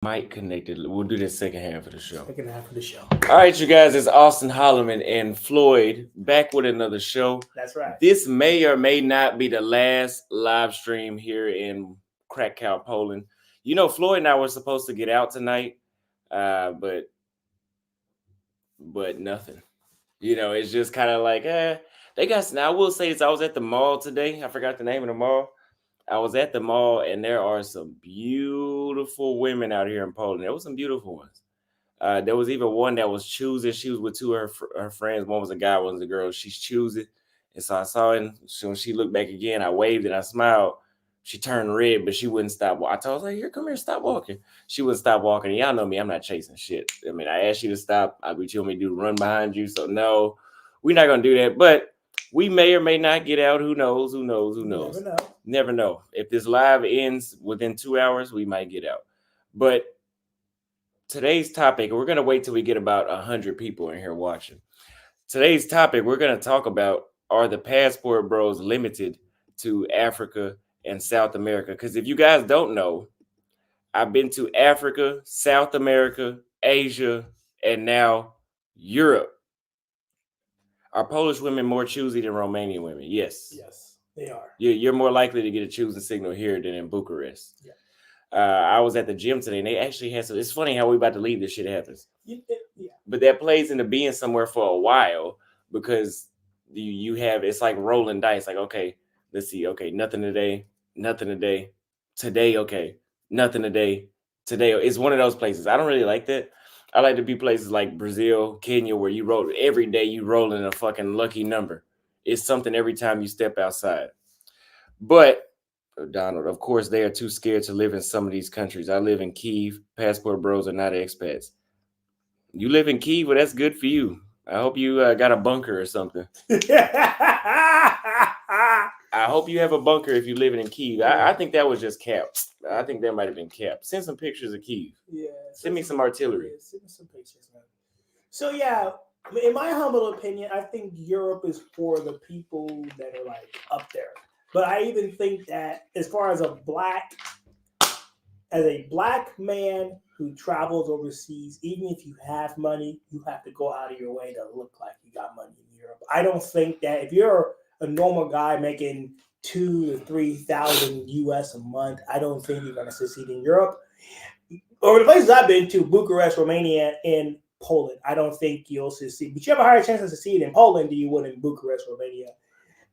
Mic connected. We'll do the second half of the show. Second half of the show. All right, you guys, it's Austin Holloman and Floyd back with another show. That's right. This may or may not be the last live stream here in Krakow, Poland. You know, Floyd and I were supposed to get out tonight, but nothing. You know, it's just kind of like, they got. Now I will say this: I was at the mall today. I forgot the name of the mall. I was at the mall, and there are some beautiful women out here in Poland. There was some beautiful ones. There was even one that was choosing. She was with two of her friends. One was a guy, one was a girl. She's choosing. And so I saw it. And so when she looked back again, I waved and I smiled. She turned red, but she wouldn't stop. I told her, like, here, come here, stop walking. She wouldn't stop walking. Y'all know me. I'm not chasing shit. I mean, I asked you to stop. I would you want me to do run behind you. So no, we're not going to do that. But we may or may not get out. Who knows? Who knows? Who knows? Never know. Never know. If this live ends within 2 hours, we might get out. But today's topic, we're going to wait till we get about 100 people in here watching. Today's topic, we're going to talk about, are the passport bros limited to Africa and South America? Because if you guys don't know, I've been to Africa, South America, Asia, and now Europe. Are Polish women more choosy than Romanian women? Yes. Yes, they are. You're more likely to get a choosing signal here than in Bucharest. Yeah. I was at the gym today, and they actually had some. It's funny how we about to leave. This shit happens. Yeah. But that plays into being somewhere for a while because you have, it's like rolling dice. Like, okay, let's see. Okay, nothing today. Nothing today. Today, okay, nothing today. Today, it's one of those places. I don't really like that. I like to be places like Brazil, Kenya, where you roll every day. You roll in a fucking lucky number. It's something every time you step outside. But Donald, of course, they are too scared to live in some of these countries. I live in Kyiv. Passport bros are not expats. You live in Kyiv, well, that's good for you. I hope you got a bunker or something. I hope you have a bunker if you live in Kyiv. I think that was just cap. I think that might have been cap. Send some pictures of Kyiv. Yeah. Send me some artillery. Yeah, send me some pictures, man. So yeah, in my humble opinion, I think Europe is for the people that are like up there. But I even think that as far as a black man who travels overseas, even if you have money, you have to go out of your way to look like you got money in Europe. I don't think that if you're a normal guy making 2,000 to 3,000 US a month, I don't think you're going to succeed in Europe. Or the places I've been to, Bucharest, Romania, and Poland, I don't think you'll succeed. But you have a higher chance to succeed in Poland than you would in Bucharest, Romania.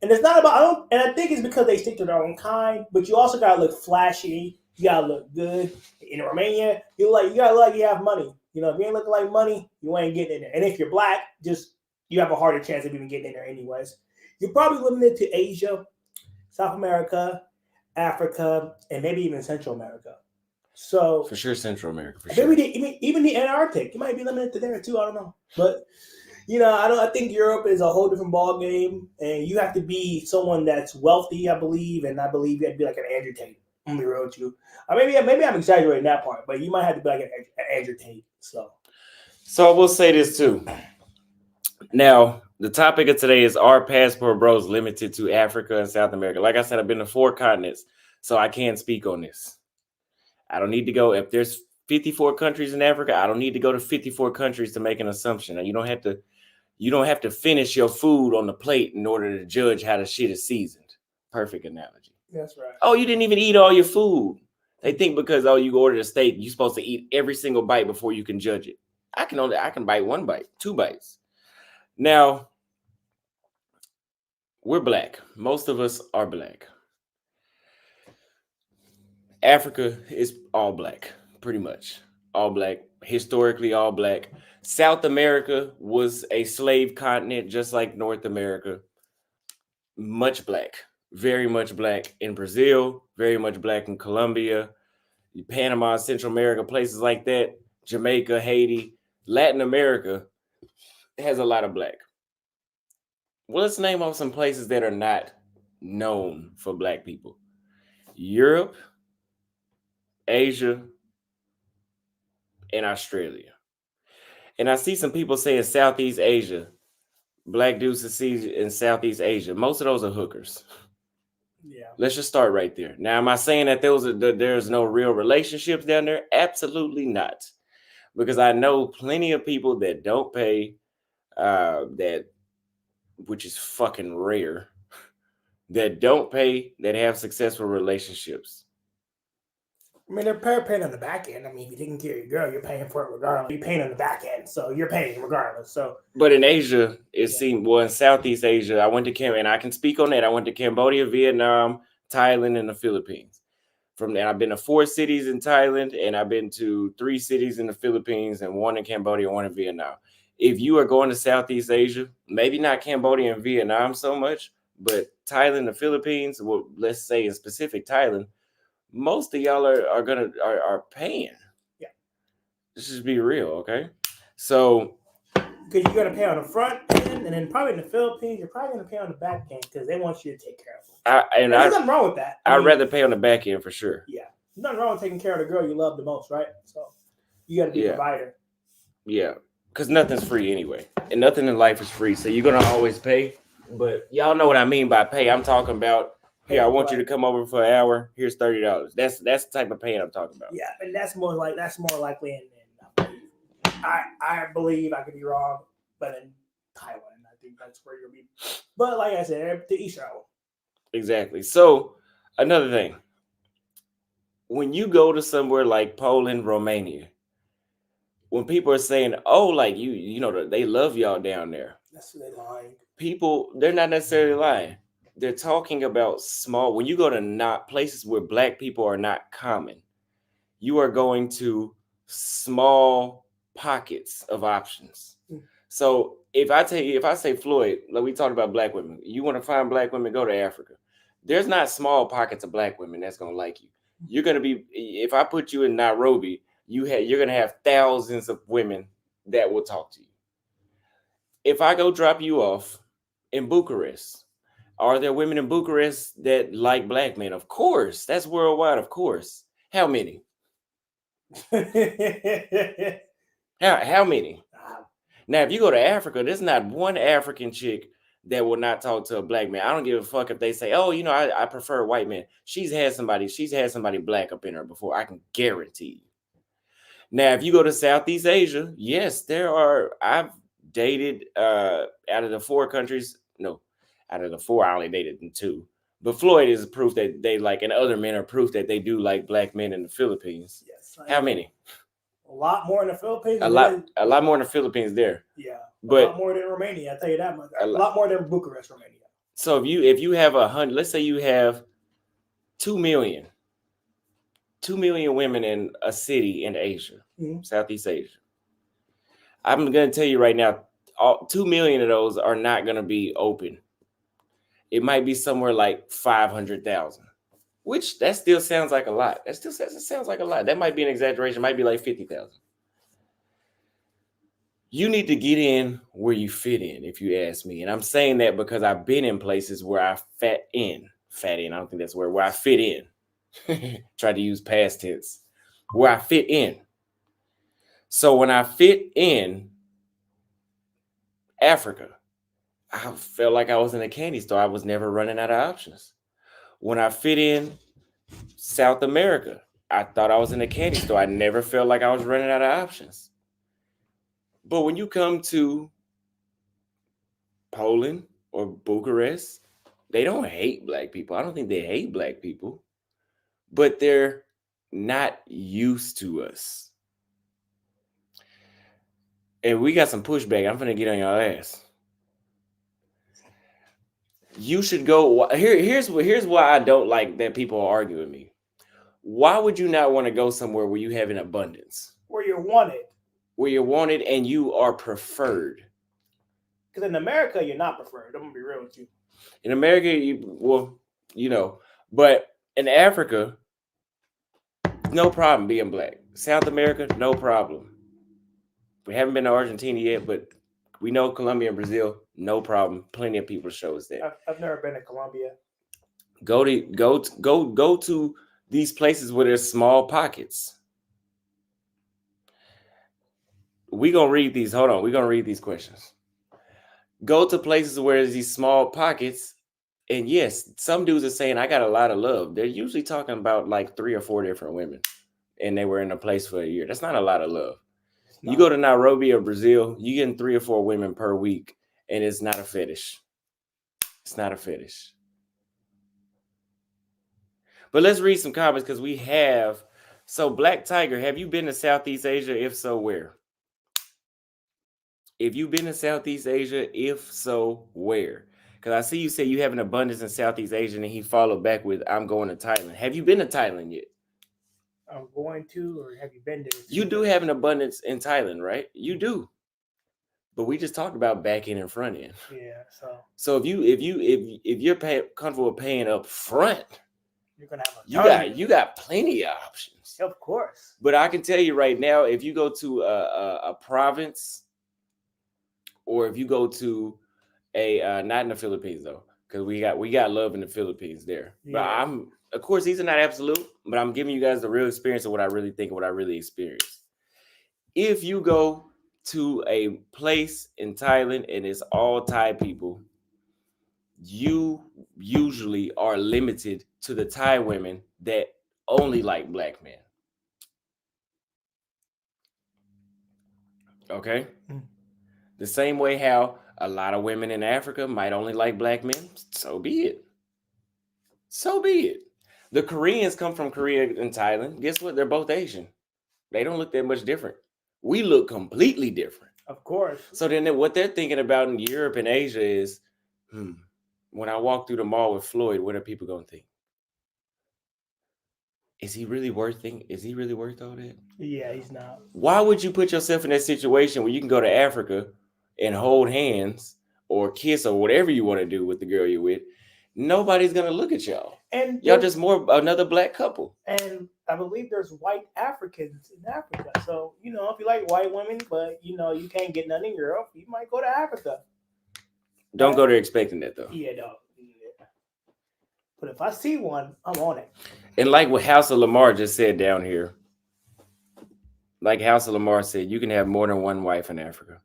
And it's not about, I think it's because they stick to their own kind, but you also got to look flashy. You got to look good. In Romania, you got to look like you have money. You know, if you ain't looking like money, you ain't getting in there. And if you're black, you have a harder chance of even getting in there anyways. You're probably limited to Asia, South America, Africa, and maybe even Central America. So for sure, Central America. For sure. Even the Antarctic, you might be limited to there too. I don't know, but you know, I think Europe is a whole different ball game, and you have to be someone that's wealthy, I believe, and I believe you have to be like an Andrew Tate. I'm gonna be real with you. Maybe I'm exaggerating that part, but you might have to be like an Andrew Tate. So I will say this too. Now, the topic of today is, are passport bros limited to Africa and South America? Like I said, I've been to 4 continents, so I can't speak on this. I don't need to go. If there's 54 countries in Africa, I don't need to go to 54 countries to make an assumption. Now, you don't have to finish your food on the plate in order to judge how the shit is seasoned. Perfect analogy. That's right. Oh, you didn't even eat all your food. They think because you ordered a steak, you're supposed to eat every single bite before you can judge it. I can bite 1 bite, 2 bites. Now, we're black. Most of us are black. Africa is all black, pretty much. All black, historically all black. South America was a slave continent, just like North America. Much black, very much black in Brazil, very much black in Colombia, Panama, Central America, places like that, Jamaica, Haiti, Latin America has a lot of black. Well, let's name off some places that are not known for black people. Europe, Asia, and Australia. And I see some people saying Southeast Asia. Black dudes succeed in Southeast Asia. Most of those are hookers. Yeah. Let's just start right there. Now, am I saying that there's no real relationships down there? Absolutely not, because I know plenty of people that don't pay, that which is fucking rare, that don't pay, that have successful relationships. I mean, they're paying on the back end. I mean, if you're taking care of your girl, you're paying for it regardless. You're paying on the back end, so you're paying regardless. So, But in Asia, it Yeah. seemed, well, in Southeast Asia, I went to Cambodia, and I can speak on that. I went to Cambodia, Vietnam, Thailand, and the Philippines. From there, I've been to 4 cities in Thailand, and I've been to 3 cities in the Philippines, and 1 in Cambodia, 1 in Vietnam. If you are going to Southeast Asia, maybe not Cambodia and Vietnam so much, but Thailand, the Philippines, well, let's say in specific Thailand, most of y'all are paying. Yeah. Let's just be real, okay? So, because you're gonna pay on the front end, and then probably in the Philippines, you're probably gonna pay on the back end because they want you to take care of them. There's nothing wrong with that. I'd rather pay on the back end for sure. Yeah, nothing wrong with taking care of the girl you love the most, right? So you got to be a provider. Yeah, because nothing's free anyway, and nothing in life is free. So you're gonna always pay. But y'all know what I mean by pay. I'm talking about, hey, I want you to come over for an hour. Here's $30. That's the type of pay I'm talking about. Yeah, and that's more likely in I believe, I could be wrong, but in Thailand, I think that's where you'll be. But like I said, to each their own. Exactly. So another thing, when you go to somewhere like Poland, Romania, when people are saying, "Oh, like you know, they love y'all down there," that's what they're lying. People, they're not necessarily lying. They're talking about small. When you go to not places where Black people are not common, you are going to small pockets of options. So if I say Floyd, like we talked about Black women, you want to find Black women, go to Africa. There's not small pockets of Black women that's gonna like you. You're gonna be, if I put you in Nairobi, you're gonna have thousands of women that will talk to you. If I go drop you off in Bucharest, are there women in Bucharest that like Black men? Of course, that's worldwide. Of course. How many? How many? Now, if you go to Africa, there's not one African chick that will not talk to a Black man. I don't give a fuck if they say, "Oh, you know, I prefer white men." She's had somebody Black up in her before. I can guarantee you. Now, if you go to Southeast Asia, yes, there are. I've dated out of the 4 countries. No, out of the 4, I only dated in 2. But Floyd is proof that they like, and other men are proof that they do like Black men in the Philippines. Yes. How many? A lot more in the Philippines. A lot more in the Philippines there. Yeah, but a lot more than Romania. I'll tell you that much. A lot more than Bucharest, Romania. So if you have 100, let's say you have 2 million women in a city in Asia, Southeast Asia. I'm going to tell you right now, 2 million of those are not going to be open. It might be somewhere like 500,000, which that still sounds like a lot. That sounds like a lot. That might be an exaggeration. It might be like 50,000. You need to get in where you fit in, if you ask me. And I'm saying that because I've been in places where I fat in. I don't think that's where I fit in. Try to use past tense. Where I fit in. So when I fit in Africa, I felt like I was in a candy store. I was never running out of options. When I fit in South America, I thought I was in a candy store. I never felt like I was running out of options. But when you come to Poland or Bucharest, they don't hate Black people. I don't think they hate Black people, but they're not used to us. And we got some pushback. I'm going to get on your ass. You should go. Here's why I don't like that people are arguing with me. Why would you not want to go somewhere where you have an abundance? Where you're wanted. Where you're wanted and you are preferred. Because in America, you're not preferred. I'm going to be real with you. In America, but in Africa, no problem being Black. South America, no problem. We haven't been to Argentina yet, but we know Colombia and Brazil, no problem. Plenty of people show us that. I've never been to Colombia. Go to these places where there's small pockets. We're going to read these. Hold on. We're going to read these questions. Go to places where there's these small pockets And yes, some dudes are saying I got a lot of love. They're usually talking about like 3 or 4 different women, and they were in a place for a year. That's not a lot of love. You go to Nairobi or Brazil, you getting 3 or 4 women per week, and it's not a fetish. It's not a fetish. But let's read some comments because we have. So, Black Tiger, have you been to Southeast Asia? If so, where? If you've been to Southeast Asia, if so, where? Because I see you say you have an abundance in Southeast Asia, and he followed back with, I'm going to Thailand. Have you been to Thailand yet? I'm going to, or have you been there? You do have an abundance in Thailand, right? You do. But we just talked about back end and front end. Yeah. So if you're comfortable paying up front, you're gonna have you got plenty of options. Of course. But I can tell you right now, if you go to a province, or if you go to a not in the Philippines though, because we got love in the Philippines there. Yeah. But of course these are not absolute, but I'm giving you guys the real experience of what I really think and what I really experienced. If you go to a place in Thailand and it's all Thai people, you usually are limited to the Thai women that only like black men. Okay? The same way how a lot of women in Africa might only like black men, so be it. So be it. The Koreans come from Korea and Thailand. Guess what? They're both Asian. They don't look that much different. We look completely different. Of course. So then what they're thinking about in Europe and Asia is, when I walk through the mall with Floyd, what are people going to think? Is he really worth all that? Yeah, he's not. Why would you put yourself in that situation where you can go to Africa and hold hands or kiss or whatever you want to do with the girl you're with? Nobody's going to look at y'all. And y'all just another black couple. And I believe there's white Africans in Africa. So, if you like white women, but, you can't get none in Europe, you might go to Africa. Don't go there expecting that, though. Yeah, no. Yeah. But if I see one, I'm on it. And like what House of Lamar just said down here, like House of Lamar said, you can have more than one wife in Africa.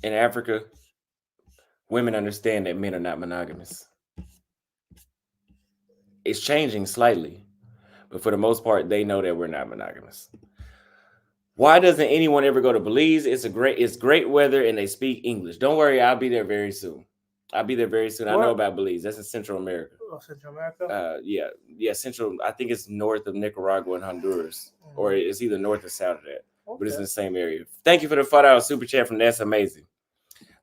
In Africa, women understand that men are not monogamous. It's changing slightly, but for the most part, they know that we're not monogamous. Why doesn't anyone ever go to Belize? It's great weather and they speak English. Don't worry, I'll be there very soon. I know about Belize. That's in Central America. Oh, Central America? Yeah, Central. I think it's north of Nicaragua and Honduras, or it's either north or south of that. Okay. But it's in the same area. Thank you for the $5 super chat from That's Amazing.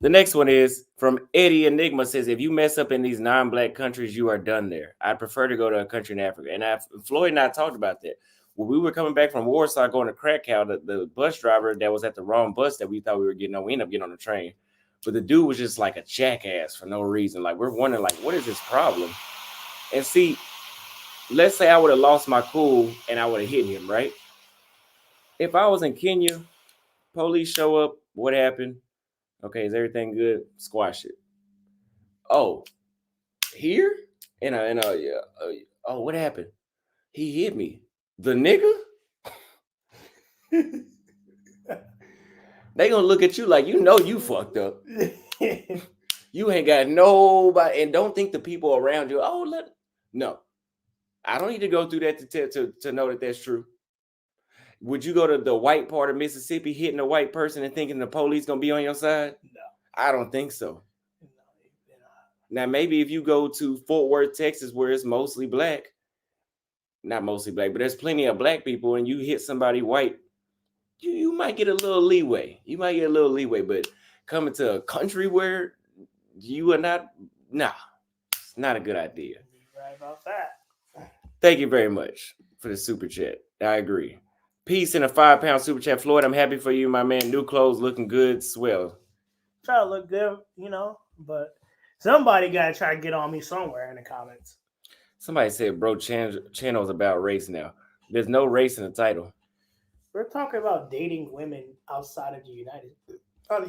The next one is from Eddie Enigma, says, if you mess up in these non-black countries, you are done there. I'd prefer to go to a country in Africa. And Floyd and I talked about that. When we were coming back from Warsaw going to Krakow, the bus driver that was at the wrong bus that we thought we were getting on, we ended up getting on the train. But the dude was just like a jackass for no reason. Like, we're wondering, like, what is this problem? And see, let's say I would have lost my cool and I would have hit him, right? If I was in Kenya, police show up, what happened? Okay, is everything good? Squash it. Oh, here? Oh, what happened? He hit me. The nigga? They gonna look at you like you fucked up. You ain't got nobody, and don't think the people around you. No, I don't need to go through that to know that that's true. Would you go to the white part of Mississippi hitting a white person and thinking the police gonna be on your side? No, I don't think so. Now maybe if you go to Fort Worth, Texas, where it's mostly black, not mostly black, but there's plenty of black people, and you hit somebody white, you might get a little leeway. But coming to a country where you are not, it's not a good idea. You're right about that. Thank you very much for the super chat. I agree. Peace in a £5 super chat. Floyd, I'm happy for you, my man. New clothes, looking good. Swell. Try to look good, but somebody got to try to get on me somewhere in the comments. Somebody said, bro, channel's about race now. There's no race in the title. We're talking about dating women outside of the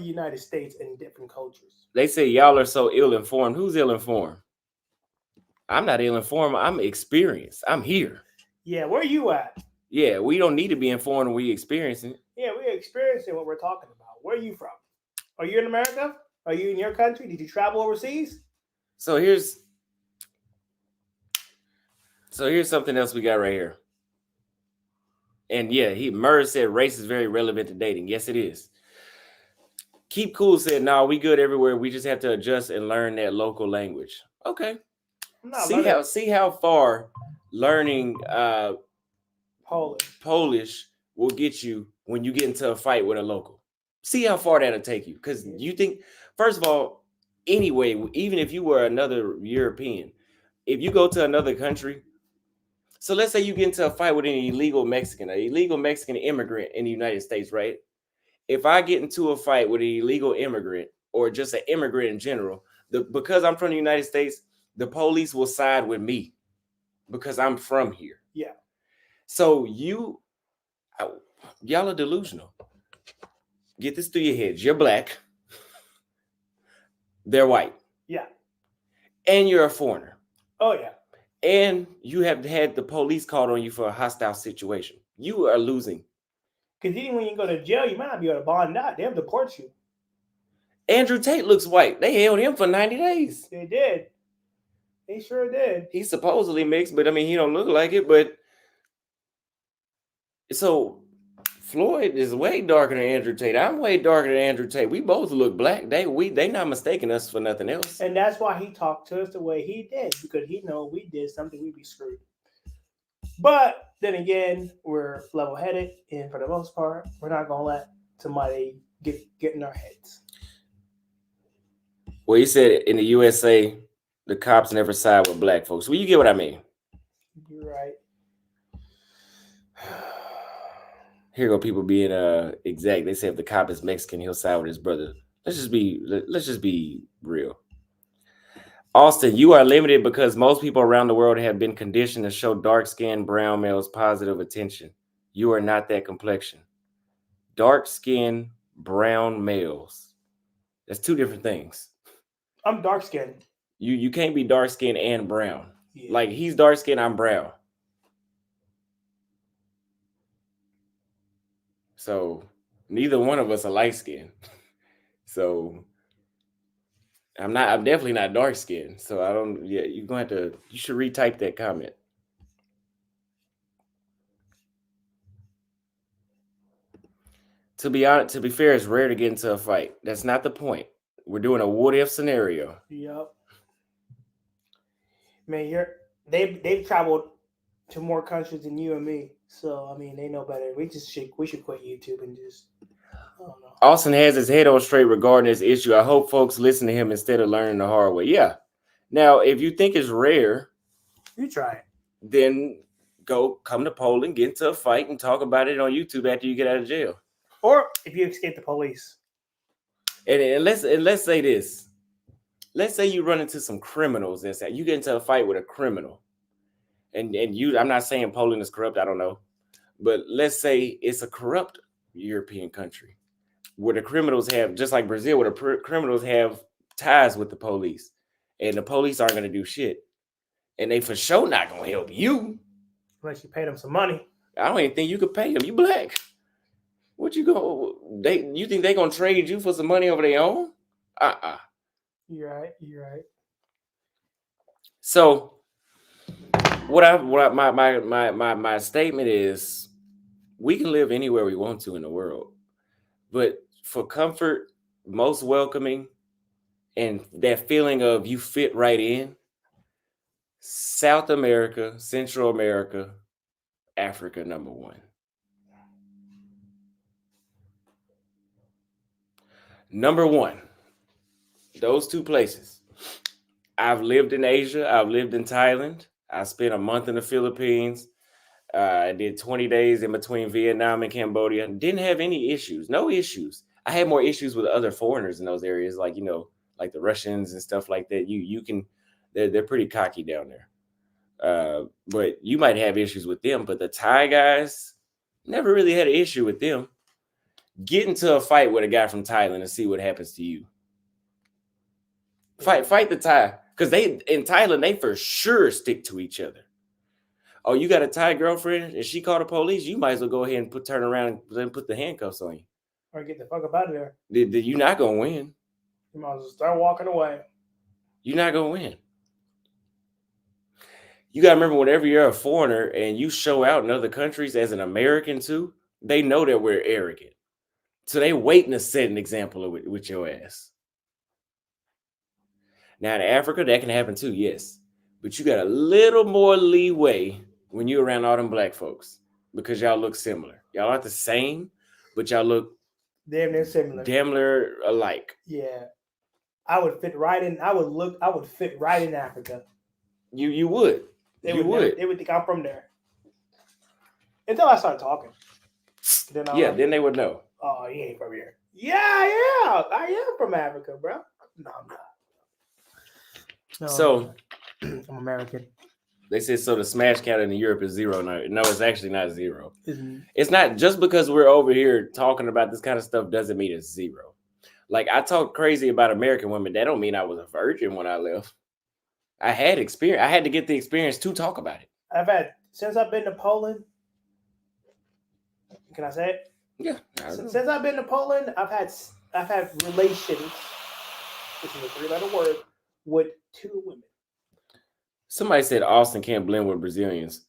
United States in different cultures. They say y'all are so ill-informed. Who's ill-informed? I'm not ill-informed. I'm experienced. I'm here. Yeah, where are you at? Yeah, we don't need to be informed when we experiencing it. Yeah, we're experiencing what we're talking about. Where are you from? Are you in America? Are you in your country? Did you travel overseas? So here's something else we got right here. And yeah, Murs said race is very relevant to dating. Yes, it is. Keep Cool said, "No, we good everywhere. We just have to adjust and learn that local language." Okay. See how far learning Polish will get you when you get into a fight with a local. See how far that'll take you. Because you think, first of all, anyway, even if you were another European, if you go to another country, so let's say you get into a fight with an illegal Mexican immigrant in the United States, right? If I get into a fight with an illegal immigrant or just an immigrant in general, because I'm from the United States, the police will side with me because I'm from here. Yeah. So y'all are delusional. Get this through your heads. You're black. They're white. Yeah. And you're a foreigner. Oh, yeah. And you have had the police called on you for a hostile situation. You are losing. Because even when you go to jail, you might not be able to bond out. They'll deport you. Andrew Tate looks white. They held him for 90 days. They did. They sure did. He's supposedly mixed, but I mean, he don't look like it. But so Floyd is way darker than Andrew Tate. I'm way darker than Andrew Tate. We both look black. They not mistaking us for nothing else. And that's why he talked to us the way he did, because he know we did something, we'd be screwed. But then again, we're level-headed, and for the most part, we're not gonna let somebody get in our heads. Well, he said in the USA, the cops never side with black folks. Well, you get what I mean. You're right. Here go people being exact. They say if the cop is Mexican, he'll side with his brother. Let's just be real. Austin, you are limited because most people around the world have been conditioned to show dark-skinned brown males positive attention. You are not that complexion. Dark-skinned brown males. That's two different things. I'm dark-skinned. You can't be dark-skinned and brown. Yeah. Like he's dark-skinned, I'm brown. So neither one of us are light-skinned. So I'm definitely not dark-skinned. So I don't, you're going to have to, you should retype that comment. To be honest, to be fair, it's rare to get into a fight. That's not the point. We're doing a what-if scenario. Yep. Man, they've traveled to more countries than you and me. So I mean, they know better. We should quit YouTube and just. I don't know. Austin has his head on straight regarding this issue. I hope folks listen to him instead of learning the hard way. Yeah. Now, if you think it's rare, you try it. Then come to Poland, get into a fight, and talk about it on YouTube after you get out of jail. Or if you escape the police. And let's say this. Let's say you run into some criminals and say you get into a fight with a criminal. And I'm not saying Poland is corrupt, I don't know. But let's say it's a corrupt European country where the criminals have, just like Brazil, where the criminals have ties with the police. And the police aren't going to do shit. And they for sure not going to help you. Unless you pay them some money. I don't even think you could pay them. You black. What you you think they going to trade you for some money over their own? You're right. So my statement is, we can live anywhere we want to in the world, but for comfort, most welcoming, and that feeling of you fit right in, South America, Central America, Africa, number one. Number one, those two places. I've lived in Asia. I've lived in Thailand. I spent a month in the Philippines. I did 20 days in between Vietnam and Cambodia. Didn't have any issues. No issues. I had more issues with other foreigners in those areas, like, like the Russians and stuff like that. They're pretty cocky down there. But you might have issues with them. But the Thai guys, never really had an issue with them. Get into a fight with a guy from Thailand and see what happens to you. Fight the Thai. Because in Thailand, they for sure stick to each other. Oh, you got a Thai girlfriend and she called the police? You might as well go ahead and turn around and put the handcuffs on you. Or get the fuck up out of there. You're not going to win. You might as well start walking away. You're not gonna win. You gotta remember, whenever you're a foreigner and you show out in other countries as an American too, they know that we're arrogant. So they waiting to set an example with your ass. Now in Africa, that can happen too, yes. But you got a little more leeway when you're around all them black folks because y'all look similar. Y'all aren't the same, but y'all look damn near similar. damn near alike. Yeah. I would fit right in. I would fit right in Africa. You would. They would think I'm from there. Until I start talking. Then they would know. Oh, he ain't from here. Yeah, I am from Africa, bro. No, I'm not. No, so I'm American. They said so the smash count in Europe is 0 now. No, it's actually not 0. Isn't It's not just because we're over here talking about this kind of stuff doesn't mean it's 0. Like, I talk crazy about American women. That don't mean I was a virgin when I left. I had experience. I had to get the experience to talk about it. Since I've been to Poland. Can I say it? Yeah. Since I've been to Poland, I've had relations, which is a 3-letter word, with 2 women. Somebody said Austin can't blend with Brazilians.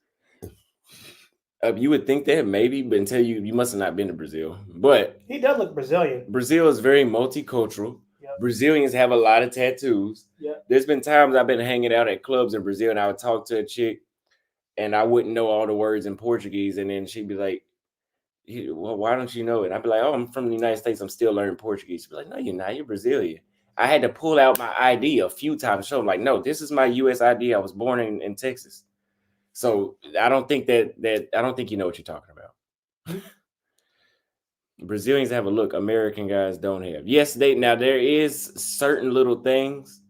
You would think that maybe, but until you must have not been to Brazil. But he does look Brazilian. Brazil is very multicultural. Yep. Brazilians have a lot of tattoos. Yep. There's been times I've been hanging out at clubs in Brazil and I would talk to a chick and I wouldn't know all the words in Portuguese. And then she'd be like, well, why don't you know it? I'd be like, oh, I'm from the United States. I'm still learning Portuguese. She'd be like, no, you're not. You're Brazilian. I had to pull out my ID a few times to show them, like, no, this is my U.S. ID. I was born in Texas. So I don't think that I don't think you know what you're talking about. Brazilians have a look American guys don't have. Yes, there is certain little things.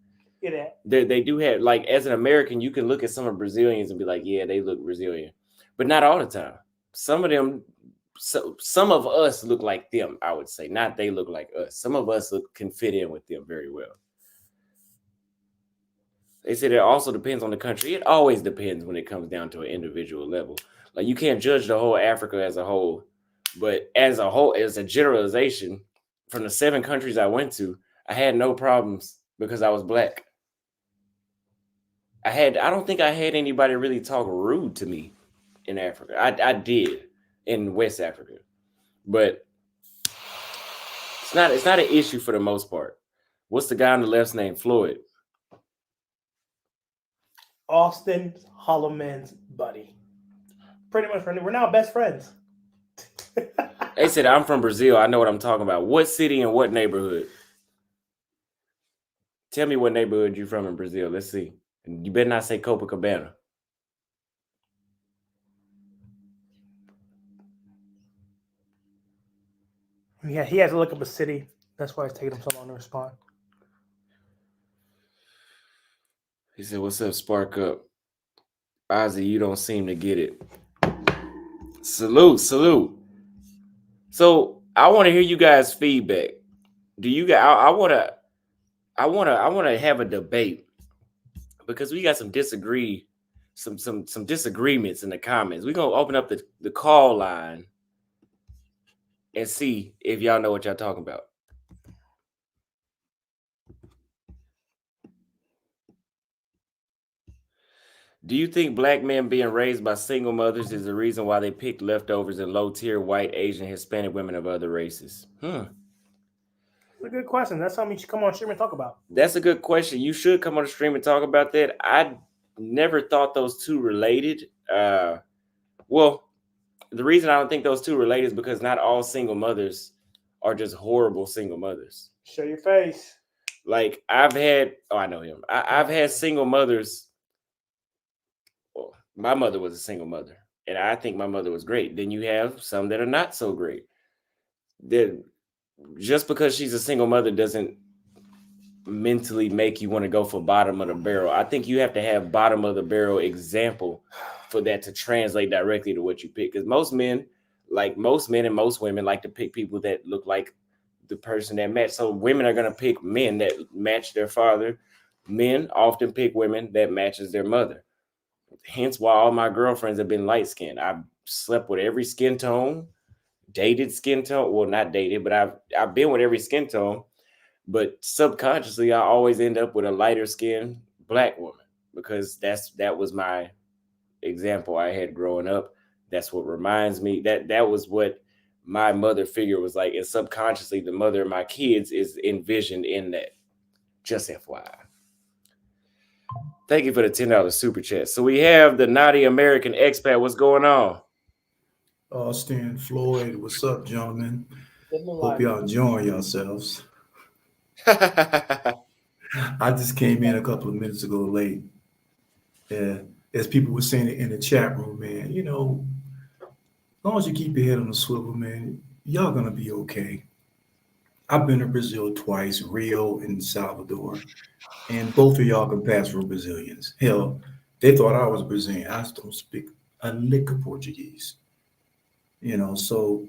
Yeah. They do have, like, as an American, you can look at some of Brazilians and be like, yeah, they look Brazilian. But not all the time. Some of us look like them, I would say. Not they look like us. Some of us can fit in with them very well. They said it also depends on the country. It always depends when it comes down to an individual level. Like, you can't judge the whole Africa as a whole. But as a whole, as a generalization, from the 7 countries I went to, I had no problems because I was black. I don't think I had anybody really talk rude to me in Africa. I did in West Africa. But it's not an issue for the most part. What's the guy on the left's name? Floyd. Austin Holloman's buddy. Pretty much, we're now best friends. They said, I'm from Brazil. I know what I'm talking about. What city and what neighborhood? Tell me what neighborhood you're from in Brazil. Let's see. You better not say Copacabana. Yeah, he has to look up a city. That's why it's taking him so long to respond. He said, what's up, Spark Up? Ozzy, you don't seem to get it. Salute. So I want to hear you guys' feedback. Do you guys? I want to have a debate because we got some disagreements in the comments. We're gonna open up the call line and see if y'all know what y'all talking about. Do you think black men being raised by single mothers is the reason why they picked leftovers and low-tier white, Asian, Hispanic women of other races? That's a good question. That's something you should come on stream and talk about. That's a good question. You should come on the stream and talk about that. I never thought those two related. Well, the reason I don't think those two related is because not all single mothers are just horrible single mothers. Show your face. Like, I've had single mothers. Well, my mother was a single mother, and I think my mother was great. Then you have some that are not so great. That just because she's a single mother doesn't mentally make you want to go for bottom of the barrel. I think you have to have bottom of the barrel example for that to translate directly to what you pick. Because most men and most women like to pick people that look like the person that match. So women are going to pick men that match their father. Men often pick women that matches their mother. Hence why all my girlfriends have been light skinned. I've slept with every skin tone, dated skin tone. Well, not dated, but I've been with every skin tone. but subconsciously I always end up with a lighter skinned black woman because that was my example I had growing up. That's what reminds me that was what my mother figure was like, and subconsciously the mother of my kids is envisioned in that. Just FYI. Thank you for the $10 super chat. So we have the naughty American expat. What's going on? Austin, Floyd, what's up, gentlemen? Living Hope life. y'all enjoying yourselves. I just came in a couple of minutes ago late. Yeah, as people were saying it in the chat room, man, you know, as long as you keep your head on the swivel, man, y'all gonna be okay. I've been to Brazil twice, Rio and Salvador, and both of y'all can pass for Brazilians. Hell, they thought I was Brazilian. I just don't speak a lick of Portuguese. You know, so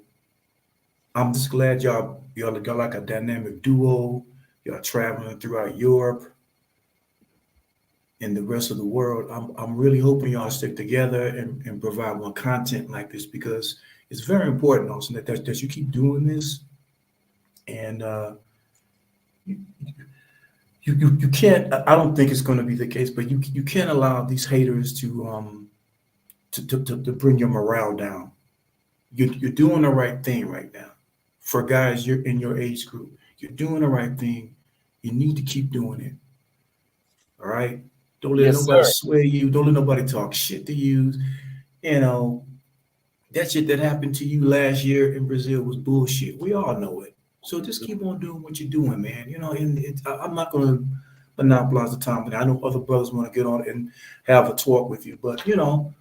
I'm just glad y'all got like a dynamic duo. Y'all traveling throughout Europe and the rest of the world. I'm really hoping y'all stick together and provide more content like this because it's very important also that you keep doing this. And you, you can't. I don't think it's going to be the case, but you can't allow these haters to bring your morale down. You're doing the right thing right now. For guys, you're in your age group. You're doing the right thing. You need to keep doing it. All right. Don't let Yes, nobody sir. sway you. Don't let nobody talk shit to you. You know, that shit that happened to you last year in Brazil was bullshit. We all know it. So just keep on doing what you're doing, man. You know, and I'm not going to monopolize the time, but I know other brothers want to get on and have a talk with you. But, you know,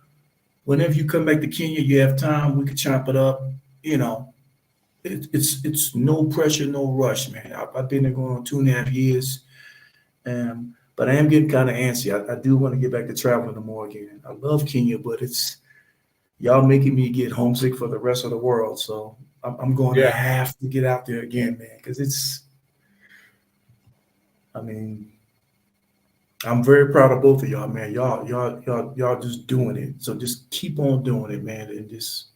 whenever you come back to Kenya, you have time, we could chop it up. You know, it's no pressure, no rush, man. I've been there going on 2.5 years. But I am getting kind of antsy. I do want to get back to traveling more again. I love Kenya, but it's y'all making me get homesick for the rest of the world. So I'm going to have to get out there again, man, because I mean, I'm very proud of both of y'all, man. Y'all just doing it. So just keep on doing it, man, and just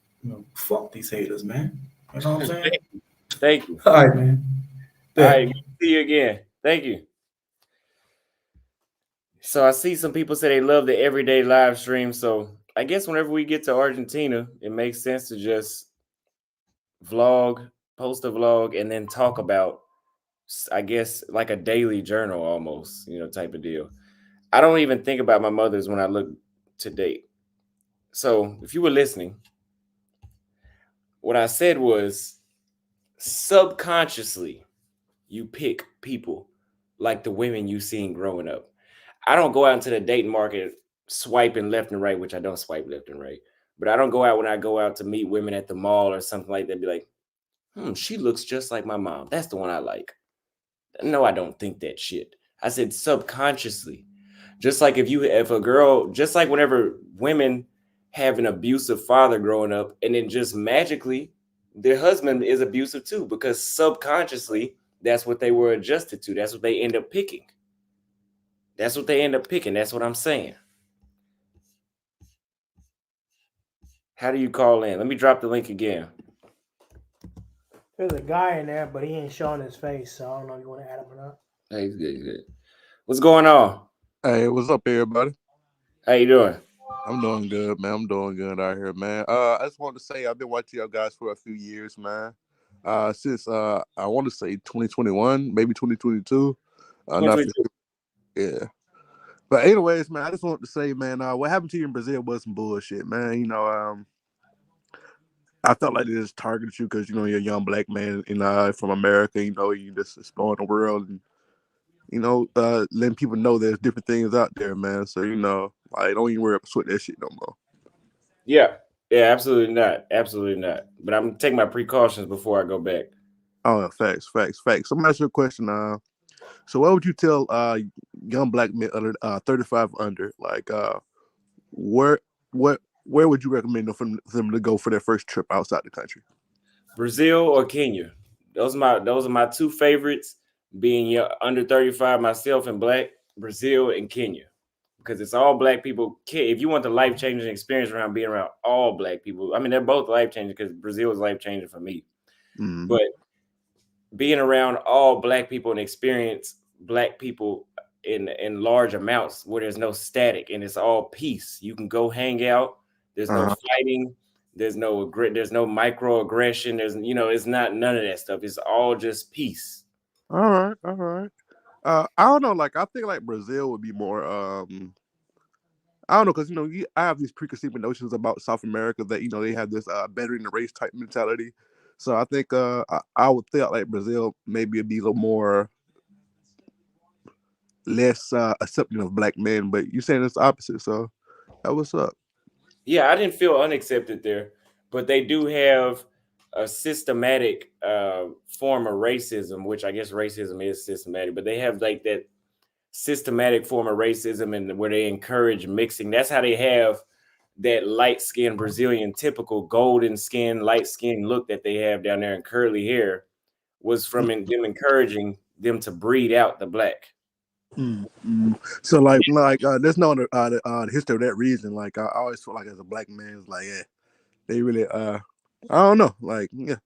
fuck these haters, man. You know what I'm saying? Thank you. All right, man. All right, see you again. Thank you. So I see some people say they love the everyday live stream. So I guess whenever we get to Argentina, it makes sense to just vlog, post a vlog, and then talk about, I guess, like a daily journal almost, type of deal. I don't even think about my mother's when I look to date. So if you were listening, what I said was subconsciously you pick people like the women you seen growing up. I don't go out into the dating market swiping left and right, which I don't swipe left and right. But I don't go out when I go out to meet women at the mall or something like that. Be like, she looks just like my mom. That's the one I like. No, I don't think that shit. I said subconsciously. Just like if a girl, just like whenever women have an abusive father growing up, and then just magically their husband is abusive too, because subconsciously that's what they were adjusted to. That's what they end up picking. That's what they end up picking. That's what I'm saying. How do you call in? Let me drop the link again. There's a guy in there, but he ain't showing his face, so I don't know if you want to add him or not. Hey, he's good. He's good. What's going on? Hey, what's up, everybody? How you doing? I'm doing good, man. I'm doing good out here, man. I just wanted to say I've been watching y'all guys for a few years, man. Since I want to say 2021, maybe 2022. Not for sure. Yeah. But anyways, man, I just wanted to say, man, what happened to you in Brazil was some bullshit, man. I felt like they just targeted you because you're a young black man, from America. You just exploring the world and letting people know there's different things out there, man. So, don't even worry about sweat that shit no more. Yeah, absolutely not. Absolutely not. But I'm taking my precautions before I go back. Oh, facts. So I'm gonna ask you a question. So what would you tell young black men under 35 under? Like, where would you recommend for them to go for their first trip outside the country? Brazil or Kenya? Those are my two favorites. Being under 35 myself and black, Brazil and Kenya, because it's all black people. If you want the life-changing experience around being around all black people, I mean, they're both life-changing because Brazil is life-changing for me. Mm-hmm. But being around all black people and experience black people in large amounts where there's no static and it's all peace. You can go hang out. There's no fighting. There's no microaggression. There's it's not none of that stuff. It's all just peace. All right, all right. I don't know. Like I think like Brazil would be more. I don't know because I have these preconceived notions about South America that they have this better in the race type mentality. So I think I would think like Brazil maybe it'd be a little more less accepting of black men, but you're saying it's the opposite. So that what's up? Yeah, I didn't feel unaccepted there, but they do have a systematic form of racism, which I guess racism is systematic, but they have like that systematic form of racism and where they encourage mixing. That's how they have that light-skinned Brazilian, typical golden skin, light skin look that they have down there and curly hair was from them encouraging them to breed out the black. So like there's no the history of that reason. Like I always feel like as a black man, it's like they really I don't know. Like I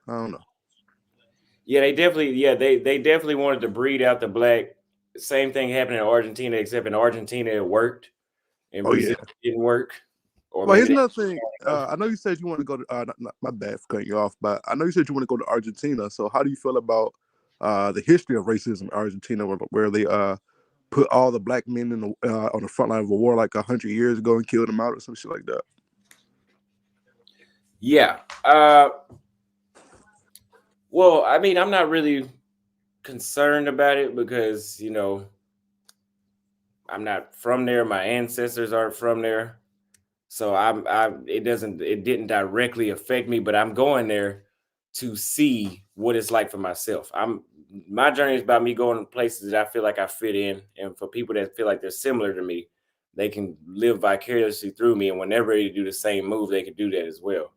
don't know. Yeah, they definitely wanted to breed out the black. Same thing happened in Argentina, except in Argentina it worked, and Brazil it didn't work. Well, here's another thing. I know you said you want to go to. My bad for cutting you off, but I know you said you want to go to Argentina. So how do you feel about the history of racism in Argentina, where they put all the black men in on the front line of a war like 100 years ago and killed them out or some shit like that? Yeah. Well, I mean, I'm not really concerned about it because I'm not from there. My ancestors aren't from there, so it didn't directly affect me. But I'm going there to see what it's like for myself. My journey is about me going to places that I feel like I fit in, and for people that feel like they're similar to me, they can live vicariously through me. And whenever they do the same move, they can do that as well.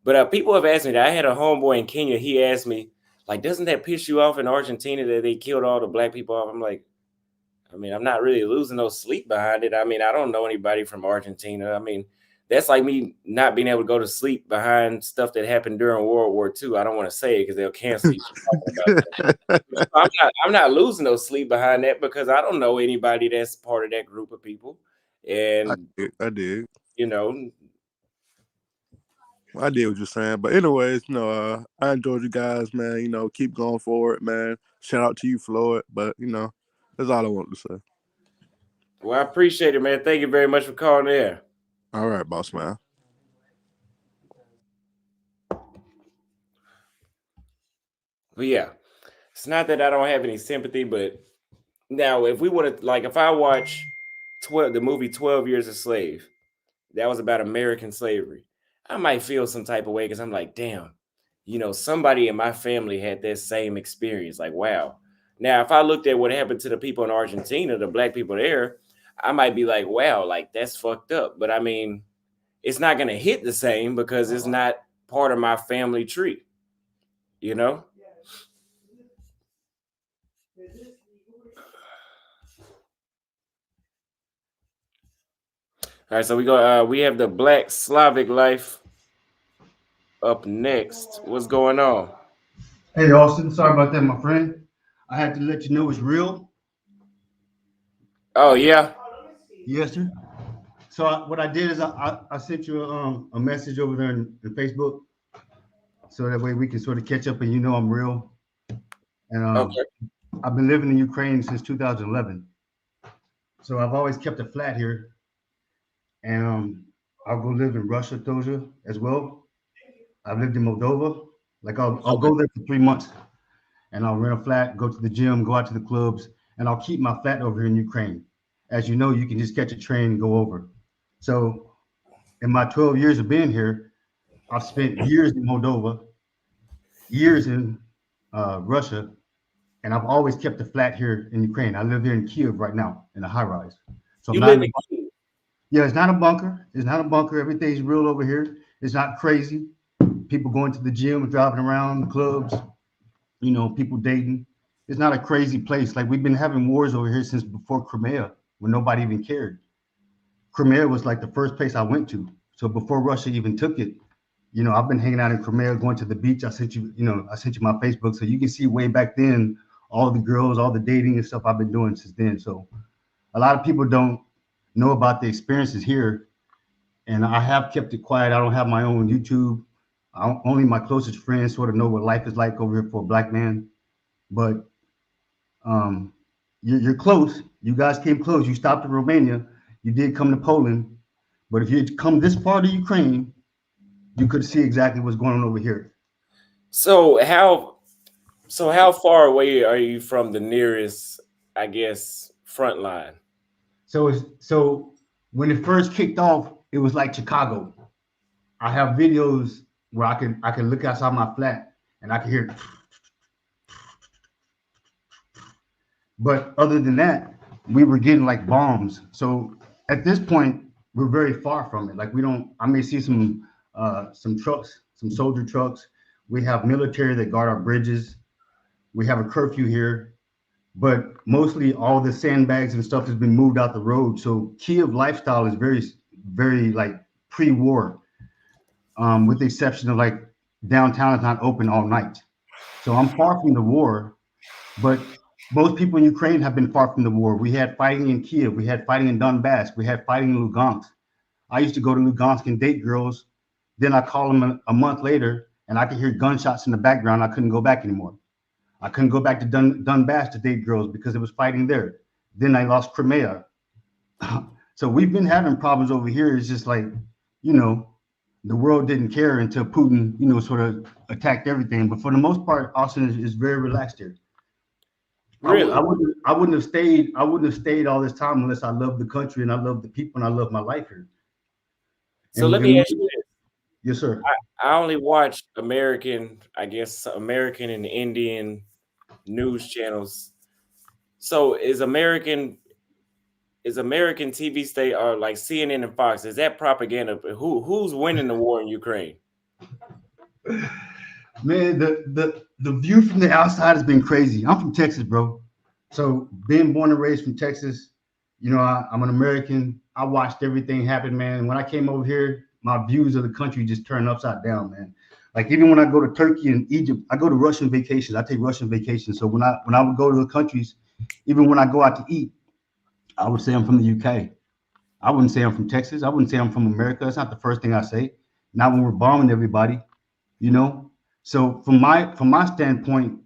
But people have asked me that. I had a homeboy in Kenya. He asked me, like, doesn't that piss you off in Argentina that they killed all the black people off? I'm like, I mean, I'm not really losing no sleep behind it. I mean, I don't know anybody from Argentina. I mean, that's like me not being able to go to sleep behind stuff that happened during World War II. I don't want to say it because they'll cancel you from talking about that. I'm not losing no sleep behind that because I don't know anybody that's part of that group of people. And I did. I did what you're saying. But anyways, I enjoyed you guys, man. Keep going forward, man. Shout out to you, Floyd. But, that's all I wanted to say. Well, I appreciate it, man. Thank you very much for calling in. All right, boss man. But yeah, it's not that I don't have any sympathy, but now if we would have, like, if I watch the movie 12 Years a Slave, that was about American slavery, I might feel some type of way because I'm like, damn, somebody in my family had that same experience. Like, wow. Now, if I looked at what happened to the people in Argentina, the black people there, I might be like, wow, like that's fucked up. But I mean, it's not going to hit the same because it's not part of my family tree, All right, so we have the Black Slavic Life up next. What's going on? Hey, Austin. Sorry about that, my friend. I had to let you know it's real. Oh, yeah? Yes, sir. So what I did is I sent you a message over there in Facebook, so that way we can sort of catch up and I'm real. And okay. I've been living in Ukraine since 2011. So I've always kept a flat here. And I'll go live in Russia, Toja, as well. I've lived in Moldova. Like I'll go there for 3 months and I'll rent a flat, go to the gym, go out to the clubs, and I'll keep my flat over here in Ukraine. As you know, you can just catch a train and go over. So in my 12 years of being here, I've spent years in Moldova, years in Russia, and I've always kept a flat here in Ukraine. I live here in Kiev right now in a high rise. So you live in Kiev? Yeah, it's not a bunker. It's not a bunker. Everything's real over here. It's not crazy. People going to the gym, driving around the clubs, people dating. It's not a crazy place. Like we've been having wars over here since before Crimea, when nobody even cared. Crimea was like the first place I went to. So before Russia even took it, You know, I've been hanging out in Crimea, going to the beach. I sent you my Facebook, so you can see way back then all the girls, all the dating and stuff I've been doing since then. So a lot of people don't know about the experiences here, and I have kept it quiet. I don't have my own YouTube. Only my closest friends sort of know what life is like over here for a black man. But you're close. You guys came close. You stopped in Romania. You did come to Poland. But if you had come this far to Ukraine, you could see exactly what's going on over here. So how far away are you from the nearest, I guess, front line? So when it first kicked off, it was like Chicago. I have videos where I can look outside my flat and I can hear. But other than that, we were getting like bombs. So at this point, we're very far from it. Like I may see some trucks, some soldier trucks. We have military that guard our bridges. We have a curfew here, but mostly all the sandbags and stuff has been moved out the road. So Kiev lifestyle is very, very like pre-war, with the exception of like downtown is not open all night. So I'm far from the war, but most people in Ukraine have been far from the war. We had fighting in Kiev. We had fighting in Donbass. We had fighting in Lugansk. I used to go to Lugansk and date girls. Then I call them a month later and I could hear gunshots in the background. I couldn't go back anymore. I couldn't go back to Donbass to date girls because it was fighting there. Then I lost Crimea. So we've been having problems over here. It's just like, the world didn't care until Putin, sort of attacked everything. But for the most part, Austin is very relaxed here. Really? I wouldn't have stayed all this time unless I love the country and I love the people and I love my life here. So let me ask you this. Yes, sir. I only watch American and Indian news channels. So is American TV state or like CNN and Fox, is that propaganda? Who's winning the war in Ukraine? Man, the view from the outside has been crazy. I'm from Texas, bro. So being born and raised from Texas, I'm an American. I watched everything happen, man. When I came over here, my views of the country just turned upside down, man. Like even when I go to Turkey and Egypt, I go to Russian vacations. I take Russian vacations. So when I would go to the countries, even when I go out to eat, I would say I'm from the UK. I wouldn't say I'm from Texas. I wouldn't say I'm from America. That's not the first thing I say. Not when we're bombing everybody, So from my standpoint,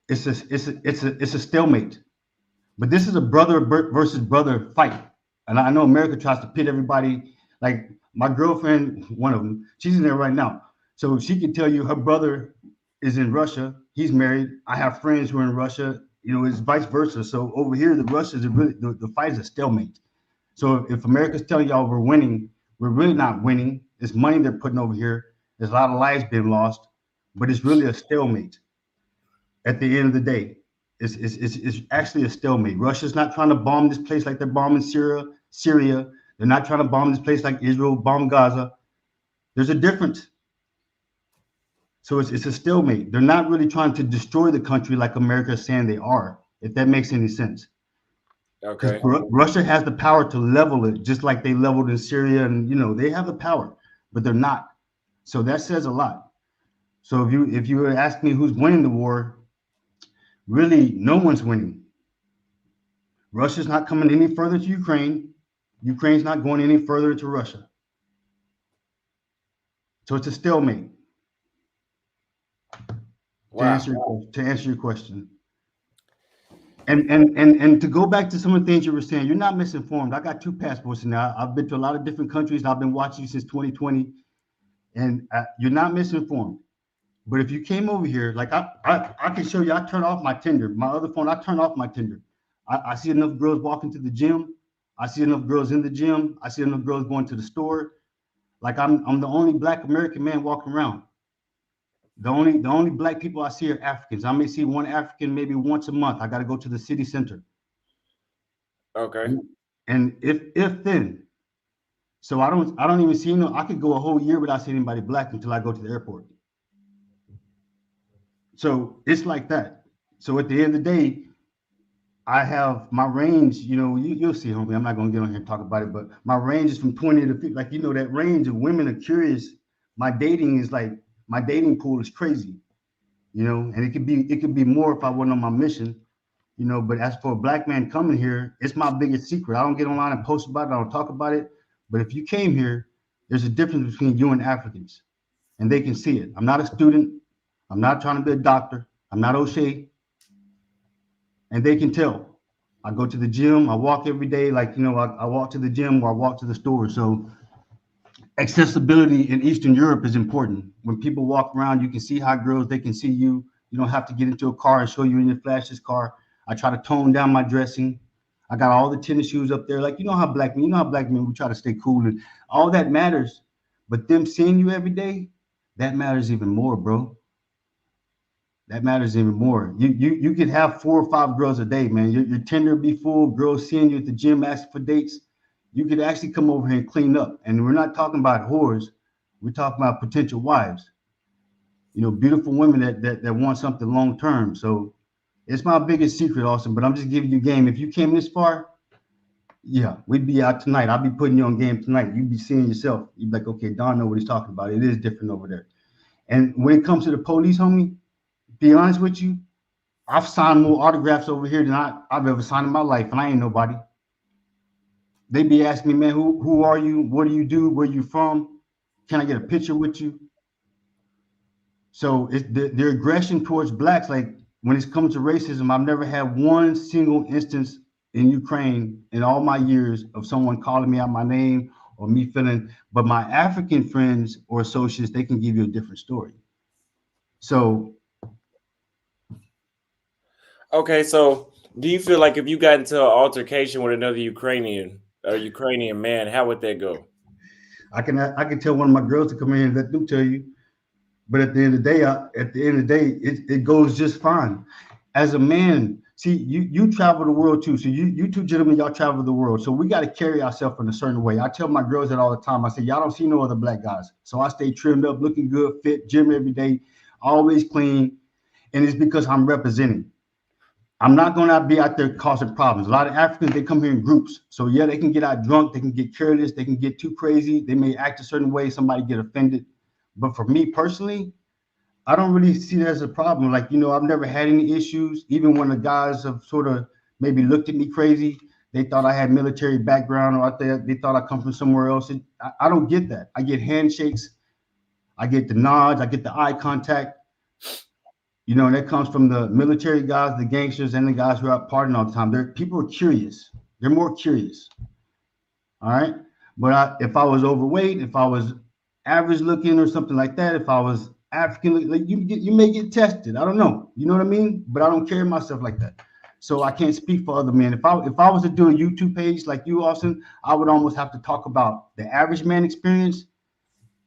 it's a stalemate. But this is a brother versus brother fight. And I know America tries to pit everybody. Like my girlfriend, one of them, she's in there right now. So she can tell you her brother is in Russia. He's married. I have friends who are in Russia. It's vice versa. So over here, the Russians are really the fight is a stalemate. So if America's telling y'all we're winning, we're really not winning. It's money they're putting over here. There's a lot of lives being lost, but it's really a stalemate. At the end of the day, it's actually a stalemate. Russia's not trying to bomb this place like they're bombing Syria. They're not trying to bomb this place like Israel bombed Gaza. There's a difference. So it's a stalemate. They're not really trying to destroy the country like America is saying they are, if that makes any sense. Okay. Russia has the power to level it, just like they leveled in Syria, and they have the power, but they're not. So that says a lot. So if you were asking me who's winning the war, really no one's winning. Russia's not coming any further to Ukraine. Ukraine's not going any further to Russia. So it's a stalemate. Wow. To answer your question. And to go back to some of the things you were saying, you're not misinformed. I got 2 passports now. I've been to a lot of different countries. I've been watching you since 2020, and you're not misinformed. But if you came over here, like I can show you, I turn off my Tinder. My other phone, I turn off my Tinder. I see enough girls walking to the gym. I see enough girls in the gym. I see enough girls going to the store. Like I'm the only Black American man walking around. The only Black people I see are Africans. I may see one African maybe once a month. I got to go to the city center. Okay. And if then, so I don't even see I could go a whole year without seeing anybody Black until I go to the airport. So it's like that. So at the end of the day, I have my range, you'll see, homie. I'm not gonna get on here and talk about it, but my range is from 20 to 50. Like, that range of women are curious. My dating pool is crazy, and it could be more if I wasn't on my mission, but as for a black man coming here, it's my biggest secret. I don't get online and post about it, I don't talk about it. But if you came here, there's a difference between you and Africans, and they can see it. I'm not a student, I'm not trying to be a doctor, I'm not O'Shea. And they can tell. I go to the gym, I walk every day, like, I walk to the gym or I walk to the store. So accessibility in Eastern Europe is important. When people walk around, you can see hot girls, they can see you. You don't have to get into a car and show you in your flashes car. I try to tone down my dressing. I got all the tennis shoes up there. Like, how black men, we try to stay cool, and all that matters. But them seeing you every day, that matters even more, bro. That matters even more. You could have 4 or 5 girls a day, man. Your Tinder be full, girls seeing you at the gym asking for dates. You could actually come over here and clean up. And we're not talking about whores. We're talking about potential wives. Beautiful women that want something long term. So it's my biggest secret, Austin. But I'm just giving you game. If you came this far, yeah, we'd be out tonight. I'll be putting you on game tonight. You'd be seeing yourself. You'd be like, okay, Don know what he's talking about. It is different over there. And when it comes to the police, homie, be honest with you, I've signed more autographs over here than I've ever signed in my life, and I ain't nobody. They be asking me, man, who are you? What do you do? Where you from? Can I get a picture with you? So it's the aggression towards blacks, like when it comes to racism, I've never had one single instance in Ukraine in all my years of someone calling me out my name or me feeling, but my African friends or associates, they can give you a different story. So Okay, so do you feel like if you got into an altercation with another Ukrainian man, how would that go? I can tell one of my girls to come in and let them tell you, but at the end of the day, it goes just fine. As a man, see, you travel the world too. So you two gentlemen, y'all travel the world. So we got to carry ourselves in a certain way. I tell my girls that all the time. I say, y'all don't see no other black guys. So I stay trimmed up, looking good, fit, gym every day, always clean, and it's because I'm representing. I'm not going to be out there causing problems. A lot of Africans, they come here in groups. So yeah, they can get out drunk. They can get careless. They can get too crazy. They may act a certain way. Somebody get offended. But for me personally, I don't really see that as a problem. Like, I've never had any issues. Even when the guys have sort of maybe looked at me crazy, they thought I had military background, or they thought I come from somewhere else. I don't get that. I get handshakes. I get the nods. I get the eye contact. And that comes from the military guys, the gangsters, and the guys who are out partying all the time. People are curious. They're more curious. All right. But if I was overweight, if I was average looking or something like that, if I was African, like you may get tested. I don't know. You know what I mean? But I don't carry myself like that. So I can't speak for other men. If I was to do a YouTube page like you, Austin, I would almost have to talk about the average man experience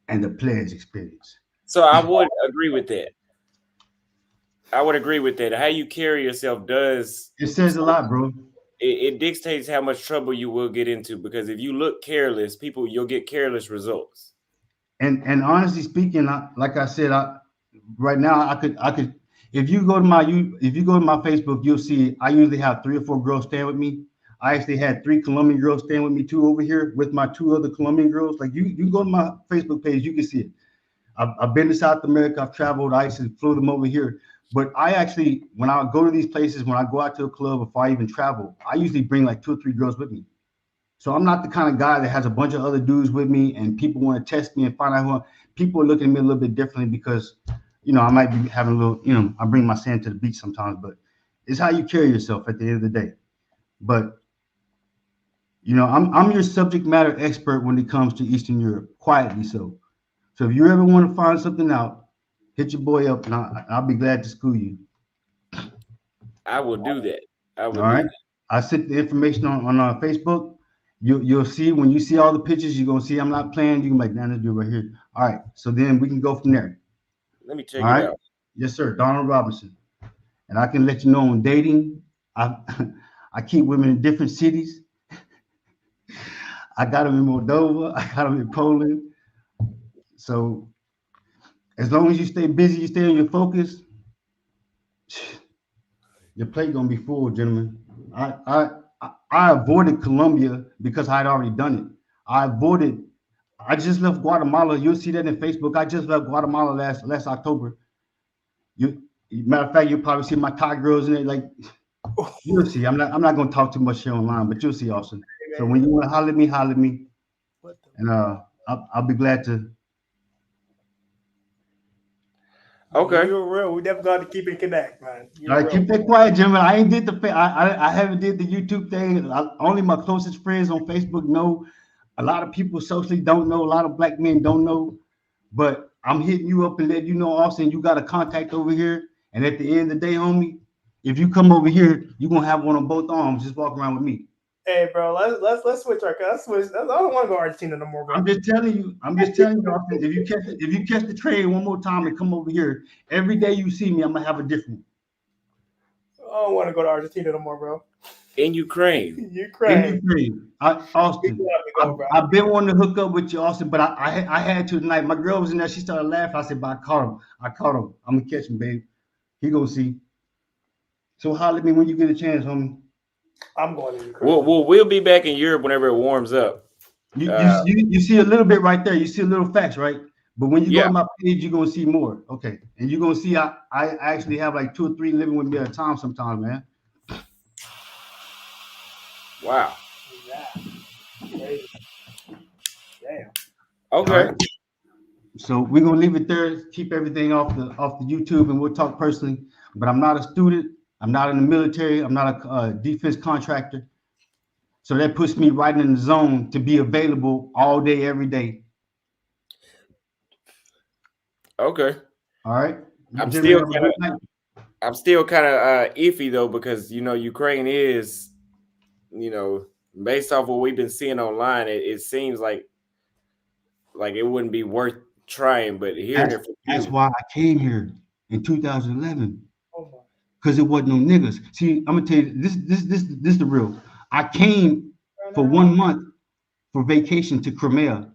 and the player's experience. So I would agree with that. How you carry yourself it says a lot, bro. It dictates how much trouble you will get into, because if you look careless, you'll get careless results. And honestly speaking, like I said, right now I could if you go to my Facebook, you'll see I usually have 3 or 4 girls staying with me. I actually had 3 Colombian girls staying with me too over here with my 2 other Colombian girls. Like you go to my Facebook page, you can see it. I've been to South America. I've traveled. I actually flew them over here. But I actually, when I go to these places, when I go out to a club, if I even travel, I usually bring like 2 or 3 girls with me. So I'm not the kind of guy that has a bunch of other dudes with me and people want to test me and find out people are looking at me a little bit differently because, I might be having a little, I bring my sand to the beach sometimes, but it's how you carry yourself at the end of the day. But, I'm your subject matter expert when it comes to Eastern Europe, quietly so. So if you ever want to find something out, hit your boy up, and I'll be glad to school you. I will do that. All right. I sent the information on Facebook. You'll see when you see all the pictures, you're gonna see I'm not playing. You can like, man, this dude right here. All right. So then we can go from there. Let me check it out. Yes, sir. Donald Robinson. And I can let you know on dating. I keep women in different cities. I got them in Moldova. I got them in Poland. So as long as you stay busy, you stay on your focus, your plate gonna be full, gentlemen. I avoided Colombia because I had already done it. I just left Guatemala. You'll see that in Facebook. I just left Guatemala last October. Matter of fact, you'll probably see my Thai girls in it. Like you'll see. I'm not gonna talk too much here online, but you'll see, Austin. So when you want to holler at me, and I'll be glad to. Okay. You're real. We definitely got to keep it connect, man. All right, keep that quiet, gentlemen. I ain't did I haven't did the YouTube thing. Only my closest friends on Facebook know. A lot of people socially don't know. A lot of black men don't know. But I'm hitting you up and letting you know, Austin, you got a contact over here. And at the end of the day, homie, if you come over here, you're gonna have one on both arms. Just walk around with me. Hey, bro, let's switch our. Let's switch. I don't want to go Argentina no more, bro. I'm just telling you, Austin, if you catch the train one more time and come over here, every day you see me, I'm gonna have a different. I don't want to go to Argentina no more, bro. In Ukraine. Austin, I've been wanting to hook up with you, Austin, but I had to tonight. My girl was in there. She started laughing. I said, but I caught him. I'm going to catch him, babe. He going to see. So holler at me when you get a chance, homie. I'm going to Ukraine. We'll be back in Europe whenever it warms up. You see a little bit right there. You see a little facts, right? But when you go to my page, you're going to see more. Okay. And you're going to see I actually have like 2 or 3 living with me at a time sometimes, man. Wow. Damn. Okay. Right. So we're gonna leave it there. Keep everything off the YouTube, and we'll talk personally. But I'm not a student. I'm not in the military. I'm not a defense contractor. So that puts me right in the zone to be available all day, every day. Okay. All right. I'm still kind of iffy though, because Ukraine is. Based off what we've been seeing online, it seems like it wouldn't be worth trying. But that's why I came here in 2011, because it wasn't no niggas. See, I'm gonna tell you this is the real. I came for 1 month for vacation to Crimea,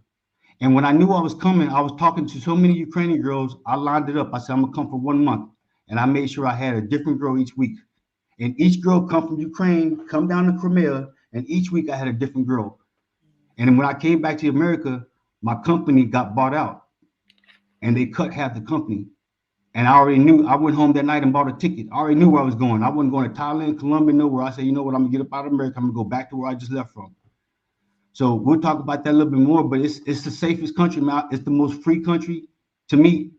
and when I knew I was coming, I was talking to so many Ukrainian girls. I lined it up. I said I'm gonna come for 1 month, and I made sure I had a different girl each week. And each girl come from Ukraine, come down to Crimea, and each week I had a different girl. And then when I came back to America, my company got bought out, and they cut half the company. And I already knew. I went home that night and bought a ticket. I already knew where I was going. I wasn't going to Thailand, Colombia, nowhere. I said, you know what? I'm gonna get up out of America. I'm gonna go back to where I just left from. So we'll talk about that a little bit more. But it's the safest country, man. It's the most free country to me.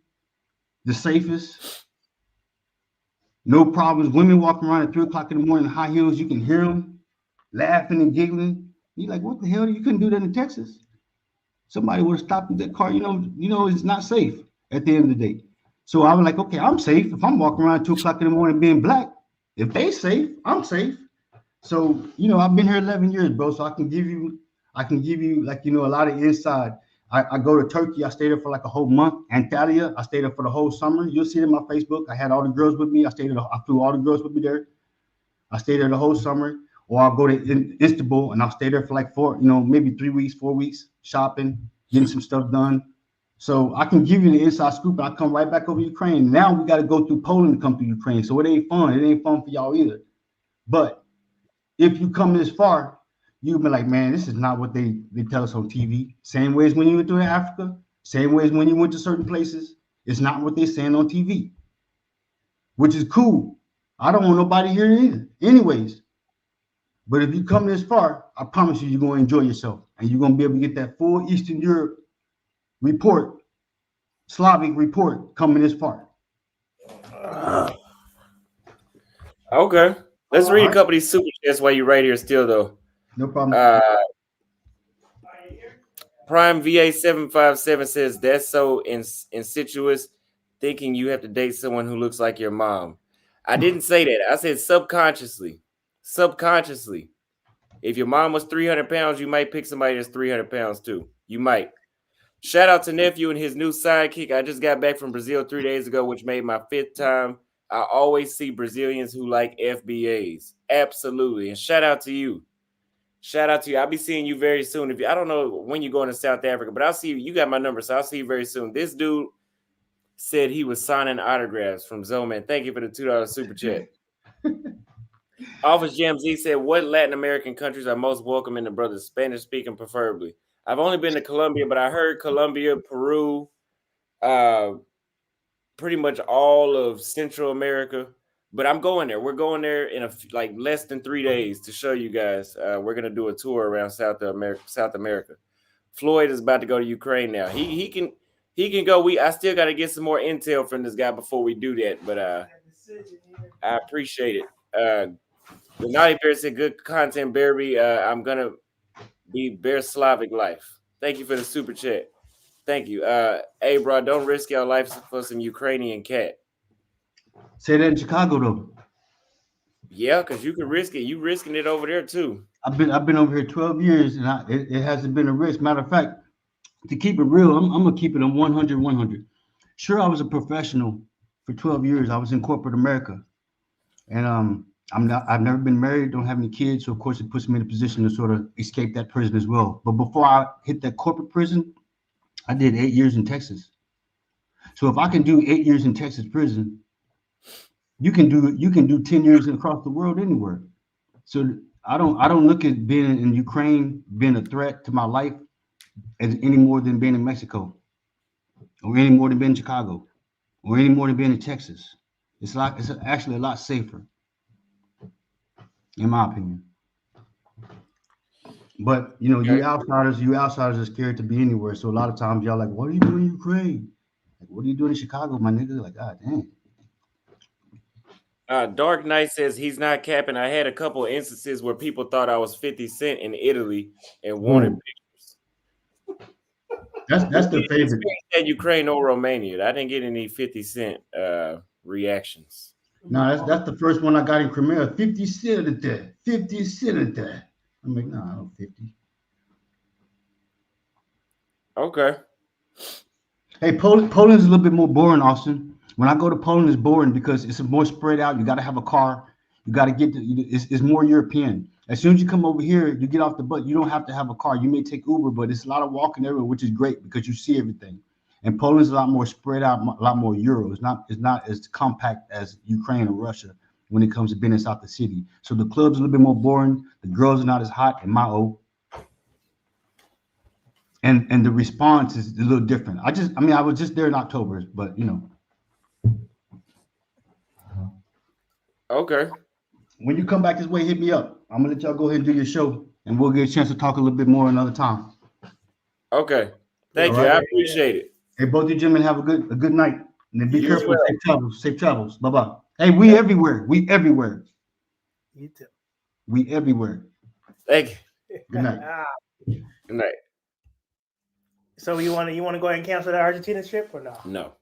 The safest. No problems. Women walking around at 3 o'clock in the morning in high heels. You can hear them laughing and giggling. You're like, what the hell? You couldn't do that in Texas. Somebody would have stopped that car. It's not safe at the end of the day. So I was like, okay, I'm safe. If I'm walking around at 2 o'clock in the morning being black, if they safe, I'm safe. So, I've been here 11 years, bro. So I can give you a lot of inside. I go to Turkey. I stayed there for like a whole month. Antalya, I stayed there for the whole summer. You'll see it in my Facebook. I had all the girls with me. I flew all the girls with me there. I stayed there the whole summer. Or I'll go to Istanbul and I'll stay there for like maybe 3 weeks, 4 weeks, shopping, getting some stuff done. So I can give you the inside scoop, and I come right back over Ukraine. Now we got to go through Poland to come to Ukraine. So it ain't fun. It ain't fun for y'all either. But if you come this far, you'll be like, man, this is not what they tell us on TV. Same way as when you went to Africa, same way as when you went to certain places. It's not what they're saying on TV, which is cool. I don't want nobody here either. Anyways, but if you come this far, I promise you're going to enjoy yourself. And you're going to be able to get that full Eastern Europe report, Slavic report coming this far. Okay. Let's read a couple of these super chats while you're right here still, though. No problem. Prime VA 757 says that's so insidious, thinking you have to date someone who looks like your mom. I didn't say that. I said subconsciously. Subconsciously. If your mom was 300 pounds, you might pick somebody that's 300 pounds too. You might. Shout out to Nephew and his new sidekick. I just got back from Brazil 3 days ago, which made my 5th time. I always see Brazilians who like FBAs. Absolutely. And shout out to you. Shout out to you. I'll be seeing you very soon. I don't know when you're going to South Africa, but I'll see you. You got my number, so I'll see you very soon. This dude said he was signing autographs from Zoman. Thank you for the $2 super chat. Office Jam Z said, "What Latin American countries are most welcoming to brothers? Spanish speaking, preferably." I've only been to Colombia, but I heard Colombia, Peru, pretty much all of Central America. But I'm going there. We're going there in like less than 3 days to show you guys. We're gonna do a tour around South America. Floyd is about to go to Ukraine now. He can go. I still got to get some more intel from this guy before we do that. But I appreciate it. The Naughty Bear said, "Good content, Barry. I'm gonna be Bear Slavic life." Thank you for the super chat. Thank you. Hey, bro, don't risk your life for some Ukrainian cat. Say that in Chicago though. Yeah, because you can risk it. You risking it over there too. I've been over here 12 years and it hasn't been a risk. Matter of fact, to keep it real, I'm gonna keep it on 100. Sure, I was a professional for 12 years. I was in corporate America, and I've never been married, don't have any kids, so of course it puts me in a position to sort of escape that prison as well. But before I hit that corporate prison, I did 8 years in Texas. So if I can do 8 years in Texas prison, you can do 10 years across the world anywhere. So I don't look at being in Ukraine being a threat to my life as any more than being in Mexico, or any more than being in Chicago, or any more than being in Texas. It's actually a lot safer, in my opinion. But you outsiders are scared to be anywhere. So a lot of times y'all like, what are you doing in Ukraine? Like, what are you doing in Chicago, my nigga? Like, God damn. Dark Knight says he's not capping. I had a couple of instances where people thought I was 50 Cent in Italy and wanted pictures. That's their favorite. At Ukraine or Romania. I didn't get any 50 Cent reactions. No, that's the first one I got in Crimea. 50 Cent there. 50 Cent there. I'm like, no, I don't 50. Okay. Hey, Poland's a little bit more boring, Austin. When I go to Poland, it's boring because it's more spread out. You got to have a car. You got to it's more European. As soon as you come over here, you get off the bus. You don't have to have a car. You may take Uber, but it's a lot of walking everywhere, which is great because you see everything. And Poland's a lot more spread out, a lot more Euro. It's not as compact as Ukraine or Russia when it comes to being inside the city. So the club's a little bit more boring. The girls are not as hot in my O. And the response is a little different. I was just there in October, but Okay. When you come back this way, hit me up. I'm gonna let y'all go ahead and do your show, and we'll get a chance to talk a little bit more another time. Okay. Thank you. Right. I appreciate it. Hey, both you gentlemen, have a good night, and then be You careful. as well. Safe travels. Bye bye. Hey, we everywhere. We everywhere. You too. We everywhere. Thank you. Good night. Good night. So you want to go ahead and cancel the Argentina trip or no? No.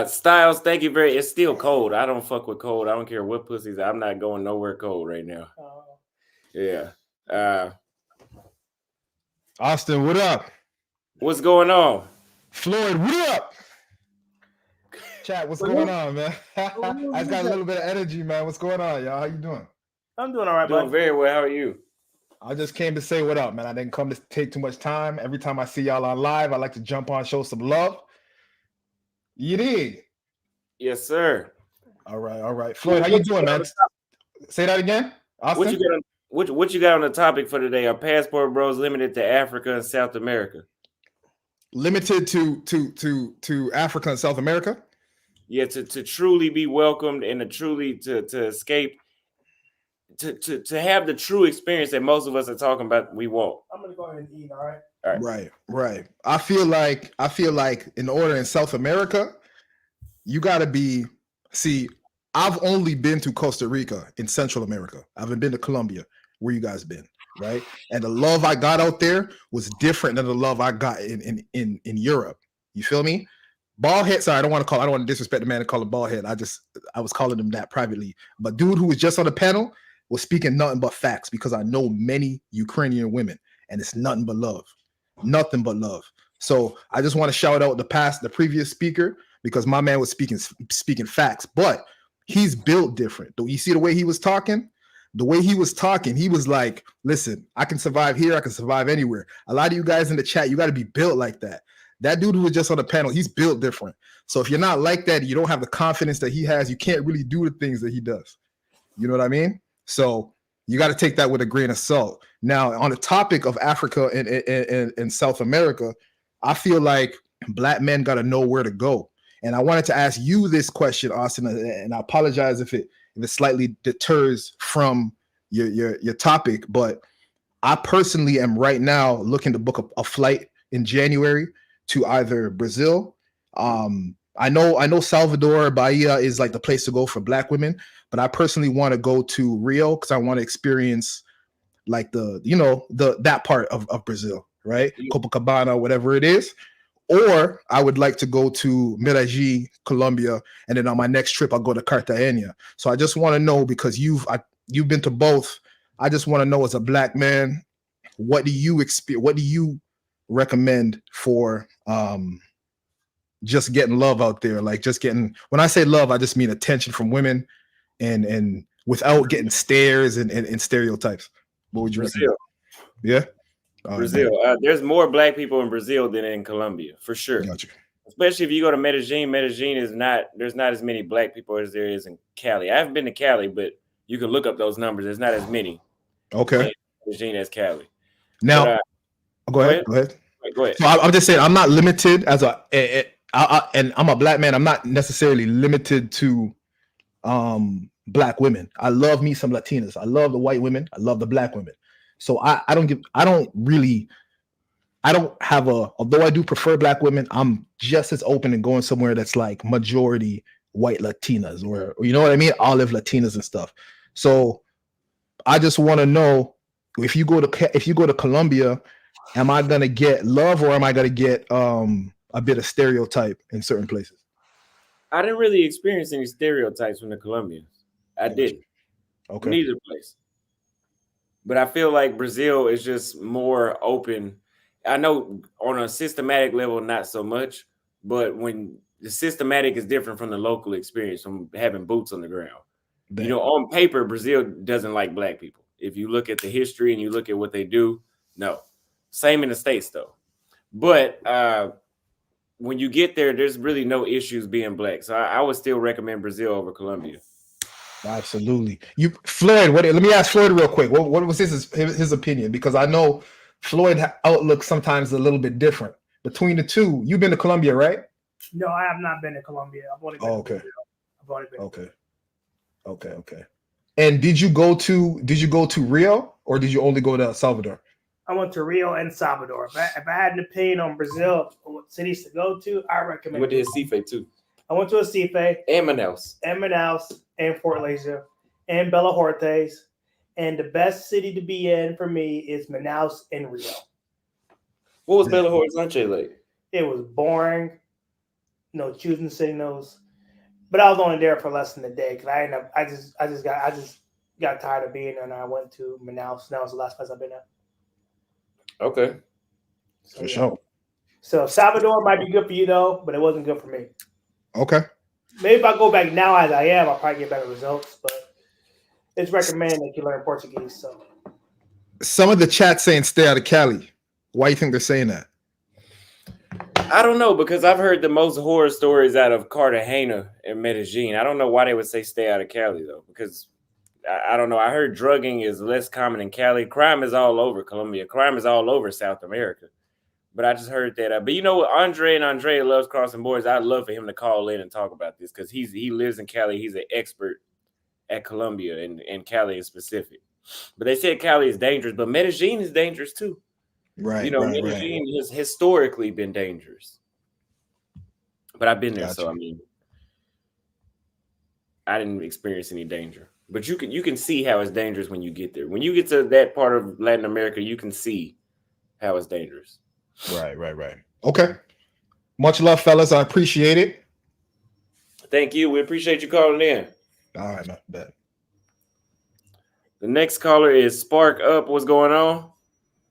Styles, thank you very. It's still cold. I don't fuck with cold. I don't care what pussies. I'm not going nowhere cold right now. Yeah. Austin, what up? What's going on? Floyd, what up? Chat, what's going on, man? I just got a little bit of energy, man. What's going on, y'all? How you doing? I'm doing all right, Doing bud. very well. How are you? I just came to say what up, man. I didn't come to take too much time. Every time I see y'all on live, I like to jump on, show some love. You did. Yes, sir. All right. Floyd, how you doing, man? Say that again. Austin? What you got on the topic for today? Are passport bros limited to Africa and South America? Limited to Africa and South America? Yeah, to truly be welcomed and to escape, to have the true experience that most of us are talking about. We won't. I'm gonna go ahead and eat. All right. Right. I feel like in order in South America, you gotta be. See, I've only been to Costa Rica in Central America. I haven't been to Colombia, where you guys been, right? And the love I got out there was different than the love I got in Europe. You feel me? Ballhead. Sorry, I don't want to disrespect the man and call him ballhead. I was calling him that privately. But dude who was just on the panel was speaking nothing but facts because I know many Ukrainian women, and it's nothing but love. Nothing but love. So I just want to shout out the previous speaker because my man was speaking facts, but he's built different. You see the way he was talking? The way he was talking, he was like, listen, I can survive here. I can survive anywhere. A lot of you guys in the chat, you got to be built like that. That dude who was just on the panel, he's built different. So if you're not like that, you don't have the confidence that he has, you can't really do the things that he does. You know what I mean? So you got to take that with a grain of salt. Now, on the topic of Africa and South America, I feel like Black men got to know where to go. And I wanted to ask you this question, Austin, and I apologize if it slightly deters from your topic, but I personally am right now looking to book a flight in January to either Brazil. I know Salvador Bahia is like the place to go for Black women, but I personally want to go to Rio because I want to experience like that part of Brazil, right? Copacabana, whatever it is. Or I would like to go to Medellin, Colombia, and then on my next trip I'll go to Cartagena. So I just want to know, because you've been to both. I just want to know, as a Black man, what do you recommend for just getting love out there? Like, just getting, when I say love, I just mean attention from women and without getting stares and stereotypes. What would you recommend? Yeah. Brazil. There's more Black people in Brazil than in Colombia, for sure. Gotcha. Especially if you go to Medellin. Medellin there's not as many Black people as there is in Cali. I haven't been to Cali, but you can look up those numbers. There's not as many. Okay. In Medellin as Cali. Now, but, go ahead. Go ahead. So I'm just saying, I'm not limited and I'm a Black man. I'm not necessarily limited to Black women. I love me some Latinas. I love the white women. I love the Black women. So although I do prefer Black women, I'm just as open and going somewhere that's like majority white Latinas, or you know what I mean? Olive Latinas and stuff. So I just want to know, if you go to Colombia, am I gonna get love, or am I gonna get a bit of stereotype in certain places? I didn't really experience any stereotypes from the Colombians. I didn't. Okay. Neither place. But I feel like Brazil is just more open. I know on a systematic level, not so much, but when the systematic is different from the local experience, from having boots on the ground. You know, on paper, Brazil doesn't like Black people. If you look at the history and you look at what they do, no. Same in the States, though. But when you get there, there's really no issues being Black. So I would still recommend Brazil over Colombia. Absolutely. Floyd, let me ask Floyd real quick. What was his opinion? Because I know Floyd outlook sometimes a little bit different. Between the two, you've been to Colombia, right? No, I have not been to Colombia. I've only been to Brazil. I've only been Okay. And did you go to Rio, or did you only go to Salvador? I went to Rio and Salvador. If I had an opinion on Brazil, what cities to go to, I recommend. Went to Recife too. I went to Recife, and Manaus, and Fort Lauderdale, and Belo Horizonte. And the best city to be in for me is Manaus and Rio. What was Belo Horizonte like? It was boring. No choosing signals. But I was only there for less than a day because I just got tired of being there, and I went to Manaus. That was the last place I've been at. Okay. For sure. So Salvador might be good for you though, but it wasn't good for me. Okay. Maybe if I go back now as I am, I'll probably get better results, but it's recommended that you learn Portuguese. So some of the chat saying stay out of Cali. Why do you think they're saying that? I don't know, because I've heard the most horror stories out of Cartagena and Medellin. I don't know why they would say stay out of Cali though, because I don't know. I heard drugging is less common in Cali. Crime is all over Colombia. Crime is all over South America. But I just heard that. But you know what? Andre loves crossing borders. I'd love for him to call in and talk about this, because he lives in Cali. He's an expert at Colombia and Cali in specific. But they said Cali is dangerous, but Medellin is dangerous too. Right. You know, Medellin has historically been dangerous. But I've been there, Gotcha. so I mean, I didn't experience any danger. But you can see how it's dangerous when you get there. When you get to that part of Latin America, you can see how it's dangerous. Right. Okay. Much love, fellas. I appreciate it. Thank you. We appreciate you calling in. All right, man. Bet. The next caller is Spark Up. What's going on?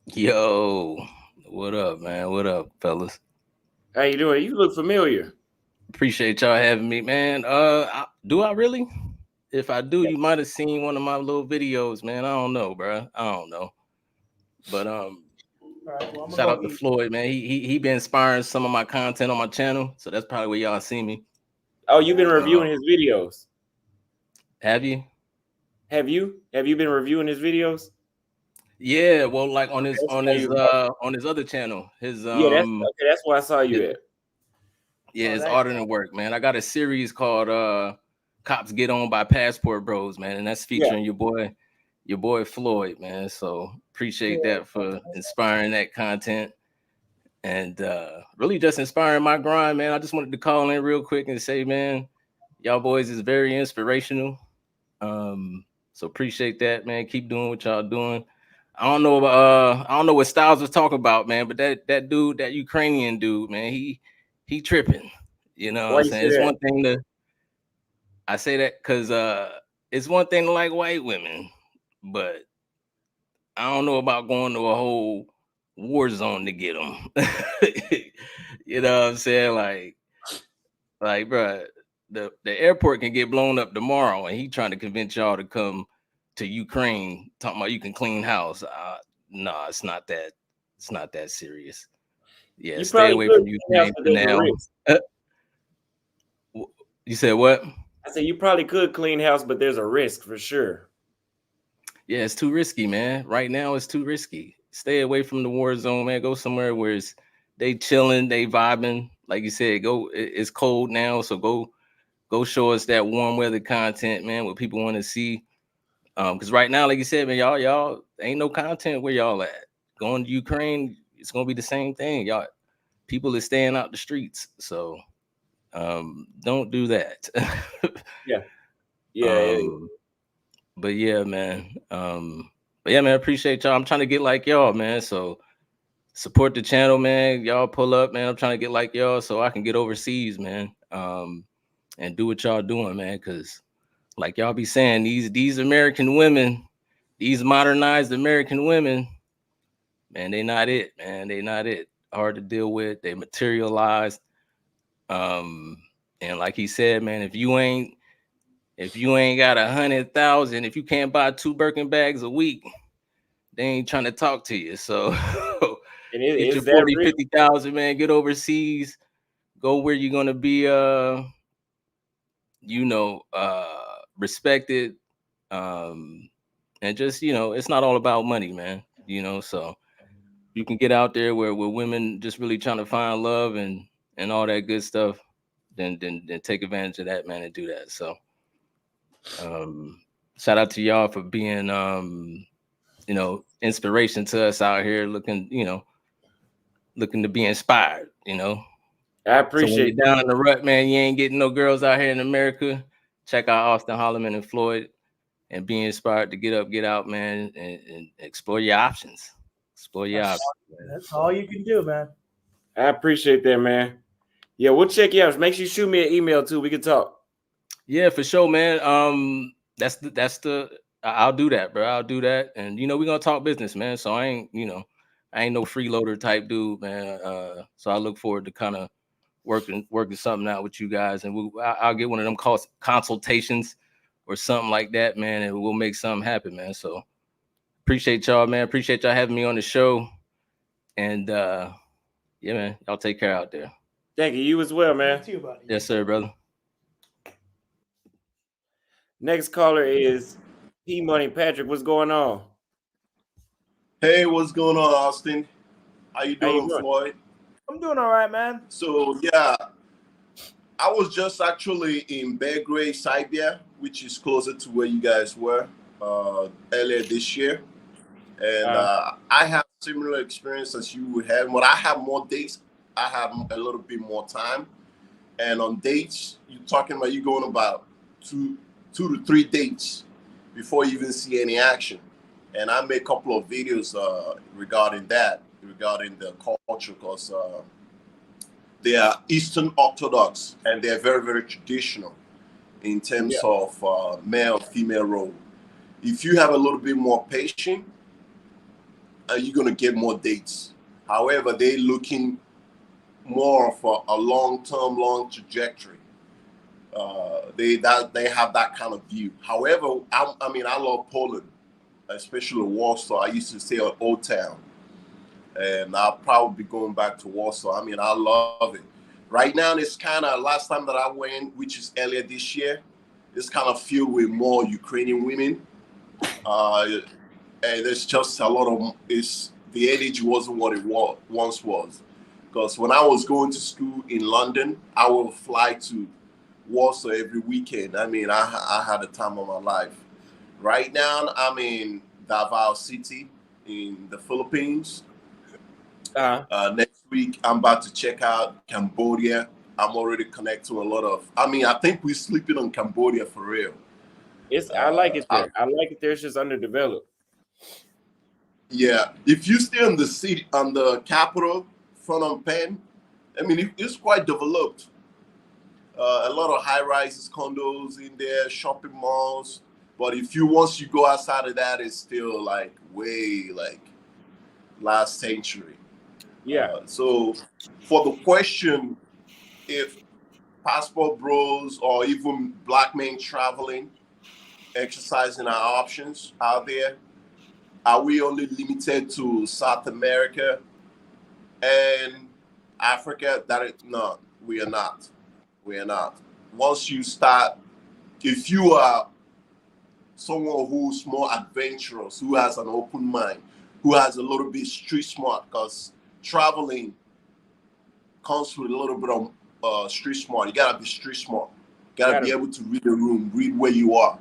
Yo, what up, man? What up, fellas? How you doing? You look familiar. Appreciate y'all having me, man. Do I really? If I do, you might have seen one of my little videos, man. I don't know, bro. I don't know. But right, well, shout out to Floyd, man. He been inspiring some of my content on my channel, so that's probably where y'all see me. Oh, you've been reviewing his videos. Have you? Have you been reviewing his videos? Yeah, well, like on That's how his other channel, his Yeah, that's okay. That's where I saw you at. yeah, Oh, his that- alternate work, man. I got a series called Cops Get On by Passport Bros, man, and that's Yeah. featuring your boy Floyd, man. So appreciate that for inspiring that content and really just inspiring my grind, man. I just wanted to call in real quick and say, man, y'all boys is very inspirational. So appreciate that, man. Keep doing what y'all doing. I don't know what Styles was talking about, man, but that dude, that Ukrainian dude, man, he tripping. You know what Why I'm you saying? say It's that? one thing to I say that because it's one thing to like white women, but I don't know about going to a whole war zone to get them. You know what I'm saying? Like, bro, the airport can get blown up tomorrow, and he trying to convince y'all to come to Ukraine, talking about you can clean house. No, it's not that. It's not that serious. Yeah, You stay probably away could from clean Ukraine house, but for there's a now. risk. You said what? I said you probably could clean house, but there's a risk for sure. Yeah, it's too risky, man. Right now, it's too risky. Stay away from the war zone, man. Go somewhere where they chilling, they vibing. Like you said, it's cold now, so go show us that warm weather content, man. What people want to see. Because right now, like you said, man, y'all ain't no content where y'all at. Going to Ukraine, it's gonna be the same thing. Y'all, people are staying out the streets, so don't do that. Yeah. But yeah, man. But yeah, man, I appreciate y'all. I'm trying to get like y'all, man. So support the channel, man. Y'all pull up, man. I'm trying to get like y'all so I can get overseas, man. And do what y'all doing, man. Cause like y'all be saying, these American women, these modernized American women, man, they not it, man. They not it. Hard to deal with. They materialized. And like he said, man, if you ain't got 100,000, if you can't buy 2 Birkin bags a week, they ain't trying to talk to you. So And get your is that 40, real? 50,000, man. Get overseas. Go where you're gonna be respected. And just, it's not all about money, man. So you can get out there where women just really trying to find love and all that good stuff, then take advantage of that, man, and do that. So shout out to y'all for being inspiration to us out here looking to be inspired. I So when appreciate you're down in the rut, man, you ain't getting no girls out here in America, check out Austin Holloman and Floyd and be inspired to get up, get out, man, and explore your options. Explore your options. That's all you can do, man. I appreciate that, man. Yeah, we'll check you out. Make sure you shoot me an email too. We can talk. Yeah, for sure, man. I'll do that, bro. I'll do that. And we're gonna talk business, man. So I ain't no freeloader type dude, man. So I look forward to kind of working something out with you guys, and I'll get one of them consultations or something like that, man, and we'll make something happen, man. So appreciate y'all, man. Appreciate y'all having me on the show. And yeah, man, y'all take care out there. Thank you. You as well, man. You too, buddy. Yes, sir, brother. Next caller is P Money Patrick. What's going on? Hey, what's going on, Austin? How you doing, doing? Floyd? I'm doing all right, man. So yeah, I was just actually in Belgrade, Serbia, which is closer to where you guys were earlier this year, and I have similar experience as you had. When I have more dates, I have a little bit more time, and on dates, you're talking about you going about two to 3 dates before you even see any action. And I made a couple of videos regarding that, regarding the culture, because they are Eastern Orthodox and they're very, very traditional in terms of male-female role. If you have a little bit more patience, you're going to get more dates. However, they're looking more for a long-term, long trajectory. They have that kind of view. However, I love Poland, especially Warsaw. I used to stay at Old Town, and I'll probably be going back to Warsaw. I love it. Right now, it's kind of, last time that I went, which is earlier this year, it's kind of filled with more Ukrainian women And there's just a lot of the energy wasn't what it once was. Because when I was going to school in London, I would fly to Warsaw every weekend. I mean, I had the time of my life. Right now, I'm in Davao City in the Philippines. Next week, I'm about to check out Cambodia. I'm already connected to a lot of. I mean, I think we're sleeping on Cambodia for real. I like it there. I like it there. It's just underdeveloped. Yeah, if you stay on the city, on the capital, Phnom Penh, I mean, it's quite developed. A lot of high-rises, condos in there, shopping malls. But once you go outside of that, it's still like way like last century. Yeah. So for the question, if passport bros or even black men traveling, exercising our options out there, are we only limited to South America and Africa? No, we are not. We are not. Once you start, if you are someone who's more adventurous, who has an open mind, who has a little bit street smart, because traveling comes with a little bit of street smart. You gotta be street smart. You gotta be able to read the room, read where you are,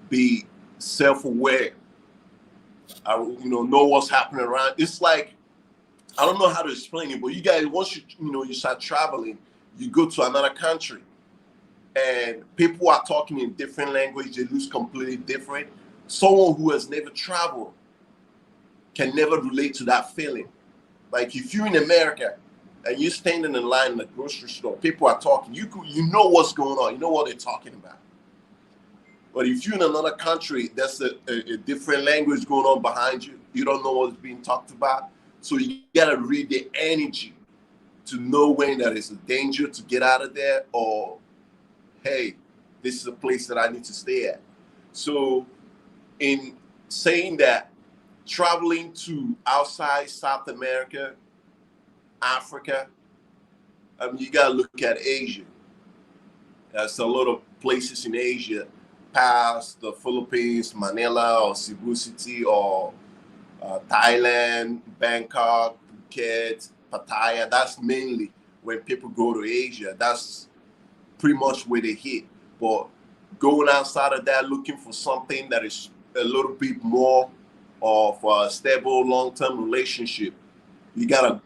be self-aware. Know what's happening around. It's like, I don't know how to explain it, but you guys, once you start traveling, you go to another country, and people are talking in different language. They lose completely different. Someone who has never traveled can never relate to that feeling. Like if you're in America and you're standing in line in the grocery store, people are talking. You know what's going on. You know what they're talking about. But if you're in another country, that's a different language going on behind you. You don't know what's being talked about. So you gotta read the energy to know when there is a danger to get out of there, or hey, this is a place that I need to stay at. So in saying that, traveling to outside South America, Africa, you gotta look at Asia. There's a lot of places in Asia past the Philippines, Manila or Cebu City, or Thailand, Bangkok, Phuket, Pattaya. That's mainly when people go to Asia. That's pretty much where they hit. But going outside of that, looking for something that is a little bit more of a stable, long-term relationship,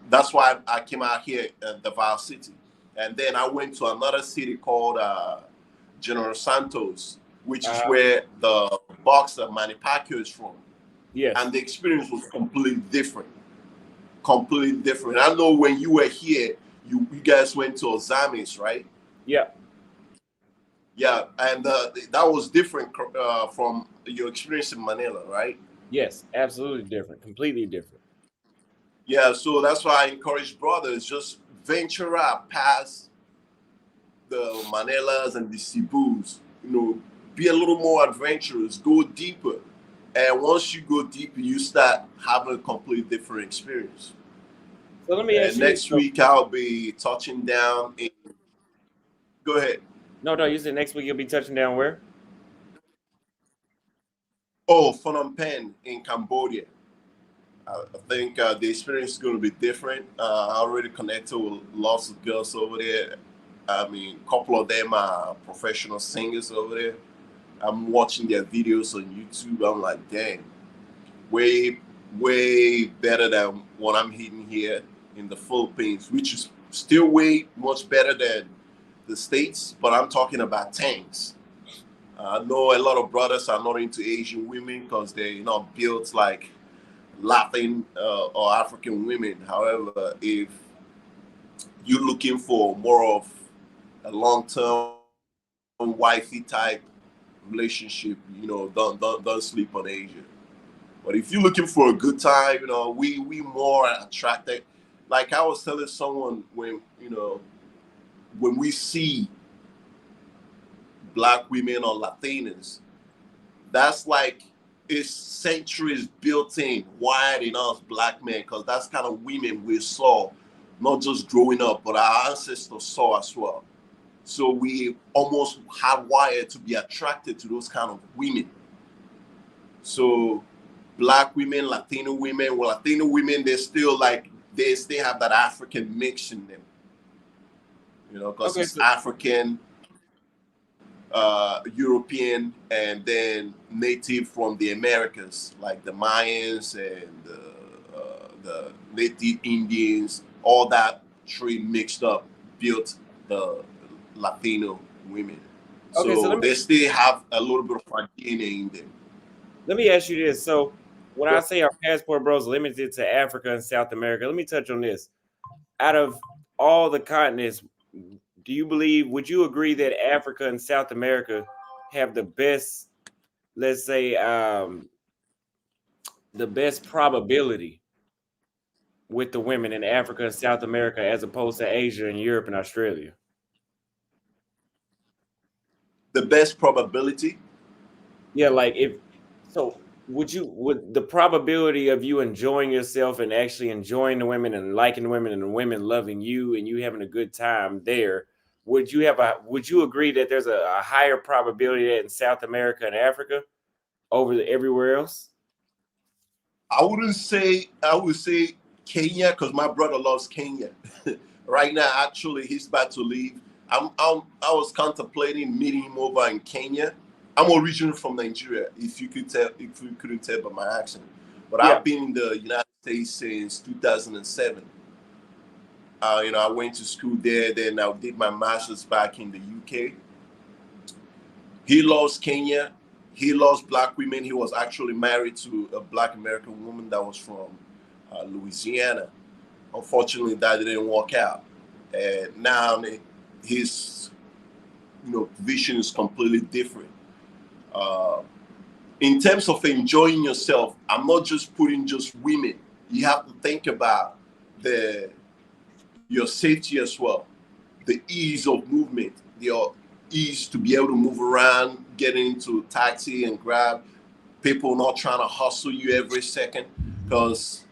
that's why I came out here at Davao City. And then I went to another city called General Santos, which is where the boxer Manny Pacquiao is from. Yes. And the experience was completely different. Completely different. I know when you were here, you guys went to Ozamis, right? Yeah. Yeah, and that was different from your experience in Manila, right? Yes, absolutely different. Completely different. Yeah, so that's why I encourage brothers, just venture out past the Manilas and the Cebus. Be a little more adventurous, go deeper. And once you go deeper, you start having a completely different experience. So let me ask you. Next week, I'll be touching down in. Go ahead. No, you said next week you'll be touching down where? Oh, Phnom Penh in Cambodia. I think the experience is going to be different. I already connected with lots of girls over there. I mean, a couple of them are professional singers over there. I'm watching their videos on YouTube. I'm like, dang, way, way better than what I'm hitting here in the Philippines, which is still way much better than the States, but I'm talking about tanks. I know a lot of brothers are not into Asian women because they're not built like Latin or African women. However, if you're looking for more of a long-term wifey type relationship, don't sleep on Asia. But if you're looking for a good time, we more attracted. Like I was telling someone, when we see Black women or Latinas, that's like it's centuries built in, wired in us Black men, because that's kind of women we saw, not just growing up, but our ancestors saw as well. So we almost hardwired to be attracted to those kind of women. So Black women, Latino women, they still have that African mix in them, because Okay, it's so African, European, and then native from the Americas, like the Mayans and the native Indians, all that tree mixed up built the Latino women. okay, so So they still have a little bit of our DNA in them. let me ask you this. So when I Sure. say our passport bros limited to Africa and South America, let me touch on this. Out of all the continents, would you agree that Africa and South America have the best, let's say, the best probability with the women in Africa and South America as opposed to Asia and Europe and Australia? The best probability? Yeah, like would the probability of you enjoying yourself and actually enjoying the women and liking the women and the women loving you and you having a good time there, would you agree that there's a higher probability that in South America and Africa over everywhere else? I would say Kenya, because my brother loves Kenya. Right now, actually, he's about to leave. I was contemplating meeting him over in Kenya. I'm originally from Nigeria, if you couldn't tell by my accent. But Yeah. I've been in the United States since 2007. I went to school there, then I did my master's back in the UK. He loves Kenya. He loves Black women. He was actually married to a Black American woman that was from Louisiana. Unfortunately, that didn't work out. And now his vision is completely different. In terms of enjoying yourself, I'm not just putting just women. You have to think about your safety as well, the ease of movement, your ease to be able to move around, get into a taxi and grab, people not trying to hustle you every second. Because,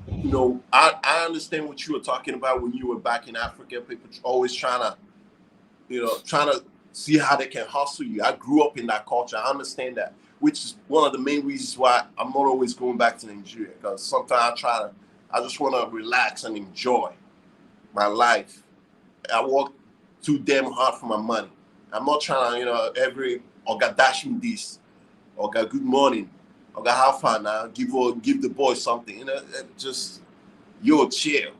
I understand what you were talking about when you were back in Africa. People always trying to see how they can hustle you. I grew up in that culture. I understand that, which is one of the main reasons why I'm not always going back to Nigeria, because sometimes I just want to relax and enjoy my life. I work too damn hard for my money. I'm not trying to, every Oga dash me this, Oga good morning, Oga how far now, give the boy something, just chill.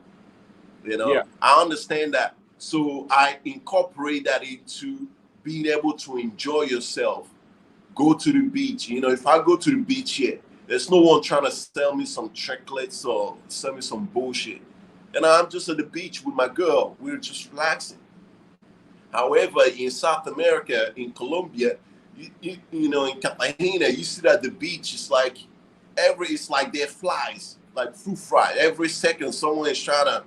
Yeah. I understand that. So I incorporate that into being able to enjoy yourself. Go to the beach. If I go to the beach here, there's no one trying to sell me some chocolates or sell me some bullshit. And I'm just at the beach with my girl. We're just relaxing. However, in South America, in Colombia, in Cartagena, you sit at the beach. It's like they're flies, like fruit fry. Every second, someone is trying to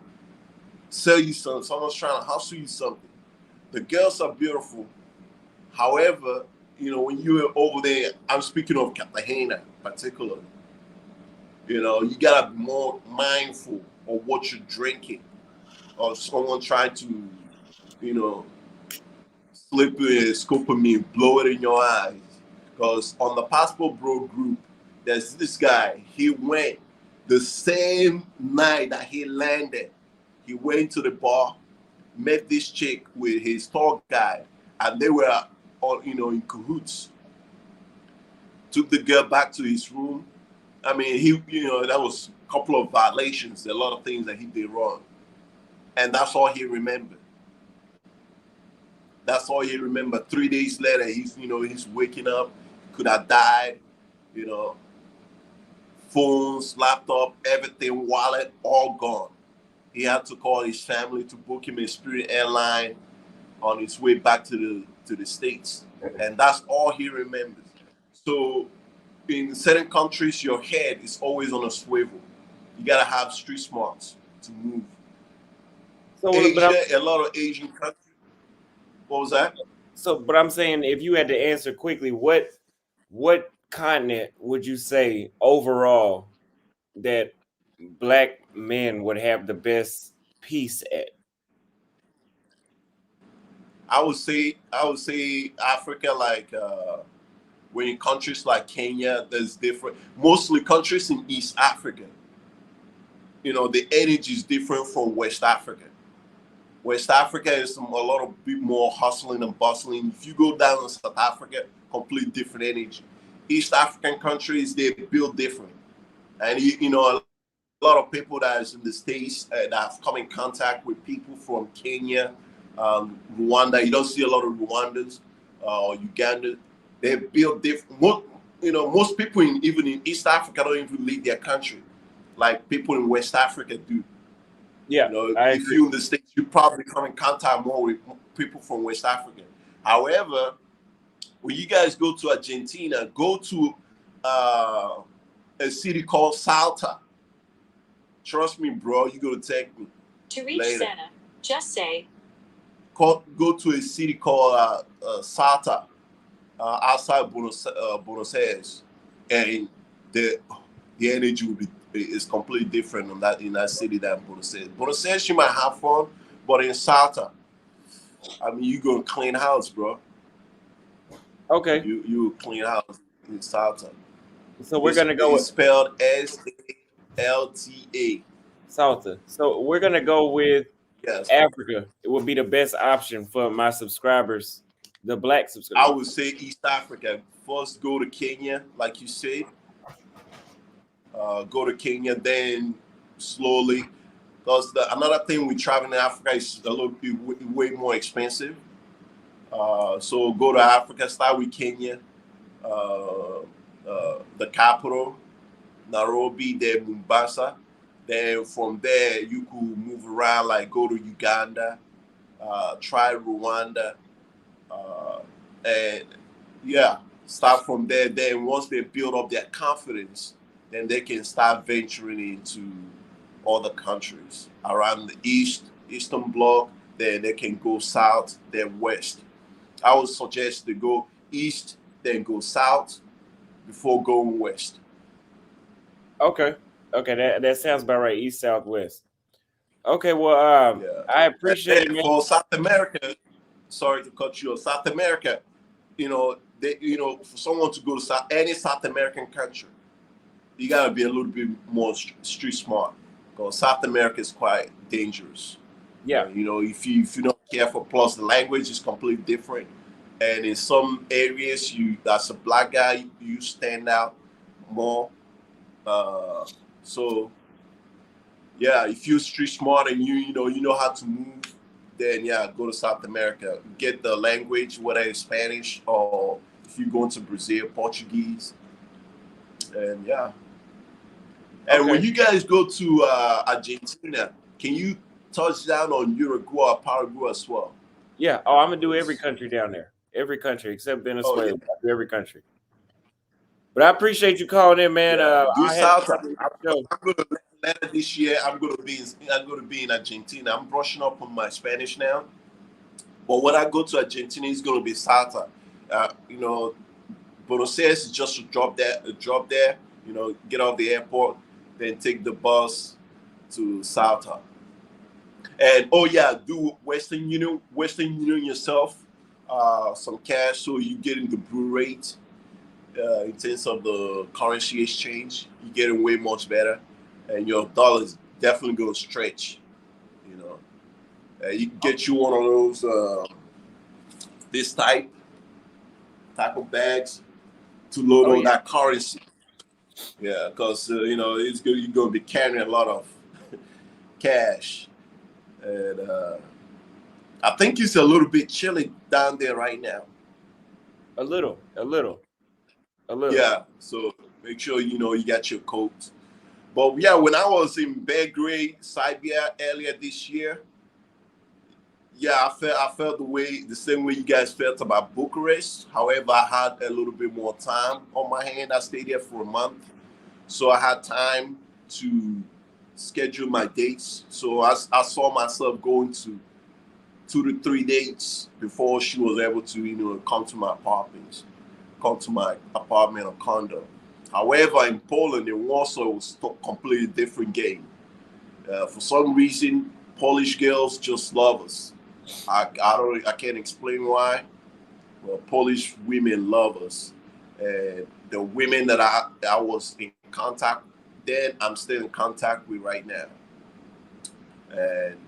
sell you something. Someone's trying to hustle you something. The girls are beautiful. However, when you're over there, I'm speaking of Cartagena particularly. You gotta be more mindful of what you're drinking, or someone trying to, slip a scopamine, blow it in your eyes. Because on the Passport Bro group, there's this guy. He went the same night that he landed. He went to the bar, met this chick with his tour guide, and they were all, in cahoots. Took the girl back to his room. I mean, that was a couple of violations, a lot of things that he did wrong. And that's all he remembered. That's all he remembered. 3 days later, he's waking up, could have died, phones, laptop, everything, wallet, all gone. He had to call his family to book him a Spirit airline on his way back to the States. And that's all he remembers. So in certain countries, your head is always on a swivel. You got to have street smarts to move. So, Asia, a lot of Asian countries. What was that? So, but I'm saying, if you had to answer quickly, what continent would you say overall that Black men would have the best peace at? I would say Africa, like When in countries like Kenya, there's different, mostly countries in East Africa, you know, the energy is different from West Africa. West Africa is a lot of bit more hustling and bustling. If you go down to South Africa, complete different energy. East African countries, they build different. And, you know, a lot of people that is in the States that have come in contact with people from Kenya, Rwanda. You don't see a lot of Rwandans or Uganda. They build different. Most people even in East Africa don't even leave their country, like people in West Africa do. Yeah, you know, I if agree. you're in the States, you probably come in contact more with people from West Africa. However, when you guys go to Argentina, go to a city called Salta. Trust me, bro, you're going to take me. To reach later. Santa, just say, Go to a city called Salta, outside Buenos Aires, and the energy is completely different in that city than Buenos Aires. Buenos Aires, you might have fun, but in Salta, I mean, you gonna clean house, bro. Okay, You clean house in Salta. so we're gonna go It's with spelled SALTA. Salta. So we're gonna go with Yes, Africa. It would be the best option for my subscribers, the black I subscribers. would say East Africa. First, go to Kenya, like you said. Go to Kenya, then slowly. Because another thing with traveling in Africa is a little bit way more expensive. So go to Africa, start with Kenya, the capital, Nairobi, then Mombasa. Then from there, you could move around, like go to Uganda, try Rwanda, and yeah, start from there. Then once they build up their confidence, then they can start venturing into other countries around the Eastern Bloc. Then they can go south, then west. I would suggest to go east, then go south before going west. Okay, that sounds about right. East, South, West. Okay, well, Yeah. I appreciate it, And man. for South America, sorry to cut you off. South America, for someone to go to any South American country, you gotta be a little bit more street smart, because South America is quite dangerous. Yeah, If you don't care for, plus the language is completely different, and in some areas, you as a black guy, you stand out more. So yeah, if you're street smart and you know how to move, then yeah, go to South America. Get the language, whether it's Spanish or if you go into Brazil, Portuguese, and yeah. And Okay. when you guys go to Argentina, can you touch down on Uruguay, Paraguay as well? yeah. Oh, I'm gonna do every country down there, every country except Venezuela. Oh, I'll do every country. But I appreciate you calling in, man. Yeah, do I had South. to show. I'm going to later this year. I'm going to be in Argentina. I'm brushing up on my Spanish now. But when I go to Argentina, it's going to be Salta. Buenos Aires is just a drop there. Get off the airport, then take the bus to Salta. And do Western Union yourself, some cash so you get in the blue rate. In terms of the currency exchange, you're getting way much better, and your dollar is definitely going to stretch. You can get you one of those this type of bags to load on that currency. Yeah, because it's good. You're going to be carrying a lot of cash, and I think it's a little bit chilly down there right now. A little. Yeah, so make sure you got your coat. But yeah, when I was in Belgrade, Serbia earlier this year, yeah, I felt the same way you guys felt about Bucharest. However, I had a little bit more time on my hand. I stayed there for a month, so I had time to schedule my dates. So I saw myself going to 2 to 3 dates before she was able to come to my apartment or condo. However, in Poland and Warsaw, it was a completely different game. For some reason, Polish girls just love us. I can't explain why. Well, Polish women love us, And the women that I was in contact then, I'm still in contact with right now. And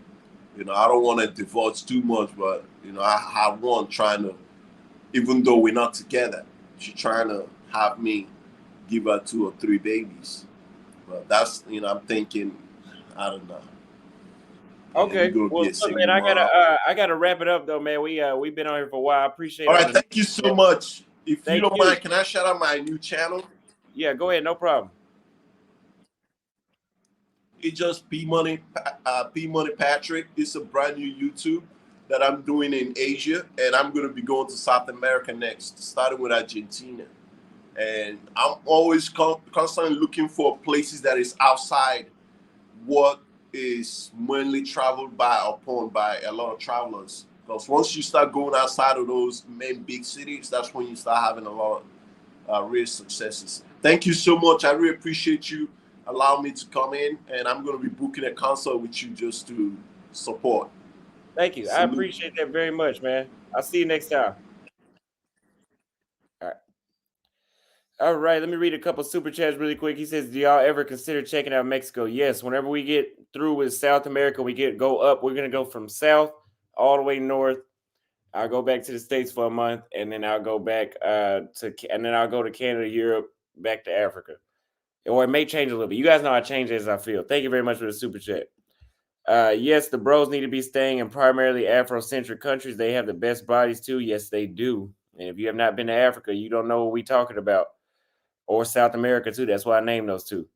I don't want to divulge too much, but I have one trying to, even though we're not together, she's trying to have me give her 2 or 3 babies. But that's I'm thinking, I don't know. Okay. You're gonna Well, be a look, single man, mom. I gotta wrap it up though, man. We've been on here for a while. I appreciate All all right, the thank you so much. If you Thank don't you. mind, can I shout out my new channel? Yeah, go ahead, no problem. It's just P Money Patrick. It's a brand new YouTube that I'm doing in Asia, and I'm gonna be going to South America next, starting with Argentina. And I'm always constantly looking for places that is outside what is mainly traveled by upon by a lot of travelers. Because once you start going outside of those main big cities, that's when you start having a lot of real successes. Thank you so much. I really appreciate you allowing me to come in, and I'm going to be booking a concert with you just to support. Thank you. I Salute. appreciate that very much, man. I'll see you next time. All right. All right, let me read a couple super chats really quick. He says, "Do y'all ever consider checking out Mexico?" Yes. Whenever we get through with South America, go up. We're gonna go from south all the way north. I'll go back to the States for a month, and then I'll go back and then I'll go to Canada, Europe, back to Africa. Or it may change a little bit. You guys know I change as I feel. Thank you very much for the super chat. Yes, the bros need to be staying in primarily Afrocentric countries. They have the best bodies too. Yes, they do. And if you have not been to Africa, you don't know what we're talking about. Or South America too. That's why I named those two.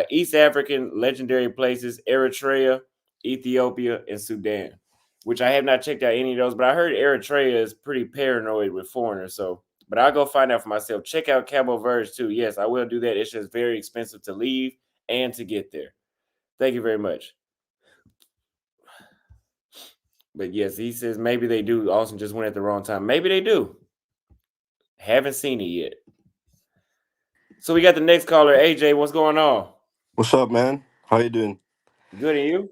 East African legendary places: Eritrea, Ethiopia, and Sudan. Which I have not checked out any of those, but I heard Eritrea is pretty paranoid with foreigners. So, but I'll go find out for myself. Check out Cabo Verde too. Yes, I will do that. It's just very expensive to leave and to get there. Thank you very much. But yes, he says maybe they do. Austin just went at the wrong time. Maybe they do. Haven't seen it yet. So we got the next caller, AJ. What's going on? What's up, man? How you doing? Good, and you?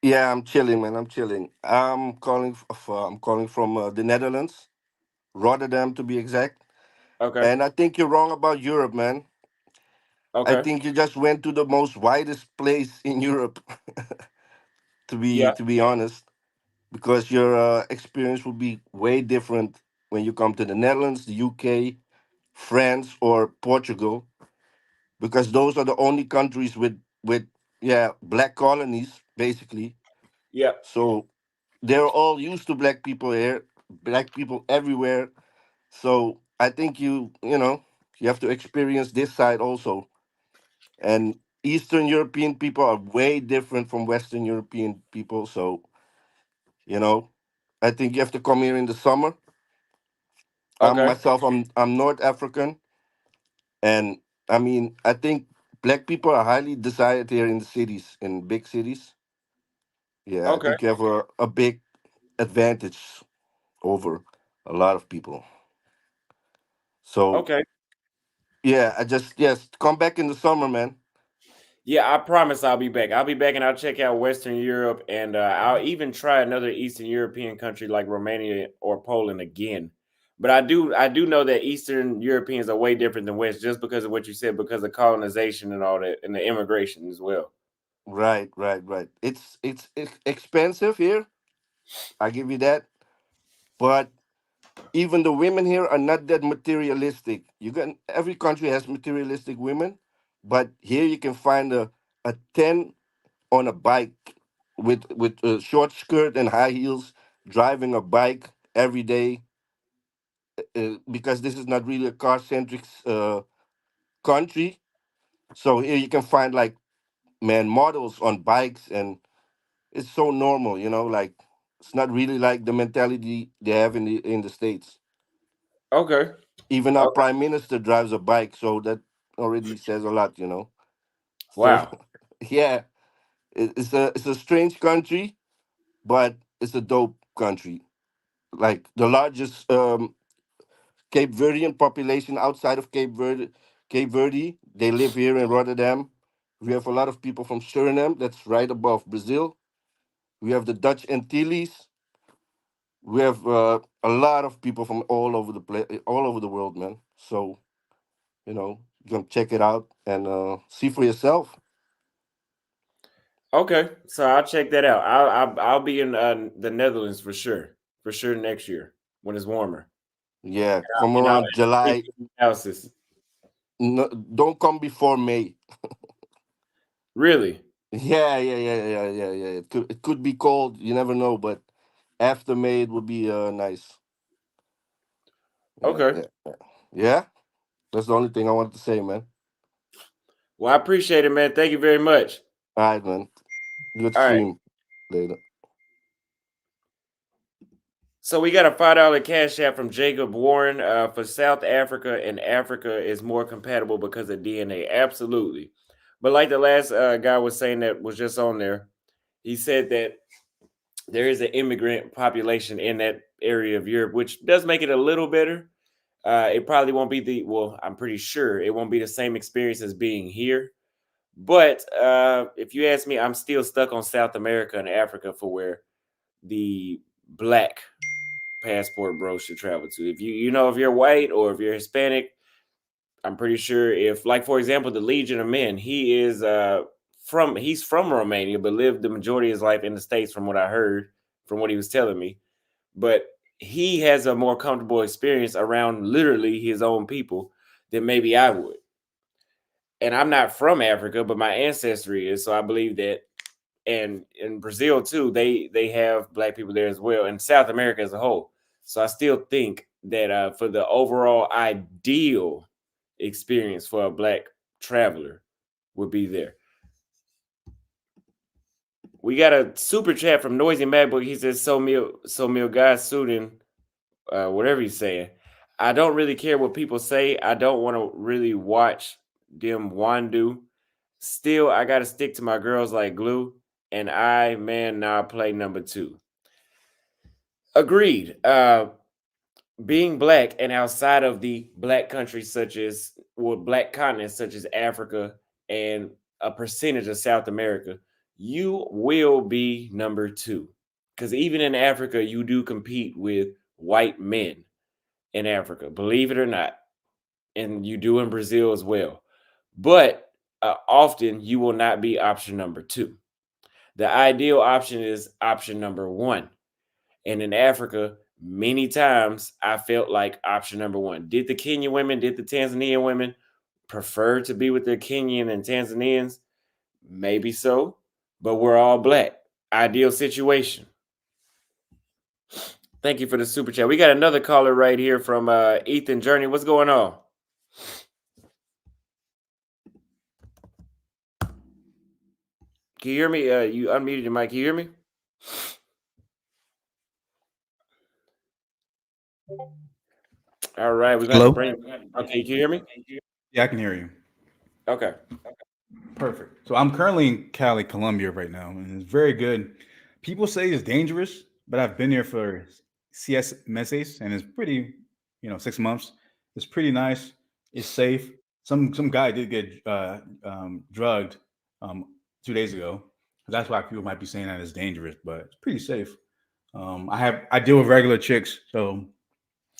Yeah, I'm chilling, man. I'm chilling. I'm calling from the Netherlands, Rotterdam to be exact. Okay. And I think you're wrong about Europe, man. I Okay. think you just went to the most widest place in Europe, Yeah. to be honest, because your experience will be way different when you come to the Netherlands, the UK, France, or Portugal, because those are the only countries with black colonies, basically. Yeah. So they're all used to black people here, black people everywhere. So I think you have to experience this side also. And Eastern European people are way different from Western European people. So you know, I think you have to come here in the summer. Okay. I'm North African, and I mean I think black people are highly desired here in the cities, in big cities. Yeah, I Okay. think you have a big advantage over a lot of people. So Okay. yeah, yes, come back in the summer, man. Yeah, I promise I'll be back. I'll be back and I'll check out Western Europe and I'll even try another Eastern European country like Romania or Poland again. But I do know that Eastern Europeans are way different than West just because of what you said, because of colonization and all that and the immigration as well. Right, right, right. It's expensive here. I give you that. But even the women here are not that materialistic. You can Every country has materialistic women, but here you can find a 10 on a bike with a short skirt and high heels driving a bike every day, because this is not really a car centric country. So here you can find like models on bikes, and it's so normal, like it's not really like the mentality they have in the States. Okay. Even our Okay. prime minister drives a bike, so that already says a lot. So Wow. yeah, it's a strange country, but it's a dope country. Like the largest Cape Verdean population outside of Cape Verde, they live here in Rotterdam. We have a lot of people from Suriname, that's right above Brazil. We have the Dutch Antilles. We have a lot of people from all over the world, man. So you can check it out and see for yourself. Okay, so I'll check that out. I'll be in the Netherlands for sure next year when it's warmer. Yeah, come And I'll around July. houses. No, don't come before May. Really? Yeah. It could be cold. You never know, but after May it would be nice. Okay. Yeah. That's the only thing I wanted to say, man. Well, I appreciate it, man. Thank you very much. All right, man. Good All right. stream. Later. So we got a $5 cash app from Jacob Warren for South Africa, and Africa is more compatible because of DNA. Absolutely. But like the last guy was saying that was just on there, he said that there is an immigrant population in that area of Europe, which does make it a little better. It probably won't be I'm pretty sure it won't be the same experience as being here. But if you ask me, I'm still stuck on South America and Africa for where the black passport bros should travel to. If if you're white or if you're Hispanic, I'm pretty sure if, like, for example, the Legion of Men, he's from Romania, but lived the majority of his life in the States, from what I heard, from what he was telling me. But he has a more comfortable experience around literally his own people than maybe I would. And I'm not from Africa, but my ancestry is. So I believe that, and in Brazil too, they have black people there as well, and South America as a whole. So I still think that for the overall ideal experience for a black traveler would be there. We got a super chat from Noisy MacBook. He says, so meal guys suiting, whatever he's saying. I don't really care what people say. I don't want to really watch them wandu. Still, I got to stick to my girls like glue. And now I play number 2. Agreed. Being black and outside of the black countries black continents such as Africa and a percentage of South America, you will be number 2. Because even in Africa, you do compete with white men in Africa, believe it or not. And you do in Brazil as well. But often you will not be option number 2. The ideal option is option number 1. And in Africa, many times I felt like option number 1. Did the Kenyan women, did the Tanzanian women prefer to be with their Kenyan and Tanzanians? Maybe so, but we're all black. Ideal situation. Thank you for the super chat. We got another caller right here from Ethan Journey. What's going on? Can you hear me? You unmuted your mic. Can you hear me? All right. We're going to bring. Okay. Can you hear me? Yeah, I can hear you. Okay. Perfect. So I'm currently in Cali, Colombia right now, and it's very good. People say it's dangerous, but I've been there for 6 meses, and it's pretty, 6 months. It's pretty nice. It's safe. Some guy did get drugged 2 days ago. That's why people might be saying that it's dangerous, but it's pretty safe. I deal with regular chicks, so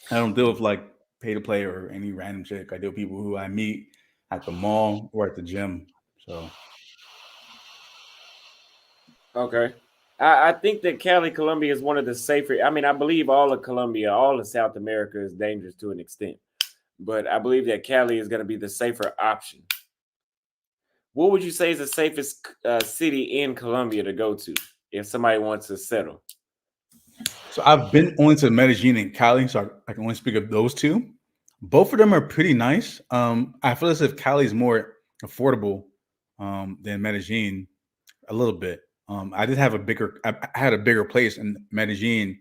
I don't deal with like pay to play or any random chick. I deal with people who I meet at the mall or at the gym. So okay. I think that Cali, Colombia is one of the safer. I mean, I believe all of Colombia, all of South America is dangerous to an extent. But I believe that Cali is going to be the safer option. What would you say is the safest city in Colombia to go to if somebody wants to settle? So I've been only to Medellin and Cali, so I can only speak of those two. Both of them are pretty nice. I feel as if Cali is more affordable than Medellin a little bit. I had a bigger place in Medellin,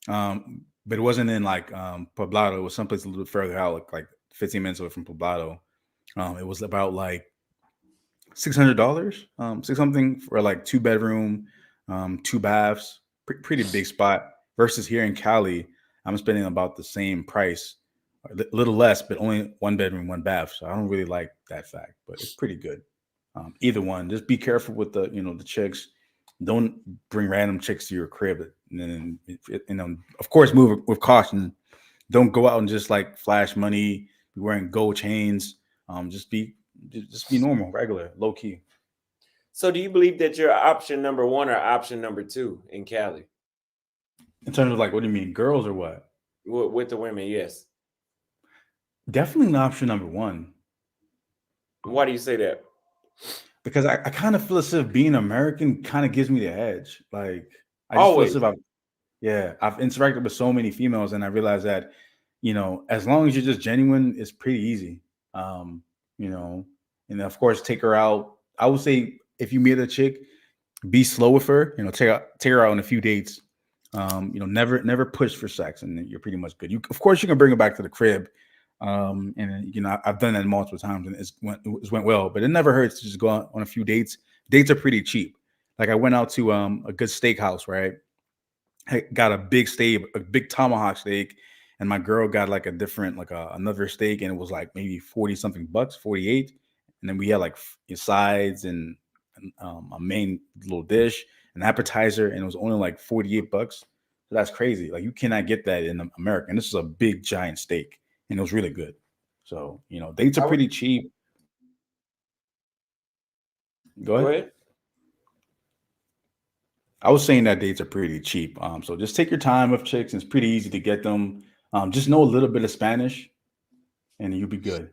but it wasn't in like Poblado. It was someplace a little bit further out, like 15 minutes away from Poblado. It was about like $600, something for like 2-bedroom, 2 baths, pretty big spot. Versus here in Cali, I'm spending about the same price, a little less, but only 1 bedroom, 1 bath. So I don't really like that fact, but it's pretty good. Either one. Just be careful with the chicks. Don't bring random chicks to your crib, and then of course, move with caution. Don't go out and just like flash money, be wearing gold chains. Just be normal, regular, low key. So, do you believe that you're option number one or option number two in Cali? In terms of like, what do you mean, girls or what? With the women, yes. Definitely not option number one. Why do you say that? Because I kind of feel as if being American kind of gives me the edge. Like I just Always. feel as if I've interacted with so many females, and I realized that, you know, as long as you're just genuine, it's pretty easy. You know, and of course, take her out. I would say if you meet a chick, be slow with her. You know, take her out on a few dates. You know, never push for sex, and you're pretty much good. Of course, you can bring her back to the crib. And you know, I've done that multiple times, and it's went well. But it never hurts to just go out on a few dates. Dates are pretty cheap. Like I went out to a good steakhouse, right? I got a big steak, a big tomahawk steak, and my girl got like a different, like another steak, and it was like maybe 40 something bucks, 48. And then we had like sides and a main little dish, an appetizer, and it was only like 48 bucks. So that's crazy. Like you cannot get that in America. And this is a big giant steak, and it was really good. So, you know, dates are pretty cheap. Go ahead. I was saying that dates are pretty cheap. So just take your time with chicks. It's pretty easy to get them. Just know a little bit of Spanish, and you'll be good.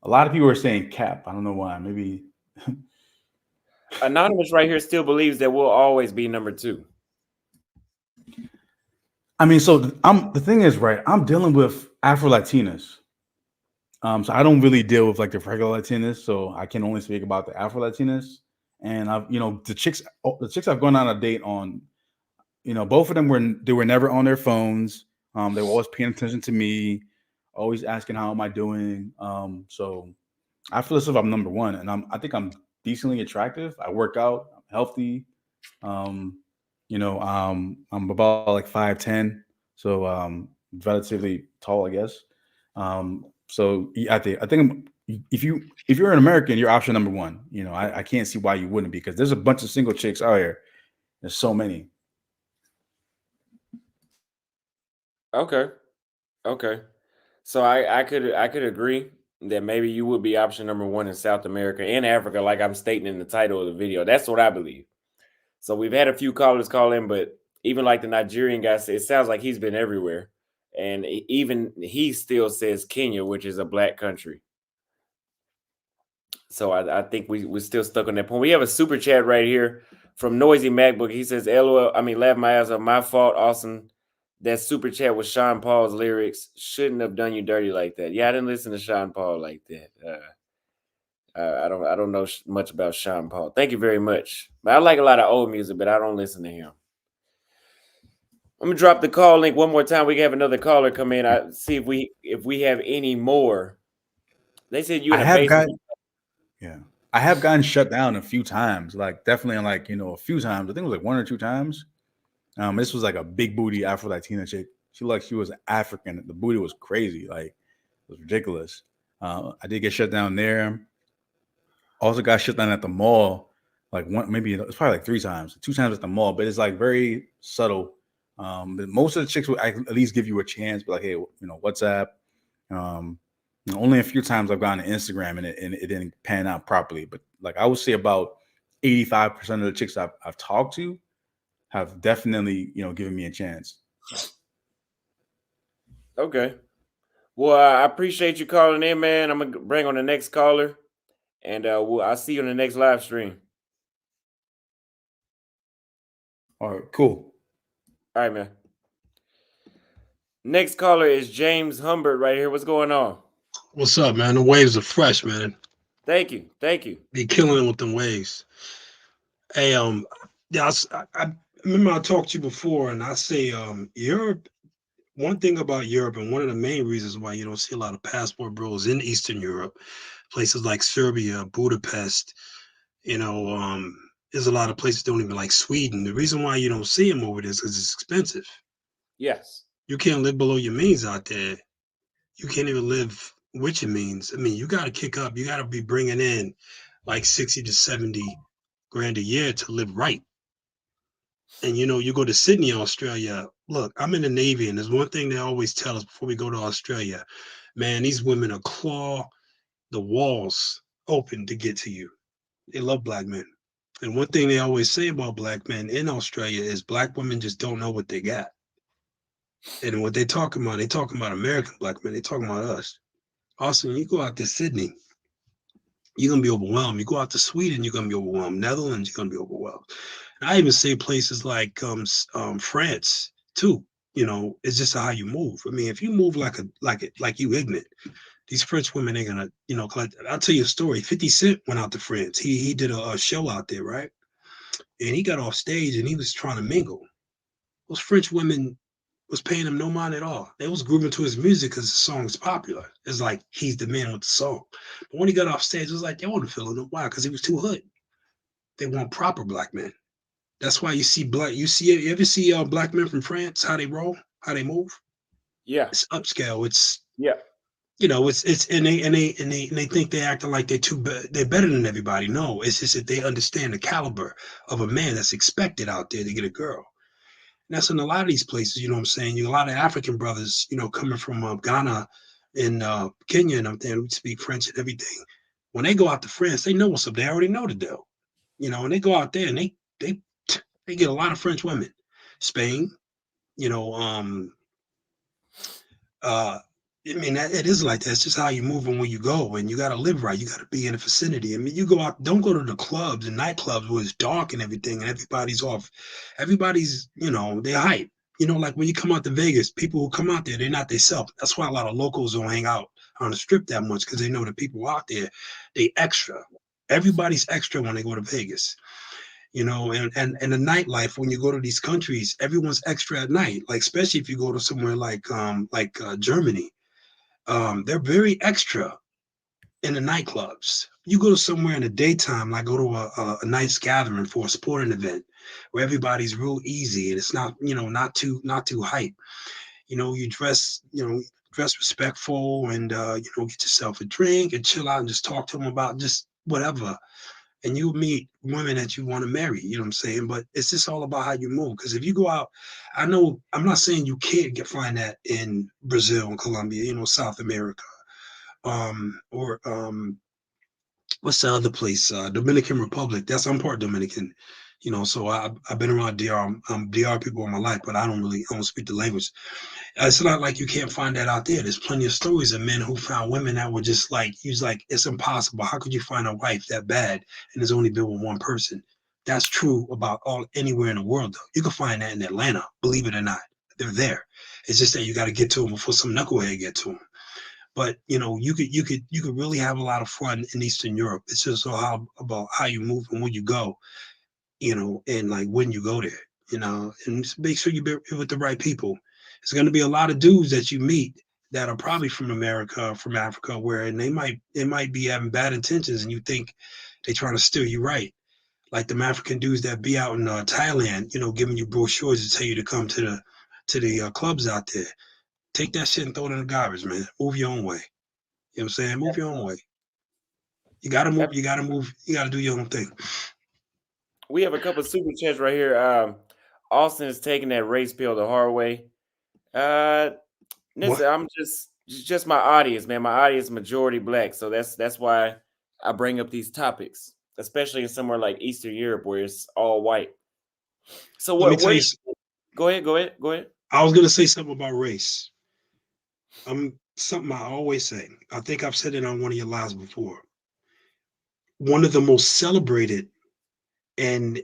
A lot of people are saying cap. I don't know why. Maybe Anonymous right here still believes that we'll always be number two. I mean, so the thing is, right, I'm dealing with Afro Latinas. So I don't really deal with like the regular Latinas, so I can only speak about the Afro Latinas. And I've, you know, the chicks I've gone on a date on, you know, both of them were never on their phones. They were always paying attention to me, always asking how am I doing. So I feel as if I'm number one, and I think I'm decently attractive. I work out, I'm healthy. You know, I'm about like 5'10", so relatively tall, I guess. So I think if you're an American, you're option number one. You know, I can't see why you wouldn't be, because there's a bunch of single chicks out here. There's so many. Okay. So I could agree that maybe you would be option number one in South America and Africa, like I'm stating in the title of the video. That's what I believe. So we've had a few callers call in, but even like the Nigerian guy said, it sounds like he's been everywhere. And even he still says Kenya, which is a black country. So I think we're still stuck on that point. We have a super chat right here from Noisy MacBook. He says, LOL, laugh my ass off. My fault, Austin. That super chat was Sean Paul's lyrics. Shouldn't have done you dirty like that. Yeah, I didn't listen to Sean Paul like that. I don't know much about Sean Paul. Thank you very much. But I like a lot of old music, but I don't listen to him. I'm gonna drop the call link one more time. We can have another caller come in. I see if we have any more. They said you. I have gotten shut down a few times. Like definitely, like, you know, a few times. I think it was like 1 or 2 times. This was like a big booty Afro Latina chick. She was African. The booty was crazy. Like it was ridiculous. I did get shut down there. Also got shut down at the mall. Like it's probably like 3 times. 2 times at the mall, but it's like very subtle. But most of the chicks would at least give you a chance, but like, hey, you know, WhatsApp. You know, only a few times I've gone to Instagram and it didn't pan out properly. But like I would say about 85% of the chicks I've talked to have definitely, you know, given me a chance. Okay. Well, I appreciate you calling in, man. I'm gonna bring on the next caller, and I'll see you on the next live stream. All right, cool. All right, man. Next caller is James Humbert right here. What's going on? What's up, man? The waves are fresh, man. Thank you. Be killing it with them waves. Hey, yeah, I remember I talked to you before, and I say, Europe. One thing about Europe, and one of the main reasons why you don't see a lot of passport bros in Eastern Europe, places like Serbia, Budapest, you know, there's a lot of places don't even like Sweden. The reason why you don't see them over there is because it's expensive. Yes. You can't live below your means out there. You can't even live with your means. I mean, you got to kick up. You got to be bringing in like 60 to 70 grand a year to live right. And, you know, you go to Sydney, Australia. Look, I'm in the Navy, and there's one thing they always tell us before we go to Australia. Man, these women will claw the walls open to get to you. They love black men. And one thing they always say about black men in Australia is black women just don't know what they got. And what they talking about American black men. They talking about us. Austin, you go out to Sydney, you're gonna be overwhelmed. You go out to Sweden, you're gonna be overwhelmed. Netherlands, you're gonna be overwhelmed. And I even say places like France too. You know, it's just how you move. I mean, if you move like you ignorant, these French women ain't gonna, you know. I'll tell you a story. 50 Cent went out to France. He did a show out there, right? And he got off stage and he was trying to mingle. Those French women was paying him no mind at all. They was grooving to his music because the song is popular. It's like he's the man with the song. But when he got off stage, it was like they wasn't feeling him. Why? Because he was too hood. They want proper black men. That's why you see black. You ever see black men from France? How they roll? How they move? Yeah, it's upscale. It's yeah. You know, it's and they think they're acting like they're better than everybody. No, it's just that they understand the caliber of a man that's expected out there to get a girl. And that's in a lot of these places. You know what I'm saying? You a lot of African brothers, you know, coming from Ghana and Kenya and up there who speak French and everything. When they go out to France, they know what's up. They already know the deal. You know, and they go out there and they get a lot of French women. Spain, you know, I mean, it is like that. It's just how you move and where you go, and you got to live right. You got to be in the vicinity. I mean, you go out, don't go to the clubs and nightclubs where it's dark and everything, and everybody's off. Everybody's, you know, they're hype. You know, like when you come out to Vegas, people who come out there, they're not themselves. That's why a lot of locals don't hang out on the strip that much, because they know the people out there, they extra. Everybody's extra when they go to Vegas. You know, and the nightlife, when you go to these countries, everyone's extra at night. Like, especially if you go to somewhere like Germany. They're very extra in the nightclubs. You go to somewhere in the daytime, like go to a nice gathering for a sporting event where everybody's real easy and it's not, you know, not too hype. You know, you dress respectful and, you know, get yourself a drink and chill out and just talk to them about just whatever. And you meet women that you want to marry, you know what I'm saying? But it's just all about how you move. Because if you go out, I know, I'm not saying you can't find that in Brazil and Colombia, you know, South America. What's the other place? Dominican Republic. I'm part Dominican, you know, so I've been around DR. DR people all my life, but I don't speak the language. It's not like you can't find that out there. There's plenty of stories of men who found women that were just like, it's impossible. How could you find a wife that bad and there's only been with one person? That's true about anywhere in the world, though. You can find that in Atlanta, believe it or not. They're there. It's just that you got to get to them before some knucklehead get to them. But you know, you could really have a lot of fun in Eastern Europe. It's just about how you move and where you go, you know, and like when you go there, you know, and make sure you be with the right people. It's going to be a lot of dudes that you meet that are probably from America or from Africa, where and they might be having bad intentions, and you think they're trying to steer you right. Like them African dudes that be out in Thailand, you know, giving you brochures to tell you to come to the clubs out there. Take that shit and throw it in the garbage, man. Move your own way. You know what I'm saying? Move your own way. You gotta move. You gotta move. You gotta do your own thing. We have a couple of super chats right here. Austin is taking that race pill the hard way. Listen, I'm just my audience, man. My audience majority black, so that's why I bring up these topics, especially in somewhere like Eastern Europe where it's all white. So what? Go ahead. I was gonna say something about race. Something I always say. I think I've said it on one of your lives before. One of the most celebrated and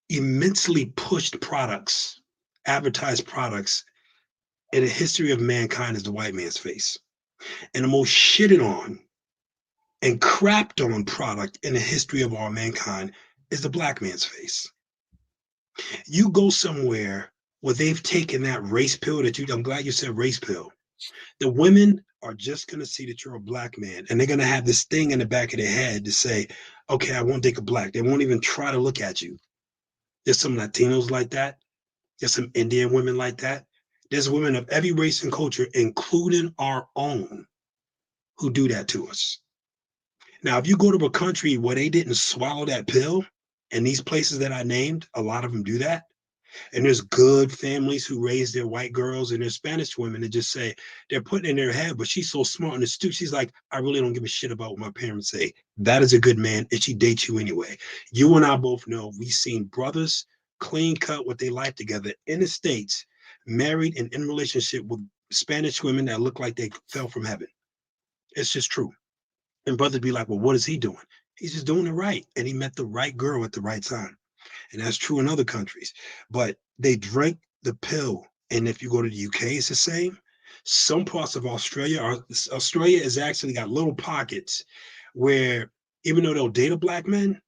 immensely pushed products, advertised products in the history of mankind is the white man's face. And the most shitted on and crapped on product in the history of all mankind is the black man's face. You go somewhere where they've taken that race pill I'm glad you said race pill. The women are just going to see that you're a black man, and they're going to have this thing in the back of their head to say, okay, I won't take a black. They won't even try to look at you. There's some Latinos like that. There's some Indian women like that. There's women of every race and culture, including our own, who do that to us. Now, if you go to a country where they didn't swallow that pill, and these places that I named, a lot of them do that, And there's good families who raise their white girls, and there's Spanish women that just say they're putting in their head, but she's so smart and astute. She's like, I really don't give a shit about what my parents say. That is a good man, and she dates you anyway. You and I both know we've seen brothers clean cut with their life together in the States, married and in relationship with Spanish women that look like they fell from heaven. It's just true. And brothers be like, well, what is he doing? He's just doing it right. And he met the right girl at the right time. And that's true in other countries. But they drink the pill. And if you go to the UK, it's the same. Some parts of Australia has actually got little pockets where even though they'll date a black man,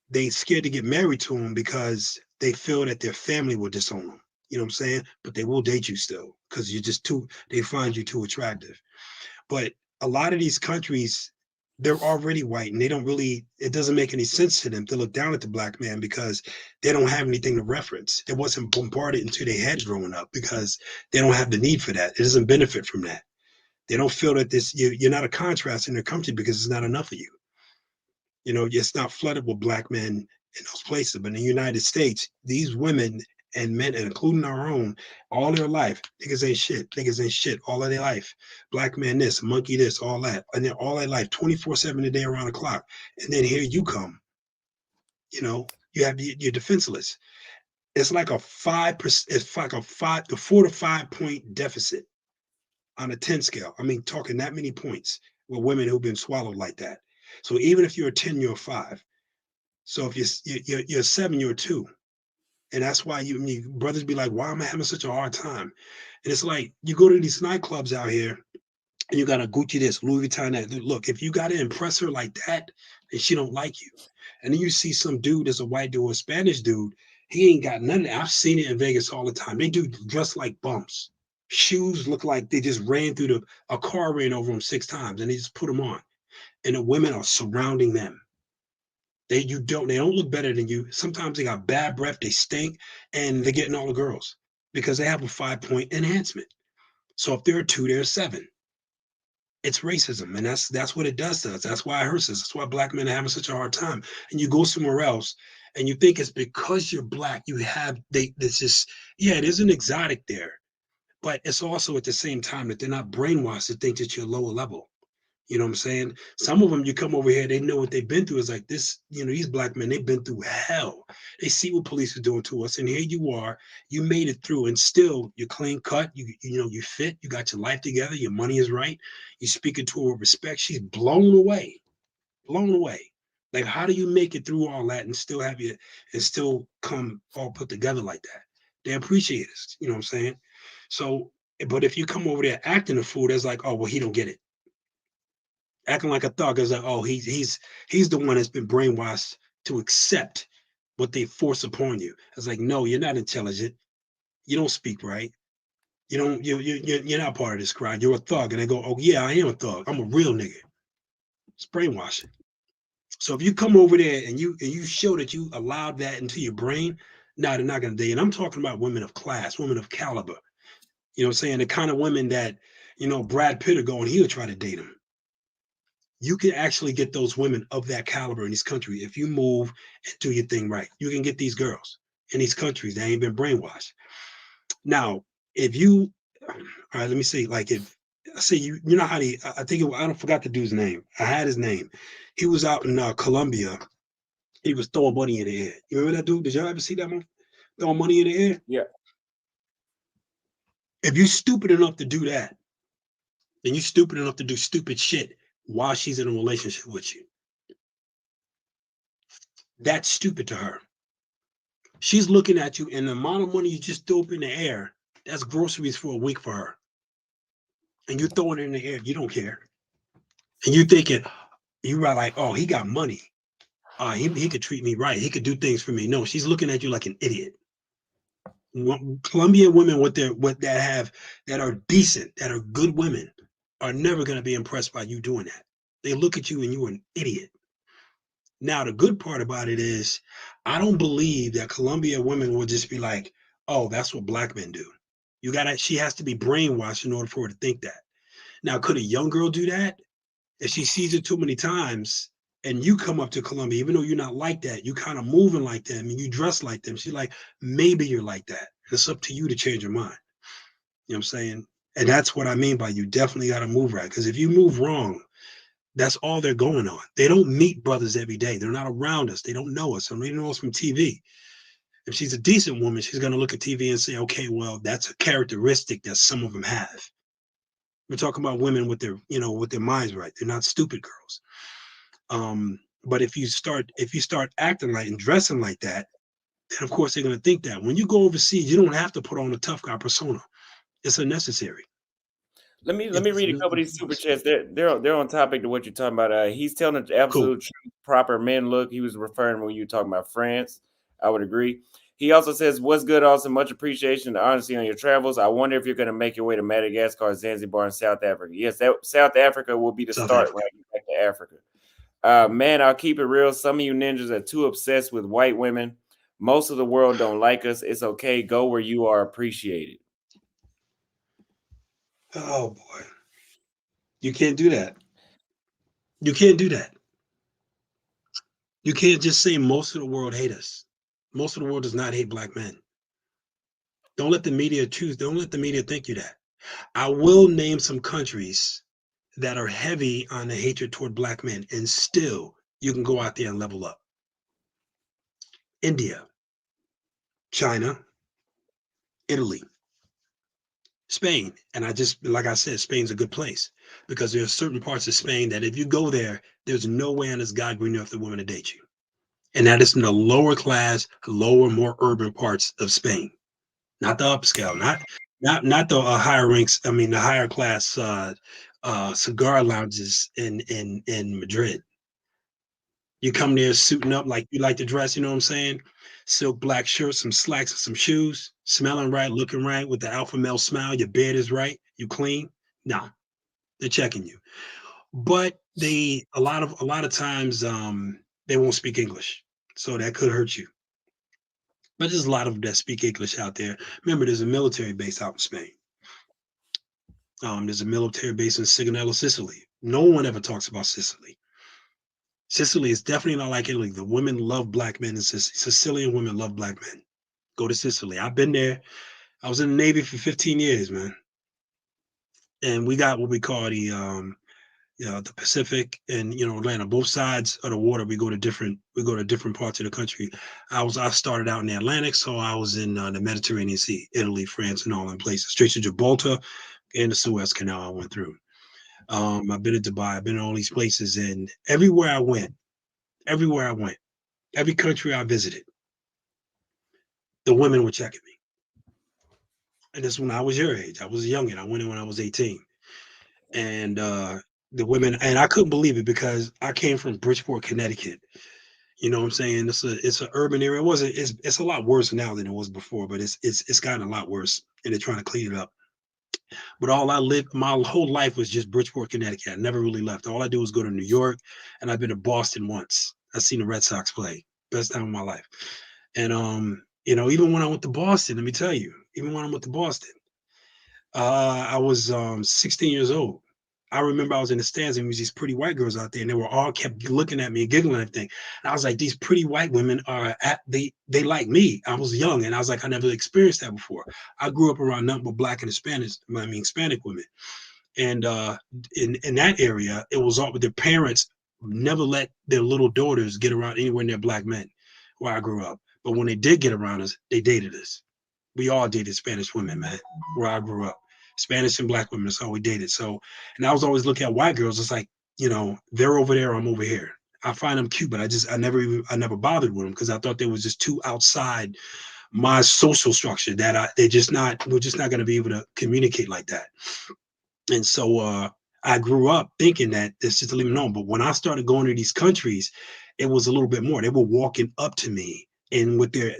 they scared to get married to him because they feel that their family will disown them. You know what I'm saying? But they will date you still because you're just they find you too attractive. But a lot of these countries, they're already white and it doesn't make any sense to them to look down at the black man because they don't have anything to reference. It wasn't bombarded into their heads growing up because they don't have the need for that. It doesn't benefit from that. They don't feel that you're not a contrast in their country because it's not enough of you. You know, it's not flooded with black men in those places. But in the United States, these women and men, including our own, all their life, niggas ain't shit, all of their life. Black man this, monkey this, all that. And then all their life, 24/7 a day around the clock. And then here you come. You know, you're defenseless. It's like a 5%, it's like a 4 to 5 point deficit on a 10 scale. I mean, talking that many points with women who've been swallowed like that. So even if you're a 10, you're a 5. So if you're a 7, you're a 2. And that's why brothers be like, why am I having such a hard time? And it's like, you go to these nightclubs out here and you got a Gucci this, Louis Vuitton that. Look, if you got to impress her like that, then she don't like you. And then you see some dude that's a white dude or a Spanish dude, he ain't got none of that. I've seen it in Vegas all the time. They do dress like bumps. Shoes look like they just ran through a car ran over them 6 times and they just put them on. And the women are surrounding them. They don't look better than you. Sometimes they got bad breath, they stink, and they're getting all the girls because they have a 5-point enhancement. So if they're a 2, they're a 7. It's racism, and that's what it does to us. That's why it hurts us. That's why black men are having such a hard time. And you go somewhere else, and you think it's because you're black, it's just, yeah, it is an exotic there, but it's also at the same time that they're not brainwashed to think that you're lower level. You know what I'm saying? Some of them, you come over here, they know what they've been through. It's like this, these black men, they've been through hell. They see what police are doing to us. And here you are, you made it through and still you're clean cut. You fit, you got your life together. Your money is right. You speaking to her with respect. She's blown away. Like, how do you make it through all that and still still come all put together like that? They appreciate it. You know what I'm saying? So, but if you come over there acting a fool, that's like, oh, well, he don't get it. Acting like a thug is like, oh, he's the one that's been brainwashed to accept what they force upon you. It's like, no, you're not intelligent. You don't speak right. You're not part of this crowd. You're a thug. And they go, oh yeah, I am a thug. I'm a real nigga. It's brainwashing. So if you come over there and you show that you allowed that into your brain, they're not gonna date. And I'm talking about women of class, women of caliber. You know what I'm saying? The kind of women that, Brad Pitt will go and he'll try to date them. You can actually get those women of that caliber in this country if you move and do your thing right. You can get these girls in these countries that ain't been brainwashed. Now, if you, all right, let me see, like if, I say you know how I don't forgot the dude's name. I had his name. He was out in Colombia. He was throwing money in the air. You remember that dude? Did y'all ever see that one? Throwing money in the air? Yeah. If you're stupid enough to do that, then you're stupid enough to do stupid shit while she's in a relationship with you. That's stupid to her. She's looking at you, and the amount of money you just threw up in the air, that's groceries for a week for her. And you're throwing it in the air, you don't care. And you're thinking, you're like, oh, he got money. He could treat me right. He could do things for me. No, she's looking at you like an idiot. Colombian women that are decent, that are good women, are never going to be impressed by you doing that. They look at you and you're an idiot. Now, the good part about it is, I don't believe that Colombian women will just be like, oh, that's what black men do. She has to be brainwashed in order for her to think that. Now, could a young girl do that? If she sees it too many times and you come up to Colombia, even though you're not like that, you kind of moving like them and you dress like them. She's like, maybe you're like that. It's up to you to change your mind. You know what I'm saying? And that's what I mean by you definitely got to move right. Because if you move wrong, that's all they're going on. They don't meet brothers every day. They're not around us. They don't know us. They know us from TV. If she's a decent woman, she's going to look at TV and say, okay, well, that's a characteristic that some of them have. We're talking about women with their, you know, with their minds right. They're not stupid girls. But if you start acting like and dressing like that, then of course they're going to think that. When you go overseas, you don't have to put on a tough guy persona. It's unnecessary. Let me read a couple of these super chats. They're on topic to what you're talking about. He's telling the absolute truth, proper men look. He was referring when you were talking about France. I would agree. He also says, "What's good, Austin? Much appreciation and honesty on your travels. I wonder if you're going to make your way to Madagascar, Zanzibar, and South Africa." Yes, South Africa will be the start when I get back to Africa. Man, I'll keep it real. Some of you ninjas are too obsessed with white women. Most of the world don't like us. It's okay. Go where you are appreciated. Oh boy. You can't do that. You can't do that. You can't just say most of the world hate us. Most of the world does not hate black men. Don't let the media choose. Don't let the media think you that. I will name some countries that are heavy on the hatred toward black men, and still you can go out there and level up. India, China, Italy, Spain. And like I said, Spain's a good place because there are certain parts of Spain that if you go there, there's no way on this God green earth the woman to date you. And that is in the lower class, lower, more urban parts of Spain, not the upscale, not the higher ranks. I mean, the higher class cigar lounges in Madrid. You come there suiting up like you like to dress, you know what I'm saying? Silk black shirt, some slacks, and some shoes, smelling right, looking right, with the alpha male smile. Your beard is right, you clean. No, they're checking you. But a lot of times they won't speak English, so that could hurt you. But there's a lot of them that speak English out there. Remember, there's a military base out in Spain. There's a military base in Sigonella, Sicily. No one ever talks about Sicily. Sicily is definitely not like Italy. The women love black men in Sicily. Sicilian women love black men. Go to Sicily. I've been there. I was in the Navy for 15 years, man. And we got what we call the Pacific and Atlantic. Both sides of the water, we go to different parts of the country. I started out in the Atlantic, so I was in the Mediterranean Sea, Italy, France, and all in places. Straight to Gibraltar and the Suez Canal I went through. I've been to Dubai, I've been in all these places, and everywhere I went, every country I visited, the women were checking me. And that's when I was your age. I was a youngin'. I went in when I was 18. And the women, and I couldn't believe it because I came from Bridgeport, Connecticut. You know what I'm saying? It's an urban area. It's a lot worse now than it was before, but it's gotten a lot worse, and they're trying to clean it up. But my whole life was just Bridgeport, Connecticut. I never really left. All I do was go to New York, and I've been to Boston once. I've seen the Red Sox play. Best time of my life. And even when I went to Boston, let me tell you, I was 16 years old. I remember I was in the stands and there was these pretty white girls out there, and they were all kept looking at me and giggling and everything. And I was like, these pretty white women they like me. I was young, and I was like, I never experienced that before. I grew up around nothing but black and Hispanic women. And in that area, it was all their parents never let their little daughters get around anywhere near black men where I grew up. But when they did get around us, they dated us. We all dated Spanish women, man, where I grew up. Spanish and black women, that's all we dated. So, and I was always looking at white girls. It's like, they're over there, I'm over here. I find them cute, but I never bothered with them because I thought they was just too outside my social structure that we're just not going to be able to communicate like that. And so I grew up thinking that this is to leave them alone. But when I started going to these countries, it was a little bit more. They were walking up to me and with their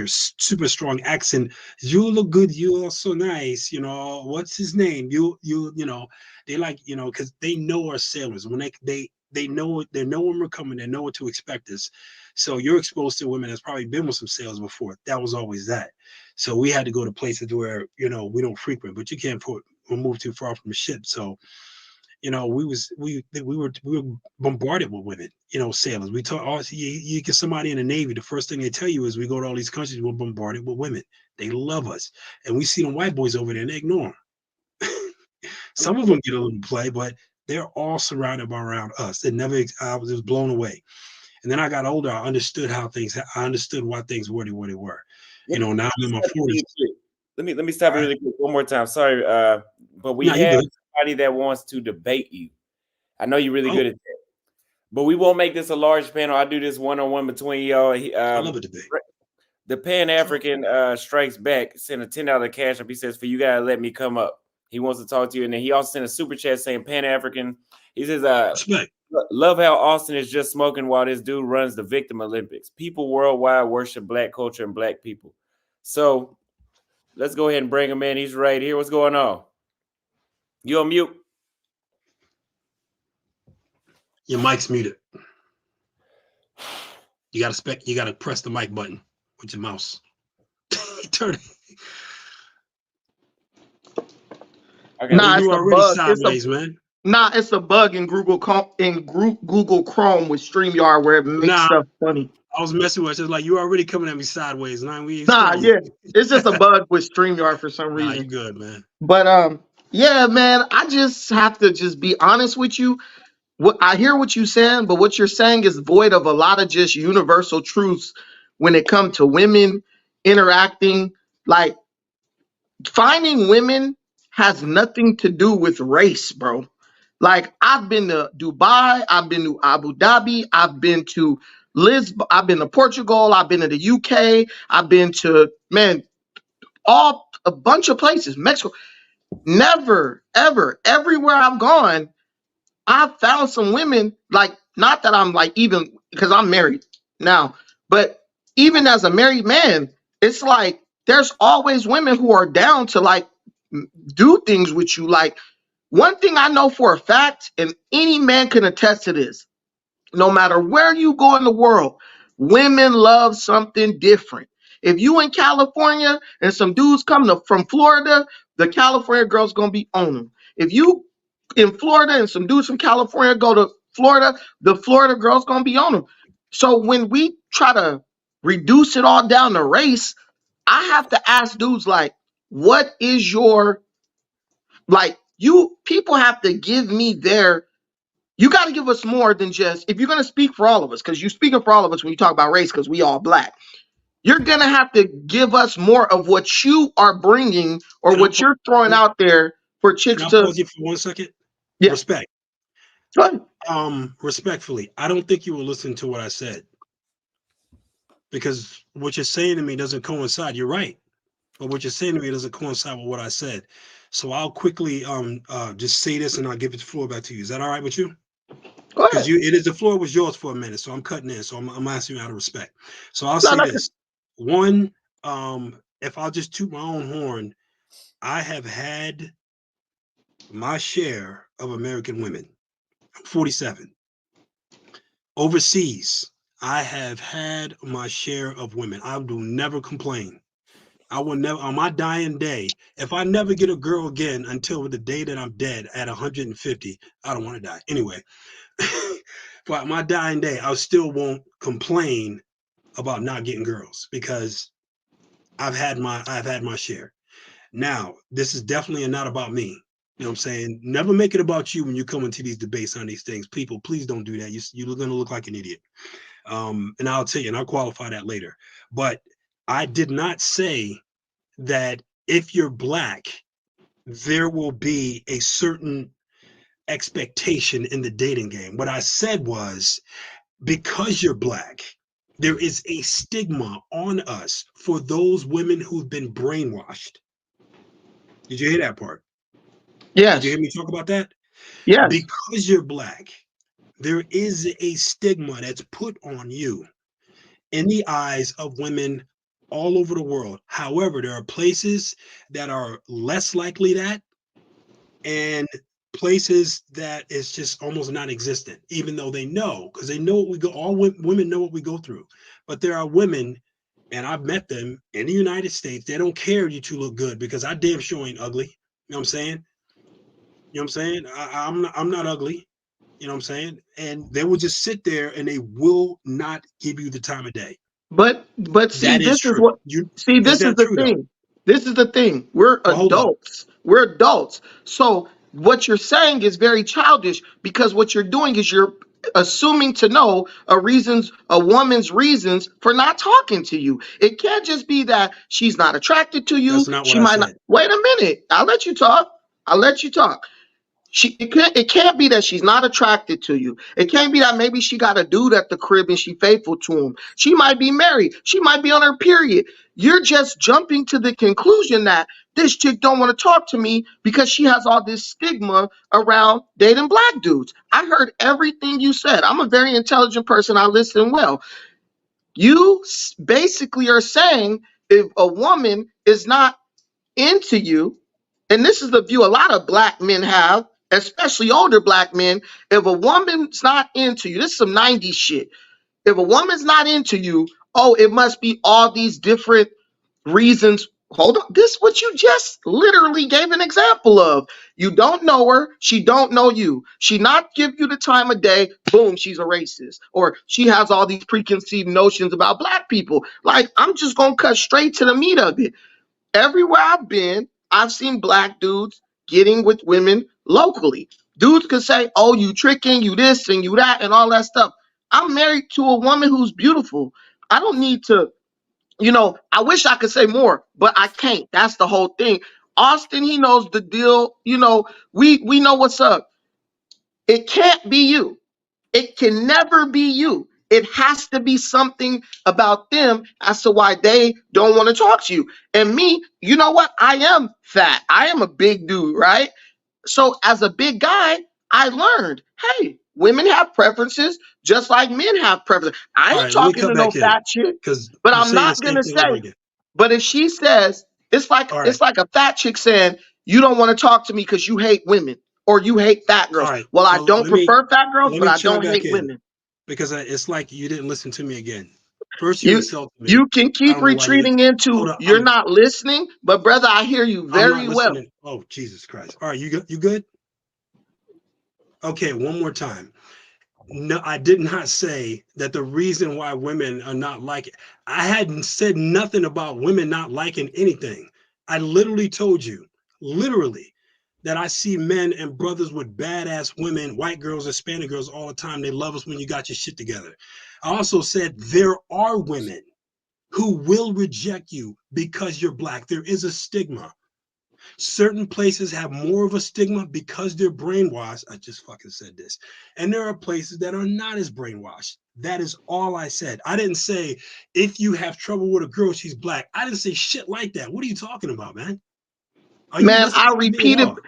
super strong accent, you look good, you are so nice, what's his name? They like, because they know our sailors. When they know when we're coming, they know what to expect us. So you're exposed to women that's probably been with some sailors before. That was always that. So we had to go to places where, we don't frequent, but you can't move too far from the ship. So you know, we were bombarded with women, you know, sailors. We talk, oh, you get somebody in the Navy, the first thing they tell you is we go to all these countries, we're bombarded with women. They love us. And we see them white boys over there and they ignore them. Some of them get a little play, but they're all surrounded by around us. I was just blown away. And then I got older, I understood I understood why things were what they were. You know, now I'm in my 40s. Let me stop you really quick one more time. Sorry, but we have somebody that wants to debate you. I know you're really good at that, but we won't make this a large panel. I'll do this one-on-one between y'all. I love a debate. The Pan-African Strikes Back sent a $10 cash up. He says, for you guys, let me come up. He wants to talk to you. And then he also sent a super chat saying Pan-African. He says, love how Austin is just smoking while this dude runs the Victim Olympics. People worldwide worship Black culture and Black people. So let's go ahead and bring him in. He's right here. What's going on? You on mute? Your mic's muted. You gotta press the mic button with your mouse. Turn it. Okay. Nah, You it's a already bug. sideways, man. Nah, it's a bug in Google Chrome with StreamYard where it makes stuff funny. I was messing with it. It's like you already coming at me sideways. It's just a bug with StreamYard for some reason. You good, man. But yeah, man, I just have to just be honest with you. I hear what you're saying, but what you're saying is void of a lot of just universal truths when it comes to women interacting. Like, finding women has nothing to do with race, bro. Like, I've been to Dubai, I've been to Abu Dhabi, I've been to Lisbon, I've been to Portugal, I've been to the UK, I've been to, a bunch of places, Mexico. Never, ever, everywhere I've gone, I've found some women, like, not that I'm like, even because I'm married now, but even as a married man, it's like there's always women who are down to like do things with you. Like, one thing I know for a fact, and any man can attest to this, no matter where you go in the world, women love something different. If you in California and some dudes come from Florida, the California girl's gonna be on them. If you in Florida and some dudes from California go to Florida, the Florida girl's gonna be on them. So when we try to reduce it all down to race, I have to ask dudes like, what is your, like, people have to give me you got to give us more than just, if you're going to speak for all of us, because you're speaking for all of us when you talk about race, because we all Black, you're going to have to give us more of what you are bringing or what you're throwing out there for chicks to. Pause you for 1 second? Yeah. Respect. Go ahead. Respectfully, I don't think you will listen to what I said, because what you're saying to me doesn't coincide. You're right, but what you're saying to me doesn't coincide with what I said. So I'll quickly just say this and I'll give the floor back to you. Is that all right with you? Because the floor was yours for a minute, so I'm cutting in. So I'm asking you out of respect. So I'll say this. One, if I'll just toot my own horn, I have had my share of American women. I'm 47. Overseas, I have had my share of women. I will never complain. I will never, on my dying day, if I never get a girl again until the day that I'm dead at 150, I don't want to die. Anyway, but my dying day, I still won't complain about not getting girls because I've had my share. Now, this is definitely not about me. You know what I'm saying? Never make it about you when you come into these debates on these things. People, please don't do that. You're going to look like an idiot. And I'll tell you, and I'll qualify that later. But I did not say that if you're Black, there will be a certain expectation in the dating game. What I said was, because you're Black, there is a stigma on us for those women who've been brainwashed. Did you hear that part? Yes. Did you hear me talk about that? Yes. Because you're Black, there is a stigma that's put on you in the eyes of women all over the world. However, there are places that are less likely that, and places that is just almost non-existent, even though they know, because they know what we go, all women know what we go through. But there are women, and I've met them in the United States, they don't care if you two look good because I damn sure ain't ugly. You know what I'm saying? You know what I'm saying? I'm not ugly. You know what I'm saying? And they will just sit there and they will not give you the time of day. But see, That is this is true. what see, Is this is that the true though? thing. This is the thing. We're Well, hold up. adults. We're adults. So what you're saying is very childish because what you're doing is you're assuming to know a woman's reasons for not talking to you. It can't just be that she's not attracted to you. That's not what She I might not. said. Wait a minute. I'll let you talk. It can't be that she's not attracted to you. It can't be that maybe she got a dude at the crib and she faithful to him. She might be married. She might be on her period. You're just jumping to the conclusion that this chick don't want to talk to me because she has all this stigma around dating black dudes. I heard everything you said. I'm a very intelligent person. I listen well. You basically are saying if a woman is not into you, and this is the view a lot of black men have, especially older black men. If a woman's not into you, this is some 90s shit. If a woman's not into you, oh, it must be all these different reasons. Hold on. This is what you just literally gave an example of. You don't know her. She don't know you. She not give you the time of day. Boom, she's a racist. Or she has all these preconceived notions about black people. Like, I'm just going to cut straight to the meat of it. Everywhere I've been, I've seen black dudes getting with women locally. Dudes could say, oh, you tricking, you this and you that and all that stuff. I'm married to a woman who's beautiful. I don't need to, I wish I could say more, but I can't. That's the whole thing. Austin, he knows the deal. We know what's up. It can't be you. It can never be you. It has to be something about them as to why they don't want to talk to you. And me, you know what? I am fat. I am a big dude, right? So as a big guy, I learned, hey, women have preferences just like men have preferences. I All ain't right, let me talking come to no back in fat chick, because but you're I'm saying the not same gonna thing over say, again. but if she says, it's like All right. a fat chick saying, you don't want to talk to me because you hate women or you hate fat girls. All right. Well, I So don't prefer fat girls, let but me I chime don't back hate in women. because it's like you didn't listen to me again. First, you You insulted me. you can I keep don't know why you retreating hold into up. you're not listening, but brother, I hear you I'm very not well. listening. Oh, Jesus Christ. All right, you good? Okay, one more time. No, I did not say that the reason why women are not liking. I hadn't said nothing about women not liking anything. I literally told you, that I see men and brothers with badass women, white girls, Hispanic girls all the time. They love us when you got your shit together. I also said there are women who will reject you because you're black. There is a stigma. Certain places have more of a stigma because they're brainwashed. I just fucking said this. And there are places that are not as brainwashed. That is all I said. I didn't say if you have trouble with a girl, she's black. I didn't say shit like that. What are you talking about, man? Are you Man, I listening to me at repeated. all?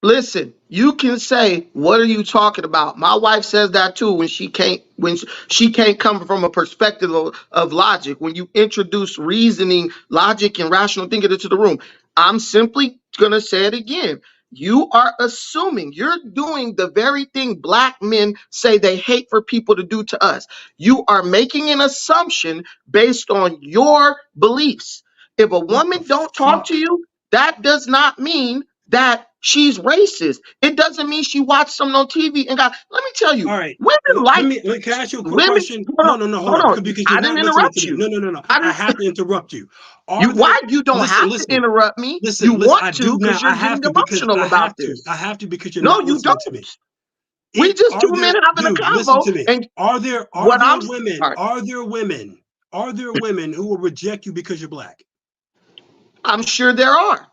Listen, you can say, what are you talking about? My wife says that too when she can't come from a perspective of logic. When you introduce reasoning, logic, and rational thinking into the room, I'm simply gonna say it again. You are assuming you're doing the very thing black men say they hate for people to do to us. You are making an assumption based on your beliefs. If a woman don't talk to you, that does not mean that she's racist. It doesn't mean she watched something on TV and got. Let me tell you, All right. women like Can I ask you a quick women. question? Hold Hold on. on. Because I you're didn't not listening interrupt to me. you. No. I have to interrupt you. Why you don't have to interrupt me? You want I to do now. because you're I have getting to because emotional I about have to. this. I have to because you're No, not you listening don't. to me. We just two men having a Dude, listen convo. to me. And are there what I'm women? all right. Are there women who will reject you because you're black? I'm sure there are.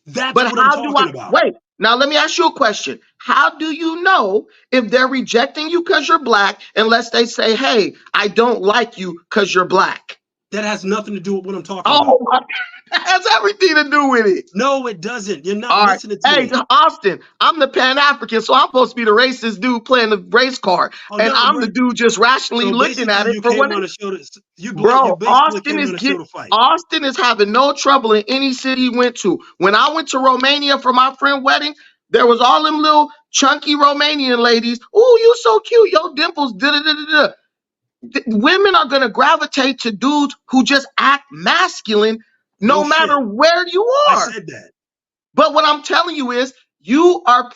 That's But what I'm how do I talking about. wait? Now let me ask you a question. How do you know if they're rejecting you because you're black unless they say, hey, I don't like you because you're black? That has nothing to do with what I'm talking Oh, about. that has everything to do with it. No, it doesn't. You're not All right. listening to Hey, me. Austin, I'm the Pan-African, so I'm supposed to be the racist dude playing the race card. Oh, And no, I'm the dude just rationally so looking at basically it you for what came it on a show to you Bro, basically came on a show to fight. Austin is having no trouble in any city he went to. When I went to Romania for my friend's wedding, there was all them little chunky Romanian ladies. Oh, you so cute. Your dimples. Women are gonna gravitate to dudes who just act masculine, no matter where you are. I said that. But what I'm telling you is, you are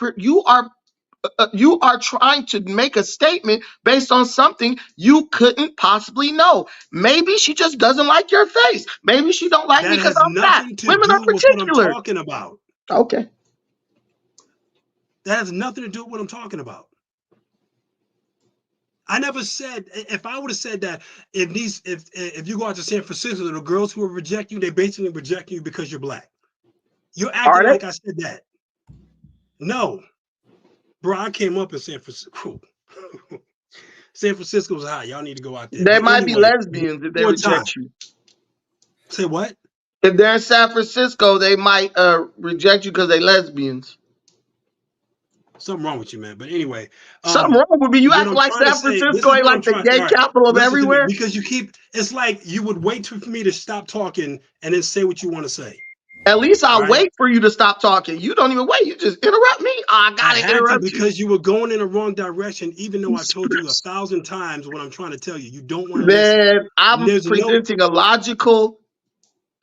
trying to make a statement based on something you couldn't possibly know. Maybe she just doesn't like your face. Maybe she don't like me That because has I'm fat. nothing to Women are do with what I'm particular. talking about. Okay. That has nothing to do with what I'm talking about. I never said, if I would have said that if you go out to San Francisco, the girls who will reject you, they basically reject you because you're black. You're acting like I said that. No. Bro, I came up in San Francisco. San Francisco's hot. Y'all need to go out there. They But might be anyway, lesbians if they one time. reject you. Say what? If they're in San Francisco, they might reject you because they lesbians. Something wrong with you, man. But anyway, Something wrong with me. You what act I'm like trying to San say, this Francisco is ain't what I'm like the trying. gay All right, capital of listen to me, everywhere. because you keep. It's like you would wait for me to stop talking and then say what you want to say. At least I'll Right? wait for you to stop talking. You don't even wait. You just interrupt me. I I gotta had to interrupt you. because you were going in the wrong direction, even though I told you 1,000 times what I'm trying to tell you. You don't want to listen. Man, I'm There's presenting a logical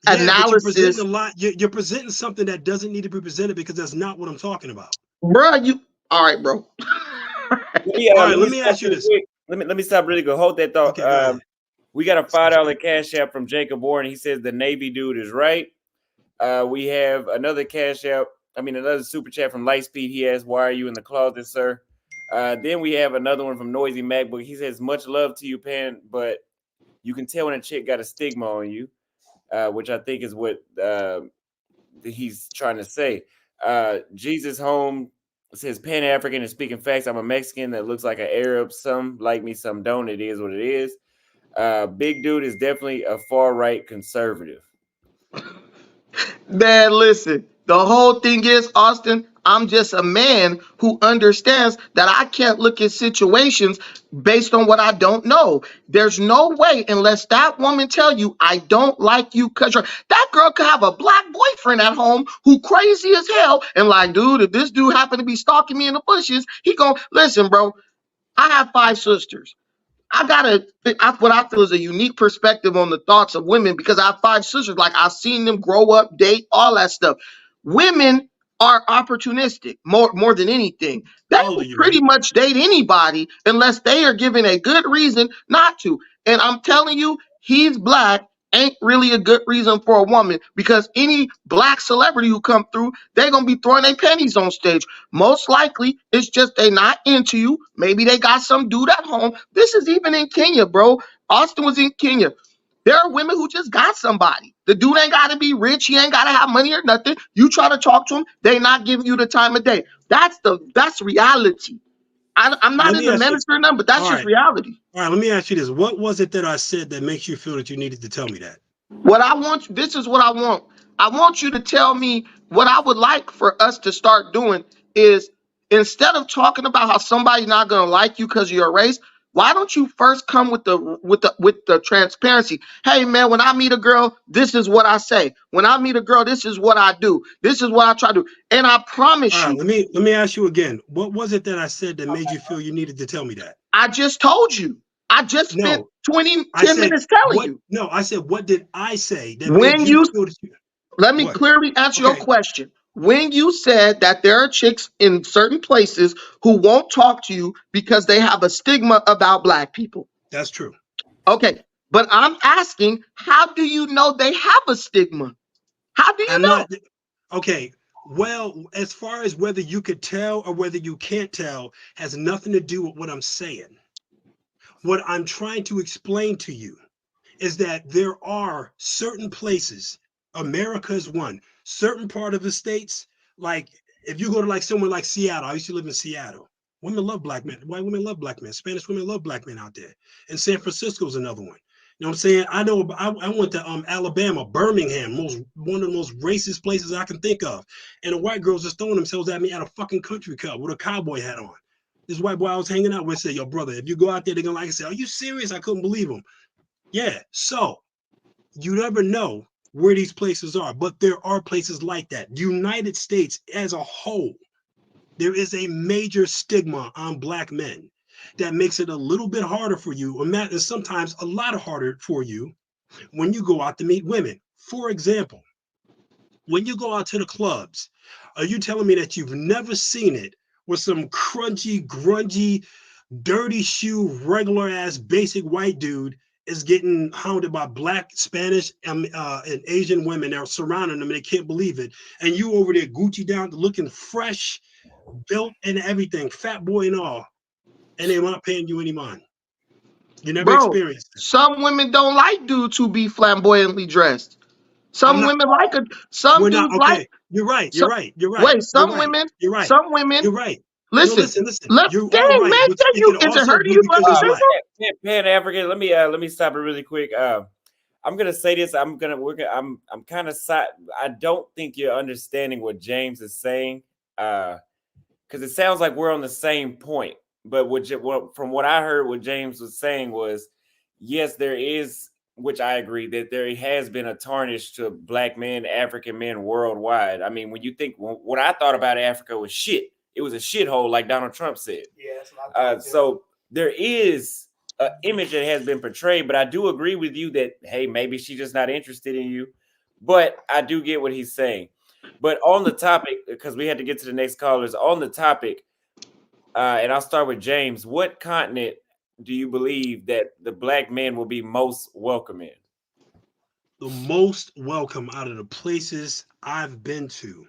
but you're presenting analysis. a lot. You're presenting something that doesn't need to be presented because that's not what I'm talking about. Bruh, all right, bro. Let me ask you this. Let me stop really quick. Hold that thought. Okay, go ahead. We got a $5 cash app from Jacob Warren. He says the Navy dude is right. We have another cash app. Another super chat from Lightspeed. He asks, "Why are you in the closet, sir?" Then we have another one from Noisy MacBook. He says, "Much love to you, Pan, but you can tell when a chick got a stigma on you," which I think is what he's trying to say. Jesus Home says, "Pan-African and speaking facts. I'm a Mexican that looks like an Arab. Some like me, some don't. It is what it is." Big Dude is definitely a far-right conservative. Man, listen, the whole thing is, Austin, I'm just a man who understands that I can't look at situations based on what I don't know. There's no way, unless that woman tell you, I don't like you because that girl could have a black boyfriend at home who crazy as hell and like, dude, if this dude happened to be stalking me in the bushes, he gon' listen, bro. I have 5 sisters. What I feel is a unique perspective on the thoughts of women because I have 5 sisters. Like I've seen them grow up, date, all that stuff. Women are opportunistic more than anything. They will pretty much date anybody unless they are given a good reason not to. And I'm telling you, he's black ain't really a good reason for a woman because any black celebrity who come through, they're gonna be throwing their panties on stage. Most likely, it's just they not into you. Maybe they got some dude at home. This is even in Kenya, bro. Austin was in Kenya. There are women who just got somebody. The dude ain't got to be rich. He ain't got to have money or nothing. You try to talk to him, they not giving you the time of day. That's reality. I'm not in the minister number, but that's just reality. All right, let me ask you this. What was it that I said that makes you feel that you needed to tell me that? This is what I want. I want you to tell me what I would like for us to start doing is instead of talking about how somebody's not going to like you because of your race, why don't you first come with the transparency? Hey man, when I meet a girl, this is what I say. When I meet a girl, this is what I do. This is what I try to do. And I promise you. Let me ask you again. What was it that I said that made you feel you needed to tell me that? I just told you. I just spent 10 minutes telling you. No, I said, what did I say that when made you feel that you... Let me clearly answer your question. When you said that there are chicks in certain places who won't talk to you because they have a stigma about black people. That's true. Okay, but I'm asking, how do you know they have a stigma? How do you know? Okay, well, as far as whether you could tell or whether you can't tell has nothing to do with what I'm saying. What I'm trying to explain to you is that there are certain places, America is one, certain part of the states, like if you go to like somewhere like Seattle, I used to live in Seattle. Women love black men. White women love black men. Spanish women love black men out there. And San Francisco is another one. You know what I'm saying? I know I went to Alabama, Birmingham, one of the most racist places I can think of. And the white girls just throwing themselves at me at a fucking country club with a cowboy hat on. This white boy I was hanging out with said, "Yo, brother, if you go out there, they're gonna like it." I said, "Are you serious?" I couldn't believe him. Yeah, so you never know where these places are, but there are places like that. United States as a whole, there is a major stigma on black men that makes it a little bit harder for you, and sometimes a lot harder for you when you go out to meet women. For example, when you go out to the clubs, are you telling me that you've never seen it with some crunchy, grungy, dirty shoe, regular ass, basic white dude is getting hounded by black, Spanish, and Asian women that are surrounding them and they can't believe it. And you over there Gucci down, looking fresh, built and everything, fat boy and all, and they're not paying you any mind. You never Bro, experienced it. some women don't like dudes who be flamboyantly dressed. Some women like it. Some We're dudes not like. okay. You're right. some- You're right. You're right. Wait, some You're right. women. You're right. Some women. You're right. Listen, No, listen. Let, You're dang, all right. man, But can it you, can is it also hurting be you because to you're listen? black. Pan African. Let me stop it really quick. I'm gonna say this. I'm kind of side. I don't think you're understanding what James is saying. Because it sounds like we're on the same point. But from what I heard, what James was saying was, yes, there is, which I agree, that there has been a tarnish to black men, African men worldwide. I mean, when you think, what I thought about Africa was shit. It was a shithole, like Donald Trump said. Yeah, that's what I thought, So there is an image that has been portrayed, but I do agree with you that, hey, maybe she's just not interested in you. But I do get what he's saying. But on the topic, because we had to get to the next callers, on the topic, and I'll start with James. What continent do you believe that the black men will be most welcome in? The most welcome out of the places I've been to.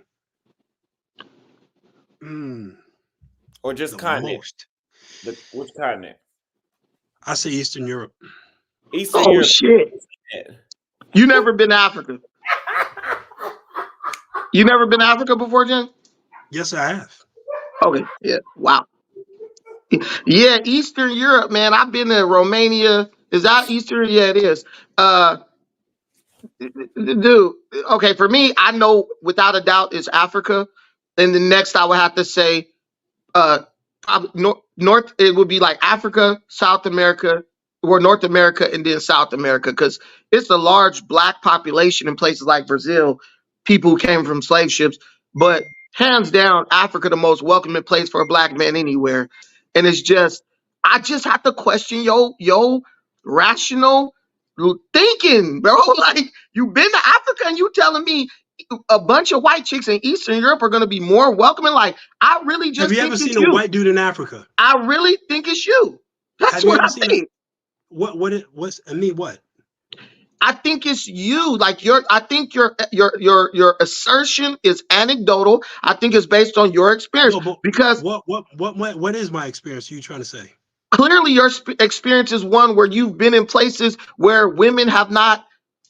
Or just The continent? most. Which continent? I say Eastern Europe. Eastern Oh Europe. shit! You never been to Africa? You never been to Africa before, Jen? Yes, I have. Okay. Yeah. Wow. Yeah, Eastern Europe, man. I've been to Romania. Is that Eastern? Yeah, it is. Dude. Okay, for me, I know without a doubt it's Africa. And the next I would have to say probably North, it would be like Africa, South America, or North America, and then South America, because it's a large black population in places like Brazil, people who came from slave ships. But hands down, Africa, the most welcoming place for a black man anywhere. And it's just, I just have to question yo rational thinking, bro. Like, you've been to Africa and you telling me a bunch of white chicks in Eastern Europe are going to be more welcoming? Like, I really just Have you think ever it's seen a you. white dude in Africa? I really think it's you. That's Have you what ever I seen think. What's I mean what? I think it's you. Like, I think your assertion is anecdotal. I think it's based on your experience, No, but because what is my experience? You trying to say? clearly your experience is one where you've been in places where women have not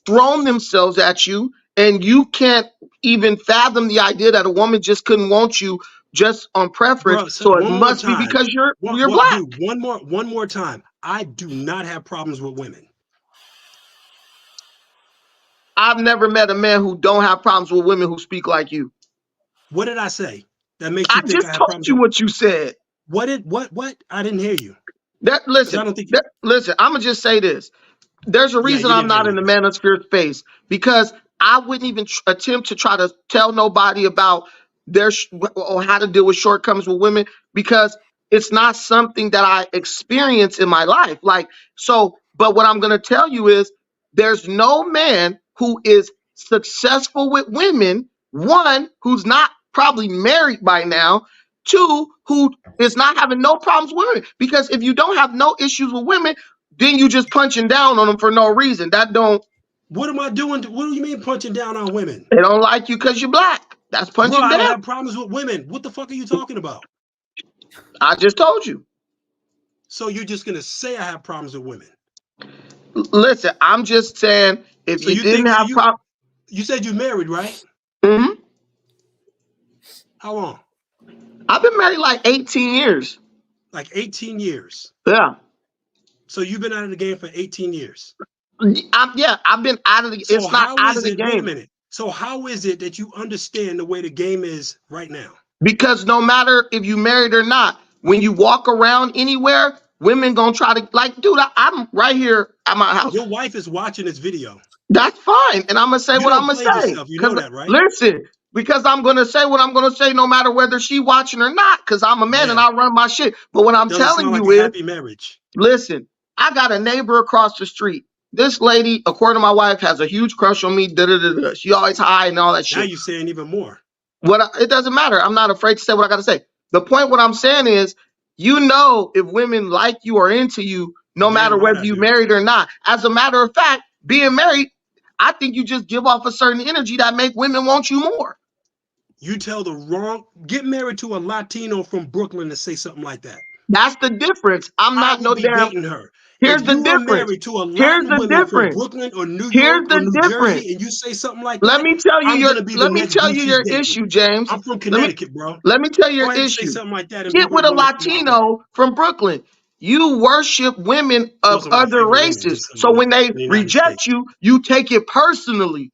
thrown themselves at you, and you can't even fathom the idea that a woman just couldn't want you just on preference. Bro, So it one more must be time. because you're What, black. dude, one more time. I do not have problems with women. I've never met a man who don't have problems with women who speak like you. What did I say that makes you I think just I have told problems? you what you said. What? I didn't hear you. That listen. I don't think you. Listen. I'm gonna just say this. There's a Yeah, reason you I'm didn't hear not in me. the manosphere space, because I wouldn't even attempt to try to tell nobody about or how to deal with shortcomings with women, because it's not something that I experience in my life. Like, so, but what I'm going to tell you is there's no man who is successful with women, one, who's not probably married by now, two, who is not having no problems with women. Because if you don't have no issues with women, then you just punching down on them for no reason. That don't. What am I doing? What do you mean punching down on women? They don't like you because you're black. That's punching Bro, I don't down. have problems with women. What the fuck are you talking about? I just told you. So you're just gonna say I have problems with women? Listen, I'm just saying, if So you didn't have problems. You said you're married, right? Mm-hmm. How long? I've been married like 18 years. Like 18 years. Yeah. So you've been out of the game for 18 years. I've been out of the. So it's not out of the game. Wait a minute. So how is it that you understand the way the game is right now? Because no matter if you married or not, when you walk around anywhere, women gonna try to, like, dude, I'm right here at my house. Your wife is watching this video. That's fine, and I'm gonna say what I'm gonna say. Yourself. You know that, right? Listen, because I'm gonna say what I'm gonna say, no matter whether she watching or not. Because I'm a man and I run my shit. But what I'm Doesn't telling sound you like a is, happy marriage. listen, I got a neighbor across the street. this lady, according to my wife, has a huge crush on me. Da da da da. She always high and all that Now shit. you're saying even more. It doesn't matter. I'm not afraid to say what I got to say. The point, what I'm saying is, you know, if women like you or into you, no matter Damn right whether I you do. married or not. As a matter of fact, being married, I think you just give off a certain energy that make women want you more. You tell the wrong, get married to a Latino from Brooklyn to say something like that. That's the difference. I'm I not no will be damn. dating her. Here's If the you are difference. married to a Here's Latin the woman from difference. Brooklyn or New Here's York or the New difference. Jersey and you say something like Let that, me tell you I'm your. gonna be the Let me next tell bitch you you your dating. issue, James. I'm from Let Connecticut, bro. me tell you Go your ahead and say issue. something like that and Get people with a will come out back. Latino from Brooklyn. You worship women of Those are my other favorite women, races. just so you So know, when they in the United reject States. you, you take it personally.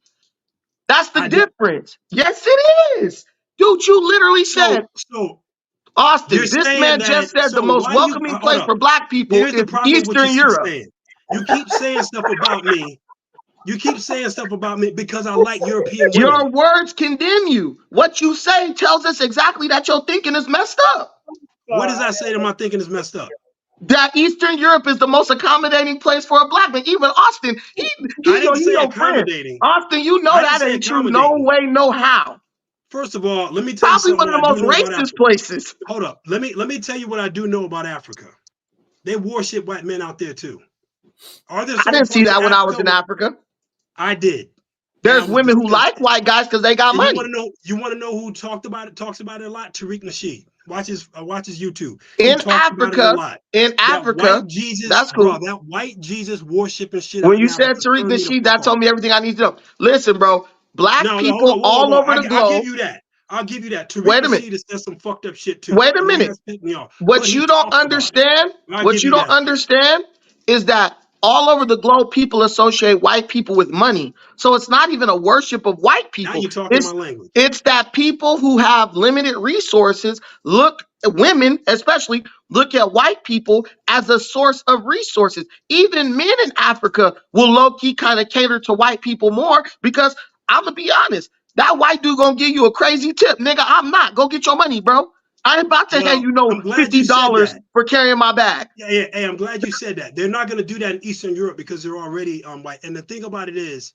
That's the I do. difference. Yes, it is. Dude, you literally said, So Austin, you're this saying man that, just said the so most why do you, welcoming hold place up. for black people Here's the is problem with what you Eastern keep Europe. saying. You keep saying stuff about me. You keep saying stuff about me because I like European women. Your words condemn you. What you say tells us exactly that your thinking is messed up. What does I say that my thinking is messed up? That Eastern Europe is the most accommodating place for a black man. Even Austin, I didn't he say your friend. accommodating. Austin, you know I didn't that say ain't true. No accommodating. way, no how. First of all, let me tell you Probably something one of what the I most do know about racist Africa. places. Hold up. Let me tell you what I do know about Africa. They worship white men out there too. Are there I certain didn't see parts of that when I was Africa? in Africa. I did. There's women who like white guys because they got And money. you want to know who talks about it a lot? Tariq Nasheed. Watch his YouTube. In He talks about it a Africa, lot. in That Africa, white Jesus, that's bro, cool. that white Jesus worshiping shit When out in you said Africa Tariq turned me the Nasheed, fuck that off. told me everything I need to know. Listen, bro, black No, hold people on, all over the I'll give globe. you that. I'll give you that. Tariq Wait a minute. Nasheed has said some fucked up shit too. Wait a And it minute. has pissed me off. What But he you don't talks about it. understand, I'll what give you you don't that. understand is that all over the globe, people associate white people with money. So it's not even a worship of white Now people. you're talking my language. It's that people who have limited resources women especially, look at white people as a source of resources. Even men in Africa will low-key kind of cater to white people more because I'm gonna be honest, that white dude gonna give you a crazy tip. Nigga, I'm not. Go get your money, bro. I ain't about to Well, have you know I'm glad you said $50 that. for carrying my bag. Yeah. Hey, I'm glad you said that. They're not going to do that in Eastern Europe because they're already white. And the thing about it is,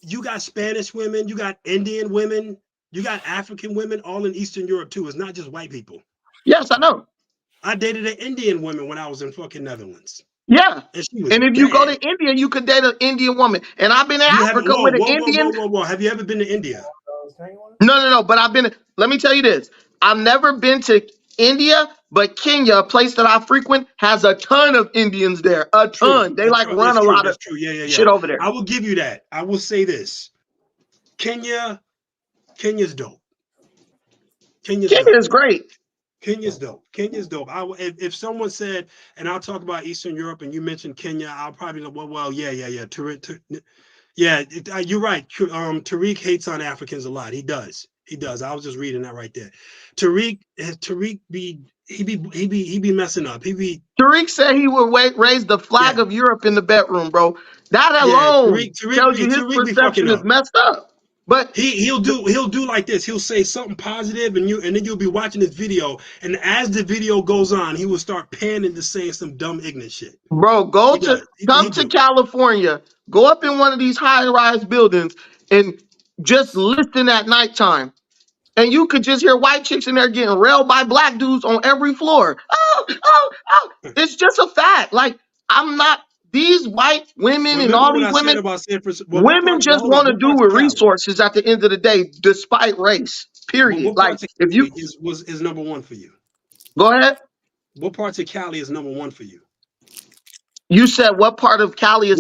you got Spanish women, you got Indian women, you got African women, all in Eastern Europe too. It's not just white people. Yes, I know. I dated an Indian woman when I was in fucking Netherlands. Yeah. And she was And if you go to bad. India, you could date an Indian woman. And I've been in You haven't, Africa with an Indian. whoa. Have you ever been to India? No. But I've been. Let me tell you this. I've never been to India, but Kenya, a place that I frequent, has a ton of Indians there. A ton. They like run That's a true. lot of That's true. Yeah. shit over there. I will give you that. I will say this. Kenya's dope. Kenya's Kenya dope. is great. Kenya's dope. Kenya's dope. If someone said, and I'll talk about Eastern Europe, and you mentioned Kenya, I'll probably like, well, yeah. You're right. Tariq hates on Africans a lot. He does. I was just reading that right there. Tariq be messing up. Tariq said he would raise the flag of Europe in the bedroom, bro. That alone tells you his Tariq be fucking perception is up. messed up. But he'll do like this. He'll say something positive, and then you'll be watching this video, and as the video goes on, he will start panning to saying some dumb ignorant shit. Bro, come to California, go up in one of these high-rise buildings and just listen at nighttime. And you could just hear white chicks in there getting railed by black dudes on every floor. Oh. It's just a fact. Like, these white women and Remember all what these I women, said about San Francisco? women just want to do with resources at the end of the day, despite race, period. What Like, parts of if you Cali is number one for you? go ahead. What parts of Cali is number one for you? You said what part of Cali is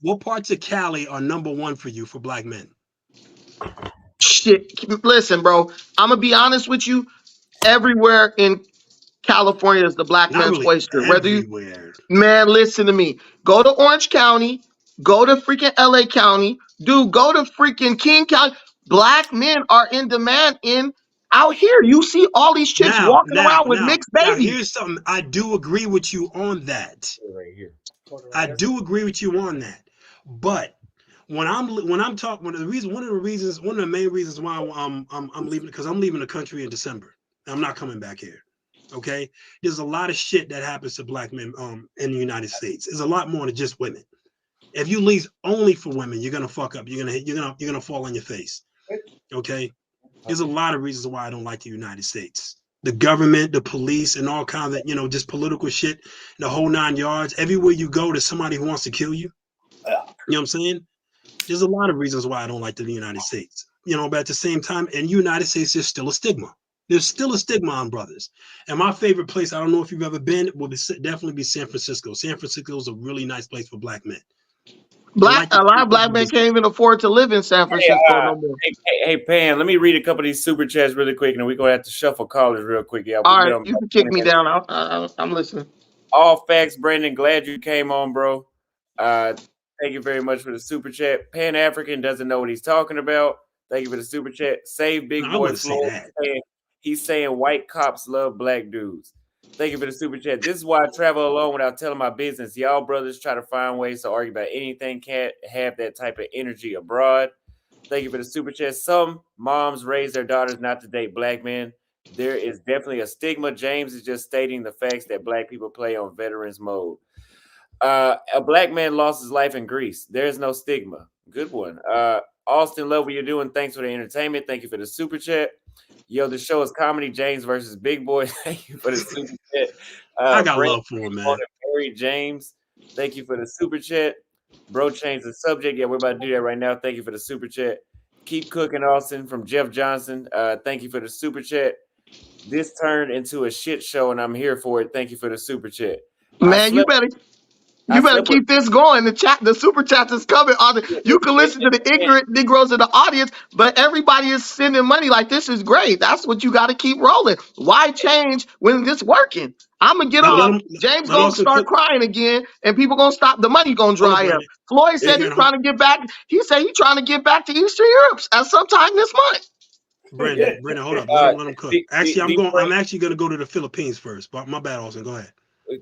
what parts of Cali are number one for you for black men? Shit. Listen, bro. I'm gonna be honest with you. Everywhere in California is the black Not man's really oyster. everywhere. Man, listen to me. Go to Orange County. Go to freaking LA County. Dude, go to freaking King County. Black men are in demand out here. You see all these chicks walking around with mixed Now, babies. here's something. I do agree with you on that. Right here. I do agree with you on that. But when I'm talking, one of the main reasons why I'm leaving, because I'm leaving the country in December. I'm not coming back here. Okay, there's a lot of shit that happens to black men in the United States. There's a lot more than just women. If you leave only for women, you're gonna fuck up. You're gonna fall on your face. Okay, there's a lot of reasons why I don't like the United States. The government, the police, and all kinds of just political shit, the whole 9 yards. Everywhere you go, there's somebody who wants to kill you. You know what I'm saying? There's a lot of reasons why I don't like the United States. But at the same time, in the United States, there's still a stigma. There's still a stigma on brothers. And my favorite place, I don't know if you've ever been, definitely be San Francisco. San Francisco is a really nice place for black men. A lot of black men can't even afford to live in San Francisco no more. Hey, Pan, let me read a couple of these super chats really quick, and we're going to have to shuffle callers real quick. Yeah, all right, you can kick me down. I'm listening. All facts, Brandon. Glad you came on, bro. Thank you very much for the super chat. Pan African doesn't know what he's talking about. Thank you for the super chat. Save Big Boy Floyd. He's saying white cops love black dudes. Thank you for the super chat. This is why I travel alone without telling my business. Y'all brothers try to find ways to argue about anything. Can't have that type of energy abroad. Thank you for the super chat. Some moms raise their daughters not to date black men. There is definitely a stigma. James is just stating the facts that black people play on veterans mode. A black man lost his life in Greece. There's no stigma. Good one. Austin, love what you're doing. Thanks for the entertainment. Thank you for the super chat. Yo, the show is comedy. James versus Big Boy. Thank you for the super chat. I got love for him, man. Barry James, thank you for the super chat. Bro, change the subject. Yeah, we're about to do that right now. Thank you for the super chat. Keep cooking, Austin from Jeff Johnson. Thank you for the super chat. This turned into a shit show, and I'm here for it. Thank you for the super chat. Man, you better keep this going. The super chat is coming. You can listen to the ignorant Negroes in the audience, but everybody is sending money. Like, this is great. That's what you got to keep rolling. Why change when it's working? I'm gonna get off. James gonna start crying again, and people gonna stop. The money gonna dry up. Floyd said he's trying to get back. He said he's trying to get back to Eastern Europe at some time this month. Brandon, hold up. Let him cook. Actually, I'm actually gonna go to the Philippines first. But my bad, Austin. Go ahead.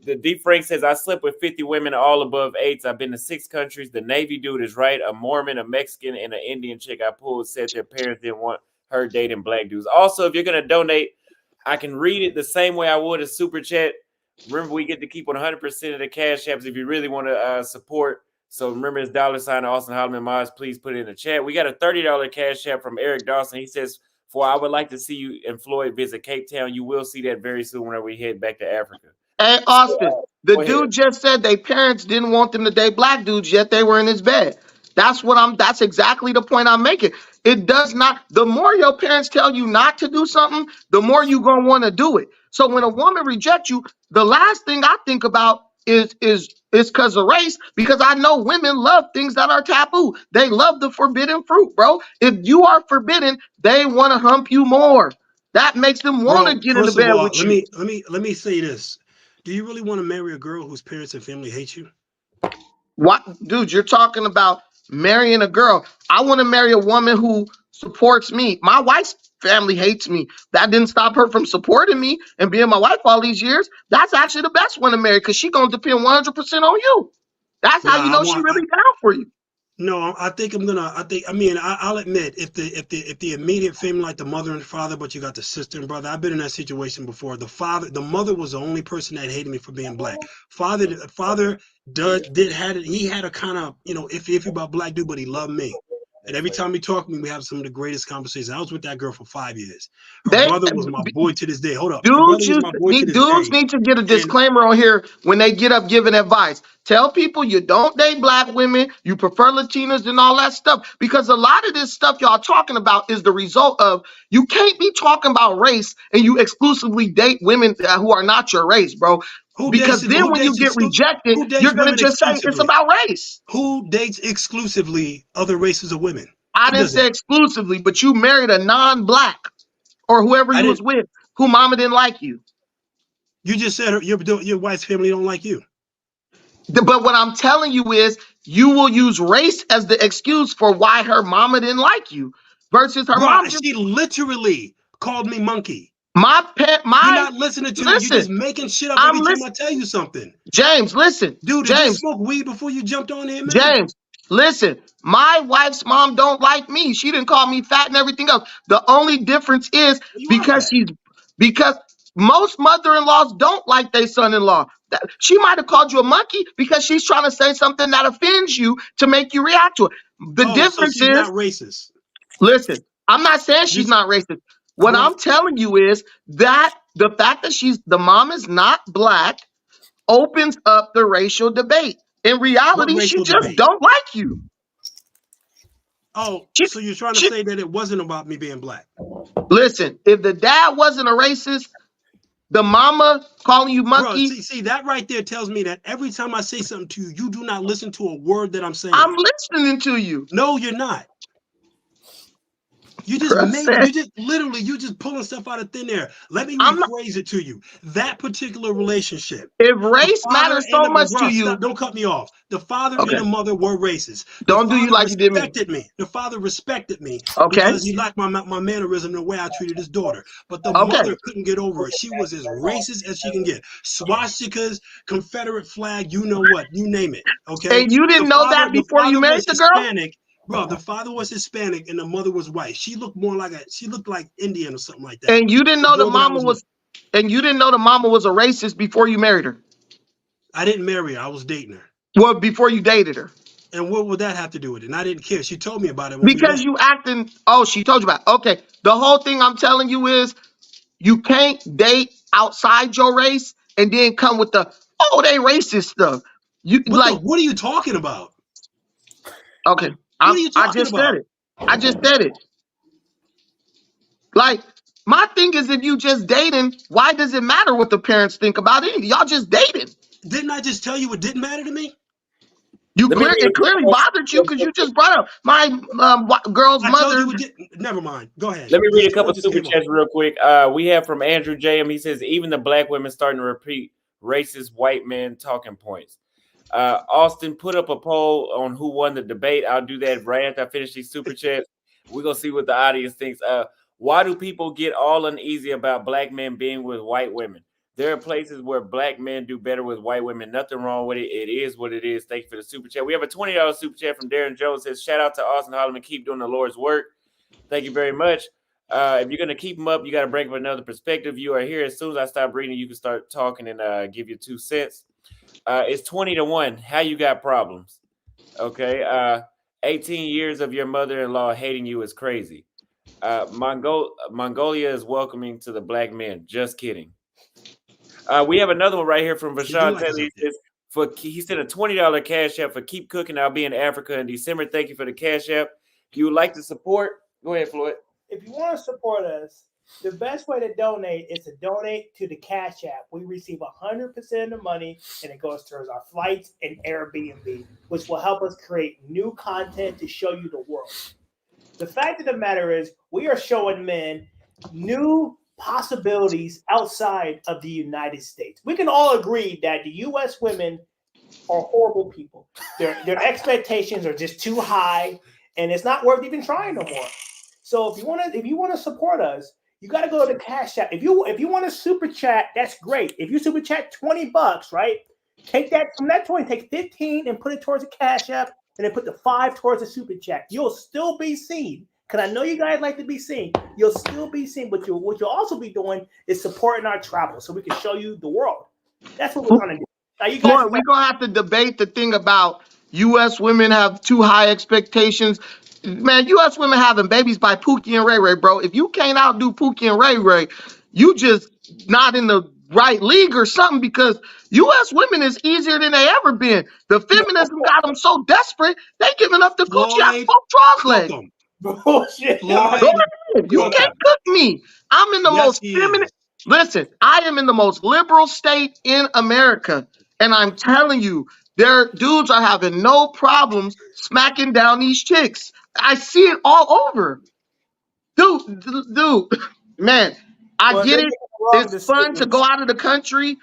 The D Frank says, I slept with 50 women, all above 8s. I've been to 6 countries. The Navy dude is right. A Mormon, a Mexican, and an Indian chick I pulled said their parents didn't want her dating black dudes. Also, if you're going to donate, I can read it the same way I would a super chat. Remember, we get to keep 100% of the cash apps if you really want to support. So remember, it's $ Austin Holloman Mods. Please put it in the chat. We got a $30 cash app from Eric Dawson. He says, I would like to see you and Floyd visit Cape Town. You will see that very soon whenever we head back to Africa. Hey, Austin, the dude just said their parents didn't want them to date black dudes, yet they were in his bed. That's exactly the point I'm making. It does not, the more your parents tell you not to do something, the more you're going to want to do it. So when a woman rejects you, the last thing I think about is because of race, because I know women love things that are taboo. They love the forbidden fruit, bro. If you are forbidden, they want to hump you more. That makes them want to get into bed with you. Let me say this. Do you really want to marry a girl whose parents and family hate you? What, dude? You're talking about marrying a girl. I want to marry a woman who supports me. My wife's family hates me. That didn't stop her from supporting me and being my wife all these years. That's actually the best one to marry because she's gonna depend 100% on you. That's how you know she's really down for you. No, I'll admit if the immediate family, like the mother and father, but you got the sister and brother, I've been in that situation before. The mother was the only person that hated me for being black. Father had a kind of, iffy about black dude, but he loved me. And every time he talked to me, we have some of the greatest conversations. I was with that girl for 5 years. Her brother was my boy to this day. Hold up. Dudes need to get a disclaimer on here when they get up giving advice. Tell people you don't date black women, you prefer Latinas and all that stuff. Because a lot of this stuff y'all talking about is the result of, you can't be talking about race and you exclusively date women who are not your race, bro. Because then when you get rejected, you're going to just say it's about race. Who dates exclusively other races of women? I didn't say exclusively, but you married a non-black or whoever you was with, who mama didn't like you. You just said your wife's family don't like you. But what I'm telling you is you will use race as the excuse for why her mama didn't like you versus her mom. She literally called me monkey. You're not listening to me. You're just making shit up every time I tell you something. James, listen. Dude, did you smoke weed before you jumped on here, man? James, listen. My wife's mom don't like me. She didn't call me fat and everything else. The only difference is because most mother-in-laws don't like their son-in-law. She might have called you a monkey because she's trying to say something that offends you to make you react to it. The So difference she's is, not racist. listen, I'm not saying she's not racist. What I'm telling you is that the fact that the mom is not black opens up the racial debate. In reality, she racial just debate? don't like you. Oh, so you're trying to say that it wasn't about me being black? Listen, if the dad wasn't a racist, the mama calling you monkey. Bro, see that right there tells me that every time I say something to you, you do not listen to a word that I'm saying. I'm listening to you. No, you're not. You just you just pulling stuff out of thin air. Let me rephrase it to you. That particular relationship. If race matters so much to you, stop, don't cut me off. The father and the mother were racist. Don't do you like you did me. The father respected me Okay. because he liked my mannerism and the way I treated his daughter. But the mother couldn't get over it. She was as racist as she can get. Swastikas, Confederate flag, you know what, you name it. Okay. And you didn't know that before you married the girl? Hispanic. Bro, the father was Hispanic and the mother was white. She looked more like Indian or something like that. And you didn't know the mama was a racist before you married her. I didn't marry her. I was dating her. Well, before you dated her. And what would that have to do with it? And I didn't care. She told me about it. Because you acting. Oh, she told you about it. Okay. The whole thing I'm telling you is you can't date outside your race and then come with the they racist stuff. What are you talking about? Okay. I just said it. Like, my thing is, if you just dating, why does it matter what the parents think about it? Y'all just dating. Didn't I just tell you it didn't matter to me? It clearly bothered you because you just brought up my girl's mother. Never mind. Go ahead. Let me read a couple super chats real quick. We have from Andrew J.M. He says, even the black women starting to repeat racist white men talking points. Austin, put up a poll on who won the debate. I'll do that right after I finish these super chats. We're going to see what the audience thinks. Why do people get all uneasy about black men being with white women? There are places where black men do better with white women. Nothing wrong with it. It is what it is. Thank you for the super chat. We have a $20 super chat from Darren Jones. Says, shout out to Austin Holloman. Keep doing the Lord's work. Thank you very much. If you're going to keep them up, you got to bring up another perspective. You are here. As soon as I stop reading, you can start talking and give you 2 cents. It's 20-1. How you got problems? Okay. 18 years of your mother-in-law hating you is crazy. Mongolia is welcoming to the black men. Just kidding. We have another one right here from Vashawn Taylor. He sent a $20 cash app for Keep Cooking. I'll be in Africa in December. Thank you for the cash app. If you would like to support, go ahead, Floyd. If you want to support us, the best way to donate is to donate to the Cash App. We receive 100% of the money, and it goes towards our flights and Airbnb, which will help us create new content to show you the world. The fact of the matter is, we are showing men new possibilities outside of the United States. We can all agree that the U.S. women are horrible people. Their expectations are just too high, and it's not worth even trying no more. So if you want to support us, you got to go to the Cash App. If you want to super chat, that's great. If you super chat $20, right? Take that from that 20, take 15 and put it towards the Cash App, and then put the 5 towards the super chat. You'll still be seen. Because I know you guys like to be seen. You'll still be seen, but what you'll also be doing is supporting our travel so we can show you the world. That's what we're trying to do. Now, you guys, we're going to have to debate the thing about U.S. women have too high expectations. Man, U.S. women having babies by Pookie and Ray Ray, bro. If you can't outdo Pookie and Ray Ray, you just not in the right league or something, because U.S. women is easier than they ever been. The feminism got them so desperate, they giving up the coochie out 4 draws legs. Bullshit. You can't cook me. I'm in the most feminine. Listen, I am in the most liberal state in America, and I'm telling you, their dudes are having no problems smacking down these chicks. I see it all over. Dude, man, I get it. It's fun to go out of the country,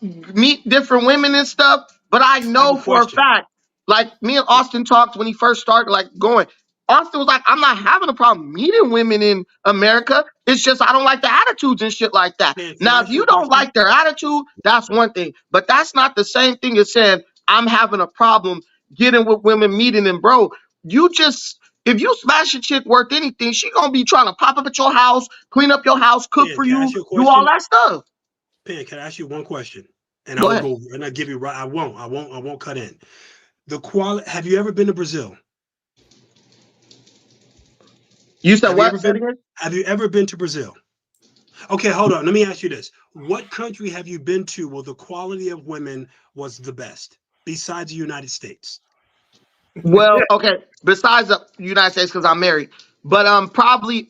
meet different women and stuff, but I know for a fact, like me and Austin talked when he first started going. Austin was like, I'm not having a problem meeting women in America. It's just I don't like the attitudes and shit like that. Now, if you don't like their attitude, that's one thing. But that's not the same thing as saying I'm having a problem getting with women, meeting them. Bro, you just If you smash a chick worth anything, she gonna be trying to pop up at your house, clean up your house, cook Pen, for can I you, ask you a do all question? that stuff. Pen, can I ask you one question? And Go I ahead. will go and I give you right. I won't cut in. The quality. Have you ever been to Brazil? You said Have you what? ever Say it been? again? Have you ever been to Brazil? Okay, hold on. Let me ask you this: what country have you been to where the quality of women was the best, besides the United States? Well, okay. Besides the United States, because I'm married, but probably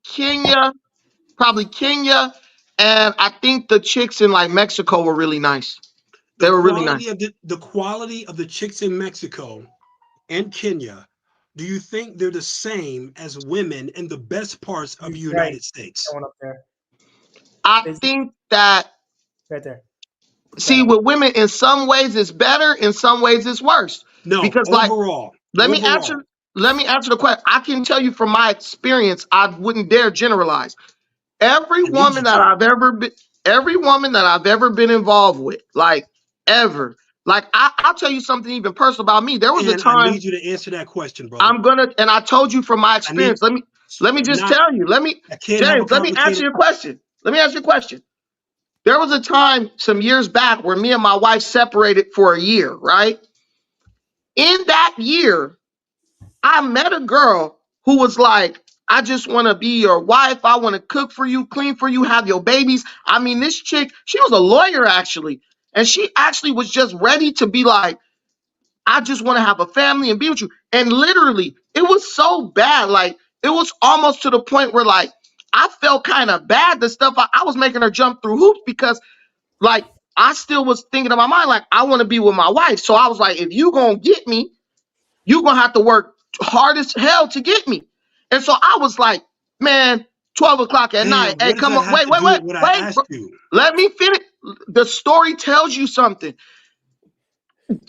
Kenya, and I think the chicks in like Mexico were really nice. They were really nice. The quality of the chicks in Mexico and Kenya. Do you think they're the same as women in the best parts of the United States? That one up there. I think that Right there. see with women, in some ways it's better, in some ways it's worse. No, because overall. Let me answer the question. I can tell you from my experience, I wouldn't dare generalize. Every woman that I've ever been involved with, like ever, like I'll tell you something even personal about me. There was a time. I need you to answer that question, brother. And I told you from my experience. Let me just tell you. James, let me answer your question. There was a time some years back where me and my wife separated for a year, right? In that year, I met a girl who was like, I just want to be your wife. I want to cook for you, clean for you, have your babies. I mean, this chick, she was a lawyer actually. And she actually was just ready to be like, I just want to have a family and be with you. And literally, it was so bad. Like, it was almost to the point where like, I felt kind of bad. The stuff I was making her jump through hoops because like, I still was thinking in my mind, like, I want to be with my wife. So I was like, if you going to get me, you going to have to work hard as hell to get me. And so I was like, man, 12 o'clock at night. Hey, come on. Wait. Let me finish. The story tells you something.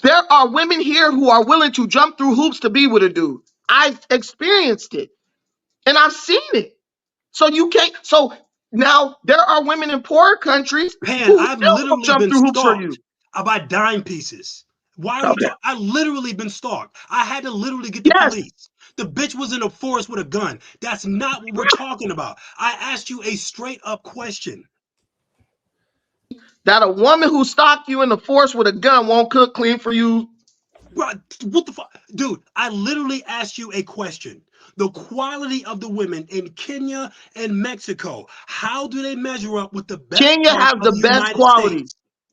There are women here who are willing to jump through hoops to be with a dude. I've experienced it and I've seen it. So you can't. So now there are women in poorer countries who I've still literally jump been through hoops for you. stalked about dime pieces. Why are we talking? I literally been stalked. I had to literally get the police. The bitch was in the forest with a gun. That's not what we're talking about. I asked you a straight up question. That a woman who stalked you in the forest with a gun won't cook, clean for you. What the fuck? Dude, I literally asked you a question. The quality of the women in Kenya and Mexico, how do they measure up with the best? Kenya has the best quality.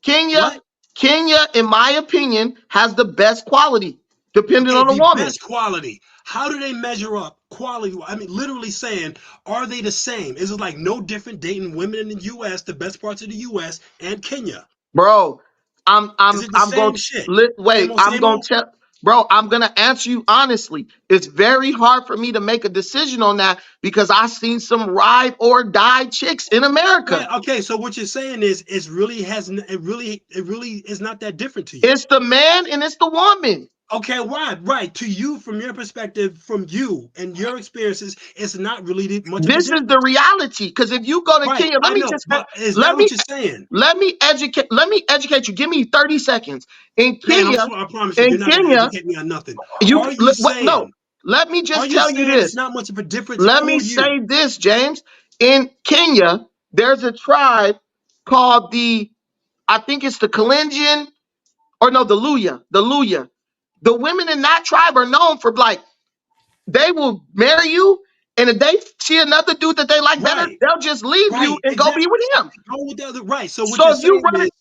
Kenya, in my opinion, has the best quality, depending on the woman. Best quality. How do they measure up quality? I mean, literally saying, are they the same? Is it like no different dating women in the U.S., the best parts of the U.S. and Kenya? Bro, I'm going to tell. Bro, I'm going to answer you honestly. It's very hard for me to make a decision on that because I've seen some ride or die chicks in America. Yeah, okay, so what you're saying is it really is not that different to you. It's the man and it's the woman. Okay, why? Right. To you, from your perspective, from you and your experiences, it's not really much. This is the reality. Because if you go to Kenya, let me educate you. Give me 30 seconds. In Kenya, I promise you're not gonna educate me on nothing. Let me just tell you this. It's not much of a difference. Let me say this, James. In Kenya, there's a tribe called I think it's the Kalenjin, or no, the Luya. The women in that tribe are known for like, they will marry you, and if they see another dude that they like better, they'll just leave you and go be with him. Go with the other, right. So if you run it,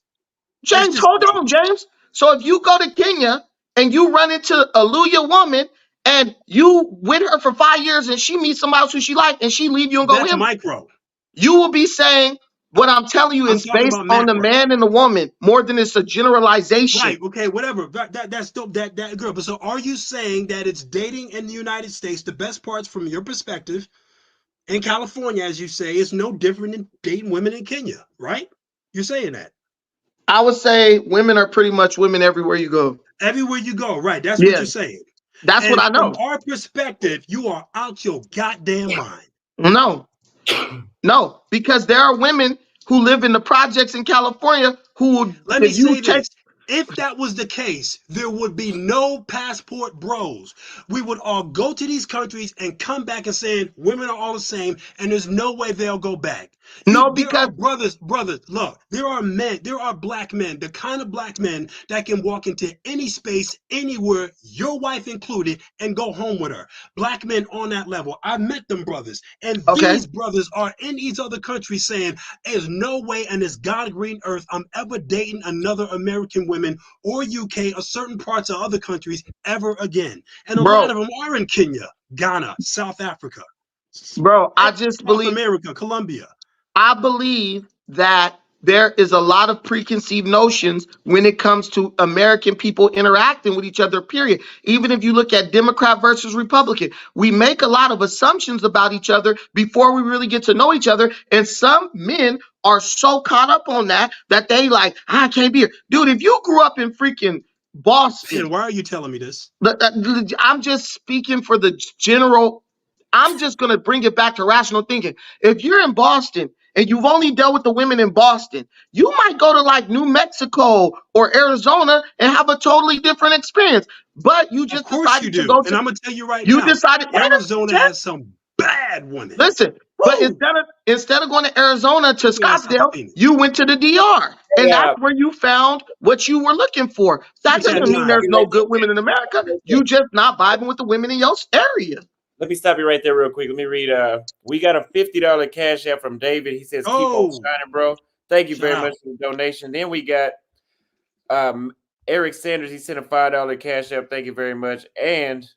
James, hold on, James. So if you go to Kenya and you run into a Luya woman and you with her for 5 years and she meets somebody else who she like and she leave you and go with him, micro. You will be saying, what I'm telling you is based on the man and the woman more than it's a generalization. Right. Okay. Whatever. That's still that girl. But so, are you saying that it's dating in the United States, the best parts from your perspective, in California, as you say, is no different than dating women in Kenya, right? You're saying that? I would say women are pretty much women everywhere you go. Everywhere you go, right? That's what you're saying. That's what I know. From our perspective, you are out your goddamn mind. No, because there are women who live in the projects in California who will. If that was the case, there would be no passport bros. We would all go to these countries and come back and saying women are all the same, and there's no way they'll go back. No, There because are brothers, look, there are men, there are black men, the kind of black men that can walk into any space, anywhere, your wife included, and go home with her. Black men on that level. I met them brothers, and okay, these brothers are in these other countries saying, there's no way on this God green earth I'm ever dating another American woman or UK or certain parts of other countries ever again. And a lot bro, of them are in Kenya, Ghana, South Africa, bro, I just South believe America, Colombia. I believe that there is a lot of preconceived notions when it comes to American people interacting with each other, period. Even if you look at Democrat versus Republican, we make a lot of assumptions about each other before we really get to know each other. And some men are so caught up on that that they like, I can't be here. Dude, if you grew up in freaking Boston, And why are you telling me this? I'm just speaking for the general. I'm just going to bring it back to rational thinking. If you're in Boston and you've only dealt with the women in Boston, you might go to like New Mexico or Arizona and have a totally different experience. But you Of just course you decided to do. go And to, I'm going to tell you right you now, decided, wait a minute, Arizona Jeff, has some bad women. listen, but Woo! instead of going to Arizona to Your ass out to Scottsdale, Phoenix. you went to the DR. And Yeah, that's where you found what you were looking for. That Super doesn't let me mean stop time. there's you no right there. good women in America. Real You quick. just not vibing with the women in your area. Let me stop you right there real quick. Let me read. We got a $50 cash app from David. He says, "Keep on Oh, shining, bro." Thank you shout very out. much for the donation. Then we got Eric Sanders. He sent a $5 cash app. Thank you very much. And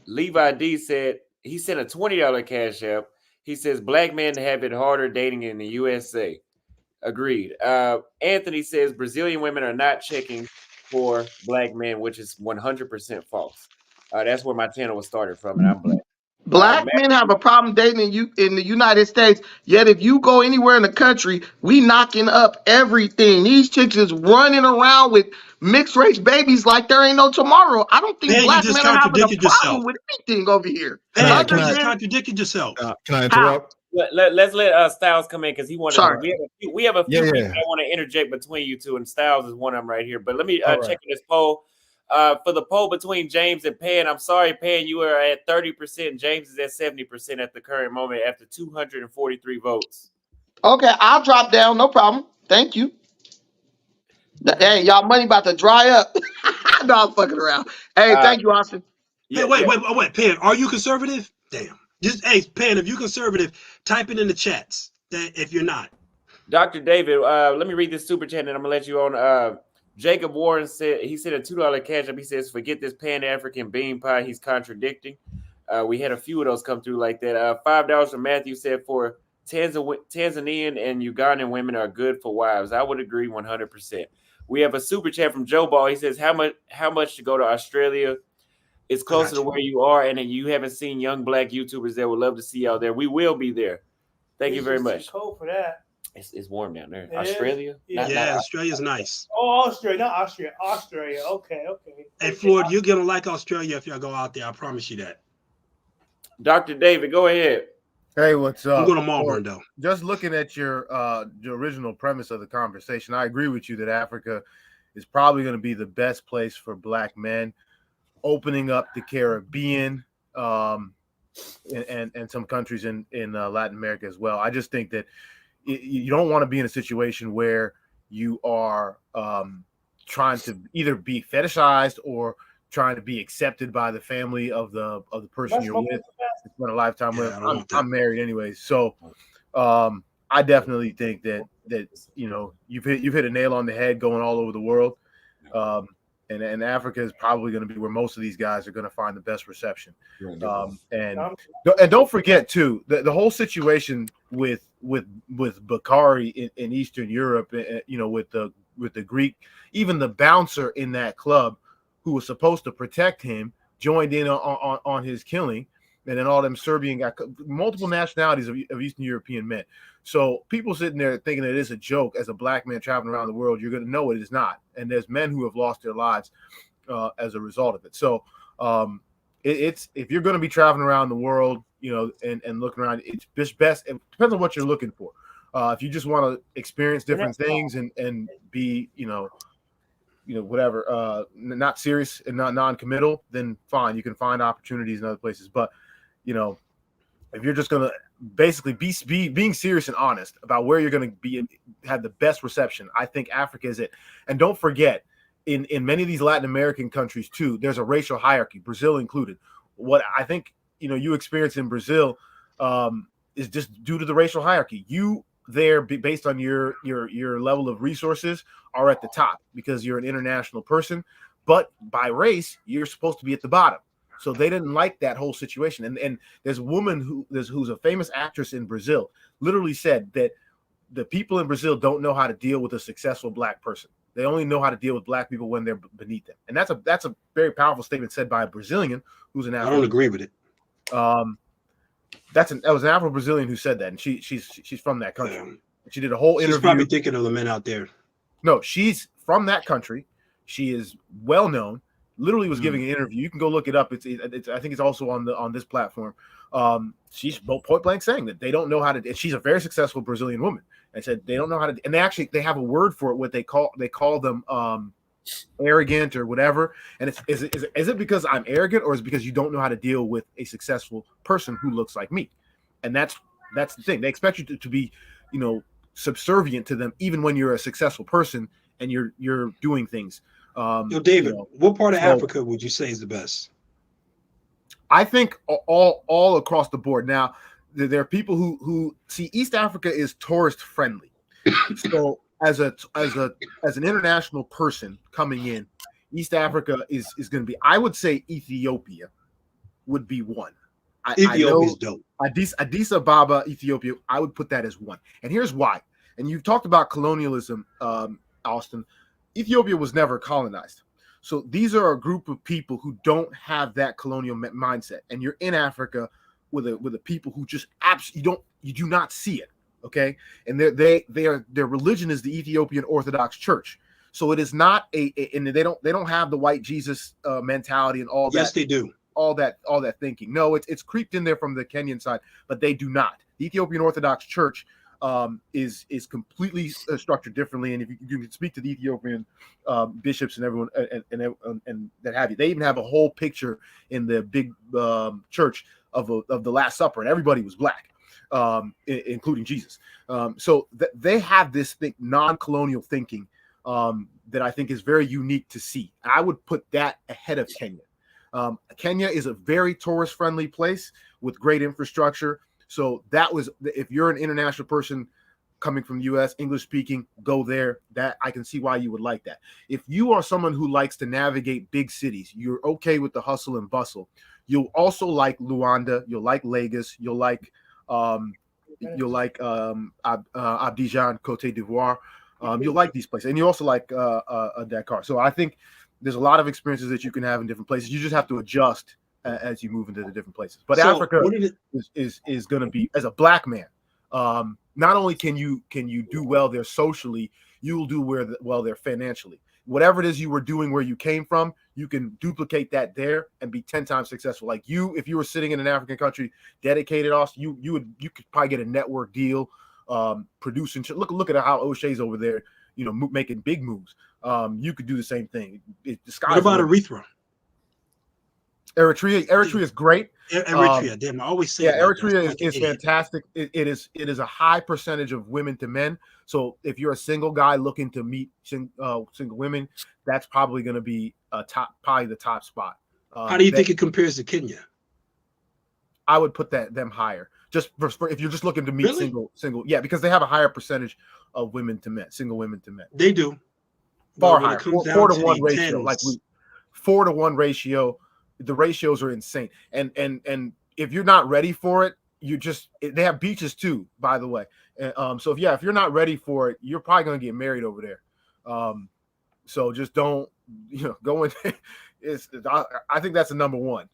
Levi D said he sent a $20 cash app. He says black men have it harder dating in the USA. Agreed. Anthony says Brazilian women are not checking for black men, which is 100% false. That's where my channel was started from, and I'm black. Black men have a problem dating in the United States. Yet if you go anywhere in the country, we knocking up everything. These chicks is running around with mixed race babies like there ain't no tomorrow. I don't think Man, you black just men are having a contradicted yourself. problem with anything over here. Can Man, I you just Other than contradicted yourself. can I how? interrupt? Let's let Styles come in because he wanted. Sorry. We have a few Yeah, people yeah. I want to interject between you two, and Styles is one of them right here. But let me All check right. this poll. For the poll between James and Pan, I'm sorry, Pan, you are at 30%. James is at 70% at the current moment after 243 votes. Okay, I'll drop down. No problem. Thank you. Hey, y'all money about to dry up. No, I'm fucking around. Hey, Uh, thank you, Austin. yeah, Hey, yeah. wait, Pan, are you conservative? Damn. Just hey, Pan, if you're conservative, type it in the chats. That if you're not. Dr. David, let me read this super chat and I'm gonna let you on. Jacob Warren said he said a $2 cash up. He says, "Forget this Pan-African bean pie. He's contradicting." We had a few of those come through like that. $5 from Matthew said for Tanzanian and Ugandan women are good for wives. I would agree 100%. We have a super chat from Joe Ball. He says, "How much to go to Australia? It's closer to where you are, and you haven't seen young black YouTubers there. Would love to see y'all there. We will be there. Thank you very much." Cold for that. It's warm down there. It Australia? is? Yeah, Australia's nice. Oh, Australia, not Austria. Australia. Okay. Hey, Floyd, you're gonna like Australia if y'all go out there. I promise you that. Dr. David, go ahead. Hey, what's up? I'm going to Melbourne though. Just looking at your original premise of the conversation, I agree with you that Africa is probably going to be the best place for black men, opening up the Caribbean and some countries in Latin America as well. I just think that you don't want to be in a situation where you are trying to either be fetishized or trying to be accepted by the family of the person you're with. It's been a lifetime with. I'm married anyway, so I definitely think that you know you've hit a nail on the head going all over the world, and Africa is probably going to be where most of these guys are going to find the best reception. And don't forget too the whole situation with Bakari in Eastern Europe, you know, with the Greek, even the bouncer in that club who was supposed to protect him joined in on his killing, and then all them Serbian got multiple nationalities of Eastern European men. So people sitting there thinking that it's a joke as a black man traveling around the world, you're going to know it is not. And there's men who have lost their lives as a result of it. So it's if you're going to be traveling around the world, you know, and looking around, it's just best. It depends on what you're looking for. If you just want to experience different things and be, you know, whatever, not serious and not non-committal, then fine, you can find opportunities in other places. But if you're just gonna basically being serious and honest about where you're gonna be, have the best reception, I think Africa is it. And don't forget, in many of these Latin American countries too, there's a racial hierarchy, Brazil included. What I think you experience in Brazil is just due to the racial hierarchy. You there, based on your level of resources, are at the top because you're an international person, but by race you're supposed to be at the bottom. So they didn't like that whole situation. And there's a woman who's a famous actress in Brazil, literally said that the people in Brazil don't know how to deal with a successful black person. They only know how to deal with black people when they're beneath them. And that's a very powerful statement said by a Brazilian who's an Afro. I don't agree with it. That was an Afro-Brazilian who said that, and she's from that country. Yeah. She did a whole interview. She's probably thinking of the men out there. No, she's from that country. She is well known. Literally was giving an interview. You can go look it up. It's I think it's also on this platform. She's point blank saying that they don't know how to. She's a very successful Brazilian woman, and said they don't know how to. And they have a word for it. What they call them arrogant or whatever. And is it because I'm arrogant, or is it because you don't know how to deal with a successful person who looks like me? And that's the thing. They expect you to be subservient to them even when you're a successful person and you're doing things. David, what part of Africa would you say is the best? I think all across the board. Now, there are people who see East Africa is tourist friendly. So as an international person coming in, East Africa is going to be. I would say Ethiopia would be one. Ethiopia's dope. Addis Ababa, Ethiopia. I would put that as one. And here's why. And you've talked about colonialism, Austin. Ethiopia was never colonized. So these are a group of people who don't have that colonial mindset. And you're in Africa with a people who just you do not see it. Okay. And their religion is the Ethiopian Orthodox Church. So it is not and they don't have the white Jesus mentality and all that. Yes, they do. All that thinking. No, it's creeped in there from the Kenyan side, but they do not. The Ethiopian Orthodox Church is completely structured differently, and if you can speak to the Ethiopian bishops and everyone and that have you, they even have a whole picture in the big church of the Last Supper, and everybody was black, including Jesus. So they have this non-colonial thinking that I think is very unique to see. I would put that ahead of Kenya. Kenya is a very tourist-friendly place with great infrastructure. So if you're an international person coming from the U.S., English speaking, go there. That I can see why you would like that. If you are someone who likes to navigate big cities, you're okay with the hustle and bustle. You'll also like Luanda. You'll like Lagos. You'll like Abidjan, Côte d'Ivoire. You'll like these places, and you also like Dakar. So I think there's a lot of experiences that you can have in different places. You just have to adjust as you move into the different places. But so Africa is going to be, as a black man, not only can you do well there socially, you will do well there financially. Whatever it is you were doing where you came from, you can duplicate that there and be 10 times successful. Like if you were sitting in an African country dedicated, Austin, you could probably get a network deal, producing. Look at how O'Shea's over there, making big moves. You could do the same thing. What about Eritrea? Eritrea is great. Eritrea, damn, I always say Eritrea is fantastic. It is a high percentage of women to men. So if you're a single guy looking to meet single women, that's probably going to be probably the top spot. How do you think it compares to Kenya? I would put them higher. Just for if you're just looking to meet single, yeah, because they have a higher percentage of women to men, single women to men. They do. Far higher, 4-to-1 ratio, like 4-to-1 ratio. The ratios are insane, and if you're not ready for it, they have beaches too, by the way. So if you're not ready for it, you're probably gonna get married over there. So just don't go in. I think that's the number one.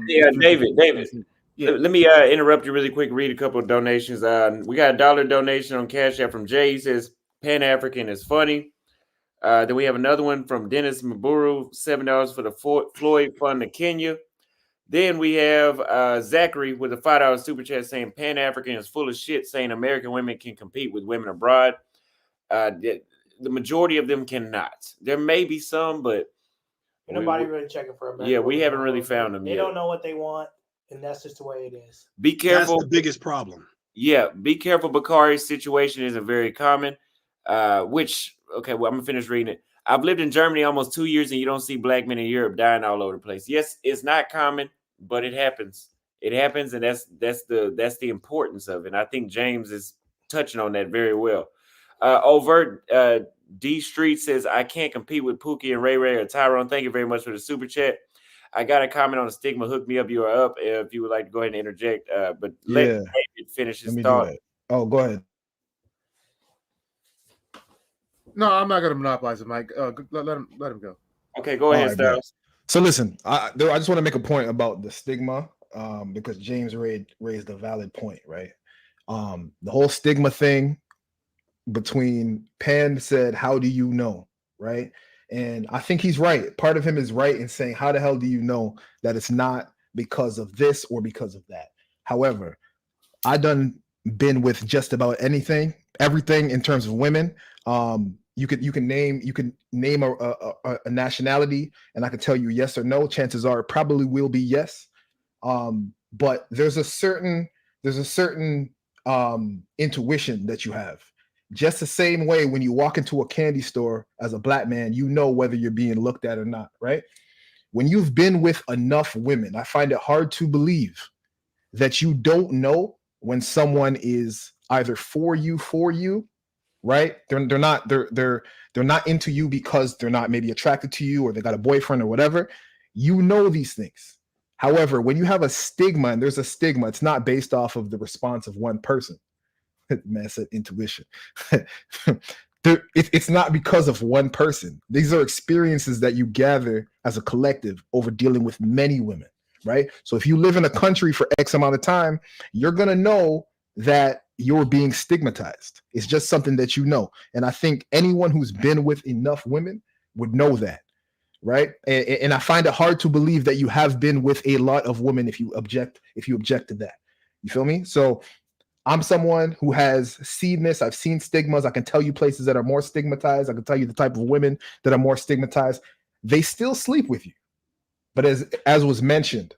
David. Yeah. Let me interrupt you really quick. Read a couple of donations. We got a $1 donation on Cash App from Jay. He says Pan African is funny. Then we have another one from Dennis Maburu, $7 for the Floyd Fund to Kenya. Then we have Zachary with a $5 super chat saying Pan African is full of shit, saying American women can compete with women abroad. the majority of them cannot. There may be some, but nobody really checking for a yeah, we haven't really found them They yet. don't know what they want, and that's just the way it is. Be careful. That's the biggest problem. Yeah, be careful. Bakari's situation isn't very common. Which, okay, well, I'm gonna finish reading it. I've lived in Germany almost 2 years, and you don't see black men in Europe dying all over the place. Yes, it's not common, but it happens. It happens, and that's the importance of it. And I think James is touching on that very well. Overt D Street says, I can't compete with Pookie and Ray Ray or Tyrone. Thank you very much for the super chat. I got a comment on the stigma. Hook me up. You are up. If you would like to go ahead and interject, but let David finish his thought. Oh, go ahead. No, I'm not gonna monopolize it, Mike. Let him go. Okay, go ahead, Styles. So listen, I just want to make a point about the stigma, because James raised a valid point, right? The whole stigma thing between Pan said, "How do you know?" Right? And I think he's right. Part of him is right in saying, how the hell do you know that it's not because of this or because of that? However, I done been with just about everything in terms of women. You can name a nationality, and I can tell you yes or no. Chances are it probably will be yes. But there's a certain intuition that you have. Just the same way when you walk into a candy store as a black man, you know whether you're being looked at or not, right? When you've been with enough women, I find it hard to believe that you don't know when someone is either for you, right? They're not into you because they're not maybe attracted to you or they got a boyfriend or whatever. You know these things. However, when you have a stigma, and there's a stigma, it's not based off of the response of one person. Man said intuition. It's not because of one person. These are experiences that you gather as a collective over dealing with many women, right? So if you live in a country for X amount of time, you're going to know that you're being stigmatized. It's just something that you know. And I think anyone who's been with enough women would know that, right? And I find it hard to believe that you have been with a lot of women if you object to that. You feel me? So I'm someone who has seen this. I've seen stigmas. I can tell you places that are more stigmatized. I can tell you the type of women that are more stigmatized. They still sleep with you. But as was mentioned,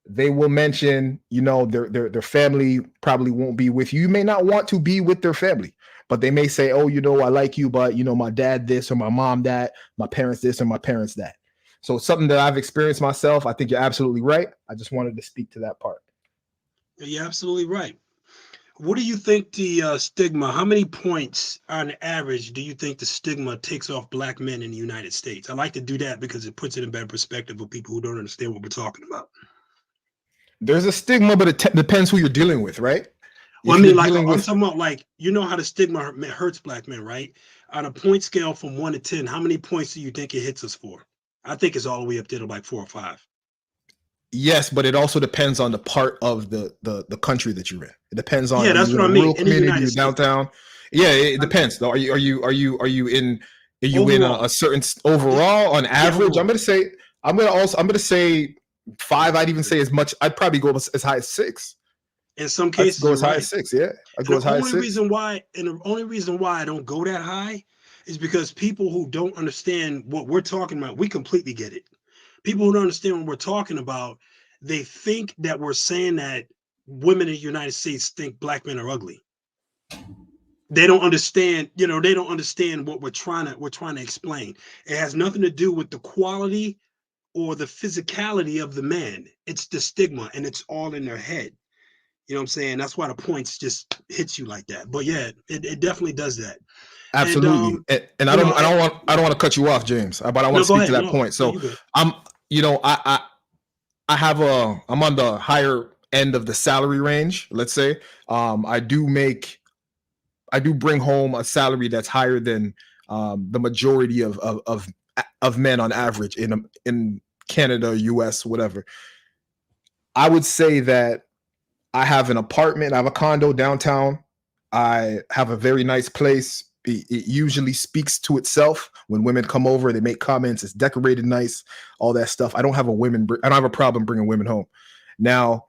they will mention, their family probably won't be with you. You may not want to be with their family, but they may say, oh, I like you, but my dad this or my mom that, my parents this or my parents that. So it's something that I've experienced myself. I think you're absolutely right. I just wanted to speak to that part. You're absolutely right. What do you think the stigma, how many points on average do you think the stigma takes off black men in the United States? I like to do that because it puts it in better perspective for people who don't understand what we're talking about. There's a stigma, but it depends who you're dealing with, right? Well, I'm talking about how the stigma hurts black men, right? On a point scale from 1 to 10, how many points do you think it hits us for? I think it's all the way up there to like 4 or 5. Yes, but it also depends on the part of the country that you're in. It depends on that's what I mean. Rural community, downtown. Yeah, it depends. Though, are you in a certain overall on average? Yeah, I'm gonna say 5. I'd even say as much. I'd probably go as high as 6. In some cases, go as high as 6. Yeah, I'd go as high as 6. The only reason why I don't go that high is because people who don't understand what we're talking about, we completely get it. People who don't understand what we're talking about, they think that we're saying that women in the United States think black men are ugly. They don't understand, they don't understand what we're trying to explain. It has nothing to do with the quality or the physicality of the man. It's the stigma, and it's all in their head. You know what I'm saying? That's why the points just hits you like that. But yeah, it definitely does that. Absolutely. And I don't want to cut you off, James, but I want to speak to that point. So I'm on the higher end of the salary range, let's say. I do bring home a salary that's higher than the majority of men on average in Canada, US, whatever. I would say that I have an apartment, I have a condo downtown. I have a very nice place. It usually speaks to itself when women come over. They make comments. It's decorated nice, all that stuff. I don't have a problem bringing women home. Now,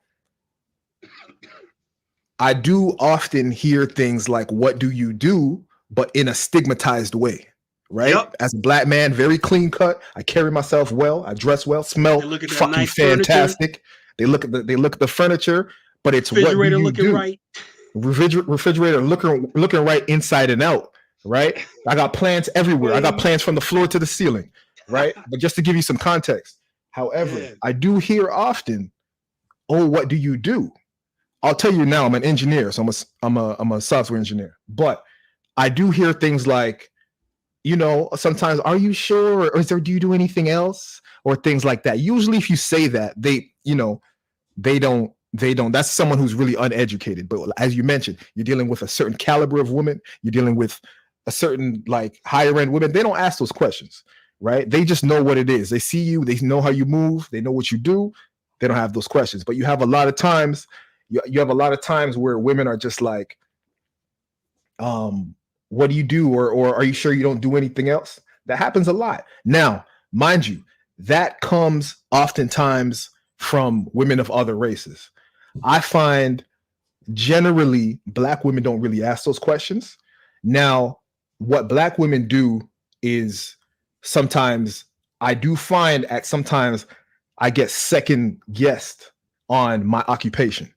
I do often hear things like, "What do you do?" but in a stigmatized way, right? Yep. As a black man, very clean cut. I carry myself well. I dress well. Smell And look at that fucking nice furniture. fantastic. They look at the furniture, but it's what do Refrigerator you looking do? right. Refrigerator looking right inside and out, right? I got plants everywhere. I got plants from the floor to the ceiling, right? But just to give you some context, however, Yeah. I do hear often, "Oh, what do you do?" I'll tell you now, I'm an engineer, so I'm a software engineer. But I do hear things like, sometimes, "Are you sure?" Or do you do anything else? Or things like that. Usually if you say that, they don't. That's someone who's really uneducated. But as you mentioned, you're dealing with a certain caliber of women. You're dealing with a certain like higher end women. They don't ask those questions, right? They just know what it is. They see you. They know how you move. They know what you do. They don't have those questions. But you have a lot of times. You have a lot of times where women are just like, "What do you do?" Or "Are you sure you don't do anything else?" That happens a lot. Now, mind you, that comes oftentimes from women of other races. I find generally black women don't really ask those questions. Now, what black women do is sometimes I do find sometimes I get second guessed on my occupation.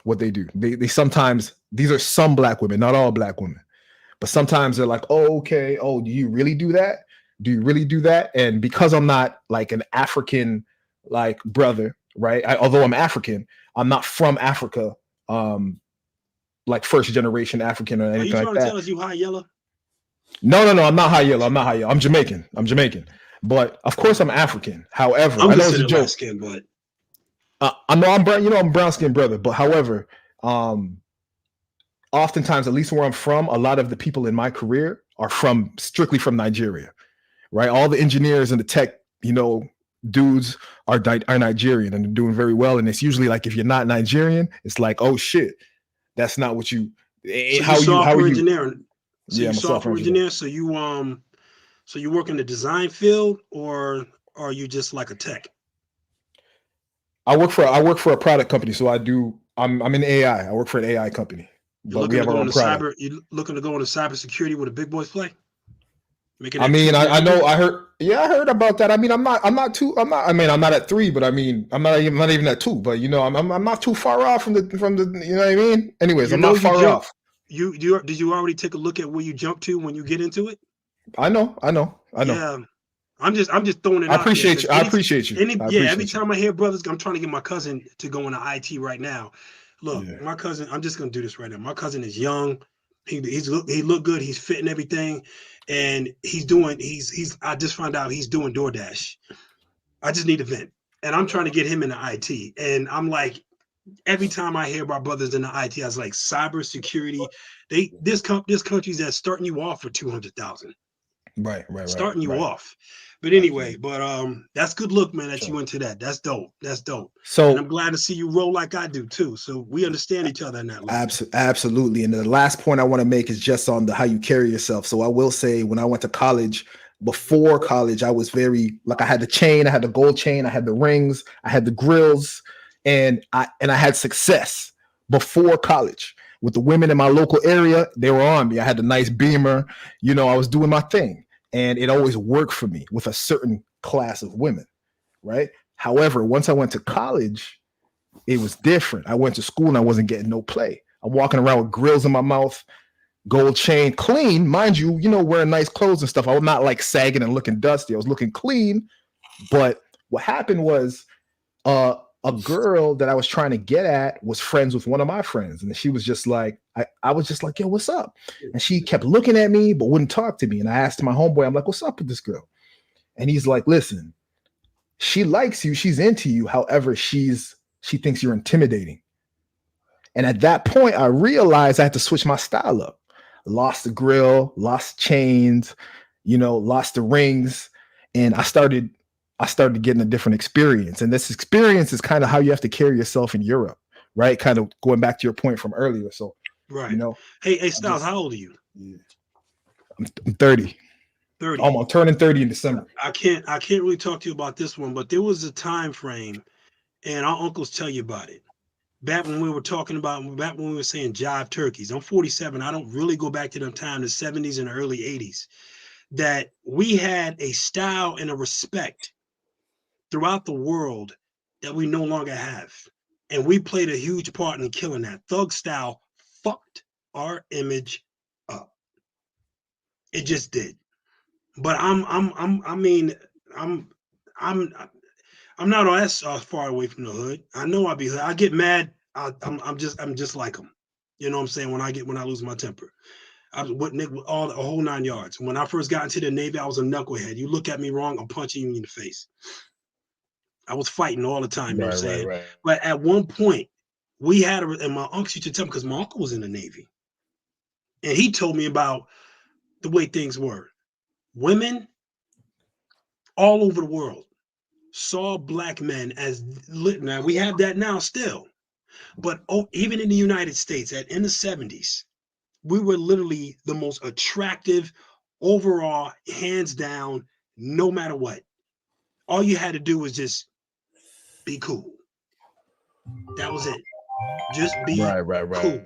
What they do. They sometimes, these are some black women, not all black women, but sometimes they're like, "Oh, okay. Oh, do you really do that? Do you really do that?" And because I'm not like an African like brother, right? Although I'm African, I'm not from Africa, like first generation African or Are you anything trying like to that. tell us you high yellow? No, I'm not high yellow. I'm Jamaican. But of course I'm African. However, I'm I know it's a considered light joke. skin, but I know I'm brown, I'm brown skinned brother, but however, oftentimes, at least where I'm from, a lot of the people in my career are strictly from Nigeria, right? All the engineers and the tech, dudes are Nigerian and they're doing very well. And it's usually like, if you're not Nigerian, it's like, "Oh shit, that's not what you, so how you are software you?" engineering. So Yeah, you I'm a software software engineer. engineer. So you work in the design field, or are you just like a tech? I work for a product company. So I'm in AI. I work for an AI company, You're but we looking to have our go own into product. You're looking to go into cybersecurity where the big boys play. Making I that mean, I know, $200. I heard about that. I mean, I'm not at 3, but I mean, I'm not even at 2, but I'm not too far off from the, you know what I mean? Anyways, I'm not You far jump. off. Did you already take a look at where you jump to when you get into it? I know. Yeah. I'm just throwing it I out there. appreciate you. I appreciate you. Every time I hear brothers, I'm trying to get my cousin to go into IT right now. Look, Yeah. my cousin, I'm just gonna do this right now. My cousin is young. He look good. He's fit and everything, and I just found out he's doing DoorDash. I just need a vent, and I'm trying to get him into IT. And I'm like, every time I hear about brothers in the IT, I was like, cybersecurity. This country's that's starting you off for 200,000. Right. Starting you right. off. But anyway, that's good look, man, that you into that. That's dope. So, and I'm glad to see you roll like I do too. So we understand each other in that level. Absolutely. And the last point I want to make is just on how you carry yourself. So I will say, when I went to college, before college, I was very, like, I had the chain, I had the gold chain, I had the rings, I had the grills, and I had success before college. With the women in my local area, they were on me. I had the nice Beamer, I was doing my thing. And it always worked for me with a certain class of women, right? However, once I went to college, it was different. I went to school and I wasn't getting no play. I'm walking around with grills in my mouth, gold chain, clean, mind you, wearing nice clothes and stuff. I was not like sagging and looking dusty. I was looking clean. But what happened was a girl that I was trying to get at was friends with one of my friends. And she was just like, I was just like, "Yo, what's up?" And she kept looking at me, but wouldn't talk to me. And I asked my homeboy, I'm like, "What's up with this girl?" And he's like, "Listen, she likes you. She's into you. However, she thinks you're intimidating." And at that point, I realized I had to switch my style up. Lost the grill, lost chains, lost the rings. And I started getting a different experience. And this experience is kind of how you have to carry yourself in Europe, right? Kind of going back to your point from earlier. So, right. Hey, Styles, how old are you? I'm 30. 30. I'm turning 30 in December. I can't really talk to you about this one, but there was a time frame, and our uncles tell you about it. back when we were saying jive turkeys. I'm 47. I don't really go back to them time, the 70s and the early 80s, that we had a style and a respect throughout the world that we no longer have. And we played a huge part in killing that. Thug style fucked our image up. It just did. But I'm not as far away from the hood. I know I'll be hood. I get mad. I'm just like them. You know what I'm saying? When I lose my temper, I was with Nick a whole 9 yards. When I first got into the Navy, I was a knucklehead. You look at me wrong, I'm punching you in the face. I was fighting all the time. You know what I'm saying? Right. But at one point, we had and my uncle used to tell me, because my uncle was in the Navy, and he told me about the way things were. Women all over the world saw black men as lit. Now we have that now still, but even in the United States, in the 70s, we were literally the most attractive overall, hands down, no matter what. All you had to do was just be cool. That was it. Just be cool.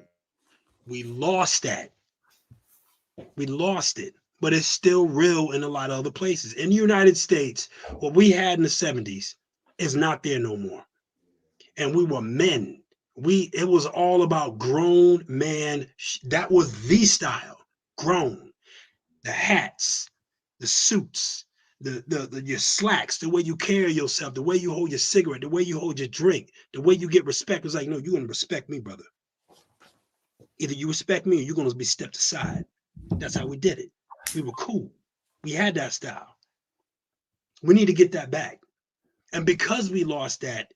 We lost that. We lost it. But it's still real in a lot of other places. In the United States, what we had in the 70s is not there no more. And we were men. It was all about grown man. That was the style. Grown. The hats, the suits, your slacks, the way you carry yourself, the way you hold your cigarette, the way you hold your drink, the way you get respect. It's like, no, you're gonna respect me, brother. Either you respect me or you're gonna be stepped aside. That's how we did it. We were cool. We had that style. We need to get that back. And because we lost that,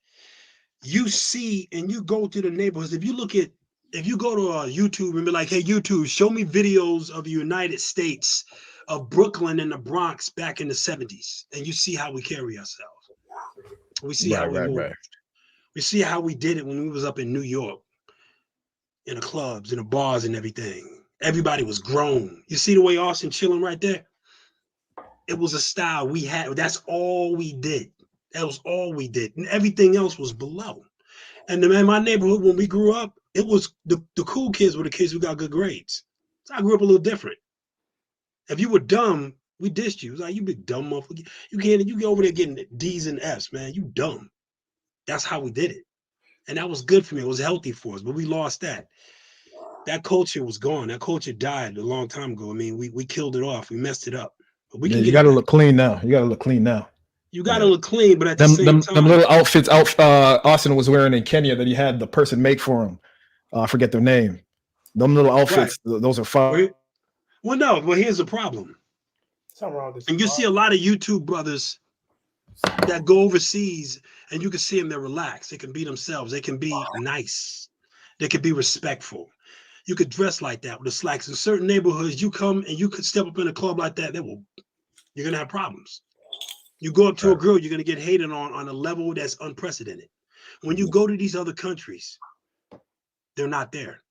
you see, and you go to the neighborhoods. If you go to YouTube and be like, hey, YouTube, show me videos of the United States, of Brooklyn and the Bronx back in the 70s, and you see how we carry ourselves. We see how we moved. We see how we did it when we was up in New York, in the clubs, in the bars and everything. Everybody was grown. You see the way Austin chilling right there? It was a style we had. That's all we did. That was all we did. And everything else was below. And in my neighborhood, when we grew up, it was the cool kids were the kids who got good grades. So I grew up a little different. If you were dumb, we dissed you. It was like, you big dumb motherfucker. You get over there getting D's and F's, man. You dumb. That's how we did it. And that was good for me. It was healthy for us, but we lost that. That culture was gone. That culture died a long time ago. I mean, we killed it off. We messed it up. But we can you got to look clean now. You got to look clean now. You got to look clean, but at the same time, them little outfits Austin was wearing in Kenya that he had the person make for him. I forget their name. Them little outfits, those are fun. Well, no, but here's the problem. Something wrong with this. And you see a lot of YouTube brothers that go overseas, and you can see them, they're relaxed. They can be themselves. They can be nice. They can be respectful. You could dress like that with the slacks. In certain neighborhoods, you come and you could step up in a club like that, you're going to have problems. You go up to a girl, you're going to get hated on a level that's unprecedented. When you go to these other countries, they're not there.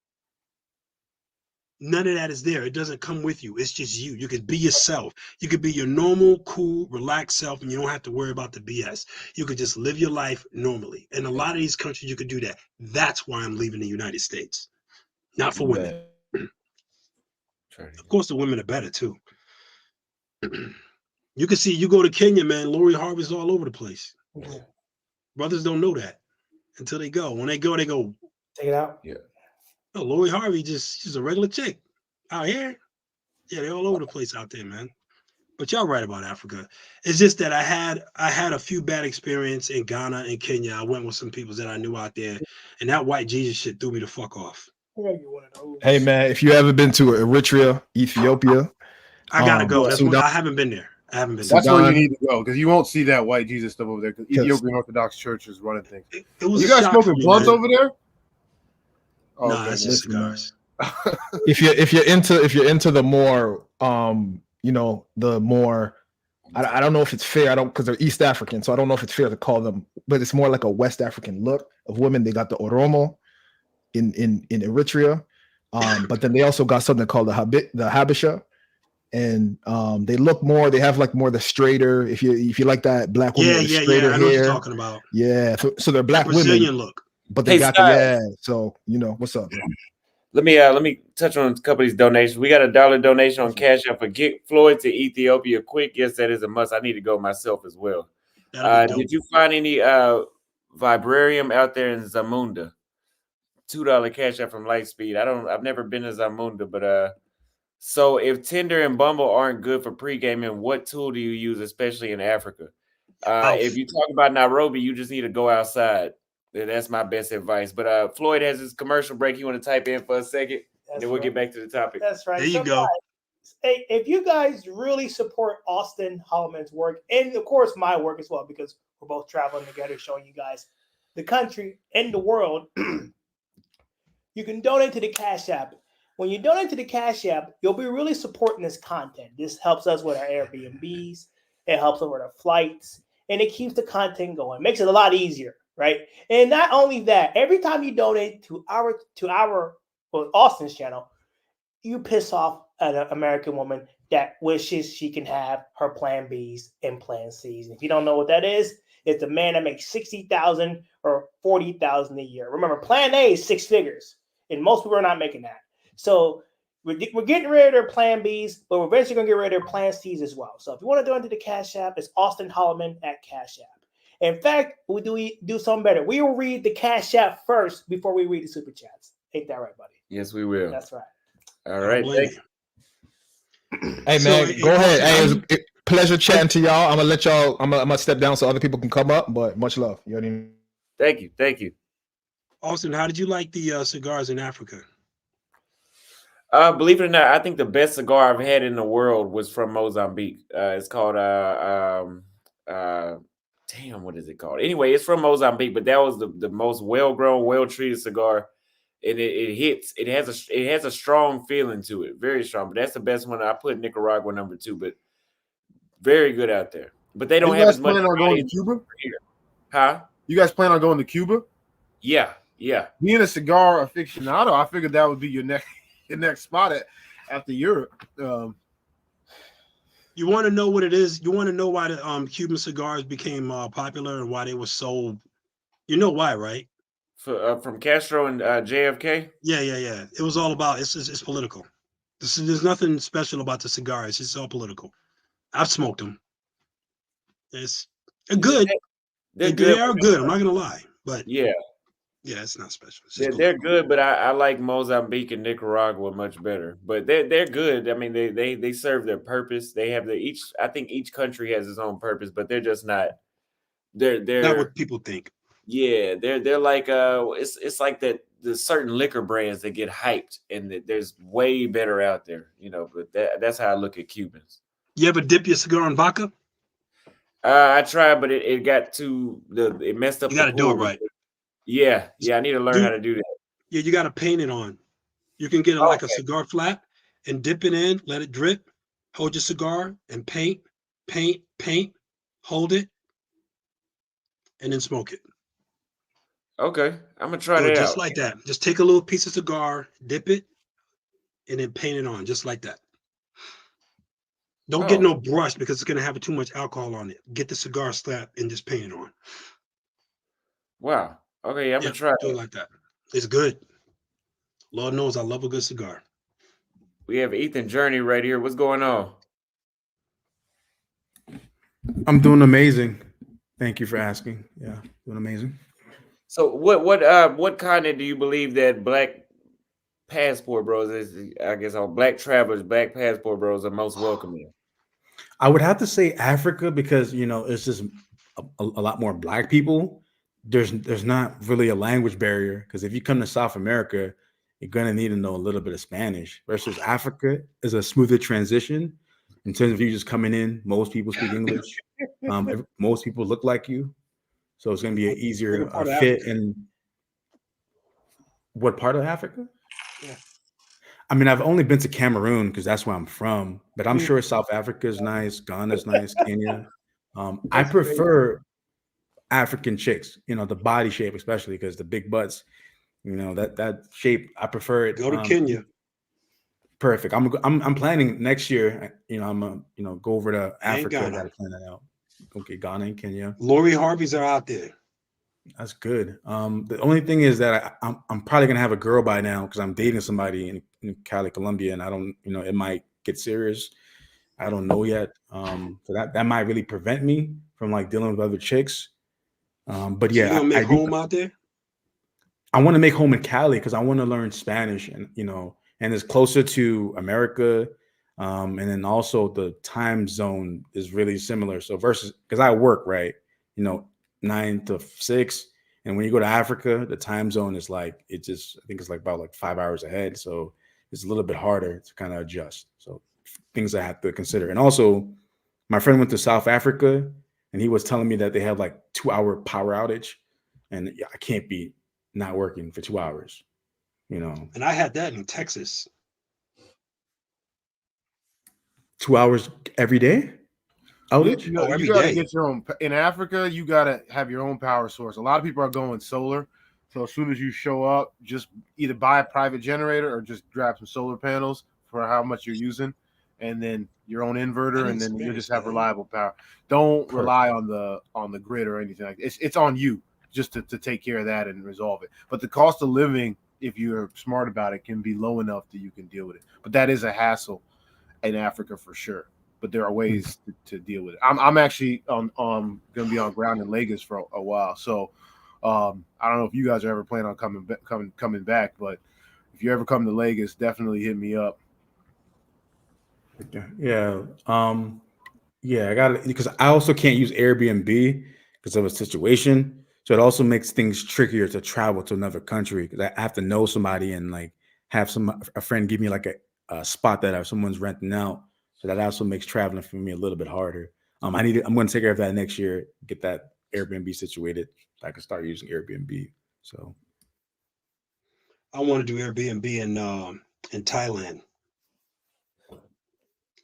None of that is there. It doesn't come with you. It's just you. You could be yourself. You could be your normal, cool, relaxed self, and you don't have to worry about the BS. You could just live your life normally. And a lot of these countries, you could do that. That's why I'm leaving the United States. Not for women. Of course, the women are better, too. You can see, you go to Kenya, man, Lori Harvey's all over the place. Yeah. Brothers don't know that until they go. When they go, take it out. Yeah. No, Lori Harvey she's a regular chick out here. Yeah, they're all over the place out there, man. But y'all right about Africa. It's just that I had a few bad experience in Ghana and Kenya. I went with some people that I knew out there, and that white Jesus shit threw me the fuck off. Hey man, if you ever been to Eritrea, Ethiopia, I gotta go. I haven't been there. That's where you need to go, because you won't see that white Jesus stuff over there. Because Ethiopian Orthodox Church is running things. It was you guys smoking blunts over there? Oh, no, it's just cigars. if you're into the more the more I don't know if it's fair. Because they're East African, so I don't know if it's fair to call them, but it's more like a West African look of women. They got the Oromo in Eritrea, but then they also got something called the Habesha. And they look more. They have like more the straighter. If you like that black woman with straighter hair. I know what you're talking about. Yeah, so they're black Brazilian women. look. but they Hey, got Scott. So what's up? Let me touch on a couple of these donations. We got a $1 donation on Cash App for get Floyd to Ethiopia quick. Yes, that is a must. I need to go myself as well. Did you find any vibrarium out there in Zamunda? $2 Cash App from Lightspeed. I've never been to Zamunda, but so if Tinder and Bumble aren't good for pre-gaming, what tool do you use, especially in Africa? If you talk about Nairobi, you just need to go outside. That's my best advice. But Floyd has his commercial break. You want to type in for a second, and then we'll get back to the topic. That's right. There you go. Guys, hey, if you guys really support Austin Holloman's work, and of course my work as well, because we're both traveling together, showing you guys the country and the world, you can donate to the Cash App. When you donate to the Cash App, you'll be really supporting this content. This helps us with our Airbnbs. It helps us with our flights, and it keeps the content going. It makes it a lot easier, right? And not only that, every time you donate to our Austin's channel, you piss off an American woman that wishes she can have her Plan Bs and Plan Cs. And if you don't know what that is, it's a man that makes $60,000 or $40,000 a year. Remember, Plan A is 6 figures, and most people are not making that. So we're getting rid of their Plan Bs, but we're eventually going to get rid of their Plan Cs as well. So if you want to donate to the Cash App, it's Austin Holloman at Cash App. In fact, we do something better. We will read the Cash App first before we read the Super Chats. Ain't that right, buddy? Yes, we will. That's right. All right. Thank you. Hey man, go ahead. Hey, it was a pleasure chatting to y'all. I'm gonna let y'all. I'm gonna step down so other people can come up. But much love. You already know. Thank you. Austin, how did you like the cigars in Africa? Believe it or not, I think the best cigar I've had in the world was from Mozambique. It's called damn, what is it called? Anyway, it's from Mozambique, but that was the most well-grown, well-treated cigar. And it hits. It has a strong feeling to it, very strong. But that's the best one. I put Nicaragua number 2, but very good out there. But they don't have as much. You guys plan on going to Cuba? Huh? You guys plan on going to Cuba? Yeah. Being a cigar aficionado, I figured that would be your next spot after Europe. You want to know what it is? You want to know why the Cuban cigars became popular and why they were so? You know why, right? From Castro and JFK. Yeah. It was all about it's political. There's nothing special about the cigar. It's just all political. I've smoked them. They're good. They are good. I'm not gonna lie, but yeah, it's not special. They're good, but I like Mozambique and Nicaragua much better. But they're good. I mean, they serve their purpose. They have I think each country has its own purpose, but they're just not. They're not what people think. Yeah, they're like it's like that the certain liquor brands that get hyped, and there's way better out there, But that's how I look at Cubans. You ever dip your cigar in vodka? I tried, but it got it messed up. You got to do it right. Yeah, I need to learn how to do that. Yeah, you got to paint it on. You can get like a cigar flat and dip it in, let it drip, hold your cigar and paint, hold it, and then smoke it. Okay, I'm gonna try that out. Just like that. Just take a little piece of cigar, dip it, and then paint it on, just like that. Don't get no brush because it's gonna have too much alcohol on it. Get the cigar slab and just paint it on. Wow. Okay, I'm gonna try do it like that. It's good. Lord knows I love a good cigar. We have Ethan Journey right here. What's going on? I'm doing amazing. Thank you for asking. Yeah, doing amazing. So what continent do you believe that Black Passport Bros is? I guess all Black travelers, Black Passport Bros are most welcoming. I would have to say Africa because it's just a lot more Black people. There's not really a language barrier because if you come to South America, you're gonna need to know a little bit of Spanish. Versus Africa is a smoother transition in terms of you just coming in. Most people speak English. Most people look like you. So it's going to be an easier fit. And what part of Africa? Yeah. I mean, I've only been to Cameroon because that's where I'm from, but I'm sure South Africa is nice. Ghana is nice. Kenya. I prefer African chicks, the body shape, especially because the big butts, that shape, I prefer it. Go to Kenya. Perfect. I'm planning next year. I'm go over to Africa. I got to plan that out. Okay, Ghana and Kenya. Lori Harveys are out there. That's good. The only thing is that I'm probably gonna have a girl by now because I'm dating somebody in Cali, Colombia, and I don't, it might get serious. I don't know yet. So that might really prevent me from like dealing with other chicks. But So you yeah, gonna make I do. home out there? I want to make home in Cali because I want to learn Spanish, and and it's closer to America. And then also the time zone is really similar. So versus because I work, right, 9 to 6, and when you go to Africa, the time zone is like I think it's like about like 5 hours ahead. So it's a little bit harder to kind of adjust. So things I have to consider. And also, my friend went to South Africa, and he was telling me that they have like 2-hour power outage, and I can't be not working for 2 hours. And I had that in Texas. 2 hours every day outage. You every gotta day. get your own. In Africa, you gotta have your own power source. A lot of people are going solar. So as soon as you show up, just either buy a private generator or just grab some solar panels for how much you're using, and then your own inverter, and then you just have reliable power. Don't rely on the grid or anything like that. It's on you just to take care of that and resolve it. But the cost of living, if you're smart about it, can be low enough that you can deal with it. But that is a hassle in Africa for sure. But there are ways to deal with it. I'm actually going to be on ground in Lagos for a while, so I don't know if you guys are ever planning on coming back, but if you ever come to Lagos, definitely hit me up. Yeah. I got it because I also can't use Airbnb because of a situation. So it also makes things trickier to travel to another country because I have to know somebody and like have a friend give me like a spot that someone's renting out. So that also makes traveling for me a little bit harder. I'm going to take care of that next year, get that Airbnb situated so I can start using Airbnb. So I want to do Airbnb in Thailand.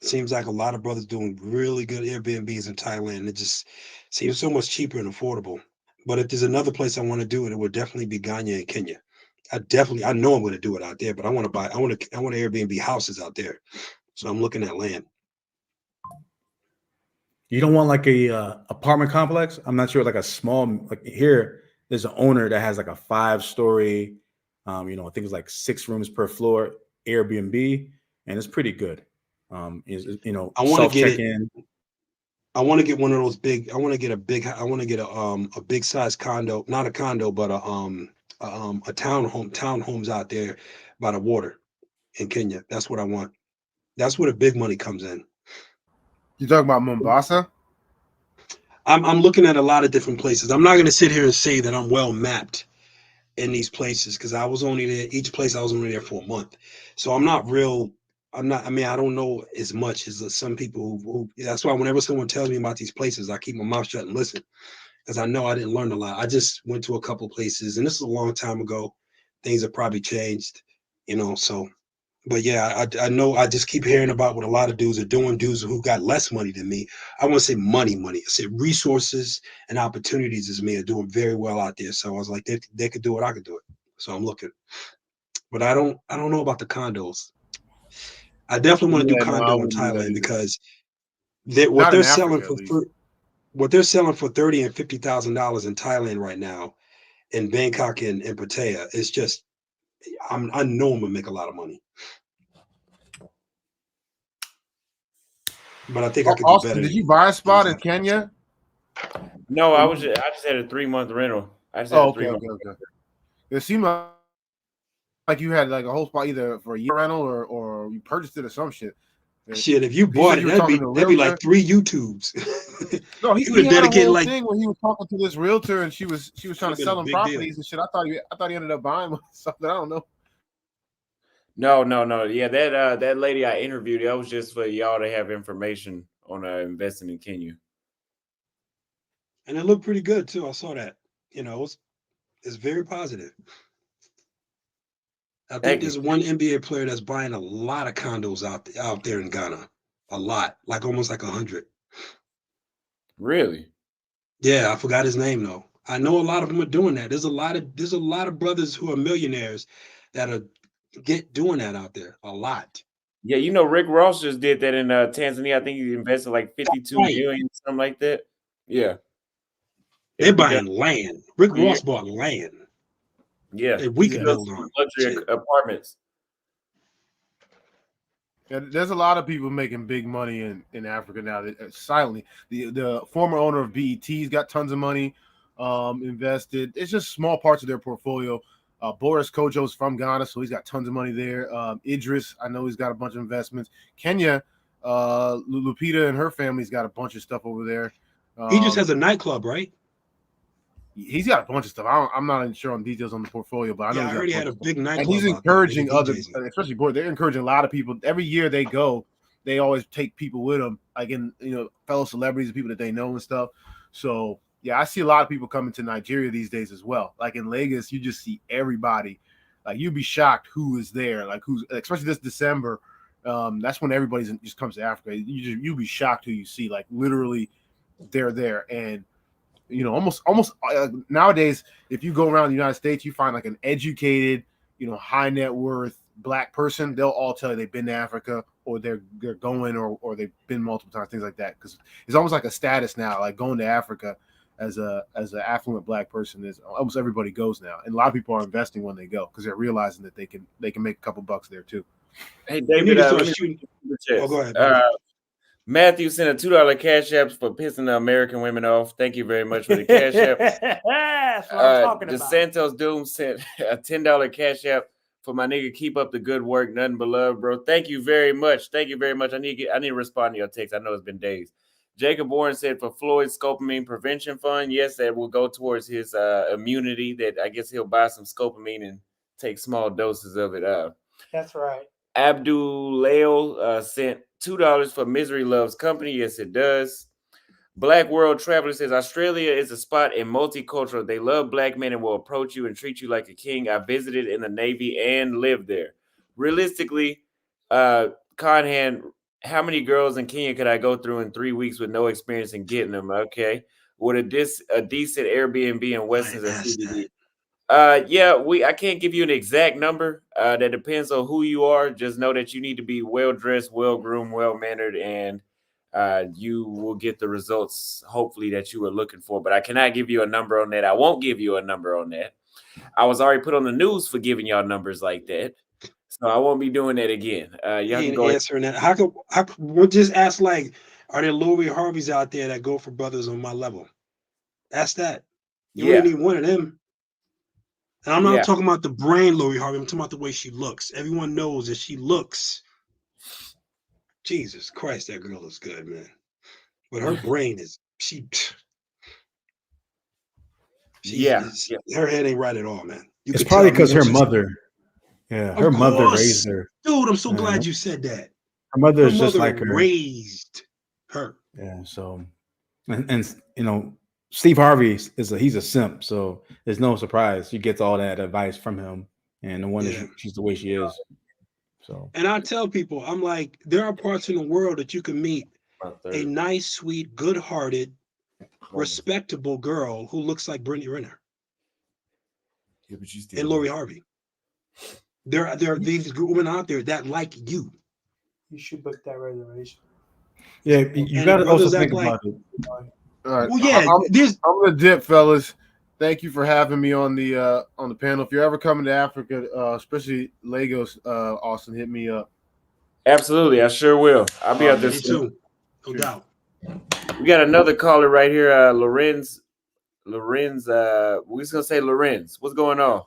Seems like a lot of brothers doing really good Airbnbs in Thailand. It just seems so much cheaper and affordable. But if there's another place I want to do it, it would definitely be Ghana and Kenya. I know I'm going to do it out there, but I want to Airbnb houses out there. So I'm looking at land. you don't want like a apartment complex? I'm not sure, like a small, like here, there's an owner that has like a 5-story, I think it's like 6 rooms per floor Airbnb, and it's pretty good. I want to get check-in. I want to get one of those big. I want to get a big size condo, not a condo, but a townhomes out there by the water in Kenya. That's what I want. That's where the big money comes in. You talking about Mombasa? I'm looking at a lot of different places. I'm not going to sit here and say that I'm well mapped in these places because I was only there. Each place I was only there for a month, so I'm not real. I don't know as much as some people who. That's why whenever someone tells me about these places, I keep my mouth shut and listen because I know I didn't learn a lot. I just went to a couple places, and this is a long time ago. Things have probably changed, So, but yeah, I know. I just keep hearing about what a lot of dudes are doing. Dudes who got less money than me. I want to say money. I said resources and opportunities as me are doing very well out there. So I was like, they could do it. I could do it. So I'm looking, but I don't know about the condos. I definitely want to do condo in Thailand because what they're selling for $30,000 and $50,000 in Thailand right now, in Bangkok and Pattaya, it's just I know I'm gonna make a lot of money, but I think I could do better. Did you buy a spot in Kenya? No, I just had a 3-month rental. I just had a 3 month. Okay. It seemed like you had like a whole spot either for a year rental or you purchased it or some shit. Shit, if you bought it, that'd be like 3 YouTubes. No, he would had a dedicate whole like thing where he was talking to this realtor and she was trying to sell him properties and shit. I thought he ended up buying something. I don't know. No. Yeah, that lady I interviewed, that was just for y'all to have information on investing in Kenya. And it looked pretty good too. I saw that. It's very positive. I think there's one NBA player that's buying a lot of condos out there in Ghana. A lot, like almost like 100. Really? Yeah, I forgot his name though. I know a lot of them are doing that. There's a lot of brothers who are millionaires that are doing that out there. A lot. Yeah, Rick Ross just did that in Tanzania. I think he invested like 52 million, something like that. Yeah. They're buying land. Rick Yeah. Ross bought land Yeah, that we he could built build on. luxury Shit. apartments. Yeah, there's a lot of people making big money in Africa now. That silently, the former owner of BET's got tons of money invested. It's just small parts of their portfolio. Boris Kojo's from Ghana, so he's got tons of money there. Idris, I know he's got a bunch of investments. Kenya, Lupita and her family's got a bunch of stuff over there. He just has a nightclub, right? He's got a bunch of stuff. I'm not even sure on details on the portfolio, but I know Yeah, I heard he had a big nightclub. and he's out there, encouraging big other, DJs. especially boy, they're encouraging a lot of people. Every year they go, they always take people with them, like fellow celebrities and people that they know and stuff. So yeah, I see a lot of people coming to Nigeria these days as well. Like in Lagos, you just see everybody. Like you'd be shocked who is there. Like who's, especially this December. That's when everybody just comes to Africa. You'd be shocked who you see. Like literally, they're there. And almost nowadays, if you go around the United States, you find like an educated, high net worth Black person. They'll all tell you they've been to Africa or they're going or they've been multiple times, things like that. Because it's almost like a status now, like going to Africa as an affluent Black person is almost everybody goes now, and a lot of people are investing when they go because they're realizing that they can make a couple bucks there too. Hey David, go ahead. Matthew sent a $2 cash app for pissing the American women off. Thank you very much for the cash app. That's what I'm talking about. DeSantos Doom sent a $10 cash app for my nigga. Keep up the good work, nothing but love, bro. Thank you very much. Thank you very much. I need to respond to your text. I know it's been days. Jacob Warren said for Floyd's scopamine prevention fund, yes, that will go towards his immunity. That I guess he'll buy some scopamine and take small doses of it. That's right. Abdul sent $2 for Misery Loves Company. Yes, it does. Black World Traveler says Australia is a spot in multicultural. They love Black men and will approach you and treat you like a king. I visited in the Navy and lived there. Realistically, Conhan, how many girls in Kenya could I go through in 3 weeks with no experience in getting them? Okay. Would a decent Airbnb in Western CBD? I can't give you an exact number. That depends on who you are. Just know that you need to be well dressed, well groomed, well mannered, and you will get the results hopefully that you were looking for. But I cannot give you a number on that. I won't give you a number on that. I was already put on the news for giving y'all numbers like that, so I won't be doing that again. Y'all can go answering that. How could we'll just ask, like, are there Louis Harveys out there that go for brothers on my level? Ask that. You only need one of them. And I'm not talking about the brain Louis Harvey. I'm talking about the way she looks. Everyone knows that she looks. Jesus Christ, that girl is good, man. But her brain is her head ain't right at all, man. It's probably because her mother. Yeah, her mother raised her. Dude, I'm so glad you said that. Her mother is just like her. Raised her. Yeah, so and Steve Harvey he's a simp, so there's no surprise she gets all that advice from him, and the one that she's the way she is. So, and I tell people, I'm like, there are parts in the world that you can meet a nice, sweet, good-hearted, respectable girl who looks like Brittany Renner and Lori Harvey. There are these women out there that like you. You should book that reservation. Yeah, you got to also think about it. All right. Well, yeah, I'm gonna dip, fellas. Thank you for having me on the panel. If you're ever coming to Africa, especially Lagos, Austin, hit me up. Absolutely, I sure will. I'll be out there too. No doubt. We got another caller right here, Lorenz. We're just gonna say Lorenz. What's going on?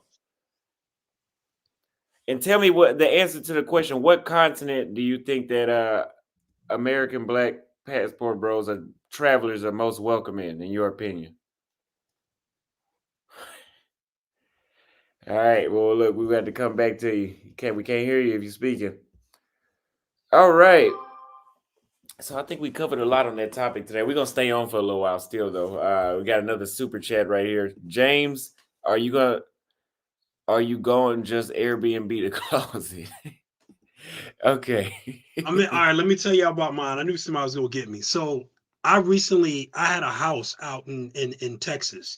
And tell me what the answer to the question: what continent do you think that American Black passport bros or travelers are most welcome in your opinion? All right. Well, look, we got to come back to you. We can't hear you if you're speaking. All right. So I think we covered a lot on that topic today. We're gonna stay on for a little while still, though. We got another super chat right here. James, are you going just Airbnb to close it? Okay. All right, let me tell you about mine. I knew somebody was gonna get me. So I had a house out in Texas,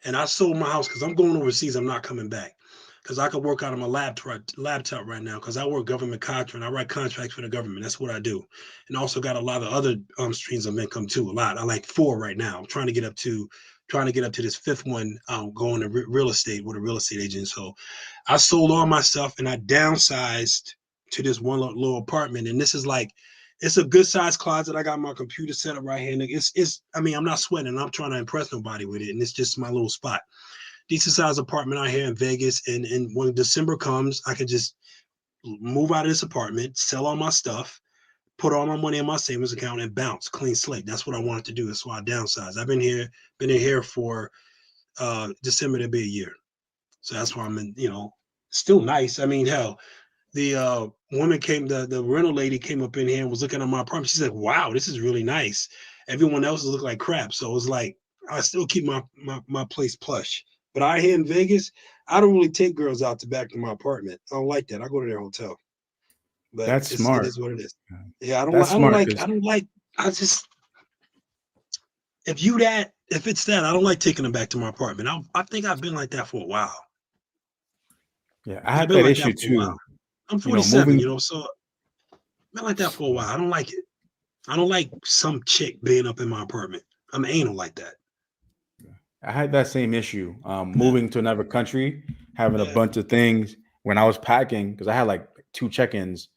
and I sold my house because I'm going overseas. I'm not coming back because I could work out of my laptop right now because I work government contract. I write contracts for the government. That's what I do, and also got a lot of other streams of income too. A lot. I like 4 right now. I'm trying to get up to trying to get up to this fifth one, going to real estate with a real estate agent. So I sold all my stuff and I downsized to this one little apartment. And this is like, it's a good sized closet. I got my computer set up right here. And I mean, I'm not sweating. I'm trying to impress nobody with it. And it's just my little spot. Decent sized apartment out here in Vegas. And when December comes, I can just move out of this apartment, sell all my stuff, put all my money in my savings account and bounce, clean slate. That's what I wanted to do. That's why I downsized. I've been in here for December to be a year. So that's why I'm in, still nice. I mean, hell, the woman the rental lady came up in here and was looking at my apartment. She said, wow, this is really nice. Everyone else look like crap. So it was like, I still keep my place plush. But out here in Vegas, I don't really take girls out back to my apartment. I don't like that. I go to their hotel. But That's smart. It is what it is. Yeah, That's smart, if it's that, I don't like taking them back to my apartment. I think I've been like that for a while. Yeah, I had that issue too. I'm 47, so I've been like that for a while. I don't like it. I don't like some chick being up in my apartment. I'm anal like that. I had that same issue. Moving to another country, having a bunch of things when I was packing, because I had like 2 check-ins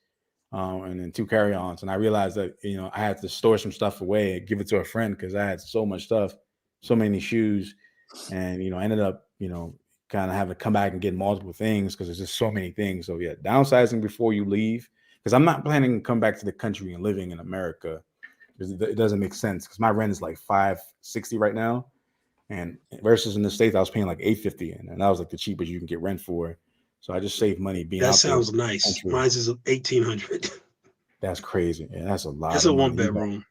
and then 2 carry-ons. And I realized that, I had to store some stuff away and give it to a friend because I had so much stuff, so many shoes. And, I ended up, kind of having to come back and get multiple things because there's just so many things. So yeah, downsizing before you leave, because I'm not planning to come back to the country and living in America because it doesn't make sense because my rent is like $560 right now. And versus in the States, I was paying like $850, and that was like the cheapest you can get rent for. So I just saved money being out there. That sounds nice. Mine's is $1,800. That's crazy. Yeah, that's a lot. It's a 1-bedroom.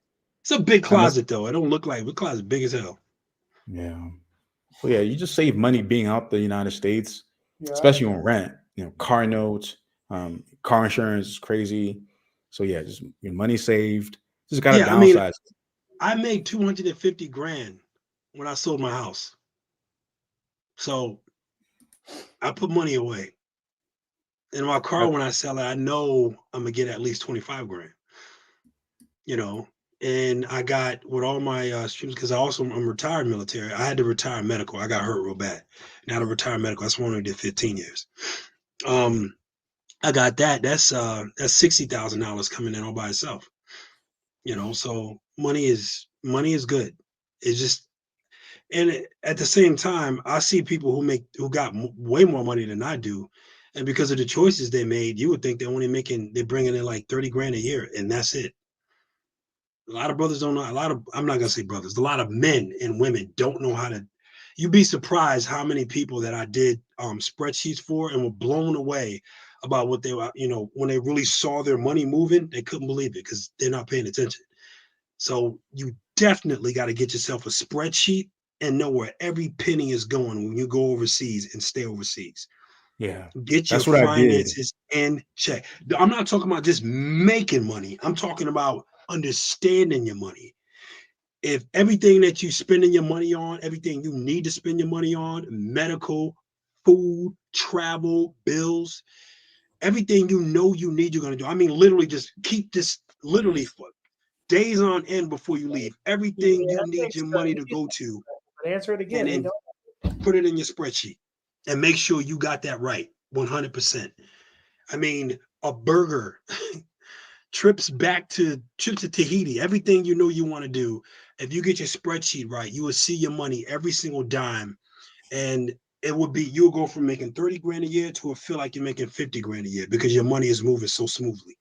It's a big closet though. It don't look like the closet big as hell. Yeah. So yeah, you just save money being out the United States, especially on rent. Car notes, car insurance is crazy. So yeah, just your money saved. Just gotta downsize. I made $250,000 when I sold my house. So I put money away. In my car, when I sell it, I know I'm gonna get at least $25,000. And I got with all my streams, because I'm retired military. I had to retire medical. I got hurt real bad. Now to retire medical, that's when I did 15 years. I got that. That's $60,000 coming in all by itself. So money is good. It's just, and at the same time, I see people who got way more money than I do, and because of the choices they made, you would think they're bringing in like $30,000 a year, and that's it. A lot of brothers don't know. I'm not gonna say brothers. A lot of men and women don't know how to. You'd be surprised how many people that I did spreadsheets for and were blown away about what they were. When they really saw their money moving, they couldn't believe it because they're not paying attention. So you definitely got to get yourself a spreadsheet and know where every penny is going when you go overseas and stay overseas. Yeah. Get your finances in check. I'm not talking about just making money. I'm talking about understanding your money. If everything that you spending your money on, everything you need to spend your money on, medical, food, travel, bills, everything you need, you're going to do. I mean, literally just keep this literally for days on end before you leave. Everything you need your money to go to. Answer it again. And then put it in your spreadsheet and make sure you got that right 100%. I mean, a burger, trips to Tahiti, everything you want to do. If you get your spreadsheet right, you will see your money every single dime. And you'll go from making $30,000 a year to feel like you're making $50,000 a year because your money is moving so smoothly.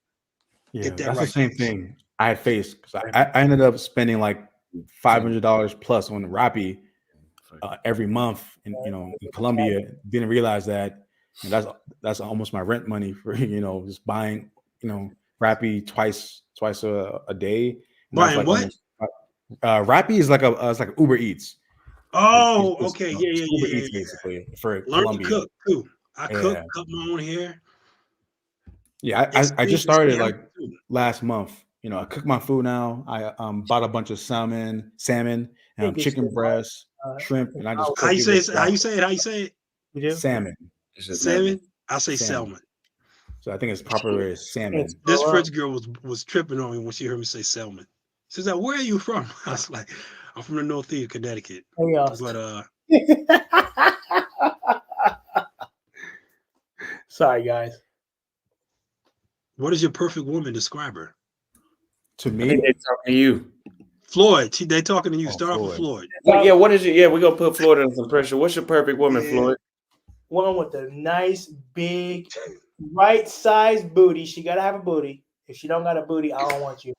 Yeah, Get that that's right, the same folks. thing I faced because I ended up spending like $500 plus on Rappi every month in Colombia. Didn't realize that, and that's almost my rent money for just buying Rappi twice a day. And Buying like what? Rappi is like a Uber Eats. Oh, It's okay, Uber Eats basically for Learn Colombia. to cook too. I cook, Yeah. cut my own hair. Yeah, I just started like last month. I cook my food now. I bought a bunch of salmon, chicken breast, shrimp, and I just How cook you say it? How you say it? Salmon. Salmon. I say salmon. So I think it's proper as salmon. This French girl was tripping on me when she heard me say salmon. She's like, "Where are you from?" I was like, I'm from the Northeast, Connecticut. Hey, But sorry, guys. what is your perfect woman? Describe her. To I me, think they're talking to you. Floyd. They talking to you. Oh, Start off with Floyd. Floyd. Yeah, what is it? Yeah, we're gonna put Floyd under some pressure. What's your perfect woman, Yeah. Floyd? One with a nice, big, right-sized booty. She gotta have a booty. If she don't got a booty, I don't want you.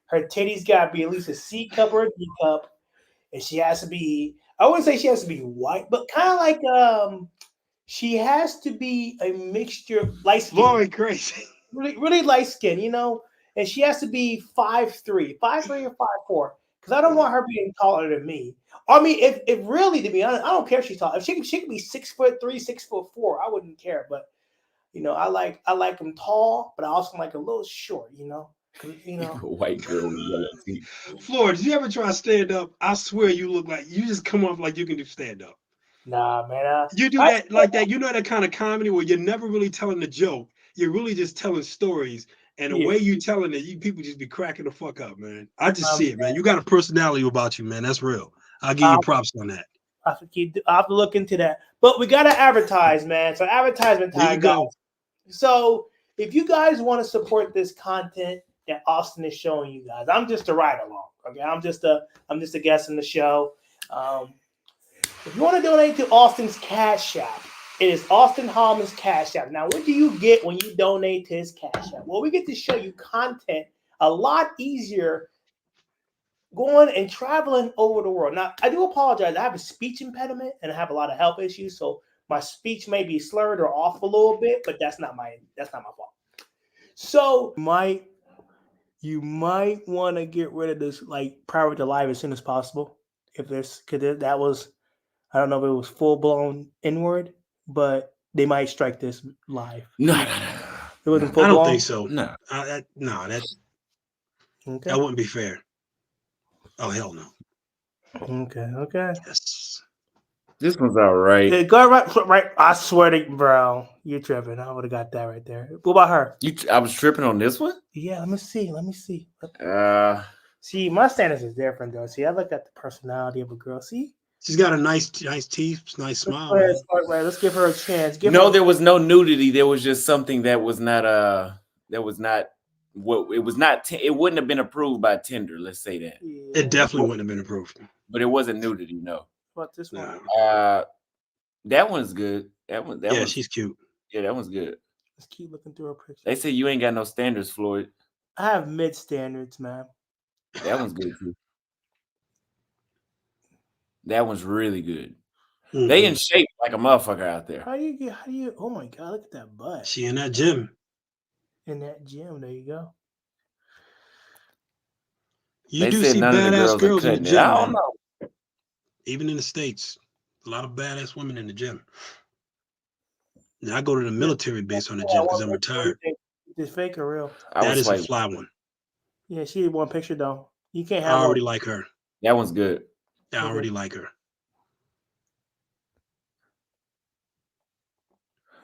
Her titties gotta be at least a C cup or a D cup, and she has to be. I wouldn't say she has to be white, but kind of like she has to be a mixture light skin. Floyd crazy. Really light skin, you know, and she has to be 5'3", 5'3" or 5'4", because I don't want her being taller than me. I mean, if really, to be honest, I don't care if she's tall. If she could be 6'3", 6'4", I wouldn't care. But you know, I like them tall, but I also like a little short. You know. White girl with yellow teeth. Floyd, did you ever try stand up? I swear you look like you just come off like you can do stand up. Nah, man. You do that like that. You know that kind of comedy where you're never really telling a joke. You're really just telling stories. And the way you telling it, people just be cracking the fuck up, man. I just see it, man. You got a personality about you, man. That's real. I'll give you props on that. I have to look into that. But we got to advertise, man. So advertisement time, There you go. guys. So if you guys want to support this content that Austin is showing you guys, I'm just a ride along. Okay, I'm just a guest in the show. If you want to donate to Austin's Cash App, it is Austin Hallman's Cash App. Now, what do you get when you donate to his Cash App? Well, we get to show you content a lot easier going and traveling over the world. Now, I do apologize. I have a speech impediment and I have a lot of health issues, so my speech may be slurred or off a little bit, but that's not my fault. So, you might want to get rid of this like private to live as soon as possible. If there's, because that was, I don't know if it was full blown inward, but they might strike this live. No. It wasn't full I don't blown? think so. No. That Okay. that wouldn't be fair. Oh hell no. Okay. Yes. This one's all right. Yeah, go right. I swear to bro, you're tripping. I would have got that right there. What about her? I was tripping on this one? Yeah, let me see. See, my standards is different though. See, I look at the personality of a girl. See, she's got a nice teeth, nice smile. Let's give her a chance. There was no nudity. There was just something that was not it wouldn't have been approved by Tinder. Let's say that. It definitely wouldn't have been approved. But it wasn't nudity. No. What this one? That one's good. Yeah, she's cute. Yeah, that one's good. Let's keep looking through her picture. They say you ain't got no standards, Floyd. I have mid standards, man. That one's good too. That one's really good. Mm-hmm. They in shape like a motherfucker out there. How do you? Oh my god! Look at that butt. She in that gym. There you go. You do see badass girls in the gym. I don't know. Even in the States, a lot of badass women in the gym. Now I go to the military base on the gym because I'm retired. Is fake or real? That is a fly one. Yeah, she did one picture though. You can't have. I already like her. That one's good. I already like her.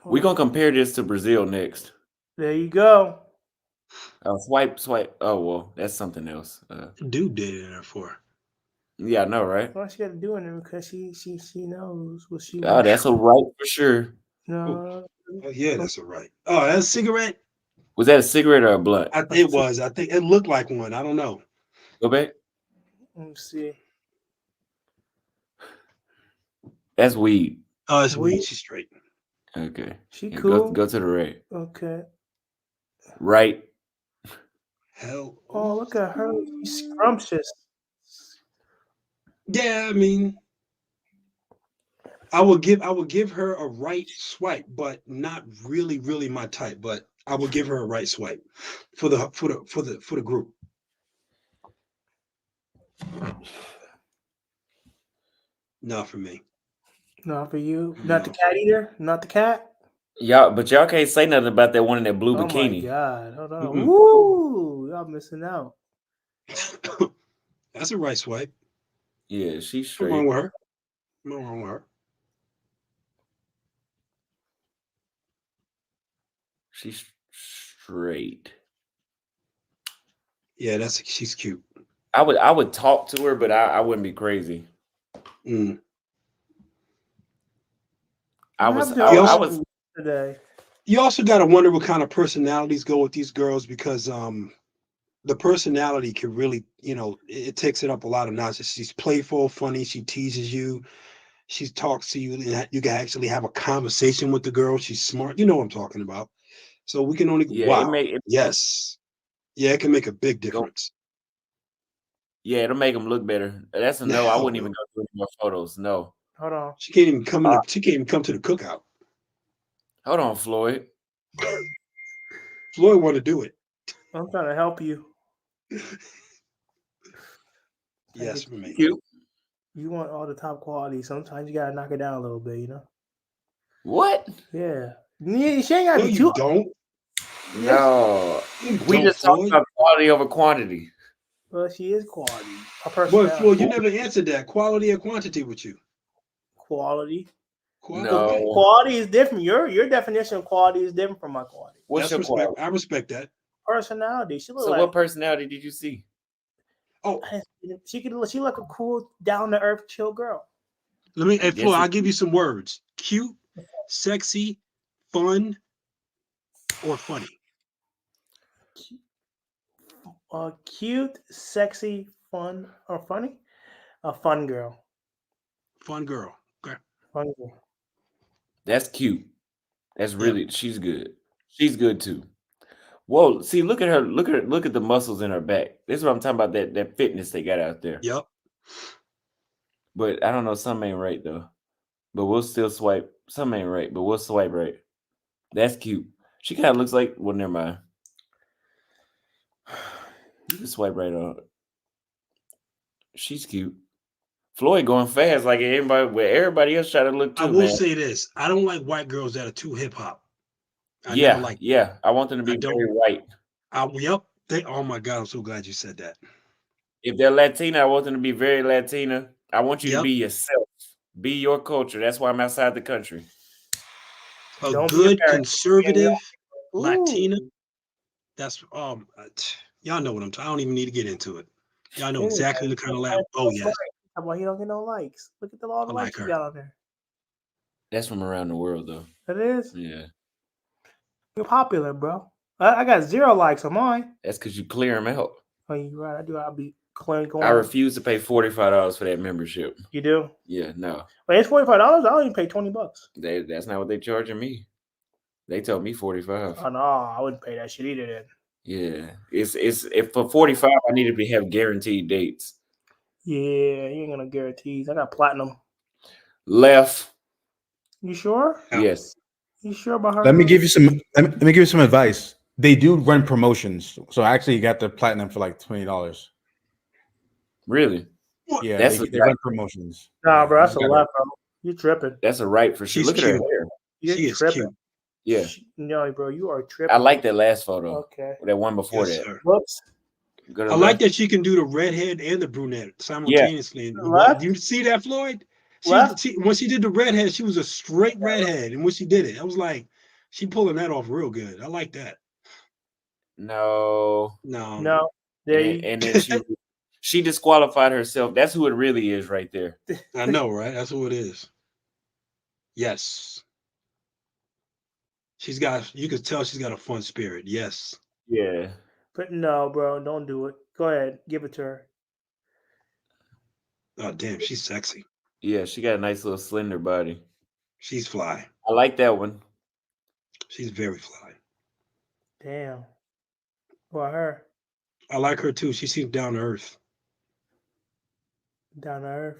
We're gonna compare this to Brazil next. There you go. Swipe. Oh well, that's something else. Dude dated her for. Yeah, I know, right? Why she got to do it? Because she knows what she. Oh, that's a right for sure. No. Oh yeah, that's a right. Oh, that's a cigarette. Was that a cigarette or a blunt? It was. I think it looked like one. I don't know. Go back. Let me see. That's weed. Oh, it's weed. She's straight. Okay. She cool. Go to the right. Okay. Right. Hell. Oh, look at her. She's scrumptious. Yeah, I mean, I would give her a right swipe, but not really my type. But I would give her a right swipe for the group. Not for me. Not for you. Not the cat either. Not the cat. Y'all can't say nothing about that one in that blue bikini. Oh my god! Hold on. Mm-hmm. Woo! Y'all missing out. That's a right swipe. Yeah, she's straight. What's wrong with her? She's straight. Yeah, she's cute. I would talk to her, but I wouldn't be crazy. Mm. I What was happened to I, You I also was today? you also got to wonder what kind of personalities go with these girls because the personality can really, it takes it up a lot of notches. She's playful, funny, she teases you, she talks to you, and you can actually have a conversation with the girl. She's smart. You know what I'm talking about. So we can only yeah, wow. it Yes. Yeah, it can make a big go difference. yeah, it'll make them look better. That's a no. I Hell wouldn't no. even go through any more photos. No. Hold on. She can't even come she can't even come to the cookout. Hold on, Floyd. Floyd want to do it. I'm trying to help you. Yes, for me. Cute. You want all the top quality. Sometimes you gotta knock it down a little bit, What? Yeah. She ain't gotta No, be you too. don't. No. You We don't, just talked Floyd. about quality over quantity. But she is quality. Her Boy, personality. Floyd, you never answered that. Quality or quantity with you? Quality. Quality. Okay. No. Quality is different. Your definition of quality is different from my quality. What's That's your respect. quality? I respect that. Personality. She look So like what personality did you see? Oh, she like a cool, down to earth, chill girl. hey, guess Floyd, it- I'll give you some words. Cute, sexy, fun, or funny. Cute, sexy, fun, or funny? A fun girl. Fun girl. Okay. Fun girl. That's cute. That's Yep. really she's good. She's good too. Whoa, see, look at her, look at the muscles in her back. This is what I'm talking about, that fitness they got out there. Yep. But I don't know, something ain't right though. But we'll still swipe. Something ain't right, but we'll swipe right. That's cute. She kind of looks like, well, never mind. You can swipe right on her. She's cute. Floyd going fast like everybody else trying to look too, I will man. say this. I don't like white girls that are too hip hop. I Yeah, never like yeah. I want them to I be don't very white. yep. Oh my God, I'm so glad you said that. If they're Latina, I want them to be very Latina. I want you to Yep. be yourself. Be your culture. That's why I'm outside the country. A Don't be good American. conservative Ooh. Latina. That's y'all know what I'm talking. I don't even need to get into it. Y'all know exactly the kind of Latin. Oh yes, Well, he don't get no likes. Look at all the I likes like you her. got on there. That's from around the world, though. It is. Yeah, You're popular, bro. I got 0 likes on mine. that's because you clear them out. Oh, you're right. I do. I'll be clearing going. I refuse to pay $45 for that membership. You do? Yeah, no. Wait, it's $45. I don't even pay $20. That's not what they charging me. They told me 45. Oh no, I wouldn't pay that shit either. Then. Yeah, it's if for 45, I need to have guaranteed dates. Yeah, you ain't gonna guarantees. I got platinum. Left. You sure? Yes. You sure about her? Let me give you some. Let me give you some advice. They do run promotions, so I actually got the platinum for like $20. Really? Yeah, That's they run promotions. Nah, Yeah, bro, you that's just a gotta- left, bro. You tripping? That's a right for sure. She's Look at her cute. hair. You're She is tripping. cute. Yeah, No, bro, you are tripping. I like that last photo. Okay. That one before Yes, that. sir. Whoops. Go to I the like left. that she can do the redhead and the brunette simultaneously. Left? You see that, Floyd? Left? When she did the redhead, she was a straight redhead, and when she did it, I was like, she pulling that off real good. I like that. No. No. There you. And then she disqualified herself. That's who it really is right there. I know, right? That's who it is. Yes. You could tell she's got a fun spirit. Yes. Yeah. But no, bro, don't do it. Go ahead, give it to her. Oh, damn, she's sexy. Yeah, she got a nice little slender body. She's fly. I like that one. She's very fly. Damn. Well, her I like her too. She seems down to earth. down to earth.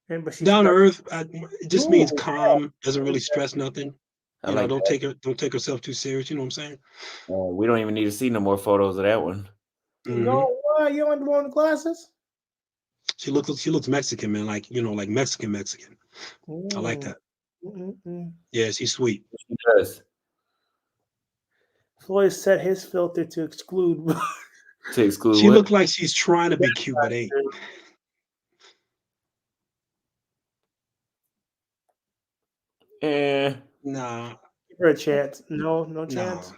And but she's Down to stuck- earth, it just means Ooh. calm. Doesn't really stress nothing. I like Don't that. take herself too serious. You know what I'm saying? We don't even need to see no more photos of that one. Mhm. No, what? You don't want the glasses? She looks Mexican, man. Like Mexican. I like that. Mm-mm-mm. Yeah, she's sweet. She does. Floyd set his filter to exclude. To exclude She what? looked like she's trying to be cute, but ain't. Eh. Nah. Give her a chance. No chance. Nah.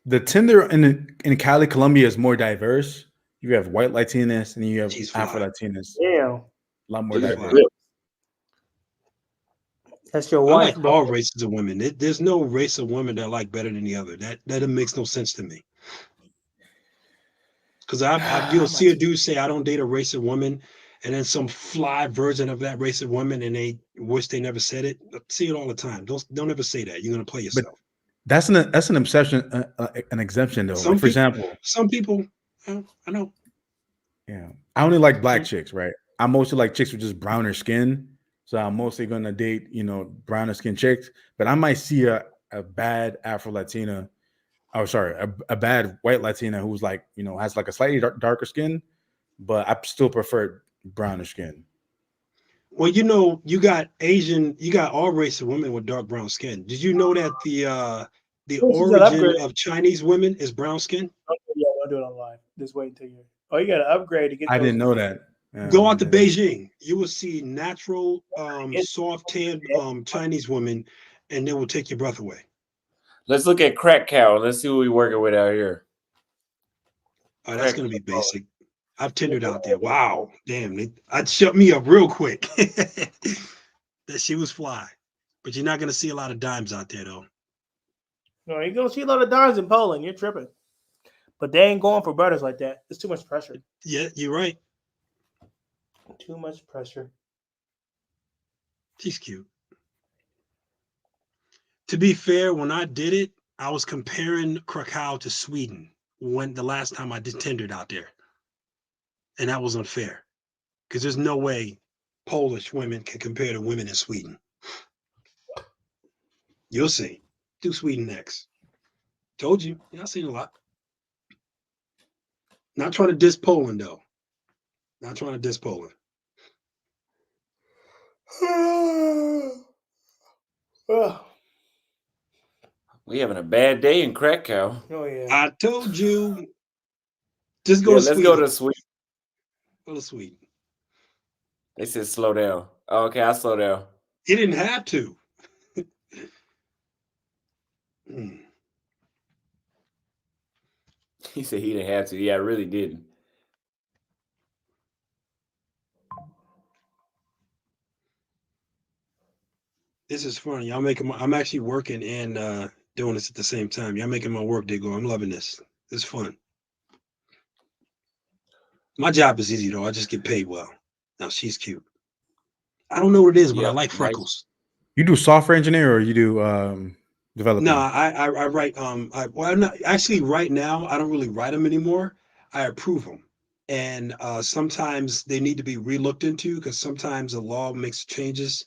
the Tinder in Cali, Colombia is more diverse. You have white Latinas and you have Afro Latinas. Yeah. A lot more She's diverse. good. That's your I wife, like bro. all races of women. There's no race of women that I like better than the other. That makes no sense to me. Because you'll see a dude say, I don't date a race of women, and then some fly version of that race of women, and they wish they never said it. I see it all the time. Don't ever say that. You're gonna play But yourself. that's an exception, an exemption though. Like for example, some people, I know. Yeah, I only like black chicks, right? I mostly like chicks with just browner skin, so I'm mostly gonna date browner skin chicks. But I might see a bad Afro Latina, a bad white Latina who's like has like a slightly darker skin, but I still prefer browner skin. Well, you got Asian, you got all race of women with dark brown skin. Did you know that the origin of Chinese women is brown skin? Yeah, don't do it on live. Just wait until you. Oh, you got to upgrade to get. I didn't know that. Go out to Beijing. You will see natural, soft tanned Chinese women, and they will take your breath away. Let's look at Crack Cow. Let's see what we're working with out here. Oh, that's going to be basic. I've tendered out there. Wow. Damn. I'd shut me up real quick. That she was fly. But you're not going to see a lot of dimes out there, though. No, you're going to see a lot of dimes in Poland. You're tripping. But they ain't going for brothers like that. It's too much pressure. Yeah, you're right. Too much pressure. She's cute. To be fair, when I did it, I was comparing Krakow to Sweden when the last time I did tendered out there. And that was unfair. Because there's no way Polish women can compare to women in Sweden. You'll see. Do Sweden next. Told you. Yeah, I've seen a lot. Not trying to diss Poland, though. Not trying to diss Poland. We having a bad day in Crack Cow. Oh yeah. I told you. Just go to let's Sweden. go to Sweden. Go to Sweden. They said slow down. Oh, okay, I'll slow down. He didn't have to. He said he didn't have to. Yeah, I really didn't. This is fun. Y'all making I'm actually working and doing this at the same time. Y'all making my work day go. I'm loving this. This is fun. My job is easy though. I just get paid well. Now she's cute. I don't know what it is, but I like freckles. You do software engineer or you do development? No, I write. I'm not actually right now. I don't really write them anymore. I approve them, and sometimes they need to be relooked into because sometimes the law makes changes,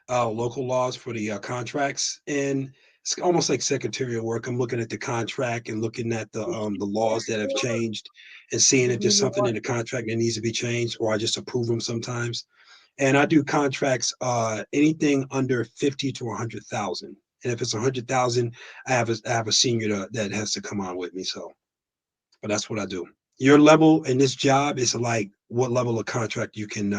local laws for the contracts, and it's almost like secretarial work. I'm looking at the contract and looking at the laws that have changed, and seeing if there's something in the contract that needs to be changed, or I just approve them sometimes. And I do contracts, anything under 50 to 100,000. And if it's 100,000, I have a senior that has to come on with me. So, but that's what I do. Your level in this job is like what level of contract you can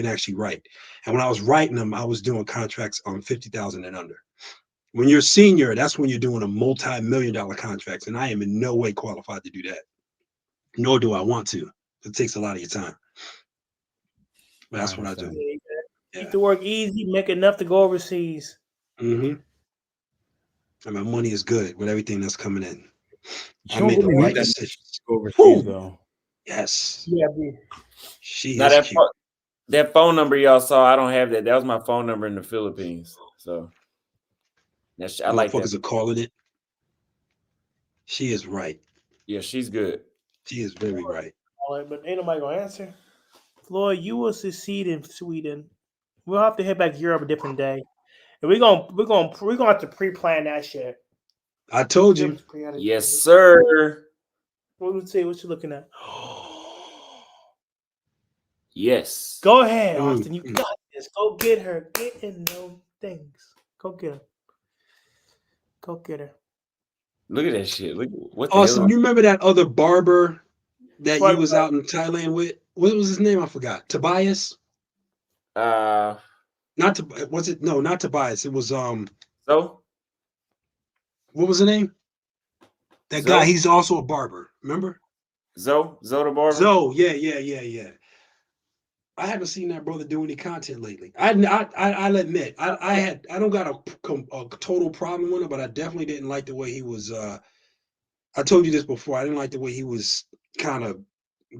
actually write. And when I was writing them, I was doing contracts on 50,000 and under. When you're senior, that's when you're doing a multi-million-dollar contracts, and I am in no way qualified to do that. Nor do I want to. It takes a lot of your time. But that's what I do. Keep the work easy, make enough to go overseas. Mm-hmm. And my money is good with everything that's coming in. I don't made the really right need that decisions. overseas though. Yes. Yeah, she Now is cute. that phone number y'all saw, I don't have that. That was my phone number in the Philippines. So that's I like that. Motherfuckers are calling it. She is right. Yeah, she's good. She is very right. But ain't nobody gonna answer. Floyd, you will succeed in Sweden. We'll have to head back to Europe a different day. And we're gonna have to pre-plan that shit. I told you. Yes, sir. Let's see what you're looking at. Yes. Go ahead, Austin. You got this. Go get her. Get in those things. Go get her. Go get her. Look at that shit. Look what the Austin, hell? you remember that other barber that you was out in Thailand with? What was his name? I forgot. Tobias? Not Tobias. It was So? What was the name? That Zoe? guy, he's also a barber. Remember? Zoe the barber. Zoe, yeah. I haven't seen that brother do any content lately. I'll admit, I don't got a total problem with him, but I definitely didn't like the way he was. I told you this before. I didn't like the way he was kind of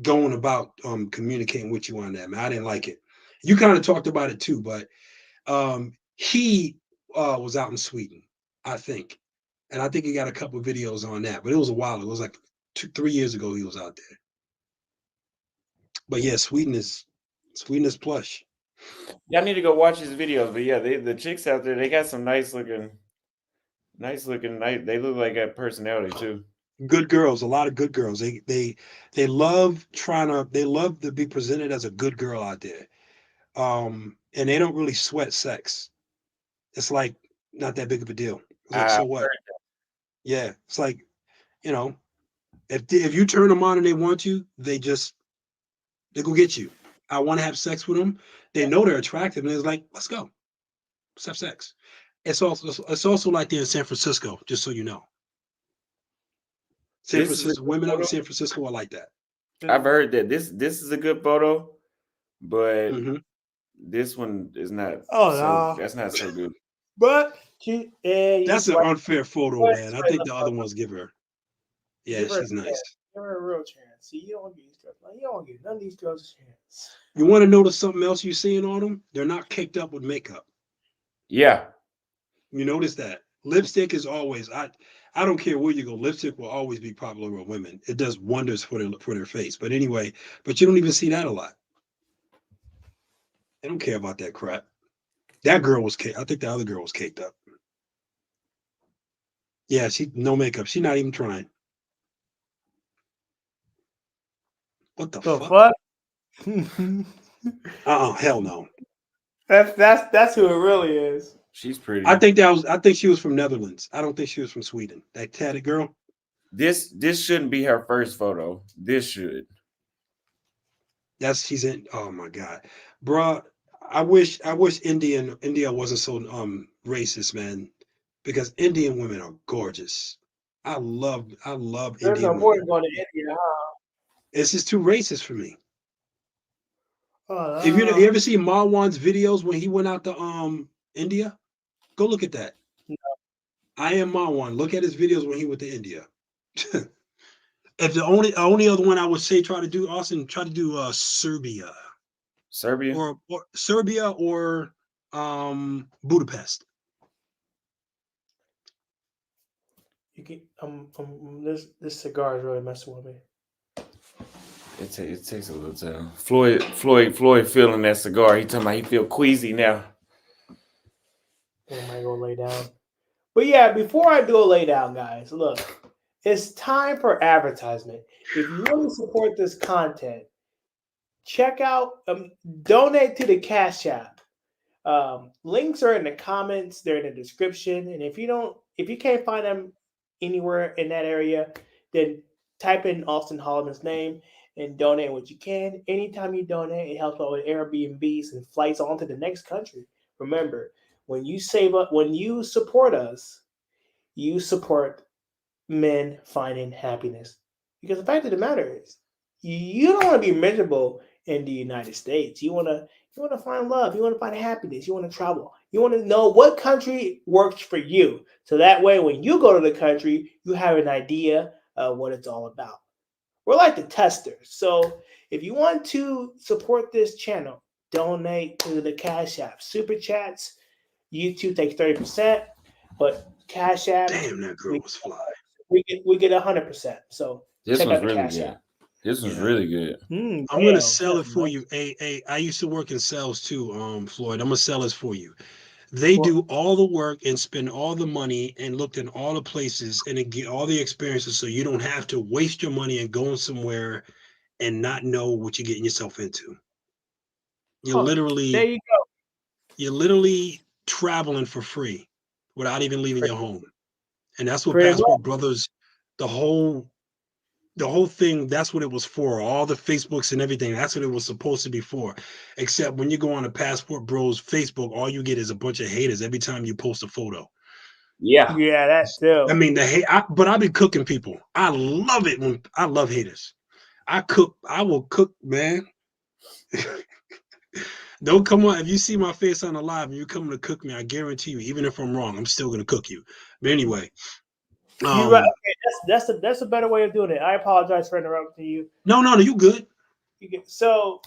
going about communicating with you on that, man. I didn't like it. You kind of talked about it too, but he was out in Sweden, I think, and I think he got a couple of videos on that. But it was a while. It was like 2-3 years ago he was out there. But yeah, Sweden is plush. Y'all need to go watch his videos. But yeah, the chicks out there, they got some nice looking. They look like a personality too. Good girls, a lot of good girls. They love to be presented as a good girl out there. And they don't really sweat sex. It's like not that big of a deal. It's like, so what? Yeah, it's like, you know, if you turn them on and they want you, they go get you. I want to have sex with them. They know they're attractive, and it's like, let's go, let's have sex. It's also like they're in San Francisco, just so you know. San Francisco women out in San Francisco are like that. I've heard that this is a good photo, but this one is not. That's not so good. But that's an unfair photo, man. I think the other ones give her. Yeah, she's nice. Give her a real chance. See, you don't give these girls. Like, you don't give none of these girls a chance. You want to notice something else you're seeing on them? They're not caked up with makeup. Yeah. You notice that lipstick is always. I don't care where you go. Lipstick will always be popular with women. It does wonders for their face. But anyway, you don't even see that a lot. They don't care about that crap. That girl was caked. I think the other girl was caked up. Yeah, she no makeup. She's not even trying. What the fuck? Hell no. That's who it really is. She's pretty. I think she was from Netherlands. I don't think she was from Sweden. That tatted girl. This shouldn't be her first photo. This should. She's in. Oh my god, bruh. I wish India wasn't so racist, man. Because Indian women are gorgeous. I love There's Indian no point women. going to India, huh? It's just too racist for me. Oh, If you ever see Marwan's videos when he went out to India, go look at that. No. I am Marwan. Look at his videos when he went to India. If the only other one I would say try to do Serbia. Serbia? Or Serbia or Budapest. You can, this cigar is really messing with me. It takes a little time. Floyd feeling that cigar. He talking about he feel queasy now. I might go lay down. But yeah, before I go lay down, guys, look, it's time for advertisement. If you want to support this content, check out, donate to the Cash App. Links are in the comments. They're in the description. And if you can't find them anywhere in that area, then type in Austin Holloman's name and donate what you can. Anytime you donate, it helps out with Airbnbs and flights on to the next country. Remember, when you save up, when you support us, you support men finding happiness. Because the fact of the matter is, you don't want to be miserable in the United States. You want to find love. You want to find happiness. You want to travel. You want to know what country works for you. So that way, when you go to the country, you have an idea of what it's all about. We're like the testers. So if you want to support this channel, donate to the Cash App. Super Chats, YouTube takes 30%, but Cash App. Damn, that girl was fly. We get 100%. So This check one's out the really Cash good. App. This was really good. I'm gonna sell it for you. I used to work in sales too, Floyd. I'm gonna sell this for you. They do all the work and spend all the money and looked in all the places and get all the experiences, so you don't have to waste your money and go somewhere and not know what you're getting yourself into. You're literally there you go. You're literally traveling for free without even leaving your home, and that's what Pretty Passport Brothers, the whole thing, that's what it was for. All the Facebooks and everything, that's what it was supposed to be for. Except when you go on a Passport Bros Facebook, all you get is a bunch of haters every time you post a photo. Yeah. Yeah, that too. I mean, but I be cooking people. I love it when I love haters. I will cook, man. Don't come on. If you see my face on the live and you come to cook me, I guarantee you, even if I'm wrong, I'm still gonna cook you. But anyway, You're right. Okay, that's a better way of doing it. I apologize for interrupting you. No, you good. So,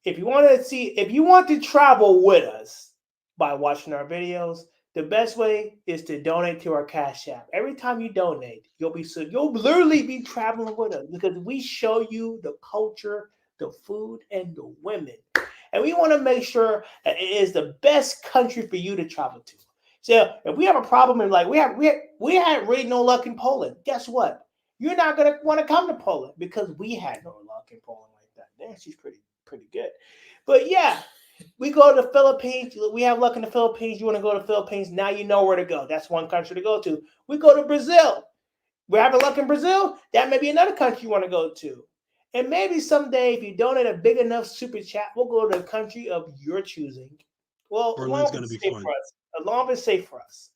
if you want to travel with us by watching our videos, the best way is to donate to our Cash App. Every time you donate, you'll literally be traveling with us because we show you the culture, the food, and the women. And we want to make sure that it is the best country for you to travel to. So if we have a problem and like we had really no luck in Poland, guess what? You're not gonna want to come to Poland because we had no luck in Poland like that. Damn, she's pretty good. But yeah, we go to the Philippines. We have luck in the Philippines. You want to go to the Philippines? Now you know where to go. That's one country to go to. We go to Brazil. We're having luck in Brazil. That may be another country you want to go to. And maybe someday, if you donate a big enough super chat, we'll go to a country of your choosing. Well, Berlin's going to be fun. As long as it's safe for us.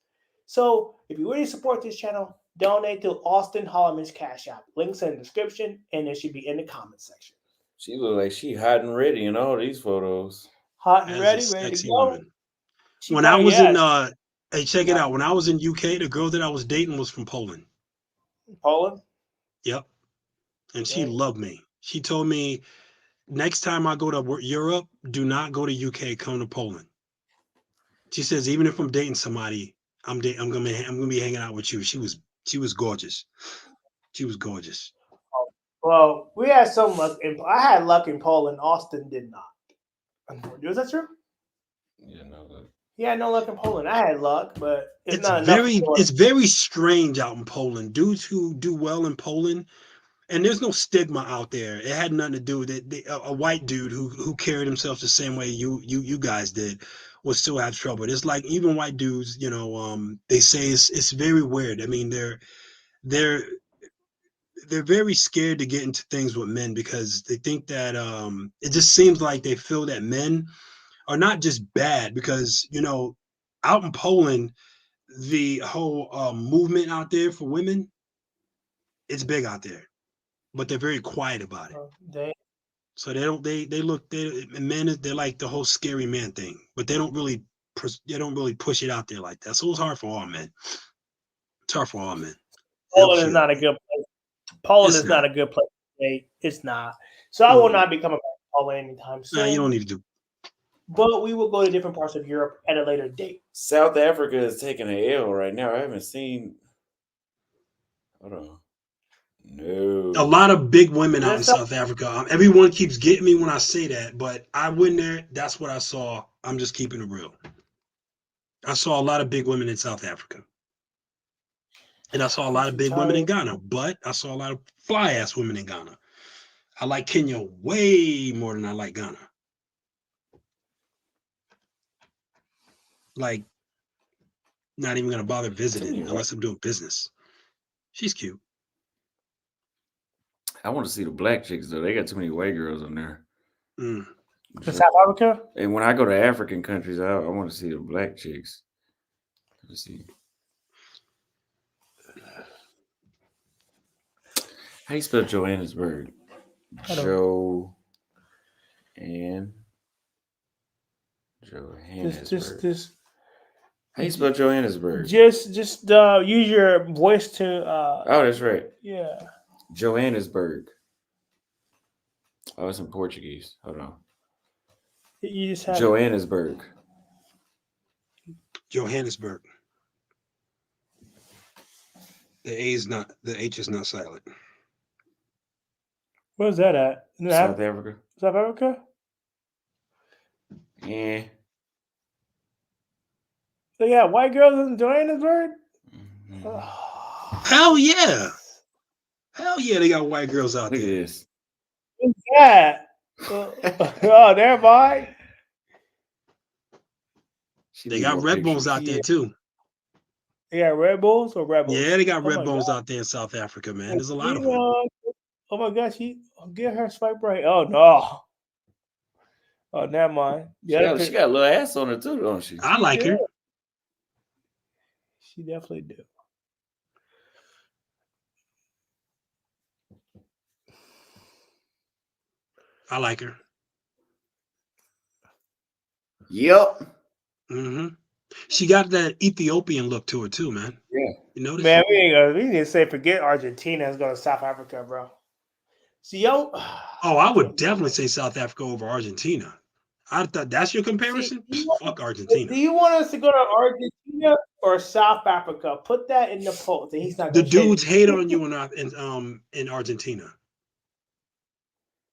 So if you really support this channel, donate to Austin Holloman's Cash App. Links in the description, and it should be in the comment section. She look like she hot and ready in all these photos. Hot and ready to go. Woman. When I was in, hey, check it out. When I was in UK, the girl that I was dating was from Poland. Poland? Yep. And she loved me. She told me, next time I go to Europe, do not go to UK, come to Poland. She says, even if I'm dating somebody, I'm gonna be hanging out with you. She was gorgeous. She was gorgeous. Well, we had some luck. I had luck in Poland. Austin did not. Was that true? Yeah, no luck. He had no luck in Poland. I had luck, but it's not it's very strange out in Poland. Dudes who do well in Poland, and there's no stigma out there. It had nothing to do with it. A white dude who carried himself the same way you guys did will still have trouble. It's like even white dudes, they say it's very weird. I mean, they're very scared to get into things with men because they think that it just seems like they feel that men are not just bad because, out in Poland, the whole movement out there for women, it's big out there, but they're very quiet about it. So they're like the whole scary man thing, but they don't really push it out there like that. So it's hard for all men. It's hard for all men. Poland is not a good place. Poland is not a good place to date. It's not. So I will not be coming back to Poland anytime soon. No, you don't need to do. But we will go to different parts of Europe at a later date. South Africa is taking an L right now. I haven't seen. Hold on. No. A lot of big women out in South Africa. Everyone keeps getting me when I say that, but I went there. That's what I saw. I'm just keeping it real. I saw a lot of big women in South Africa. And I saw a lot of big women in Ghana, but I saw a lot of fly-ass women in Ghana. I like Kenya way more than I like Ghana. Like, not even going to bother visiting unless I'm doing business. She's cute. I want to see the black chicks, though. They got too many white girls on there. To South Africa? And when I go to African countries, I want to see the black chicks. Let's see. How you spell Johannesburg? Johannesburg. Just. How you spell Johannesburg? Just use your voice to. Oh, that's right. Yeah. Johannesburg. Oh, it's in Portuguese. Hold on. You just have Johannesburg. Johannesburg. The H is not silent. Where's that at? South Africa. South Africa? Yeah. So yeah, white girls in Johannesburg? Hell yeah. Hell yeah, they got white girls out there. Look at this. What's that? Oh, never mind. They got Red Bulls out there too. They got Red Bulls or Red Bulls? Yeah, they got Red Bulls out there in South Africa, man. There's a lot of them. Oh my gosh, get her swipe right. Oh no. Oh, never mind. Yeah, she got a little ass on her too, don't she? I like her. She definitely do. I like her. Yep. Mm-hmm. She got that Ethiopian look to her too, man. Yeah. You notice? Man, we need to say forget Argentina is going to South Africa, bro. See, yo. Oh, I would definitely say South Africa over Argentina. I thought that's your comparison. Fuck Argentina. Do you want us to go to Argentina or South Africa? Put that in the poll. He's not. The gonna dudes say hate on you in Argentina.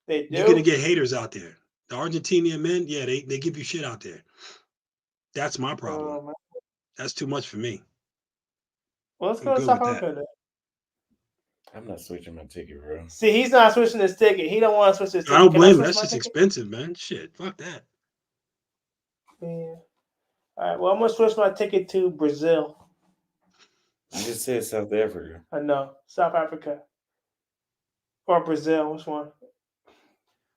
They do. You're gonna get haters out there. The Argentinian men, yeah, they give you shit out there. That's my problem. That's too much for me. Well, let's I'm go to good South with Africa. Then. I'm not switching my ticket, bro. See, he's not switching his ticket. He don't want to switch his ticket. I don't Can blame him. switch That's my just ticket? expensive, man. Shit, fuck that. Yeah. All right. Well, I'm gonna switch my ticket to Brazil. You just said South Africa. I know South Africa or Brazil. Which one?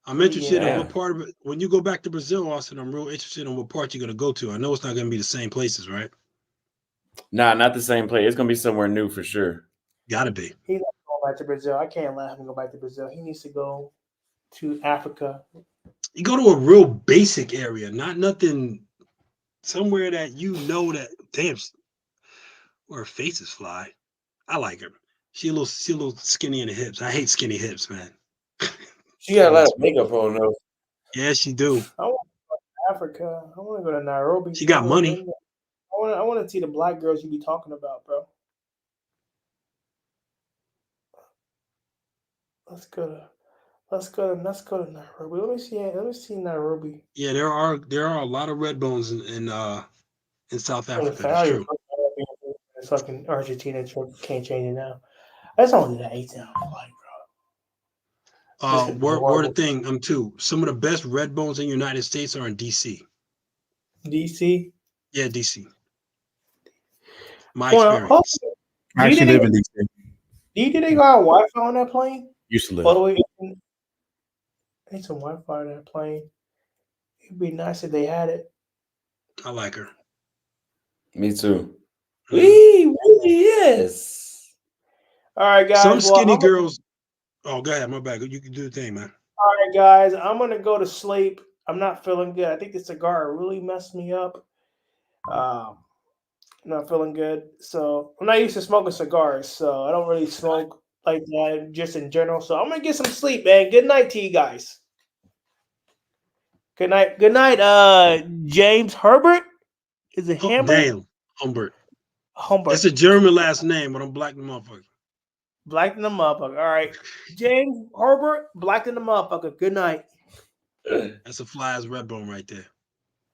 I'm interested in Yeah. what part of it. When you go back to Brazil, Austin, I'm real interested in what part you're gonna go to. I know it's not gonna be the same places, right? Nah, not the same place. It's gonna be somewhere new for sure. Gotta be. He's not going back to Brazil. I can't let him go back to Brazil. He needs to go to Africa. You go to a real basic area, not nothing somewhere that you know that damn where her faces fly. I like her. She a little skinny in the hips. I hate skinny hips, man. She got a lot of makeup on though. Yeah, she do. I want to go to Africa. I want to go to Nairobi. She got money. I want to see the black girls you be talking about, bro. Let's go to Nairobi. Let me see Nairobi. Yeah, there are a lot of red bones in South Africa. That's How true. fucking Argentina can't change it now. That's only that 8-hour flight, bro. Word of thing, too. Some of the best red bones in the United States are in DC. DC? Yeah, DC. My Well, experience. I actually live in DC. Do you think they got Wi-Fi on that plane? Used to live. All the way in? I need some Wi-Fi on that plane. It'd be nice if they had it. I like her. Me too. Really, yes. All right, guys. Some skinny girls. Oh, go ahead. My bad. You can do the thing, man. All right, guys. I'm gonna go to sleep. I'm not feeling good. I think the cigar really messed me up. I'm not feeling good. So I'm not used to smoking cigars, so I don't really smoke like that just in general. So I'm gonna get some sleep, man. Good night to you guys. Good night. Good night, James Herbert. Is it Hamburg? Damn, Humbert. Humbert. It's a German last name, but I'm black the motherfucker. Black in the motherfucker. All right. James Herbert, black in the motherfucker. Good night. That's a fly ass red bone right there.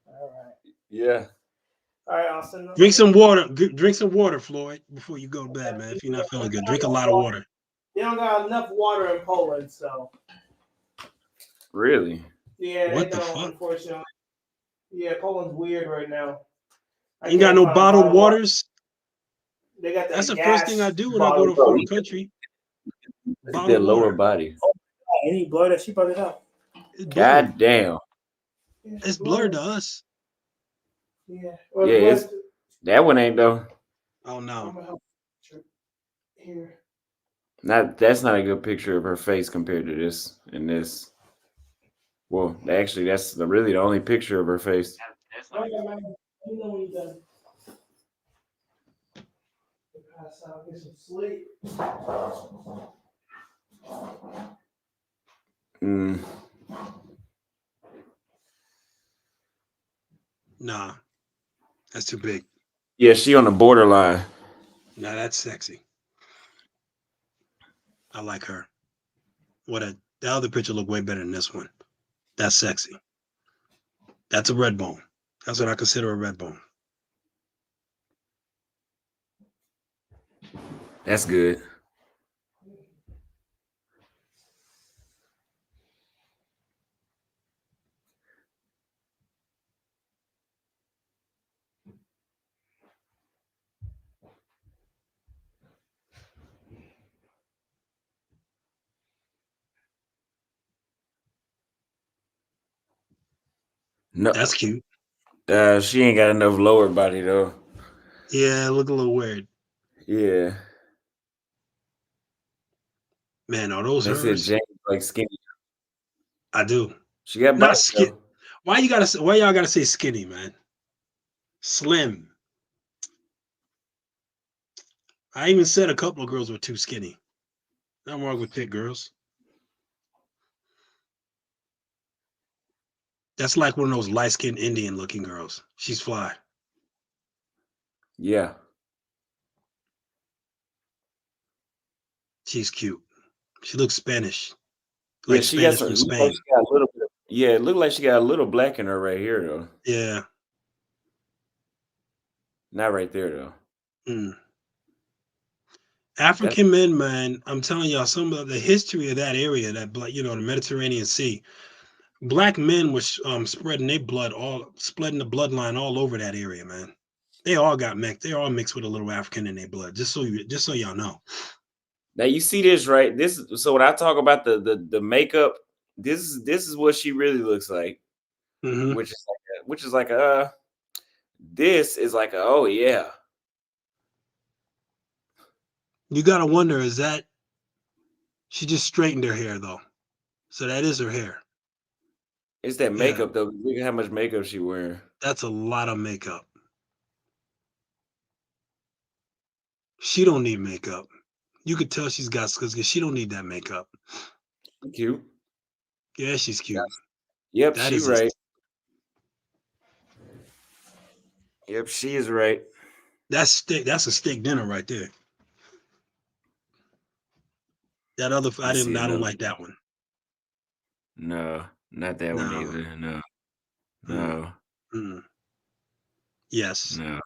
All right. Yeah. All right, Austin. Drink some water. Drink some water, Floyd, before you go to bed, man. If you're not feeling good, drink a lot of water. They don't got enough water in Poland, so Really? yeah, What they the don't, fuck? unfortunately. Yeah, Poland's weird right now. I Ain't got can't no find bottled bottled water. waters. They got That's the gas first thing I do when I go to a bottled foreign water. country. Look at Bottled that lower water. body. And he blurred it. She brought it up. It's blurred. God damn. It's blurred to us. Yeah. Yeah, it's that one ain't though. Oh no. Here. That's not a good picture of her face compared to this and this. Well, actually, that's really the only picture of her face. Okay, man. Let me know when you're done. Pass out, get some sleep. Mm. Nah. That's too big. Yeah, she on the borderline. Nah, that's sexy. I like her. The other picture looked way better than this one. That's sexy. That's a red bone. That's what I consider a red bone. That's good. No, That's cute. she ain't got enough lower body though. Yeah, look a little weird. Yeah. Man, are those They said hers? James like skinny. I do. She got Not body skinny. though. Why y'all gotta say skinny, man? Slim. I even said a couple of girls were too skinny. Nothing wrong with thick girls. That's like one of those light-skinned Indian-looking girls. She's fly. Yeah. She's cute. She looks Spanish. Yeah, Like she got Spanish some. from Look like Spain. she got a little bit. Yeah, it looked like she got a little black in her right here though. Yeah. Not right there though. Mm. African men, man, I'm telling y'all, some of the history of that area, that the Mediterranean Sea, black men were spreading their blood, spreading the bloodline all over that area, man. They all got mixed. They all mixed with a little African in their blood. Just so y'all know. Now you see this, right? So when I talk about the makeup, this is what she really looks like. Mm-hmm. This is like oh yeah. You gotta wonder, is that she just straightened her hair though? So that is her hair. It's that makeup though. Look at how much makeup she wearing. That's a lot of makeup. She don't need makeup. You could tell she's got skills because she don't need that makeup. Cute. Yeah, she's cute. Yep, That she is right. Yep, she is right. That's a steak dinner right there. That other, I don't like that one. No, not that one either. No. No. Mm. Yes. No.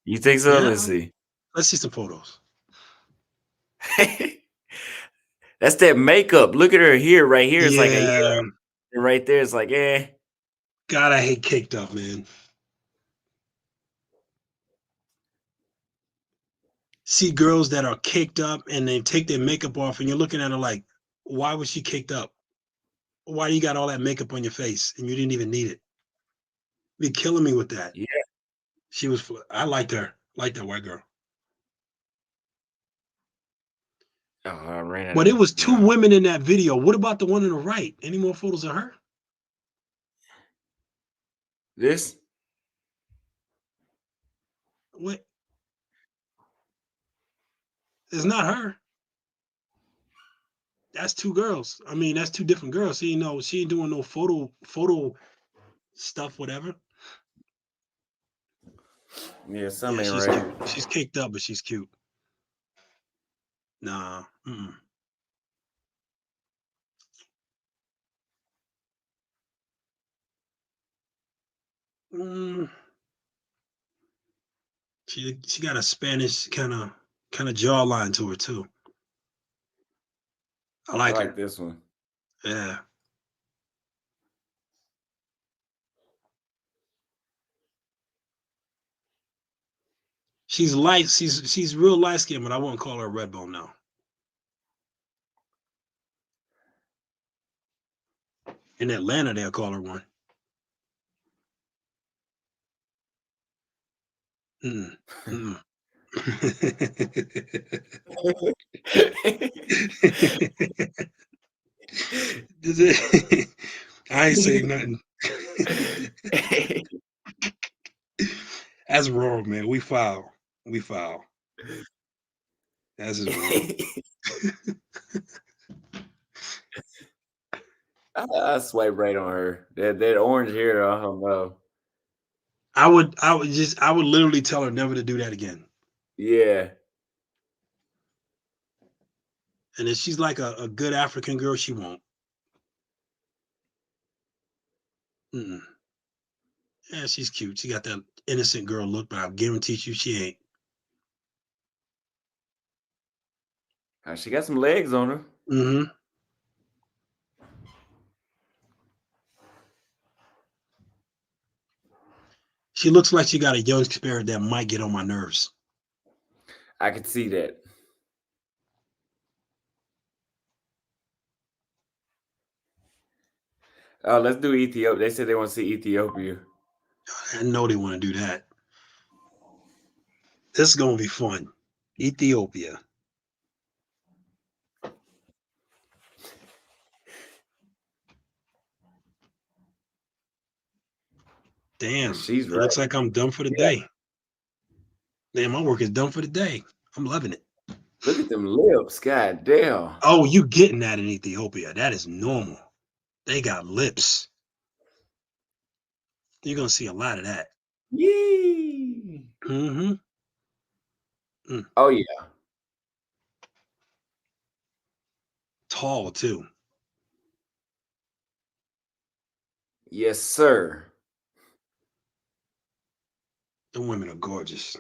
You think so? Yeah. Let's see. Let's see some photos. That's that makeup. Look at her here, right here. It's like Yeah. and right there, it's like, God, I hate caked up, man. See girls that are caked up and they take their makeup off, and you're looking at her like, why was she caked up? Why do you got all that makeup on your face and you didn't even need it? Be killing me with that. Yeah. She was. I liked her. Like that white girl. Oh, I ran out. But it was two women in that video. What about the one on the right? Any more photos of her? This? What? It's not her. That's two girls. I mean, that's two different girls. She ain't doing no photo stuff, whatever. Yeah, something she's ain't right. cute. She's caked up, but she's cute. Nah. Mm-mm. She got a Spanish kind of jawline to her too. I like her. This one. Yeah. She's light. She's real light skinned, but I won't call her a red bone now. In Atlanta, they'll call her one. Mm. Mm. I ain't saying nothing. That's wrong, man. We foul. That's just wrong. I swipe right on her. That orange hair, I don't know. I would literally tell her never to do that again. Yeah. And if she's like a good African girl, she won't. Mm-mm. Yeah, she's cute. She got that innocent girl look, but I guarantee you she ain't. She got some legs on her. Mm-hmm. She looks like she got a young spirit that might get on my nerves. I can see that. Oh, let's do Ethiopia. They said they want to see Ethiopia. I know they want to do that. This is gonna be fun. Ethiopia. Damn. She's It right. looks like I'm done for the day. Damn, my work is done for the day. I'm loving it. Look at them lips. God damn. Oh, you getting that in Ethiopia. That is normal. They got lips. You're gonna see a lot of that. Yee. Mm-hmm. Oh yeah. Tall too. Yes, sir. The women are gorgeous.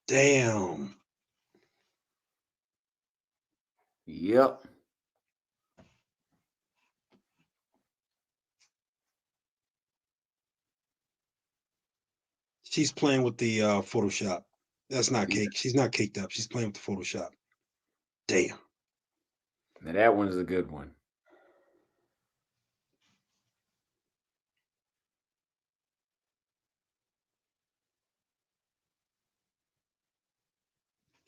Damn. Yep. She's playing with the Photoshop. That's not cake. She's not caked up. She's playing with the Photoshop. Damn. Now that one is a good one.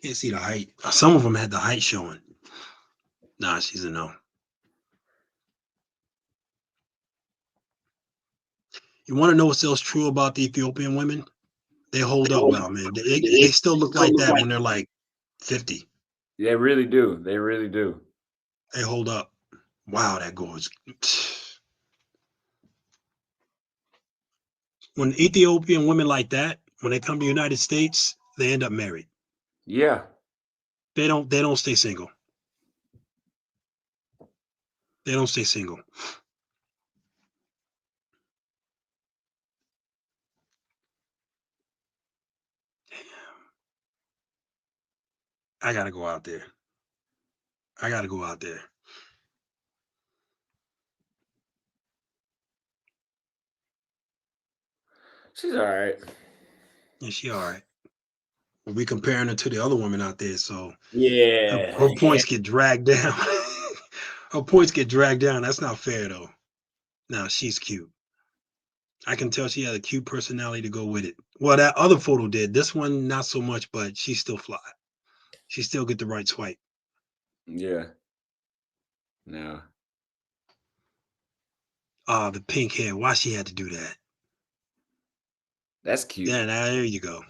Can't see the height. Some of them had the height showing. Nah, she's a no. You want to know what else true about the Ethiopian women? They hold up well, man. They still look like that when they're like 50. They really do. They really do. They hold up. Wow, that goes. When Ethiopian women like that, when they come to the United States, they end up married. Yeah. They don't stay single. They don't stay single. I gotta go out there. I gotta go out there. She's all right. Yeah, she all right. We comparing her to the other women out there, so Yeah. her points get dragged down. Her points get dragged down. That's not fair though. No, she's cute. I can tell she had a cute personality to go with it. Well, that other photo did. This one, not so much, but she's still fly. She still get the right swipe. Yeah. No. The pink hair. Why she had to do that? That's cute. Yeah, now, there you go.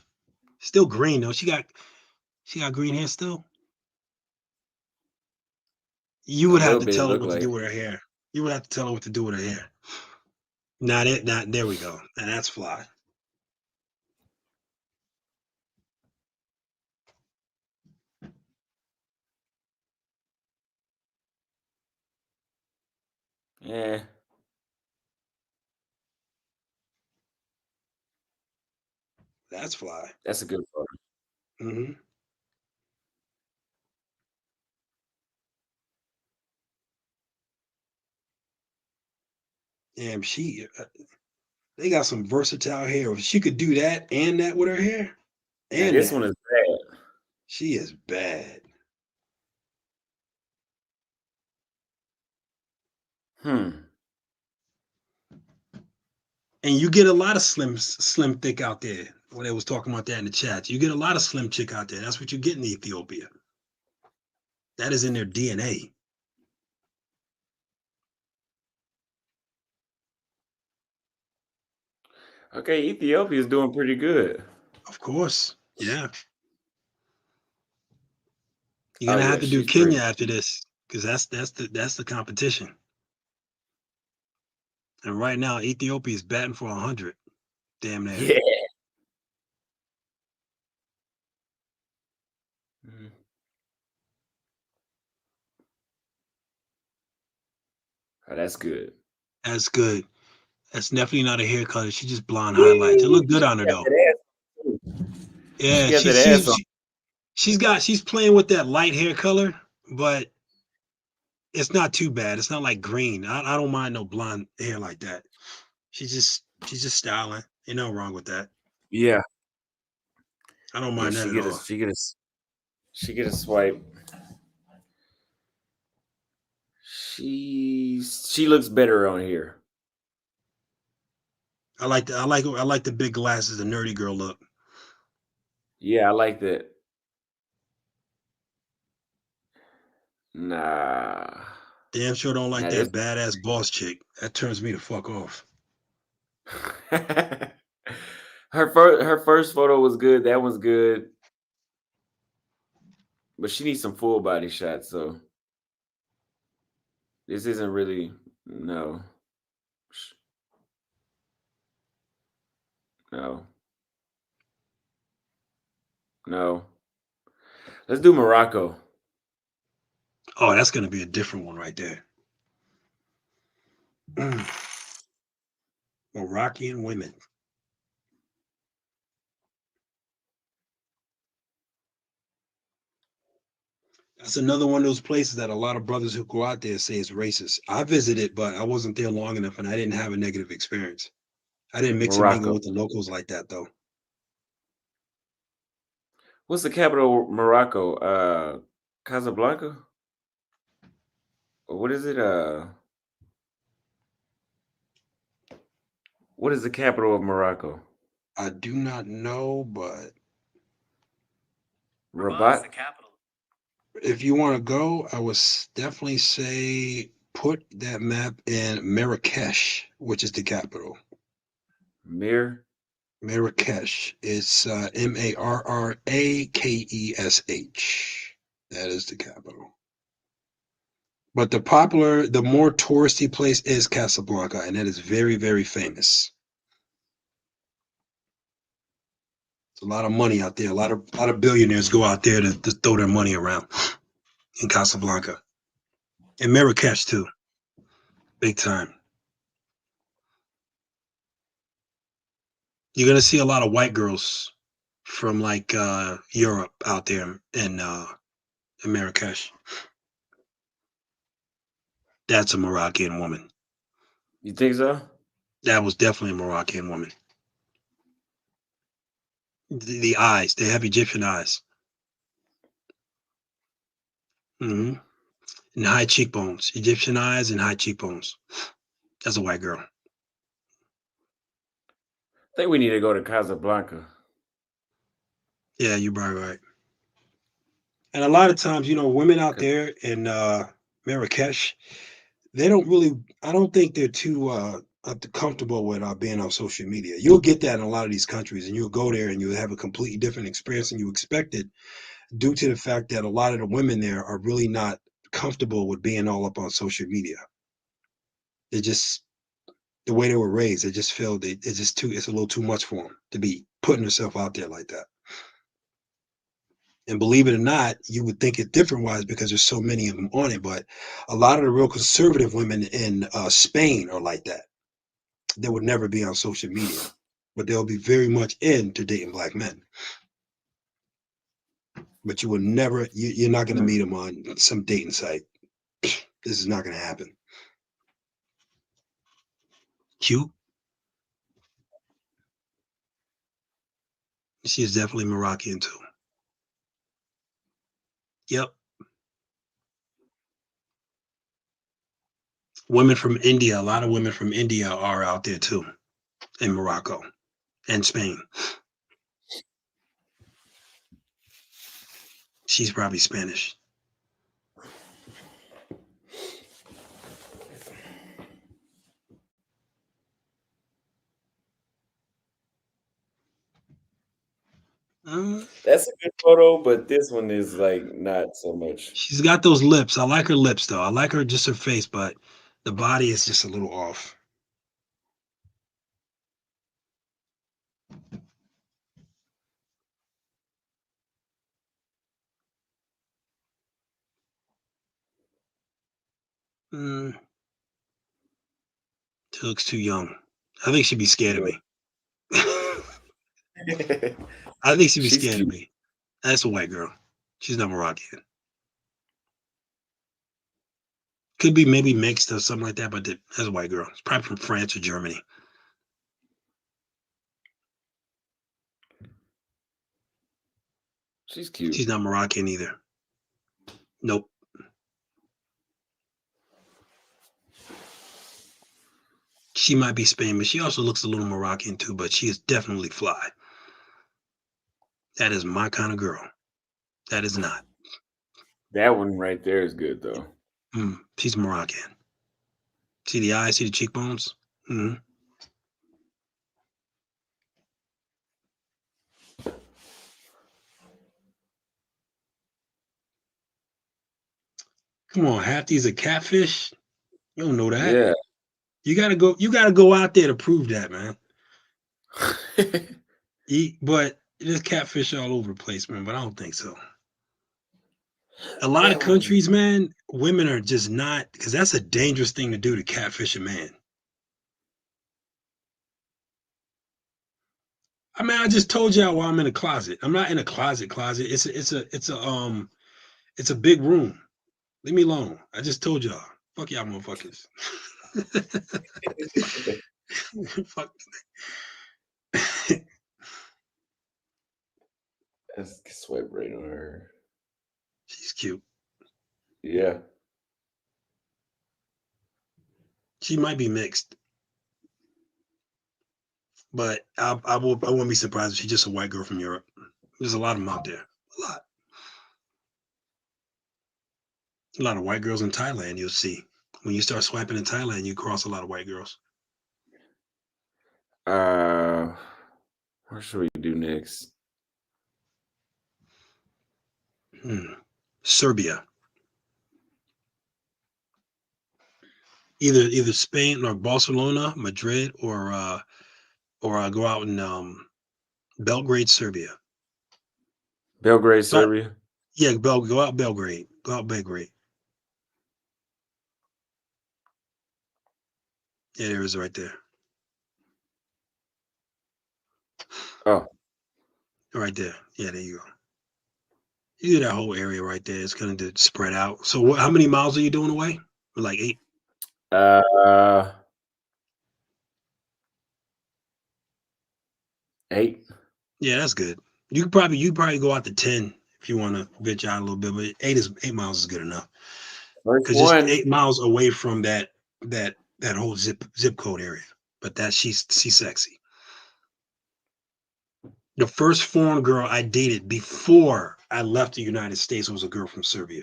Still green though. She got green hair still. You would have to tell her what to do with her hair. You would have to tell her what to do with her hair. There we go. And that's fly. Yeah. That's fly. That's a good photo. Mm-hmm. Damn, they got some versatile hair. If she could do that and that with her hair, Yeah, and this that, one is bad. she is bad. And you get a lot of slim thick out there. When they was talking about that in the chat, you get a lot of slim chick out there. That's what you get in Ethiopia. That is in their DNA. Okay, Ethiopia is doing pretty good. Of course, yeah. You're gonna have to do she's Kenya pretty. after this, because that's the competition. And right now, Ethiopia is batting for 100. Damn near. Yeah. Oh, that's good. That's good. That's definitely not a hair color. She just blonde highlights. It looked good on her though. Yeah, she's playing with that light hair color, but it's not too bad. It's not like green. I don't mind no blonde hair like that. She's just styling. Ain't nothing wrong with that. Yeah. I don't mind that at all. She get a swipe. She looks better on here. I like the big glasses, the nerdy girl look. Yeah, I like that. Nah. Damn sure don't like Now that this badass boss chick. That turns me the fuck off. her first photo was good. That was good. But she needs some full body shots, so this isn't really no. No. No. Let's do Morocco. Oh, that's gonna be a different one right there. Moroccan women. That's another one of those places that a lot of brothers who go out there say is racist. I visited, but I wasn't there long enough and I didn't have a negative experience. I didn't mix and mingle Morocco. with the locals like that though. What's the capital of Morocco? Casablanca? Or what is it? What is the capital of Morocco? I do not know, but Rabat? if you want to go, I would definitely say put that map in Marrakesh, which is the capital. Marrakesh. It's Marrakesh. That is the capital. But the more touristy place is Casablanca, and that is very, very famous. It's a lot of money out there. A lot of billionaires go out there to throw their money around in Casablanca. And Marrakesh too. Big time. You're gonna see a lot of white girls from like Europe out there in Marrakesh. That's a Moroccan woman. You think so? That was definitely a Moroccan woman. The eyes, they have Egyptian eyes. And high cheekbones. Egyptian eyes and high cheekbones. That's a white girl. I think we need to go to Casablanca. Yeah, you're probably right. And a lot of times, women out there in Marrakesh, they don't really, I don't think they're too comfortable with being on social media. You'll get that in a lot of these countries, and you'll go there and you'll have a completely different experience than you expected, due to the fact that a lot of the women there are really not comfortable with being all up on social media. They just, the way they were raised, they just feel it's a little too much for them to be putting herself out there like that. And believe it or not, you would think it different wise because there's so many of them on it. But a lot of the real conservative women in Spain are like that. They would never be on social media, but they'll be very much into dating black men. But you will never, you're not going to meet them on some dating site. This is not going to happen. Q. She is definitely Moroccan too. Yep. Women from India, a lot of women from India are out there too, in Morocco and Spain. She's probably Spanish. That's a good photo, but this one is like not so much. She's got those lips. I like her lips though. I like her just her face, but the body is just a little off. She looks too young. I think she'd be scared of me. I think she'd be scared of me. That's a white girl. She's not Moroccan. Could be maybe mixed or something like that, but that's a white girl. It's probably from France or Germany. She's cute. She's not Moroccan either. Nope. She might be Spain, but she also looks a little Moroccan too, but she is definitely fly. That is my kind of girl. That is not. That one right there is good though. She's Moroccan. See the eyes, see the cheekbones? Mm-hmm. Come on, half these are catfish. You don't know that. Yeah. You gotta go out there to prove that, man. But there's catfish all over the place, man. But I don't think so. A lot of countries, man, women are just not, because that's a dangerous thing to do, to catfish a man. I mean, I just told y'all why I'm in a closet. I'm not in a closet. It's a big room. Leave me alone. I just told y'all. Fuck y'all motherfuckers. Fuck. Let's swipe right on her. She's cute. Yeah. She might be mixed. But I wouldn't be surprised if she's just a white girl from Europe. There's a lot of them out there. A lot. A lot of white girls in Thailand, you'll see. When you start swiping in Thailand, you cross a lot of white girls. What should we do next? Serbia. Either Spain or Barcelona, Madrid, or go out in Belgrade, Serbia. Belgrade, Serbia. Yeah, go out Belgrade. Go out Belgrade. Yeah, there it is right there. Oh. Right there. Yeah, there you go. You do that whole area right there. It's going to spread out. So how many miles are you doing away? Like 8? 8. Yeah, that's good. You probably go out to 10 if you want to venture out a little bit, but 8 miles is good enough. Because just 8 miles away from that whole zip code area. But she's sexy. The first foreign girl I dated before I left the United States was a girl from Serbia.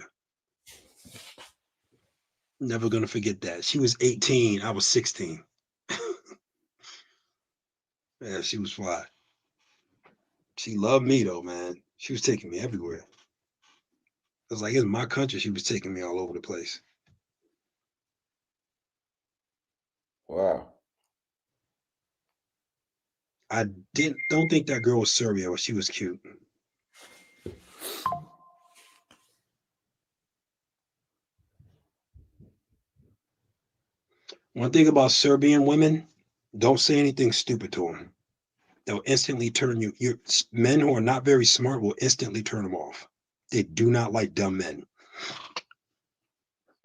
Never gonna forget that. She was 18, I was 16. Yeah, she was fly. She loved me though, man. She was taking me everywhere. It was like, in my country, she was taking me all over the place. Wow. I don't think that girl was Serbia, but she was cute. One thing about Serbian women, don't say anything stupid to them. They'll instantly turn you. Men who are not very smart will instantly turn them off. They do not like dumb men.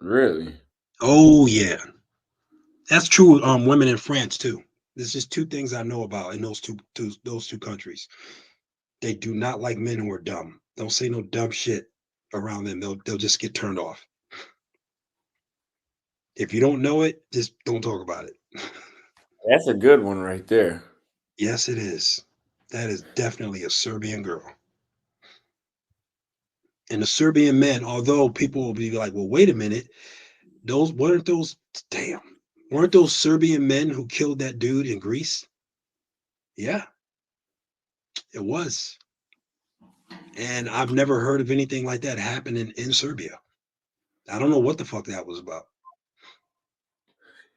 Really? Oh yeah, that's true. Women in France too. There's just 2 things I know about in those two countries. They do not like men who are dumb. Don't say no dumb shit around them. They'll just get turned off. If you don't know it, just don't talk about it. That's a good one right there. Yes, it is. That is definitely a Serbian girl. And the Serbian men, although people will be like, well, wait a minute, weren't those Serbian men who killed that dude in Greece? Yeah, it was. And I've never heard of anything like that happening in Serbia. I don't know what the fuck that was about.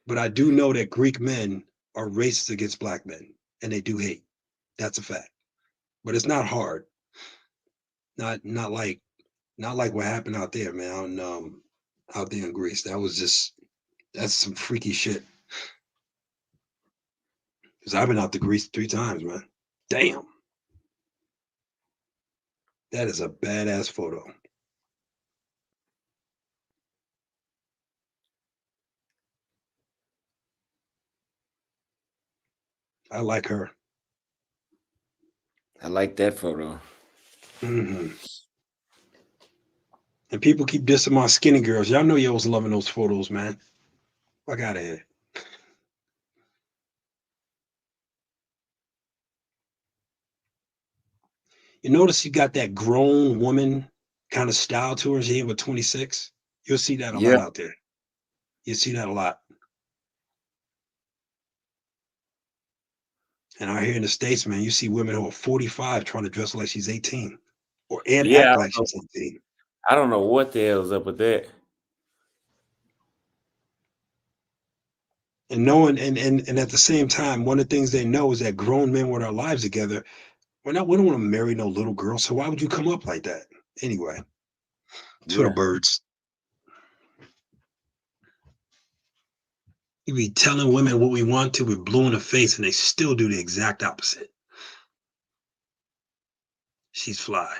But I do know that Greek men are racist against black men, and they do hate. That's a fact. But it's not hard. Not like what happened out there, man. Out there in Greece. That's some freaky shit. Because I've been out to Greece 3 times, man. Damn. That is a badass photo. I like her. I like that photo. Mm-hmm. And people keep dissing my skinny girls. Y'all know y'all was loving those photos, man. Fuck out of here. You notice she got that grown woman kind of style to her. She ain't but 26. You'll see that a Yeah. lot out there. You see that a lot. And out here in the States, man, you see women who are 45 trying to dress like she's 18 and Yeah. act like she's 18. I don't know what the hell's up with that. And knowing and at the same time, one of the things they know is that grown men with our lives together, we don't want to marry no little girl. So why would you come up like that? Anyway, it's for the Yeah. birds. You be telling women what we want to, we're blue in the face, and they still do the exact opposite. She's fly.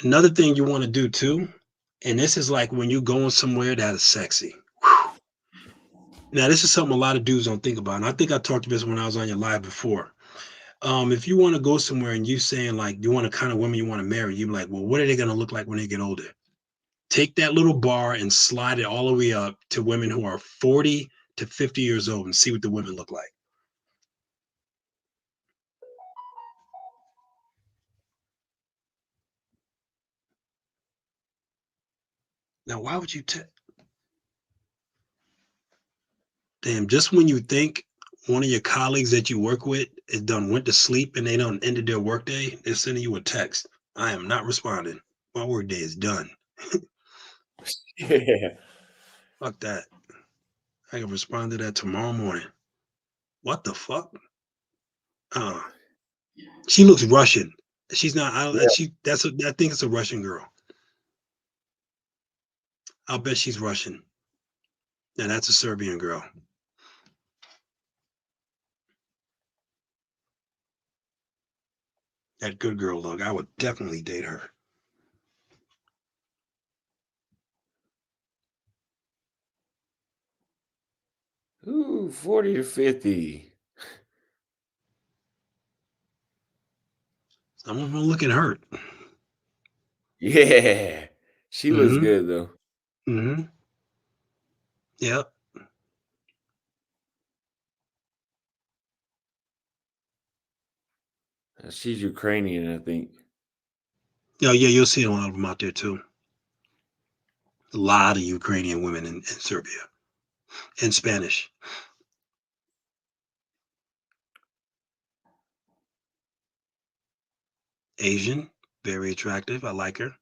Another thing you want to do too, and this is like when you're going somewhere that is sexy. Whew. Now, this is something a lot of dudes don't think about, and I think I talked about this when I was on your live before. If you want to go somewhere and you saying like you want the kind of women you want to marry, you're like, well, what are they going to look like when they get older? Take that little bar and slide it all the way up to women who are 40 to 50 years old and see what the women look like. Now, why would you damn, just when you think one of your colleagues that you work with is done went to sleep and they done ended their workday, they're sending you a text. I am not responding. My workday is done. Yeah. Fuck that. I can respond to that tomorrow morning. What the fuck? She looks Russian. She's not. I think it's a Russian girl. I'll bet she's Russian. Now that's a Serbian girl. That good girl look. I would definitely date her. Ooh, 40 to 50. Some of them looking hurt. Yeah. She looks good though. Mm-hmm. Yep. She's Ukrainian, I think. Yeah, you'll see a lot of them out there too. A lot of Ukrainian women in Serbia. And Spanish. Asian, very attractive. I like her.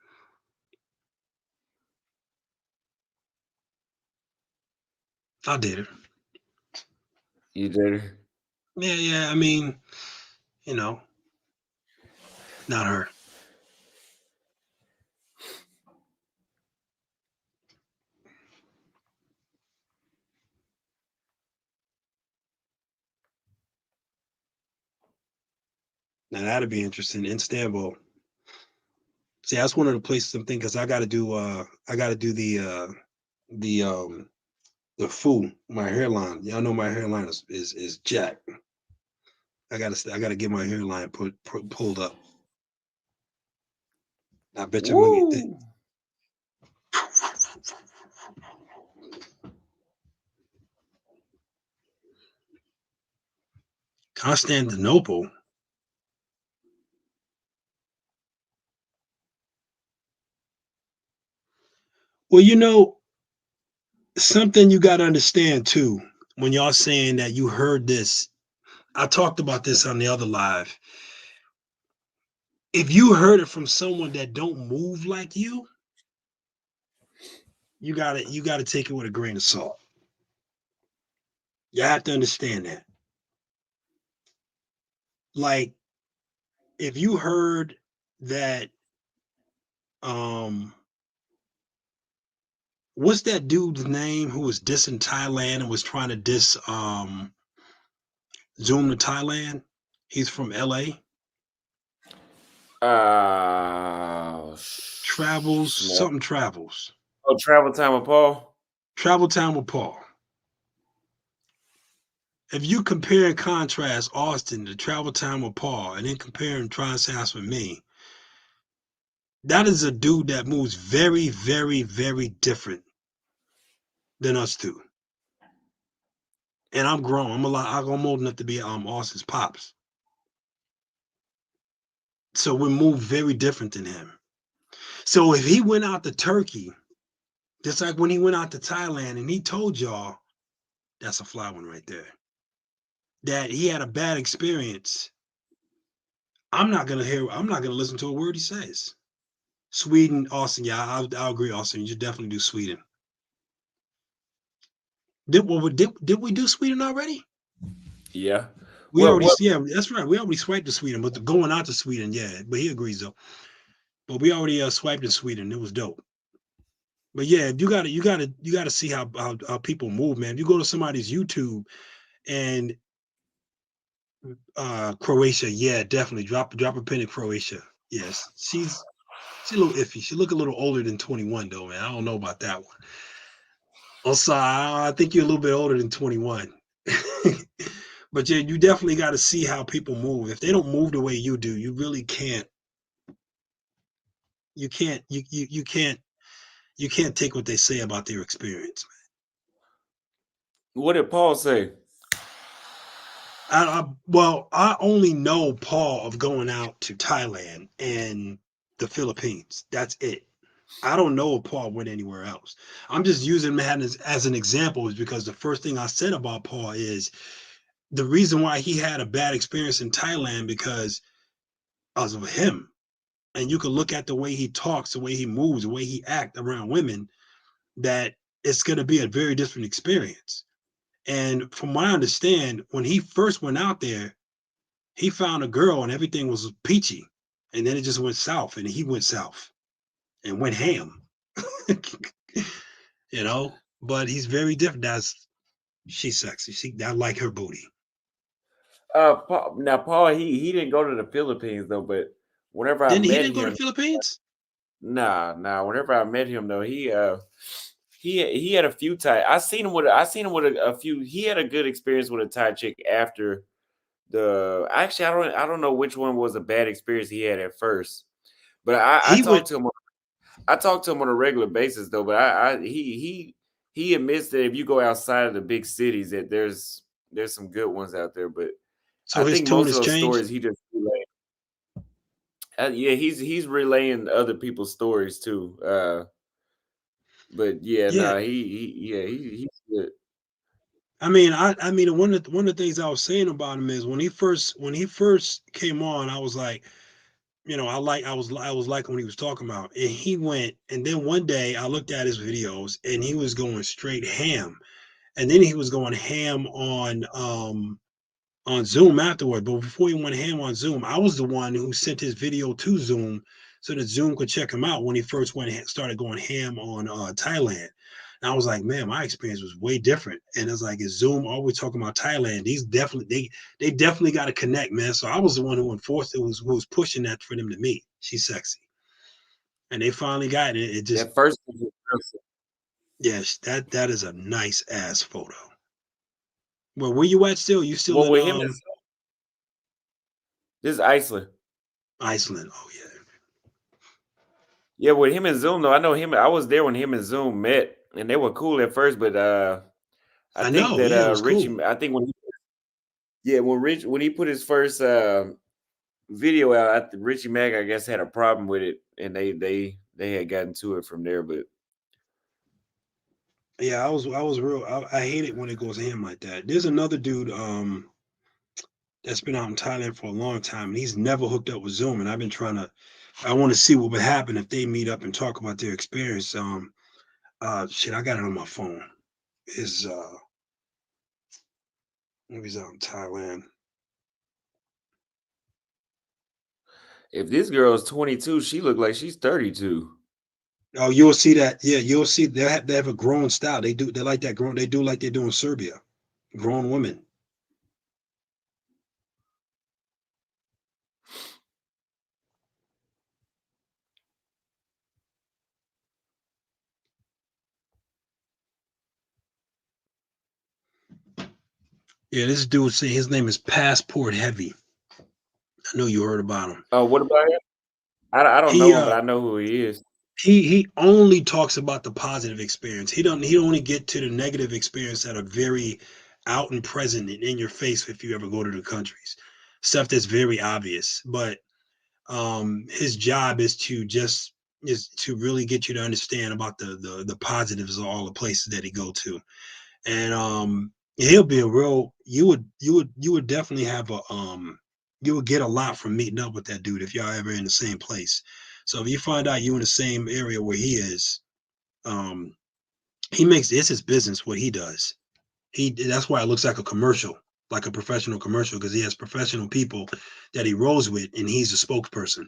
I'll date her. You did her? Yeah. I mean, not her. Now that'd be interesting. Istanbul. See, that's one of the places I'm thinking because I gotta do the foo, my hairline. Y'all know my hairline is jacked. I gotta get my hairline pulled up. I bet you I'm gonna get it. Constantinople. Well, something you got to understand too, when y'all saying that you heard this, I talked about this on the other live. If you heard it from someone that don't move like you gotta take it with a grain of salt. You have to understand that. Like, if you heard that, what's that dude's name who was dissing Thailand and was trying to diss Zoom to Thailand? He's from LA. Travels. Oh, Travel Time with Paul. Travel Time with Paul. If you compare and contrast Austin to Travel Time with Paul, and then compare and contrast with me, That is a dude that moves very, very, very different than us two. And I'm grown. I'm old enough to be Austin's pops. So we move very different than him. So if he went out to Turkey, just like when he went out to Thailand and he told y'all, that's a fly one right there, that he had a bad experience, I'm not gonna listen to a word he says. Sweden, Austin, yeah, I'll agree, Austin. You should definitely do Sweden. Did we do Sweden already? Yeah. We already, yeah, that's right. We already swiped to Sweden, but going out to Sweden, yeah. But he agrees though. But we already swiped in Sweden. It was dope. But yeah, you gotta see how people move, man. If you go to somebody's YouTube and Croatia, yeah, definitely drop a pin in Croatia. Yes, she's a little iffy. She look a little older than 21 though, man. I don't know about that one. Also, I think you're a little bit older than 21. But yeah, you definitely got to see how people move. If they don't move the way you do, you really can't. You can't take what they say about their experience, man. What did Paul say? Well, I only know Paul of going out to Thailand and the Philippines. That's it. I don't know if Paul went anywhere else. I'm just using him as an example, is because the first thing I said about Paul is the reason why he had a bad experience in Thailand because of him. And you can look at the way he talks, the way he moves, the way he acts around women, that it's going to be a very different experience. And from what I understand, when he first went out there, he found a girl and everything was peachy. And then it just went south, and he went south and went ham. You know, but he's very different. She's sexy. I like her booty. Paul, he didn't go to the Philippines though, but whenever I met him, he didn't go to the Philippines? Nah. Whenever I met him though, he had a few Thai. I seen him with a few. He had a good experience with a Thai chick after the. Actually, I don't know which one was a bad experience he had at first, but I talked to him. I talk to him on a regular basis though, but he admits that if you go outside of the big cities, that there's some good ones out there, but so I think most of those stories he just relaying. Yeah, he's relaying other people's stories too. But he's good. I mean, one of the things I was saying about him is when he first came on, I was like, you know, I was like when he was talking about, and he went, and then one day I looked at his videos and he was going straight ham, and then he was going ham on Zoom afterward. But before he went ham on Zoom, I was the one who sent his video to Zoom so that Zoom could check him out when he first started going ham on Thailand. And I was like, man, my experience was way different. And it's like, is Zoom always talking about Thailand? They definitely got to connect, man. So I was the one who enforced it, who was pushing that for them to meet. She's sexy. And they finally got it. It just, at first, yes, that is a nice ass photo. Well, where you at still? You still with in, him? This is Iceland. Iceland. Oh yeah. Yeah, with him and Zoom though, I know him. I was there when him and Zoom met, and they were cool at first. But I think that Richie. Cool. I think when he put his first video out, Richie Mack, I guess, had a problem with it, and they had gotten to it from there. But yeah, I was real. I hate it when it goes ham like that. There's another dude that's been out in Thailand for a long time, and he's never hooked up with Zoom. And I've been I want to see what would happen if they meet up and talk about their experience. Shit, I got it on my phone. Maybe he's out in Thailand. If this girl is 22, she look like she's 32. Oh, you'll see that. Yeah, you'll see they have a grown style. They like that grown. They do like they do in Serbia. Grown women. Yeah, this dude saying his name is Passport Heavy. I know you heard about him. Oh, what about him? I don't He know him, but I know who he is. he only talks about the positive experience. He don't only get to the negative experience that are very out and present and in your face if you ever go to the countries. Stuff that's very obvious. But his job is to really get you to understand about the positives of all the places that he go to. And he'll be a real you would definitely have a you would get a lot from meeting up with that dude if y'all ever in the same place. So if you find out you in the same area where he is, he makes it's his business what he does. That's why it looks like a commercial, like a professional commercial, because he has professional people that he rolls with and he's a spokesperson.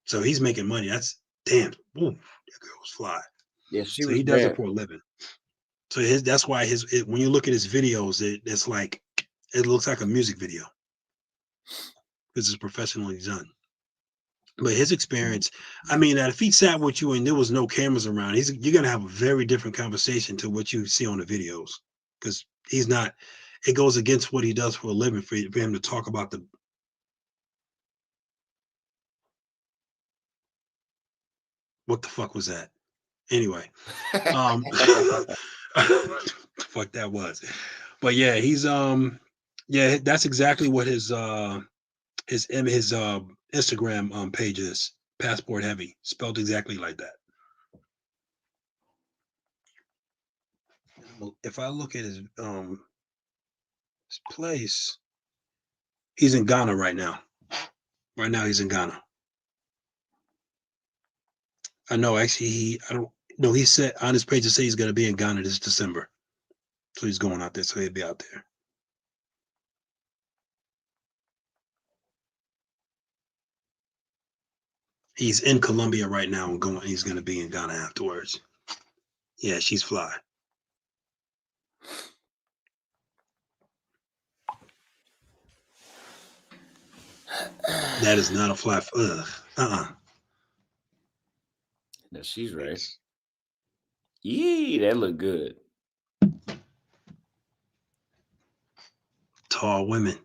So he's making money. That's damn. Ooh, that girl was fly. Yeah, she So was he does it bad. for a living. So that's why when you look at his videos, it's like it looks like a music video because it's professionally done. But his experience, I mean, that if he sat with you and there was no cameras around, you're gonna have a very different conversation to what you see on the videos because he's not. It goes against what he does for a living for him to talk about the. What the fuck was that? Anyway, fuck that was. But yeah, he's yeah, that's exactly what his Instagram page is. Passport Heavy, spelled exactly like that. If I look at his place, he's in Ghana right now. Right now he's in Ghana. I know actually I don't know, he said on his page to say he's gonna be in Ghana this December. So he's going out there, so he'll be out there. He's in Colombia right now and he's gonna be in Ghana afterwards. Yeah, she's fly. That is not a fly. No, she's right. Yee, that look good. Tall women.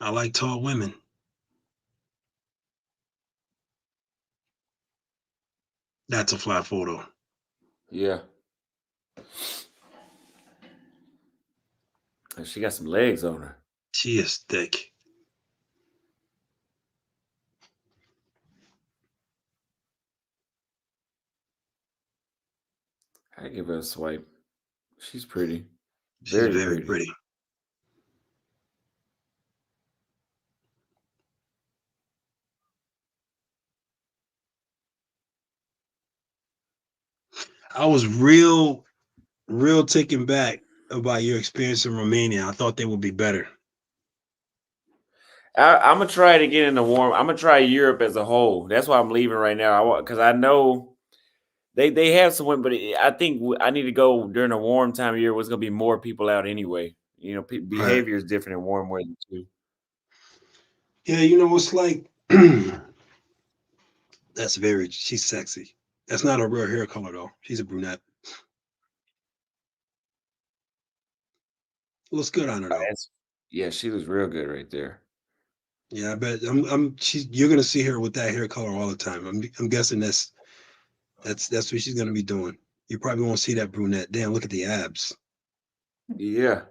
I like tall women. That's a fly photo. Yeah. And she got some legs on her. She is thick. I give her a swipe. She's pretty. She's very pretty. I was real taken back about your experience in Romania. I thought they would be better. I'm gonna try to get in the warm. I'm gonna try Europe as a whole. That's why I'm leaving right now. I want because I know they have some women, but I think I need to go during a warm time of year. Where it's gonna be more people out anyway. You know, behavior is different in warm weather too. Yeah, it's like she's sexy. That's not her real hair color though. She's a brunette. Looks good on her though. Yeah, she was real good right there. Yeah, I bet you're gonna see her with that hair color all the time. I'm guessing that's what she's gonna be doing. You probably won't see that brunette. Damn, look at the abs. Yeah.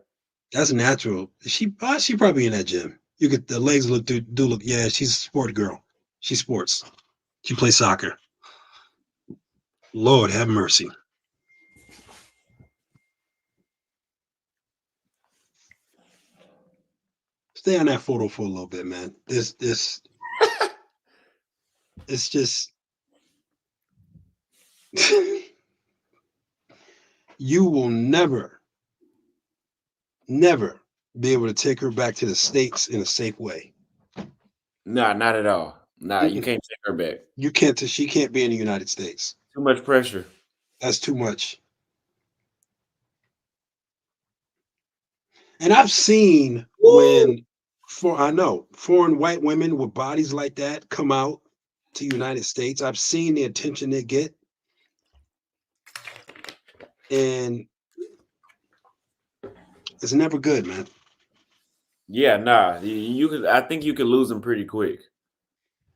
That's natural. She probably in that gym. You get the legs do look. Yeah, she's a sport girl. She sports. She plays soccer. Lord have mercy. Stay on that photo for a little bit, man. This it's just you will never be able to take her back to the States in a safe way. No, not at all. Nah, you can't take her back. You can't. She can't be in the United States. Too much pressure. That's too much. And I've seen when foreign white women with bodies like that come out to the United States. I've seen the attention they get. And it's never good, man. Yeah, nah. You could. I think you could lose them pretty quick.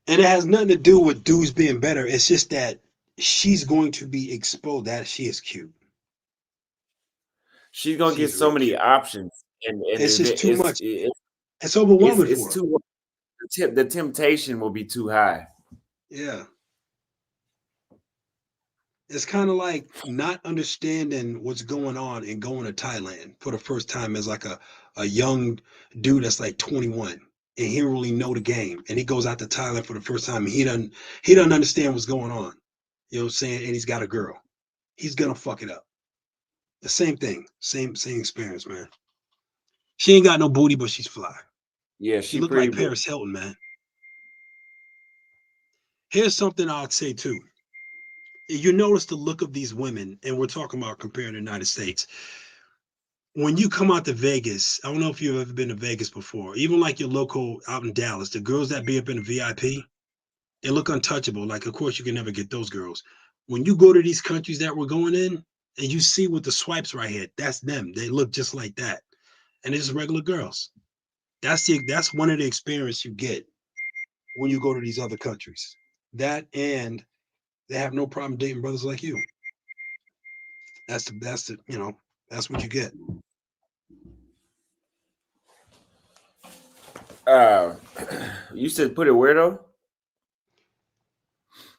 And it has nothing to do with dudes being better. It's just that she's going to be exposed that she is cute. She's gonna get She's so real many cute. options, and It's just too much. it's It's overwhelming it's for her. too the temptation will be too high. Yeah. It's kind of like not understanding what's going on and going to Thailand for the first time as like a young dude that's like 21 and he don't really know the game. And he goes out to Thailand for the first time and he doesn't understand what's going on. You know what I'm saying? And he's got a girl. He's gonna fuck it up. The same thing. Same experience, man. She ain't got no booty, but she's fly. Yeah, She she looked pretty. like Paris Hilton, man. Here's something I'd say too. You notice the look of these women, and we're talking about comparing the United States. When you come out to Vegas, I don't know if you've ever been to Vegas before, even like your local out in Dallas, the girls that be up in the VIP, they look untouchable. Like, of course, you can never get those girls. When you go to these countries that we're going in, and you see with the swipes right here, that's them. They look just like that. And it's just regular girls. That's one of the experience you get when you go to these other countries. That and they have no problem dating brothers like you. That's what you get. You said put it where though?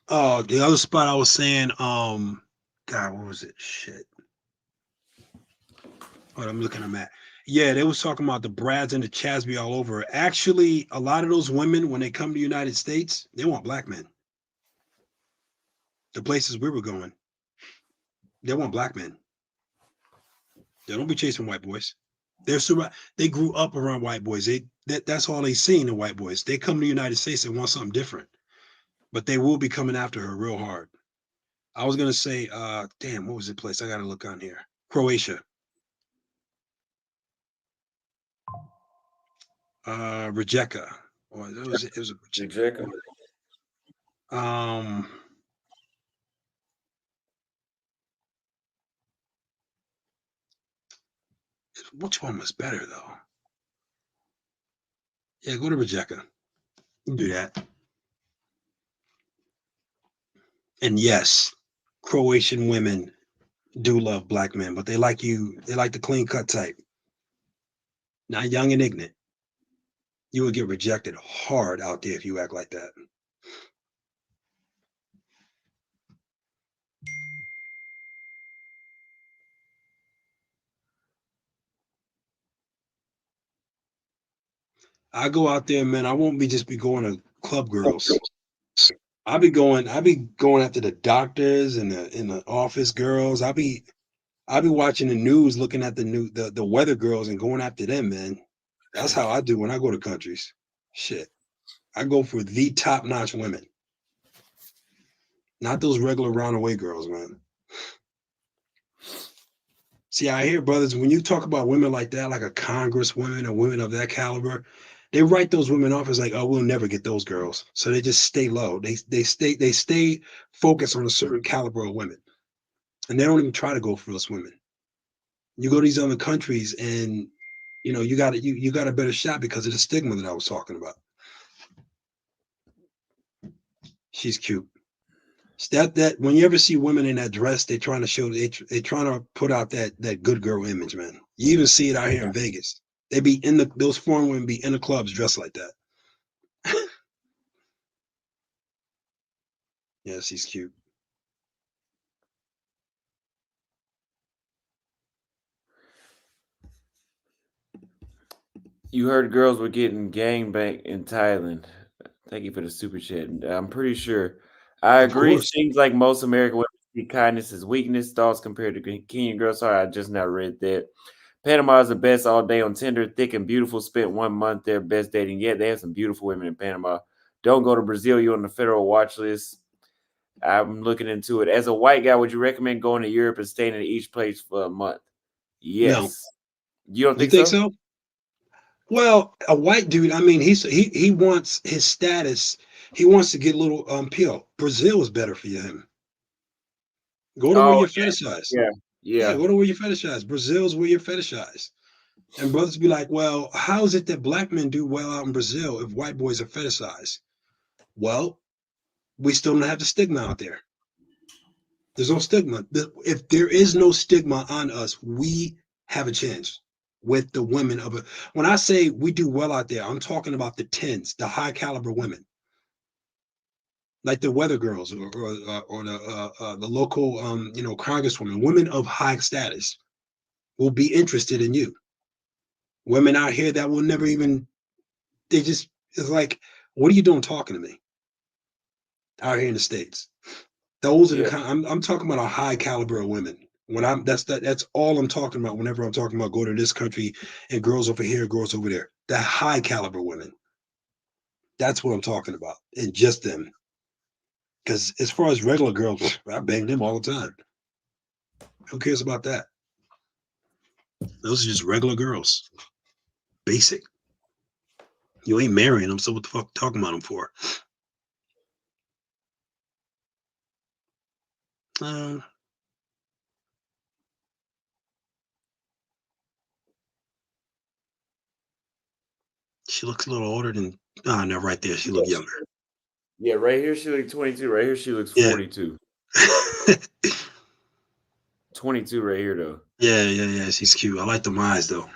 Oh, the other spot I was saying, God, what was it? Shit. What I'm looking at them at. Yeah, they was talking about the Brads and the Chasby all over. Actually, a lot of those women, when they come to the United States, they want black men. The places we were going, they want black men. They don't be chasing white boys. They grew up around white boys. That's all they seen in white boys. They come to the United States and want something different, but they will be coming after her real hard. I was gonna say, damn, what was the place? I gotta look on here. Croatia. Rijeka. Or it was a Rijeka. Which one was better though? Yeah, go to Rijeka. Do that. And yes, Croatian women do love black men, but they like the clean cut type. Not young and ignorant. You would get rejected hard out there if you act like that. I go out there, man. I won't just be going to club girls. I'll be going after the doctors and the office girls. I'll be watching the news, looking at the weather girls and going after them, man. That's how I do when I go to countries. Shit. I go for the top-notch women. Not those regular roundaway girls, man. See, I hear, brothers, when you talk about women like that, like a congresswoman or women of that caliber, they write those women off as like, oh, we'll never get those girls. So they just stay low. They stay focused on a certain caliber of women. And they don't even try to go for those women. You go to these other countries and you got a better shot because of the stigma that I was talking about. She's cute. That when you ever see women in that dress, they're trying to put out that good girl image, man. You even see it out here in Vegas. They be those foreign women be in the clubs dressed like that. Yeah, she's cute. You heard girls were getting gangbanged in Thailand. Thank you for the super chat. I'm pretty sure. I agree. Seems like most American women see kindness as weakness. Thoughts compared to Kenyan girls. Sorry, I just now read that. Panama is the best all day on Tinder. Thick and beautiful. Spent 1 month there. Best dating yet. They have some beautiful women in Panama. Don't go to Brazil. You're on the federal watch list. I'm looking into it. As a white guy, would you recommend going to Europe and staying in each place for a month? Yes. No. You don't think so? Well, a white dude, I mean, he wants his status. He wants to get a little appeal. Brazil is better for him. Go to where you're fetishized. Yeah, go to where you're fetishized. Brazil's where you're fetishized. And brothers be like, well, how is it that black men do well out in Brazil if white boys are fetishized? Well, we still don't have the stigma out there. There's no stigma. If there is no stigma on us, we have a chance with the women of it. When I say we do well out there, I'm talking about the 10s, the high caliber women, like the weather girls or the local congresswomen. Women of high status will be interested in you. Women out here that will never even, it's like, what are you doing talking to me out here in the States? Those are the kind, I'm talking about a high caliber of women. That's all I'm talking about whenever I'm talking about go to this country and girls over here, girls over there. The high caliber women. That's what I'm talking about. And just them. Because as far as regular girls, I bang them all the time. Who cares about that? Those are just regular girls. Basic. You ain't marrying them, so what the fuck talking about them for? She looks a little older than. Oh, no, right there. She look younger. Yeah, right here she looks 22. Right here she looks 42. 22 right here though. Yeah. She's cute. I like them eyes though.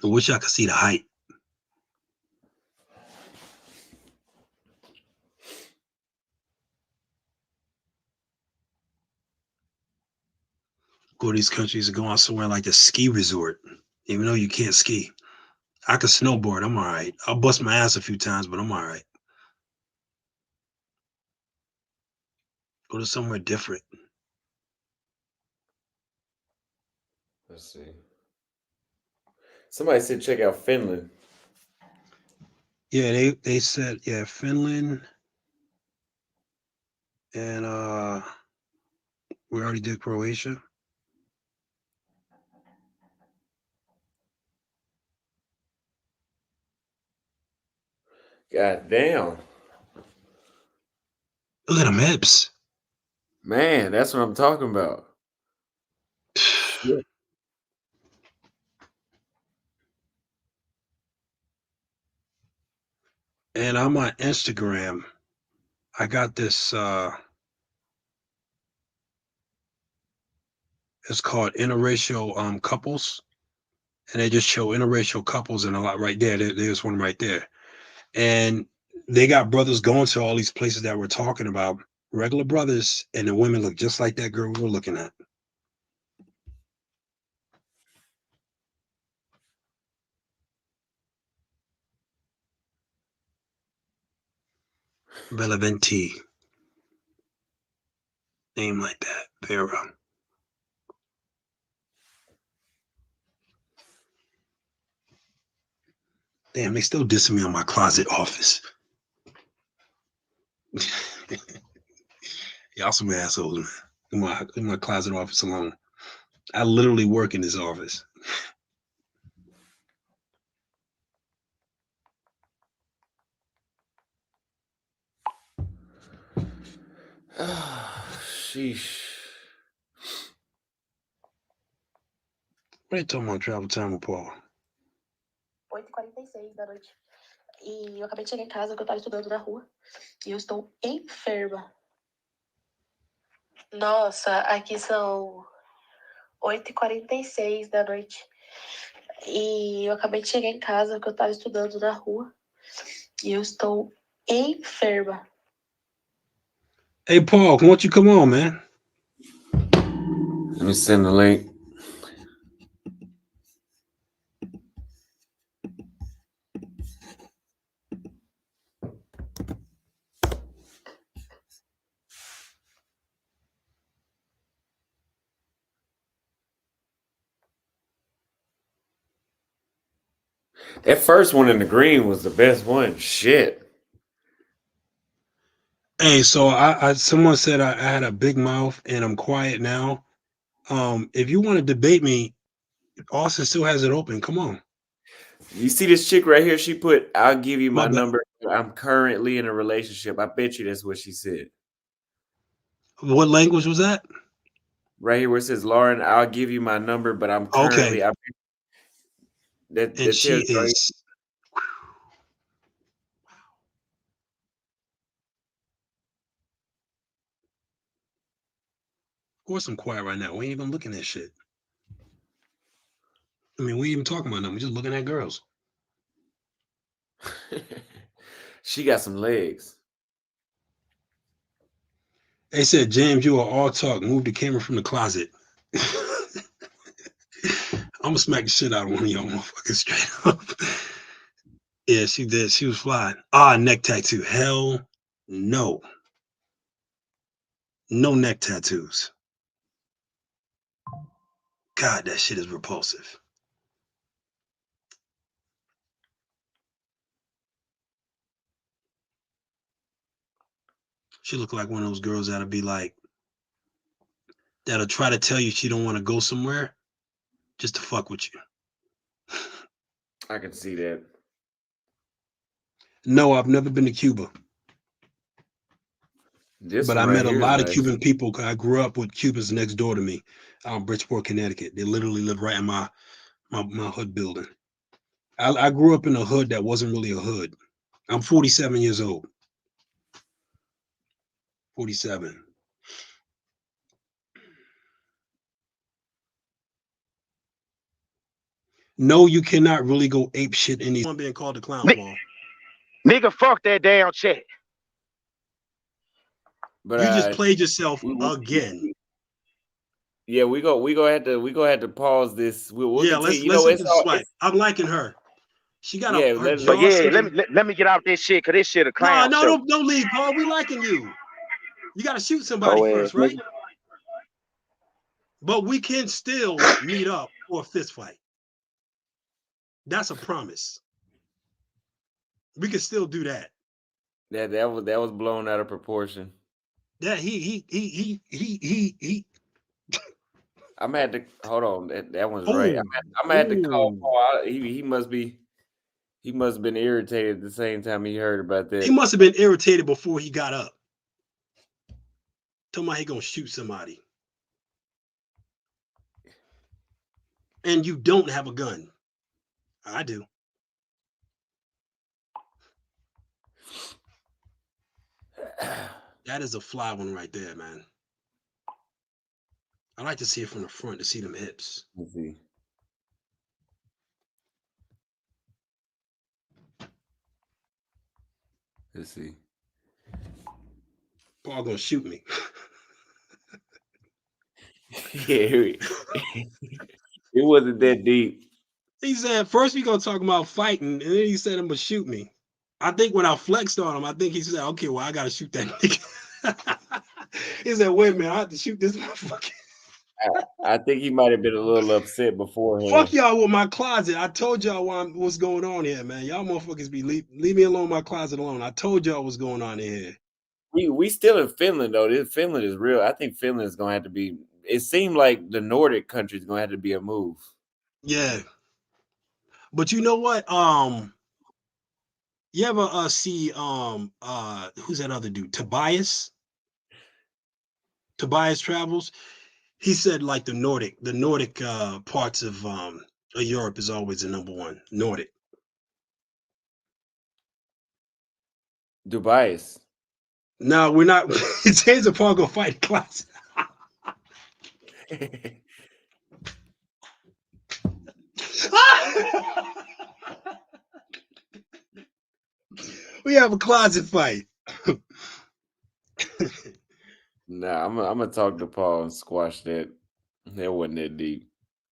I wish I could see the height. Go to these countries and go out somewhere like a ski resort, even though you can't ski. I can snowboard. I'm all right. I'll bust my ass a few times, but I'm all right. Go to somewhere different. Let's see. Somebody said check out Finland. Yeah, they said, yeah, Finland. And we already did Croatia. God damn. Look at them hips. Man, that's what I'm talking about. Shit. And on my Instagram, I got this it's called interracial couples. And they just show interracial couples and a lot right there. There's one right there. And they got brothers going to all these places that we're talking about, regular brothers, and the women look just like that girl we were looking at. Belaventi. Name like that. Vera. Damn, they still dissing me on my closet office. Y'all some assholes, man. In my closet office alone. I literally work in this office. Sheesh. What are you talking about travel time with Paul? 8h46 da noite. E eu acabei de chegar em casa que eu tava estudando na rua. E eu estou enferma. Nossa, aqui são 8h46 da noite. E eu acabei de chegar em casa que eu tava estudando na rua. E eu estou enferma. Hey, Paul, why don't you come on, man? Let me send the link. That first one in the green was the best one. Shit. Hey, so I someone said I had a big mouth and I'm quiet now. If you want to debate me, Austin still has it open. Come on. You see this chick right here? She put, I'll give you my My bad. number. I'm currently in a relationship. I bet you that's what she said. What language was that? Right here where it says, Lauren, I'll give you my number, but I'm currently. Okay. That and she tells you all you- is. Of course, I'm quiet right now. We ain't even looking at shit. I mean, we ain't even talking about them. We're just looking at girls. she got some legs. They said, James, you are all talk. Move the camera from the closet. I'm gonna smack the shit out of one of y'all motherfuckers straight up. Yeah, she did. She was flying. Neck tattoo. Hell no. No neck tattoos. God, that shit is repulsive. She looked like one of those girls that'll be like, that'll try to tell you she don't want to go somewhere just to fuck with you. I can see that. No, I've never been to Cuba. This But one I right met a here is lot of nice. Cuban people. I grew up with Cubans next door to me, Bridgeport, Connecticut. They literally lived right in my hood building. I grew up in a hood that wasn't really a hood. I'm 47 years old. 47. No, you cannot really go ape shit in these. I'm being called a clown, Paul. Nigga, fuck that damn check. But You just played yourself we- again. Yeah, we go have to pause this. We'll Yeah, continue. let's You know, hit the swipe. I'm liking her. She got Yeah, her But jaw. yeah, let me get out this shit, cause this shit a clown No, show. don't leave, Paul. We liking you. You gotta shoot somebody Hoe ass first, right? nigga. But we can still meet up for a fist fight. That's a promise. We can still do that. that was blown out of proportion. That he. I'm gonna have to hold on. That one's right. I'm gonna have to call Paul out. He must have been irritated at the same time he heard about that. He must have been irritated before he got up. Talking about he gonna shoot somebody. And you don't have a gun. I do. That is a fly one right there, man. I like to see it from the front to see them hips. Let's see. Let's see. Paul gonna shoot me. Yeah, it wasn't that deep. He said first we gonna talk about fighting, and then he said I'm gonna shoot me. I think when I flexed on him, I think he said, okay, well, I gotta shoot that nigga. He said, wait a minute, I have to shoot this motherfucker. I think he might have been a little upset beforehand. Fuck y'all with my closet. I told y'all what's going on here, man. Y'all motherfuckers be leave me alone, my closet alone. I told y'all what's going on in here. We still in Finland though. Finland is real. I think Finland is gonna have to be. It seemed like the Nordic countries gonna have to be a move. Yeah, but you know what? You ever see who's that other dude? Tobias Travels. He said like the Nordic parts of Europe is always the number one. Nordic. Dubai. No, we're not. James and Paul gonna fight class. We have a closet fight. Nah, I'm gonna talk to Paul and squash that. That wasn't that deep.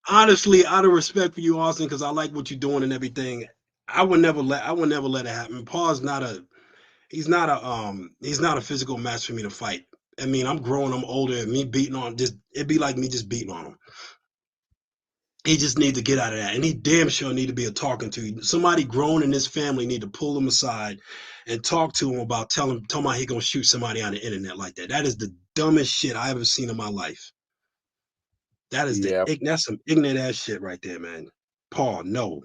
Honestly, out of respect for you, Austin, because I like what you're doing and everything, I would never let it happen. Paul's not a physical match for me to fight. I mean, I'm grown, I'm older, and me beating on it'd be like me just beating on him. He just needs to get out of that, and he damn sure need to be a talking to. Somebody grown in this family need to pull him aside and talk to him about tell him he gonna shoot somebody on the internet like that. That is the dumbest shit I ever seen in my life. That is that's some ignorant ass shit right there, man. Paul, no.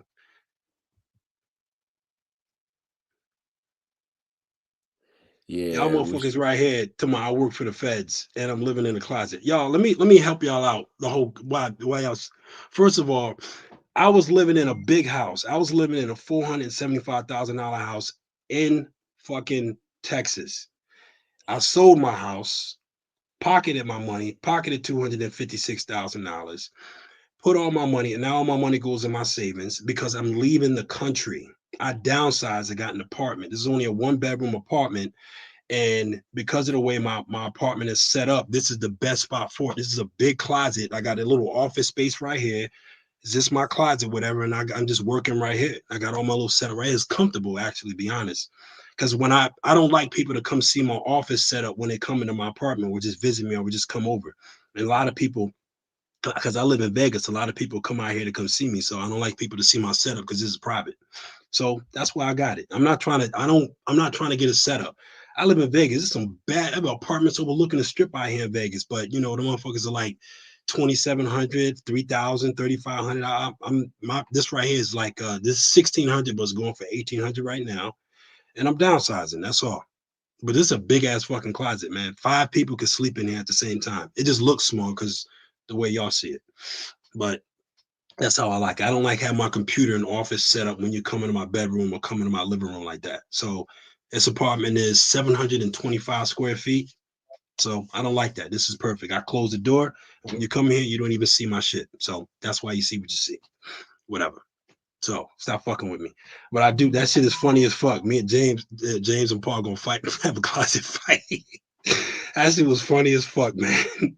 Yeah, Y'all motherfuckers right here. Tomorrow I work for the feds and I'm living in a closet. Y'all, let me help y'all out. The whole why else? First of all, I was living in a big house. I was living in a $475,000 house in fucking Texas. I sold my house, pocketed my money, pocketed $256,000, put all my money, and now all my money goes in my savings because I'm leaving the country. I downsized. I got an apartment. This is only a 1-bedroom apartment. And because of the way my apartment is set up, this is the best spot for it. This is a big closet. I got a little office space right here. Is this my closet, whatever? And I'm just working right here. I got all my little setup right here. It's comfortable, actually, to be honest. Because when I don't like people to come see my office setup when they come into my apartment or just visit me or just come over. And a lot of people, because I live in Vegas, a lot of people come out here to come see me. So I don't like people to see my setup because this is private. So that's why I got it. I'm not trying to get a setup. I live in Vegas. There's some bad apartments overlooking the strip out here in Vegas, but you know, the motherfuckers are like 2,700, 3,000, 3,500. This right here is like this 1,600, but it's going for 1,800 right now. And I'm downsizing. That's all. But this is a big ass fucking closet, man. 5 people could sleep in here at the same time. It just looks small because the way y'all see it. But that's how I like it. I don't like having my computer and office set up when you come into my bedroom or come into my living room like that. So this apartment is 725 square feet. So I don't like that. This is perfect. I close the door. When you come here, you don't even see my shit. So that's why you see what you see. Whatever. So stop fucking with me. But I do. That shit is funny as fuck. Me and James and Paul gonna fight. Have a closet fight. That shit was funny as fuck, man.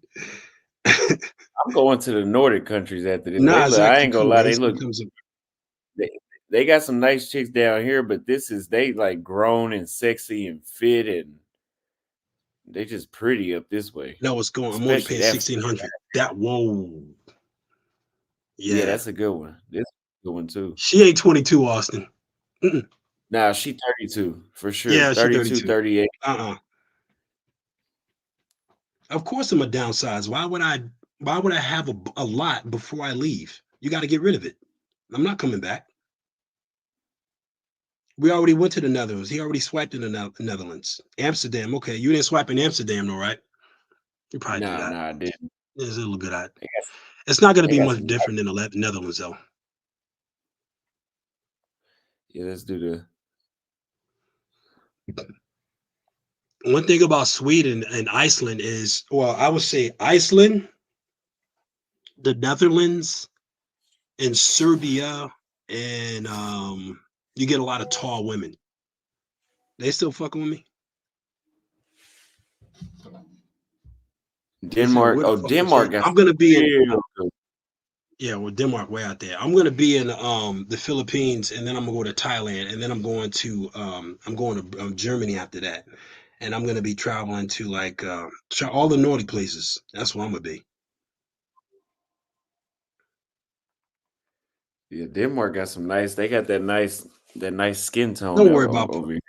I'm going to the Nordic countries after this. Nah, it's I actually ain't gonna cool. lie, It becomes they got some nice chicks down here, but they like grown and sexy and fit, and they just pretty up this way. No, what's going? I'm only Especially paying that. 1,600. That whoa. Yeah, Yeah. that's a good one. This is a good one too. She ain't 22, Austin. Nah, she 32 for sure. Yeah, she 32, 32. 38. Of course I'm a downsize. Why would I have a lot before I leave? You got to get rid of it. I'm not coming back. We already went to the Netherlands. He already swiped in the Netherlands. Amsterdam. Okay, you didn't swipe in Amsterdam, though, right? You probably do that. No, I didn't. There's a little bit of that. It's not going to they be got much some different than the Netherlands, though. Yeah, let's do the. One thing about Sweden and Iceland is, well, I would say Iceland, the Netherlands, and Serbia, and you get a lot of tall women. They still fucking with me? Denmark. Where the Oh, fuck Denmark. I'm gonna be in. real good. Yeah, well, Denmark way out there. I'm gonna be in the Philippines, and then I'm gonna go to Thailand, and then I'm going to Germany after that, and I'm gonna be traveling to like all the Nordic places. That's where I'm gonna be. Yeah, Denmark got some nice. They got that nice skin tone. Don't worry about over here.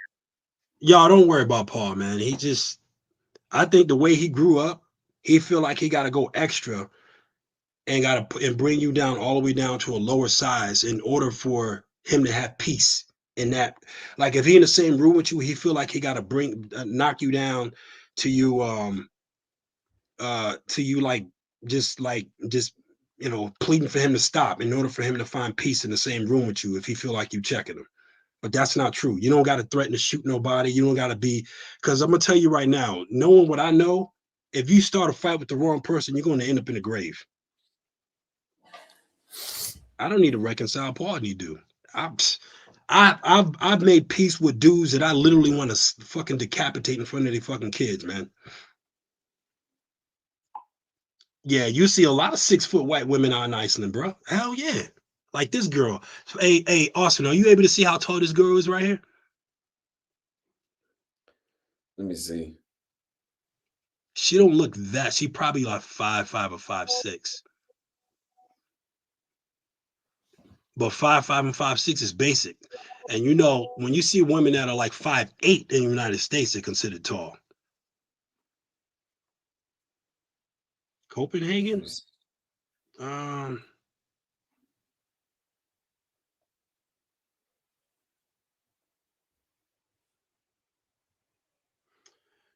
Y'all. Don't worry about Paul, man. I think the way he grew up, he feel like he got to go extra and bring you down all the way down to a lower size in order for him to have peace in that. Like if he in the same room with you, he feel like he got to knock you down to you just pleading for him to stop in order for him to find peace in the same room with you if he feel like you checking him. But that's not true. You don't got to threaten to shoot nobody. You don't got to be, because I'm gonna tell you right now, knowing what I know, if you start a fight with the wrong person, you're going to end up in the grave. I don't need to reconcile. Paul need to. I've made peace with dudes that I literally want to fucking decapitate in front of their fucking kids, man. Yeah, you see a lot of 6-foot white women out in Iceland, bro. Hell yeah. Like this girl. Hey, Austin, are you able to see how tall this girl is right here? Let me see. She don't look that. She probably like 5'5" or 5'6". But 5'5" and 5'6" is basic. And you know, when you see women that are like 5'8" in the United States, they're considered tall. Copenhagen?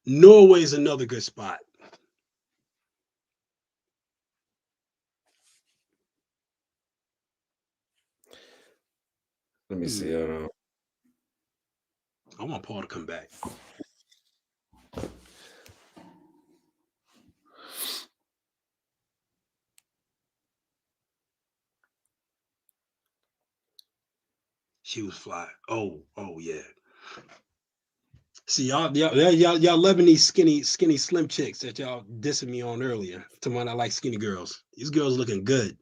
Norway's another good spot. Let me see. Hold on. I want Paul to come back. She was fly. Oh yeah. See y'all loving these skinny slim chicks that y'all dissing me on earlier. To mine, I like skinny girls. These girls looking good.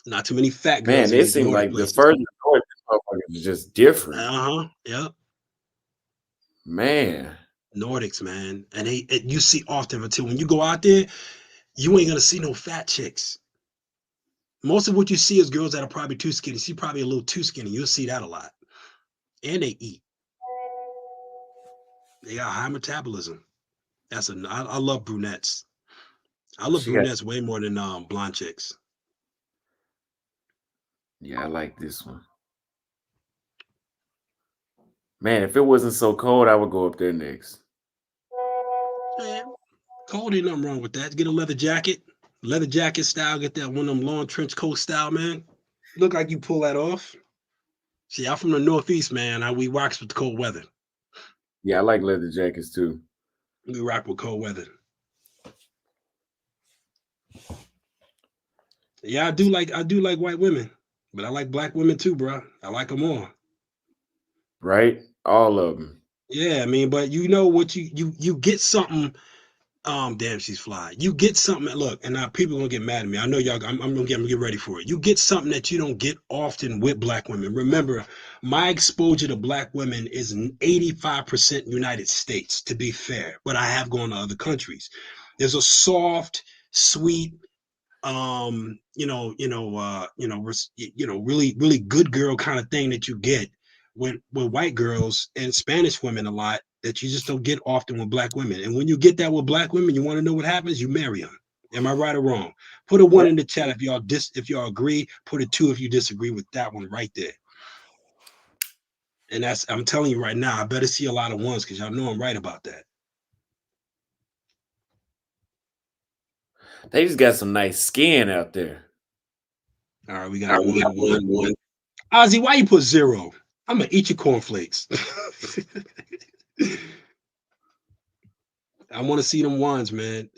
Not too many fat girls. Man, it seemed like the further north, this motherfucker is just different. Yep. Man. Nordics, man. And you see often until when you go out there, you ain't gonna see no fat chicks. Most of what you see is girls that are probably too skinny. She probably a little too skinny. You'll see that a lot. And they eat. They got high metabolism. I love brunettes. I love brunettes way more than blonde chicks. Yeah, I like this one. Man, if it wasn't so cold, I would go up there next. Man, cold ain't nothing wrong with that. Get a leather jacket style. Get that one of them long trench coat style, man. Look like you pull that off. See, I'm from the Northeast, man. We rocks with the cold weather. Yeah, I like leather jackets too. We rock with cold weather. Yeah, I do like white women, but I like black women too, bro. I like them all. Right? All of them. Yeah, I mean, but you know what you get something. Damn, she's fly. You get something. Look, and now people gonna get mad at me. I know y'all. I'm gonna get ready for it. You get something that you don't get often with black women. Remember, my exposure to black women is 85% United States. To be fair, but I have gone to other countries. There's a soft, sweet, really, really good girl kind of thing that you get with white girls and Spanish women a lot that you just don't get often with black women. And when you get that with black women, you want to know what happens? You marry them. Am I right or wrong? Put a 1 in the chat if y'all agree. Put a 2 if you disagree with that one right there. And I'm telling you right now, I better see a lot of 1s because y'all know I'm right about that. They just got some nice skin out there. All right, we got one. Ozzy, why you put 0? I'm gonna eat your cornflakes. I want to see them 1s, man.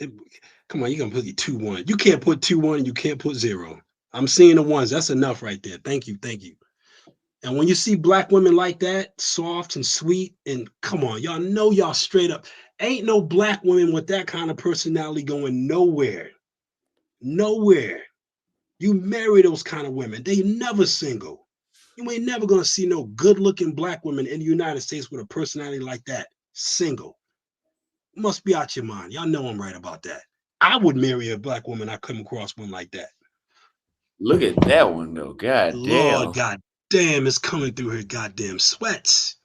Come on, you can put 2 1. You can't put 2 1 and you can't put 0. I'm seeing the 1s. That's enough right there. Thank you. And when you see black women like that, soft and sweet, and come on, y'all know y'all straight up. Ain't no black women with that kind of personality going nowhere. Nowhere. You marry those kind of women. They never single. You ain't never gonna see no good-looking black women in the United States with a personality like that. Single. Must be out your mind. Y'all know I'm right about that. I would marry a black woman. I come across one like that. Look at that one though. God damn. Lord, God damn, it's coming through her goddamn sweats.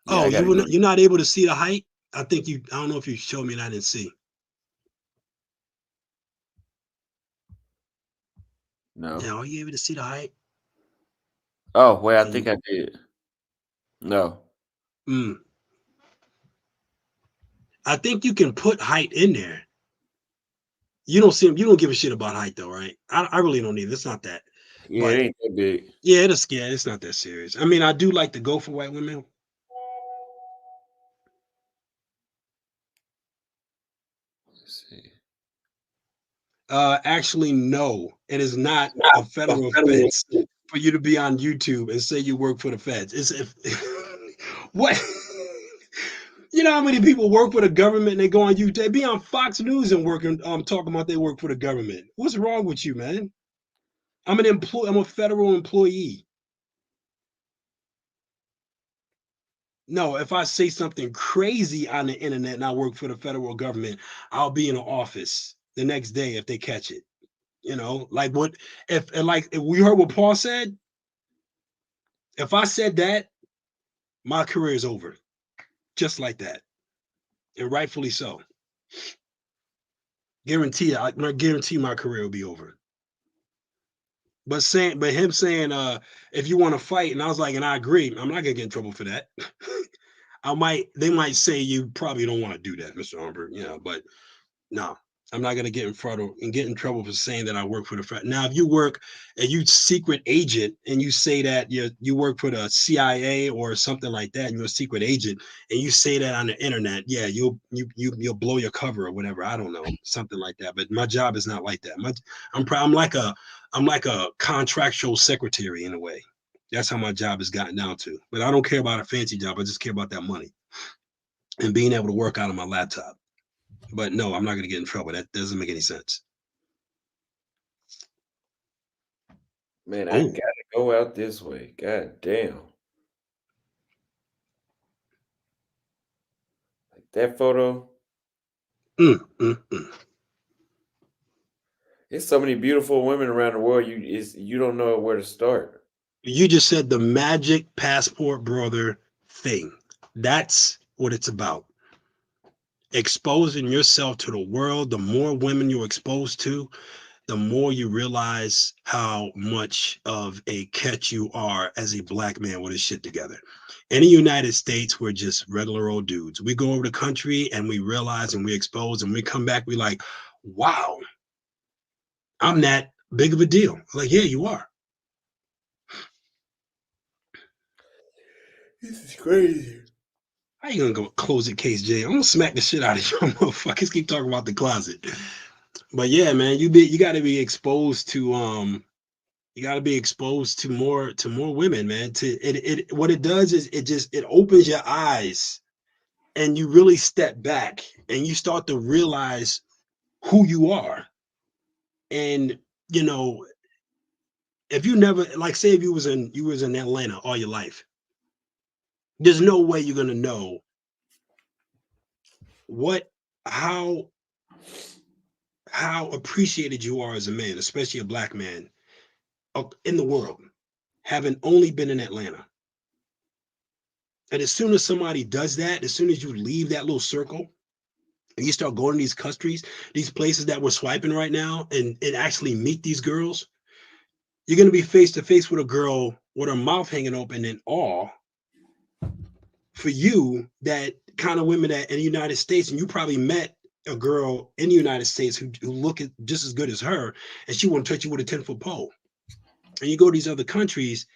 Yeah, you're not able to see the height? I don't know if you showed me and I didn't see. No. Yeah, are you able to see the height? Oh, well, I think I did. No. I think you can put height in there. You don't give a shit about height though, right? I really don't either. It's not that. Yeah, it ain't that big. Yeah, it's not that serious. I mean, I do like to go for white women. Let's see. Actually, no. It is not a federal offense for you to be on YouTube and say you work for the feds. What? You know how many people work for the government and they go on YouTube? They be on Fox News and talking about they work for the government. What's wrong with you, man? I'm a federal employee. No, if I say something crazy on the internet and I work for the federal government, I'll be in the office the next day if they catch it. You know, like if we heard what Paul said, if I said that, my career is over. Just like that. And rightfully so. I guarantee my career will be over. But him saying, if you want to fight, and I was like, and I agree, I'm not gonna get in trouble for that. They might say you probably don't want to do that, Mr. Humbert, but no. I'm not gonna get in trouble for saying that I work for the Fed. Now, if you work and you secret agent and you say that you work for the CIA or something like that, and you're a secret agent, and you say that on the internet, yeah, you'll blow your cover or whatever. I don't know, something like that. But my job is not like that. I'm like a contractual secretary in a way. That's how my job has gotten down to. But I don't care about a fancy job. I just care about that money and being able to work out on my laptop. But no, I'm not going to get in trouble. That doesn't make any sense. Man, I gotta go out this way. God damn. Like that photo. There's so many beautiful women around the world. You don't know where to start. You just said the magic passport brother thing. That's what it's about. Exposing yourself to the world. The more women you're exposed to, the more you realize how much of a catch you are as a black man with his shit together. In the United States, we're just regular old dudes. We go over the country and we realize and we expose and we come back, we like, wow, I'm that big of a deal. Like, yeah, you are. This is crazy. How you gonna go close it, Case J? I'm gonna smack the shit out of you motherfuckers. Keep talking about the closet. But yeah, man, you gotta be exposed to more women, man. What it does is it opens your eyes and you really step back and you start to realize who you are. And if you never, like, say if you was in Atlanta all your life, there's no way you're gonna know how appreciated you are as a man, especially a black man in the world, having only been in Atlanta. And as soon as somebody does that, as soon as you leave that little circle and you start going to these countries, these places that we're swiping right now, and actually meet these girls, you're going to be face to face with a girl with her mouth hanging open in awe for you, that kind of women that in the United States, and you probably met a girl in the United States who look just as good as her, and she won't touch you with a 10-foot pole. And you go to these other countries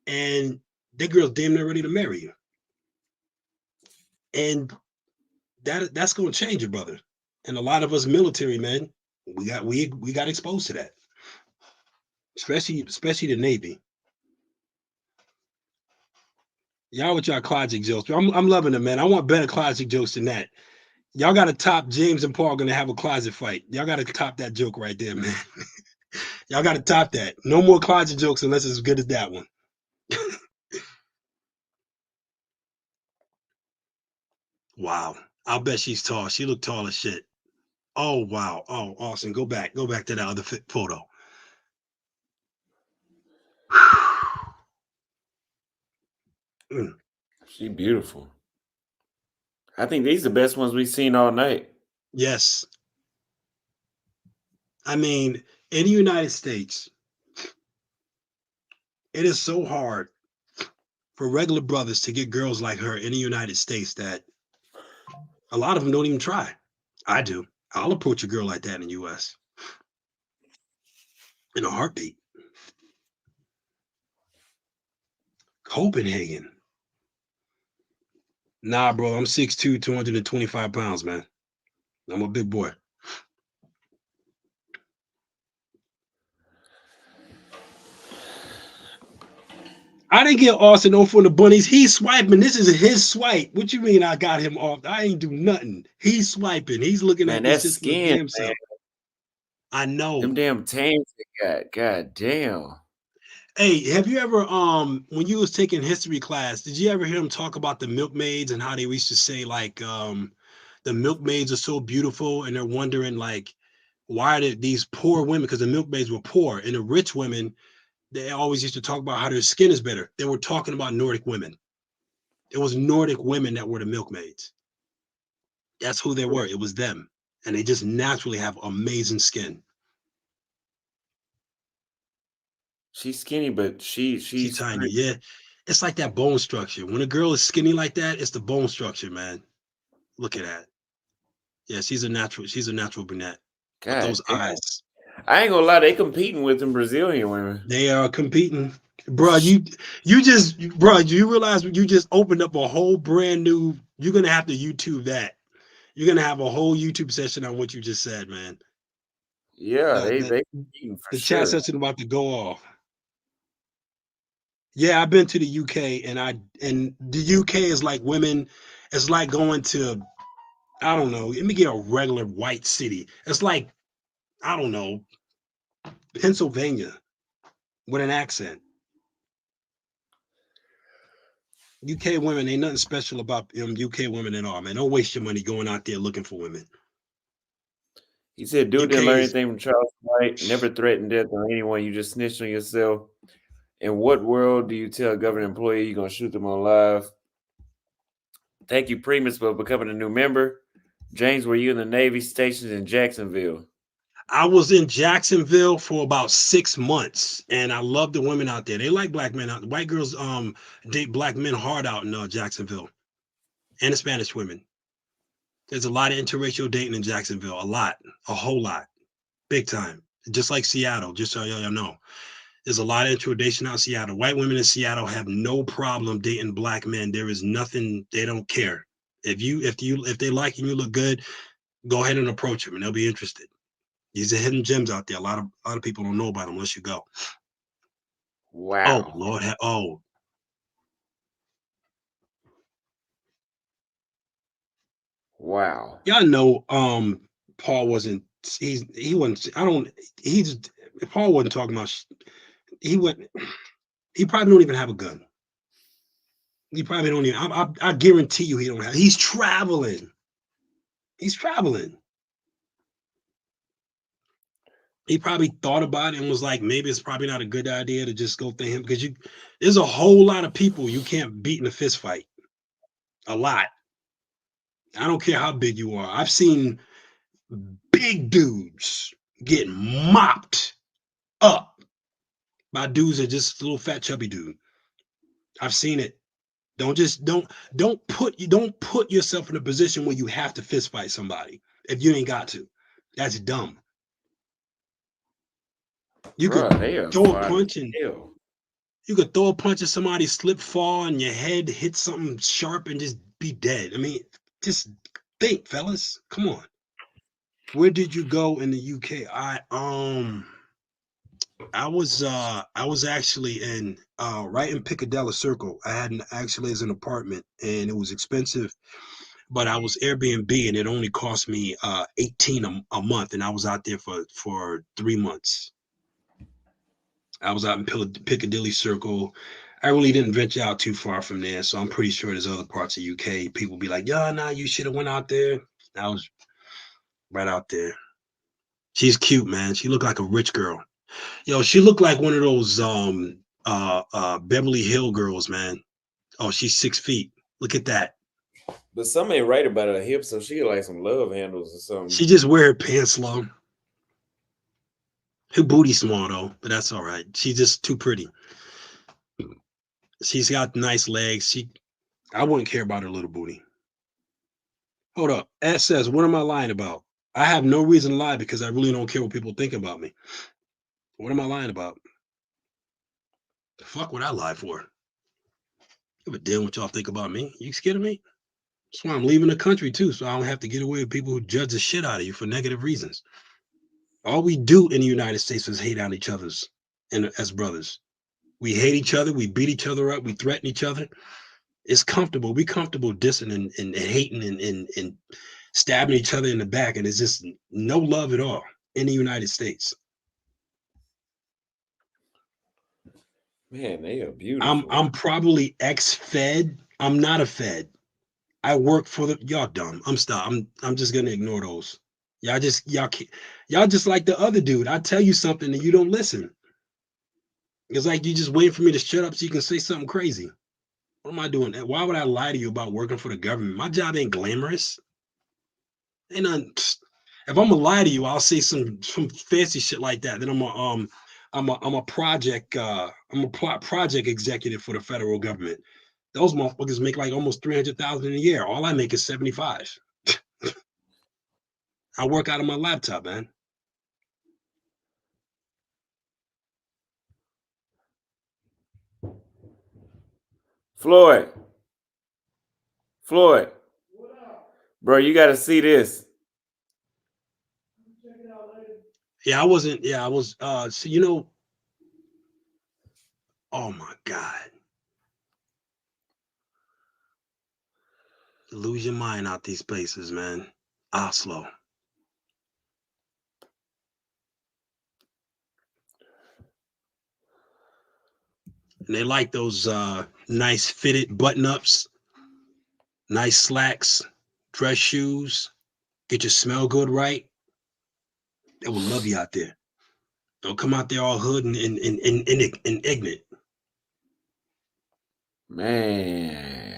and that girl's damn near ready to marry you. And that's going to change it, brother. And a lot of us military men, we got exposed to that, especially the Navy. Y'all with y'all closet jokes. I'm loving it, man. I want better closet jokes than that. Y'all got to top James and Paul going to have a closet fight. Y'all got to top that joke right there, man. Y'all got to top that. No more closet jokes unless it's as good as that one. Wow. I'll bet she's tall. She looked tall as shit. Oh, wow. Oh, Austin, go back to that other photo. She beautiful. I think these are the best ones we've seen all night. Yes. I mean, in the United States, it is so hard for regular brothers to get girls like her in the United States that a lot of them don't even try. I do. I'll approach a girl like that in the US in a heartbeat. Copenhagen. Nah, bro, I'm 6'2", 225 pounds, man. I'm a big boy. I didn't get Austin off on the bunnies. He's swiping. This is his swipe. What you mean I got him off? I ain't do nothing. He's swiping. He's looking at that this skin, damn self. I know. Them damn tames they got. God damn. Hey, have you ever when you was taking history class, did you ever hear them talk about the milkmaids and how they used to say like the milkmaids are so beautiful, and they're wondering like why did these poor women, because the milkmaids were poor, and the rich women, they always used to talk about how their skin is better. They were talking about Nordic women. It was Nordic women that were the milkmaids. That's who they were. It was them. And they just naturally have amazing skin. She's skinny, but she's tiny. pretty. Yeah. It's like that bone structure. When a girl is skinny like that, it's the bone structure, man. Look at that. Yeah, she's a natural brunette. God, those damn. eyes. I ain't gonna lie, they competing with them Brazilian women. They are competing. Bro, you just, bro, do you realize you just opened up a whole brand new, you're going to have to YouTube that. You're going to have a whole YouTube session on what you just said, man. Yeah, they competing for the sure. chat session about to go off. Yeah, I've been to the UK, and the UK is like women. It's like going to, I don't know. Let me get a regular white city. It's like, I don't know, Pennsylvania with an accent. UK women ain't nothing special about UK women at all, man. Don't waste your money going out there looking for women. He said, dude UK didn't learn is- anything from Charles White. Never threatened death on anyone. You just snitched on yourself. In what world do you tell a government employee you're going to shoot them alive? Thank you, Primus, for becoming a new member. James, were you in the Navy stationed in Jacksonville? I was in Jacksonville for about 6 months, and I love the women out there. They like black men out. White girls date black men hard out in Jacksonville, and the Spanish women. There's a lot of interracial dating in Jacksonville. A whole lot, big time. Just like Seattle. Just so y'all know, there's a lot of interracial out in Seattle. White women in Seattle have no problem dating black men. There is nothing. They don't care. If they like you and you look good, go ahead and approach them, and they'll be interested. These are hidden gems out there. A lot of people don't know about them unless you go. Wow. Oh Lord. Wow. Y'all know Paul wasn't. Paul wasn't talking about. He probably don't even have a gun. He probably don't even. I guarantee you he don't have. He's traveling. He probably thought about it and was like, maybe it's probably not a good idea to just go through him, because there's a whole lot of people you can't beat in a fist fight. A lot. I don't care how big you are. I've seen big dudes get mopped up by dudes that just a little fat chubby dude. I've seen it. Don't put yourself in a position where you have to fist fight somebody if you ain't got to. That's dumb. You could throw a punch and you could throw a punch at somebody, slip, fall, and your head hit something sharp and just be dead. I mean, just think, fellas. Come on. Where did you go in the UK? I was actually in right in Piccadilly Circle. I had actually as an apartment, and it was expensive, but I was Airbnb, and it only cost me $18 a month, and I was out there for 3 months. I was out in Piccadilly Circle. I really didn't venture out too far from there, so I'm pretty sure there's other parts of UK. People be like, "Yeah, nah, you should have went out there." I was right out there. She's cute, man. She looked like a rich girl. Yo, she looked like one of those Beverly Hill girls, man. Oh, she's 6 feet. Look at that. But some ain't right about her hips, so she like some love handles or something. She just wear her pants low. Her booty small though, but that's all right. She's just too pretty. She's got nice legs. I wouldn't care about her little booty. Hold up. Ed says, what am I lying about? I have no reason to lie because I really don't care what people think about me. What am I lying about? The fuck would I lie for? Give a damn what y'all think about me. You scared of me? That's why I'm leaving the country too, so I don't have to get away with people who judge the shit out of you for negative reasons. All we do in the United States is hate on each other's and as brothers. We hate each other, we beat each other up, we threaten each other. It's comfortable. We comfortable dissing and hating and stabbing each other in the back, and it's just no love at all in the United States. Man, they are beautiful. I'm probably ex-Fed. I'm not a Fed. I work for the y'all dumb. I'm just gonna ignore those. Y'all just like the other dude. I tell you something and you don't listen. It's like you just waiting for me to shut up so you can say something crazy. What am I doing? Why would I lie to you about working for the government? My job ain't glamorous. Ain't nothing. If I'm gonna lie to you, I'll say some fancy shit like that. Then I'm a project executive for the federal government. Those motherfuckers make like almost $300,000 a year. All I make is $75,000. I work out of my laptop, man. Floyd. Bro, you got to see this. Yeah, I wasn't. Yeah, I was. So you know. Oh my God. Lose your mind out these places, man. Oslo. And they like those nice fitted button-ups, nice slacks, dress shoes, get your smell good right. They will love you out there. Don't come out there all hood and ignorant. Man.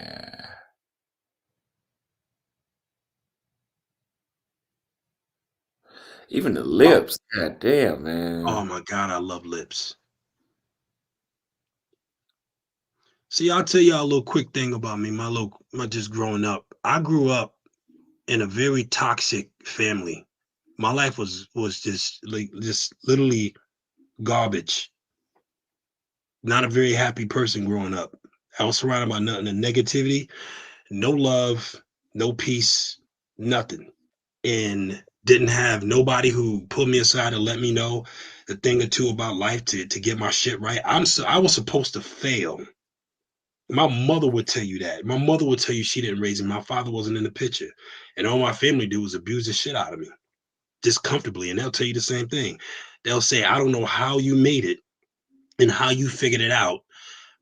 Even the lips. God damn, man. Oh my God, I love lips. See, I'll tell y'all a little quick thing about me. My just growing up. I grew up in a very toxic family. My life was just literally garbage. Not a very happy person growing up. I was surrounded by nothing, the negativity, no love, no peace, nothing. And didn't have nobody who pulled me aside and let me know a thing or two about life to get my shit right. I was supposed to fail. My mother would tell you that. My mother would tell you she didn't raise me. My father wasn't in the picture. And all my family did was abuse the shit out of me. Just comfortably. And they'll tell you the same thing. They'll say, I don't know how you made it and how you figured it out.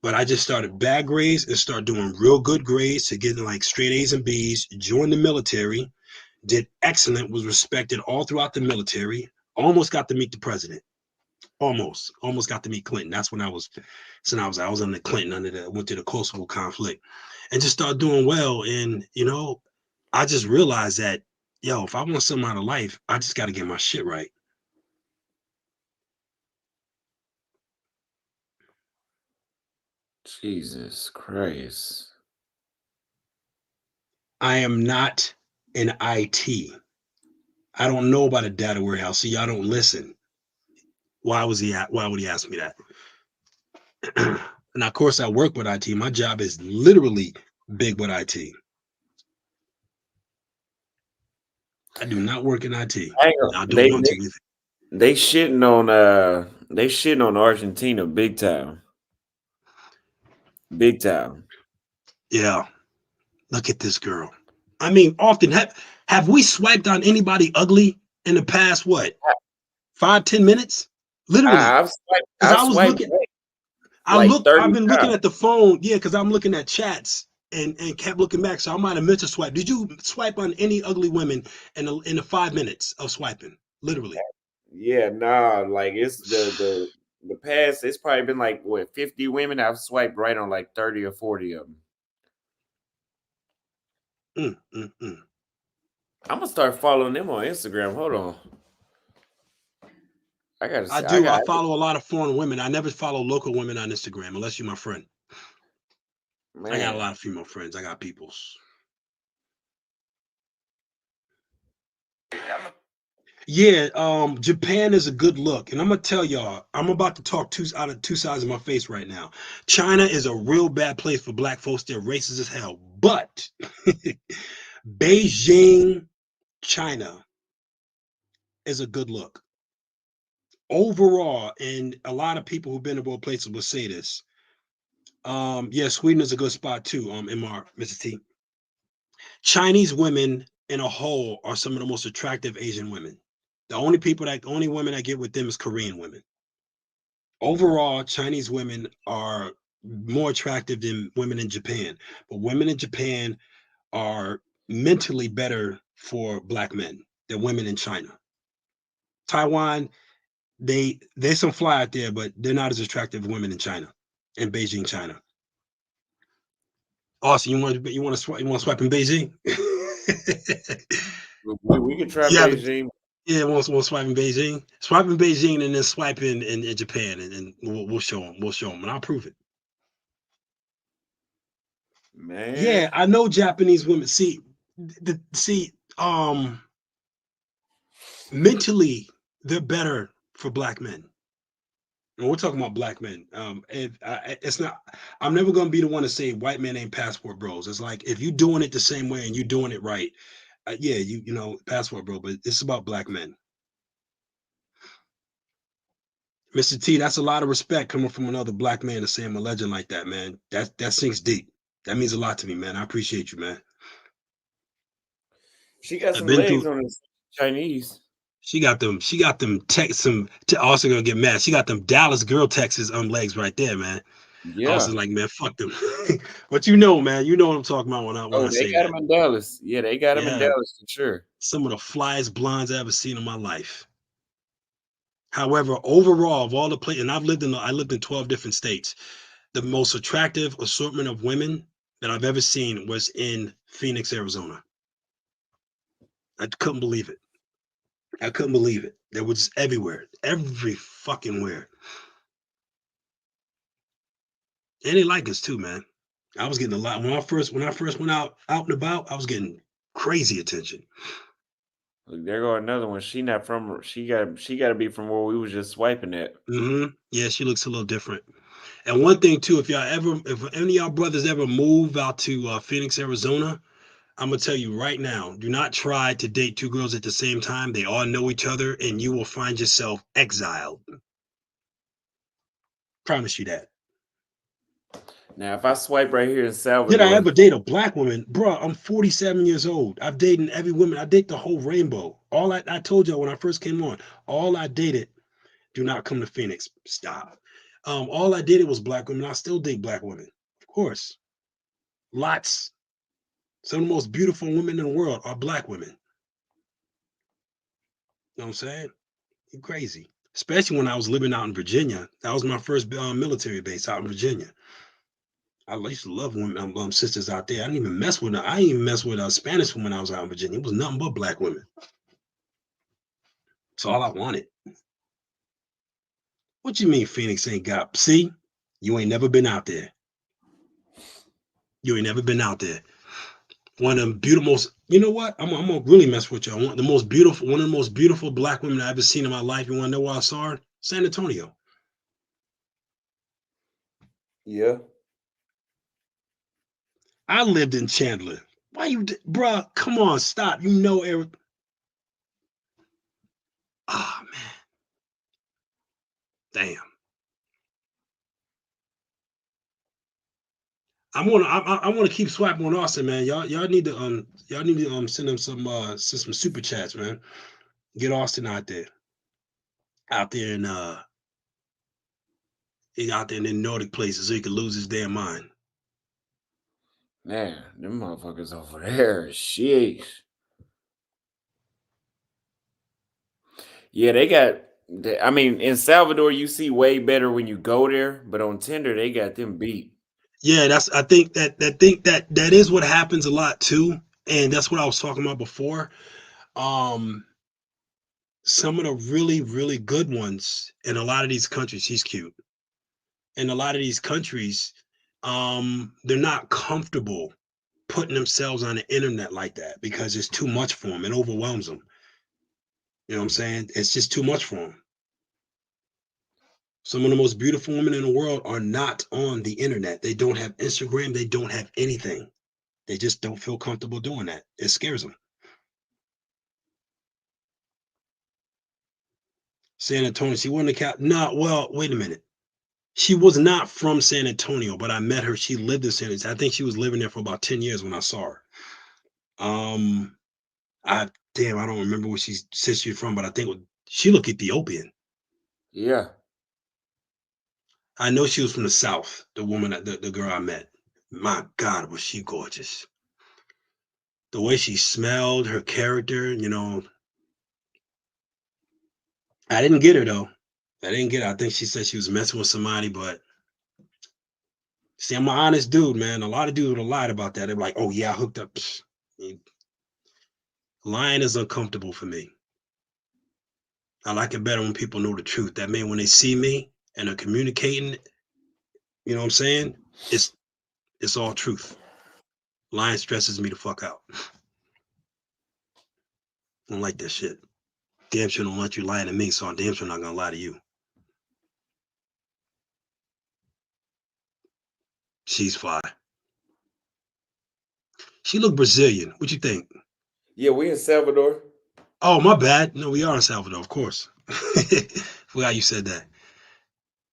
But I just started bad grades and started doing real good grades to getting like straight A's and B's, joined the military, did excellent, was respected all throughout the military, almost got to meet the president. Almost got to meet Clinton. That's when I was under Clinton, went to the Kosovo conflict and just started doing well. And, you know, I just realized that, yo, if I want something out of life, I just got to get my shit right. Jesus Christ. I am not in IT. I don't know about a data warehouse. See, y'all don't listen. Why would he ask me that? And of course, I work with IT. My job is literally big with IT. I do not work in IT. I don't want to. They shitting on Argentina big time. Big time. Yeah. Look at this girl. I mean, often have we swiped on anybody ugly in the past, what, 5-10 minutes? Literally. I've swiped I've been looking at the phone, yeah, because I'm looking at chats and kept looking back. So I might have meant to swipe. Did you swipe on any ugly women in the 5 minutes of swiping? Literally. Yeah, nah, like it's the past, it's probably been like what 50 women. I've swiped right on like 30 or 40 of them. I'm gonna start following them on Instagram. Hold on. I follow a lot of foreign women. I never follow local women on Instagram unless you're my friend. Man. I got a lot of female friends. I got peoples. Yeah, Japan is a good look. And I'm gonna tell y'all, I'm about to talk out of two sides of my face right now. China is a real bad place for black folks. They're racist as hell. But Beijing, China is a good look. Overall, and a lot of people who've been to both places will say this. Yeah, Sweden is a good spot too, MR, Mr. T. Chinese women in a whole are some of the most attractive Asian women. The only women I get with them is Korean women. Overall, Chinese women are more attractive than women in Japan. But women in Japan are mentally better for black men than women in China. Taiwan, there's some fly out there, but they're not as attractive as women in China, in Beijing, China. Austin, you want to swipe in Beijing? we can try Beijing. Yeah, we'll swipe in Beijing. Swipe in Beijing and then swipe in Japan, and we'll show them. We'll show them, and I'll prove it. Man. Yeah, I know Japanese women. See, mentally, they're better for black men. And we're talking about black men. It's not. I'm never gonna be the one to say white men ain't passport bros. It's like if you're doing it the same way and you're doing it right, yeah, you know, passport bro. But it's about black men. Mr. T, that's a lot of respect coming from another black man to say I'm a legend like that, man. That sinks deep. That means a lot to me, man. I appreciate you, man. She got I've some been legs through. on this Chinese. She got them. She got them. Also gonna get mad. She got them Dallas girl Texas legs right there, man. Yeah. Austin like, man, fuck them. But you know, man, you know what I'm talking about when I They say got that. him in Dallas. Yeah, they got him in Yeah, Dallas for sure. some of the flyest blondes I ever seen in my life. However, overall, of all the places, and I lived in 12 different states. The most attractive assortment of women that I've ever seen was in Phoenix, Arizona. I couldn't believe it. I couldn't believe it. There was everywhere, every fucking where. And they like us too, man. I was getting a lot when I first went out and about. I was getting crazy attention. Look, there go another one. She not from. She got to be from where we was just swiping at. Yeah, she looks a little different. And one thing too, if any of y'all brothers ever move out to Phoenix, Arizona, I'm gonna tell you right now, do not try to date two girls at the same time. They all know each other, and you will find yourself exiled. Promise you that. Now, if I swipe right here in Did Salvador, I ever date a black woman? Bro, I'm 47 years old. I've dated every woman. I date the whole rainbow. I told y'all when I first came on, all I dated, do not come to Phoenix. Stop. All I dated was black women. I still date black women. Of course. Lots. Some of the most beautiful women in the world are black women. You know what I'm saying? You're crazy. Especially when I was living out in Virginia. That was my first military base out in Virginia. I used to love women, sisters out there. I didn't even mess with them. I didn't even mess with Spanish women when I was out in Virginia. It was nothing but black women. That's all I wanted. What you mean Phoenix ain't got? See, you ain't never been out there. You ain't never been out there. One of the beautiful, you know what? I'm gonna really mess with you. One of the most beautiful black women I ever seen in my life. You want to know where I saw her? San Antonio. yeah. I lived in Chandler. Why you, bruh? Come on, stop. You know, Eric. Ah, man. Damn. I want to keep swiping on Austin, man. Y'all need to send him some super chats, man. Get Austin out there in the Nordic places so he could lose his damn mind. Man, them motherfuckers over there, sheesh. Yeah, they got. I mean, in Salvador, you see way better when you go there, but on Tinder, they got them beat. Yeah, I think that is what happens a lot too, and that's what I was talking about before. Some of the really, really good ones in a lot of these countries, he's cute. In a lot of these countries, they're not comfortable putting themselves on the internet like that because it's too much for them. It overwhelms them. You know what I'm saying? It's just too much for them. Some of the most beautiful women in the world are not on the internet. They don't have Instagram. They don't have anything. They just don't feel comfortable doing that. It scares them. San Antonio, she wasn't a cat. No, well, wait a minute. She was not from San Antonio, but I met her. She lived in San Antonio. I think she was living there for about 10 years when I saw her. I don't remember where she said she's from, but I think she looked Ethiopian. Yeah. I know she was from the South, the woman, the girl I met. My God, was she gorgeous. The way she smelled, her character, you know. I didn't get her, though. I didn't get her. I think she said she was messing with somebody, but see, I'm an honest dude, man. A lot of dudes would have lied about that. They're like, oh, yeah, I hooked up. Lying is uncomfortable for me. I like it better when people know the truth. That means when they see me and are communicating, you know what I'm saying? It's all truth. Lying stresses me the fuck out. I don't like that shit. Damn sure don't let you lie to me, so I'm damn sure not gonna lie to you. She's fly. She look Brazilian. What you think? Yeah, we in Salvador. Oh, my bad. No, we are in Salvador, of course. Forgot you said that.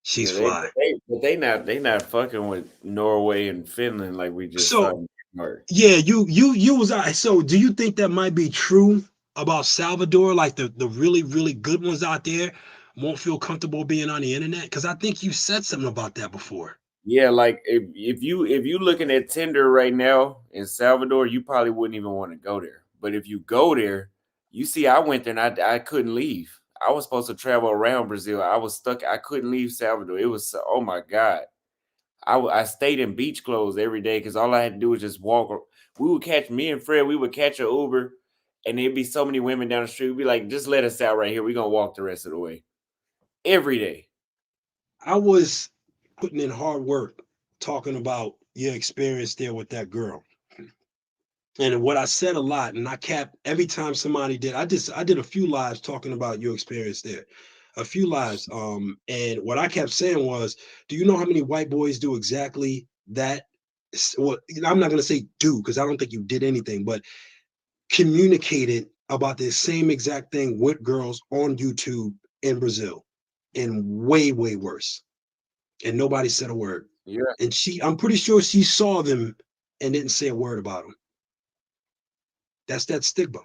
She's Yeah, fly. but they not fucking with Norway and Finland like we just saw. So yeah, you was out. So do you think that might be true about Salvador? Like the really, really good ones out there won't feel comfortable being on the internet? Because I think you said something about that before. Yeah, like if you looking at Tinder right now in Salvador, you probably wouldn't even want to go there. But if you go there, you see, I went there and I couldn't leave. I was supposed to travel around Brazil. I was stuck. I couldn't leave Salvador. It was oh my God. I stayed in beach clothes every day because all I had to do was just walk. We would catch me and Fred. We would catch an Uber, and there'd be so many women down the street. We'd be like, just let us out right here. We're gonna walk the rest of the way. Every day. I was putting in hard work talking about your experience there with that girl. And what I said a lot, and I kept every time somebody did, I did a few lives talking about your experience there. A few lives. And what I kept saying was, do you know how many white boys do exactly that? Well, I'm not gonna say do, because I don't think you did anything, but communicated about the same exact thing with girls on YouTube in Brazil, and way, way worse. And nobody said a word. Yeah. And I'm pretty sure she saw them and didn't say a word about them. That's that stigma.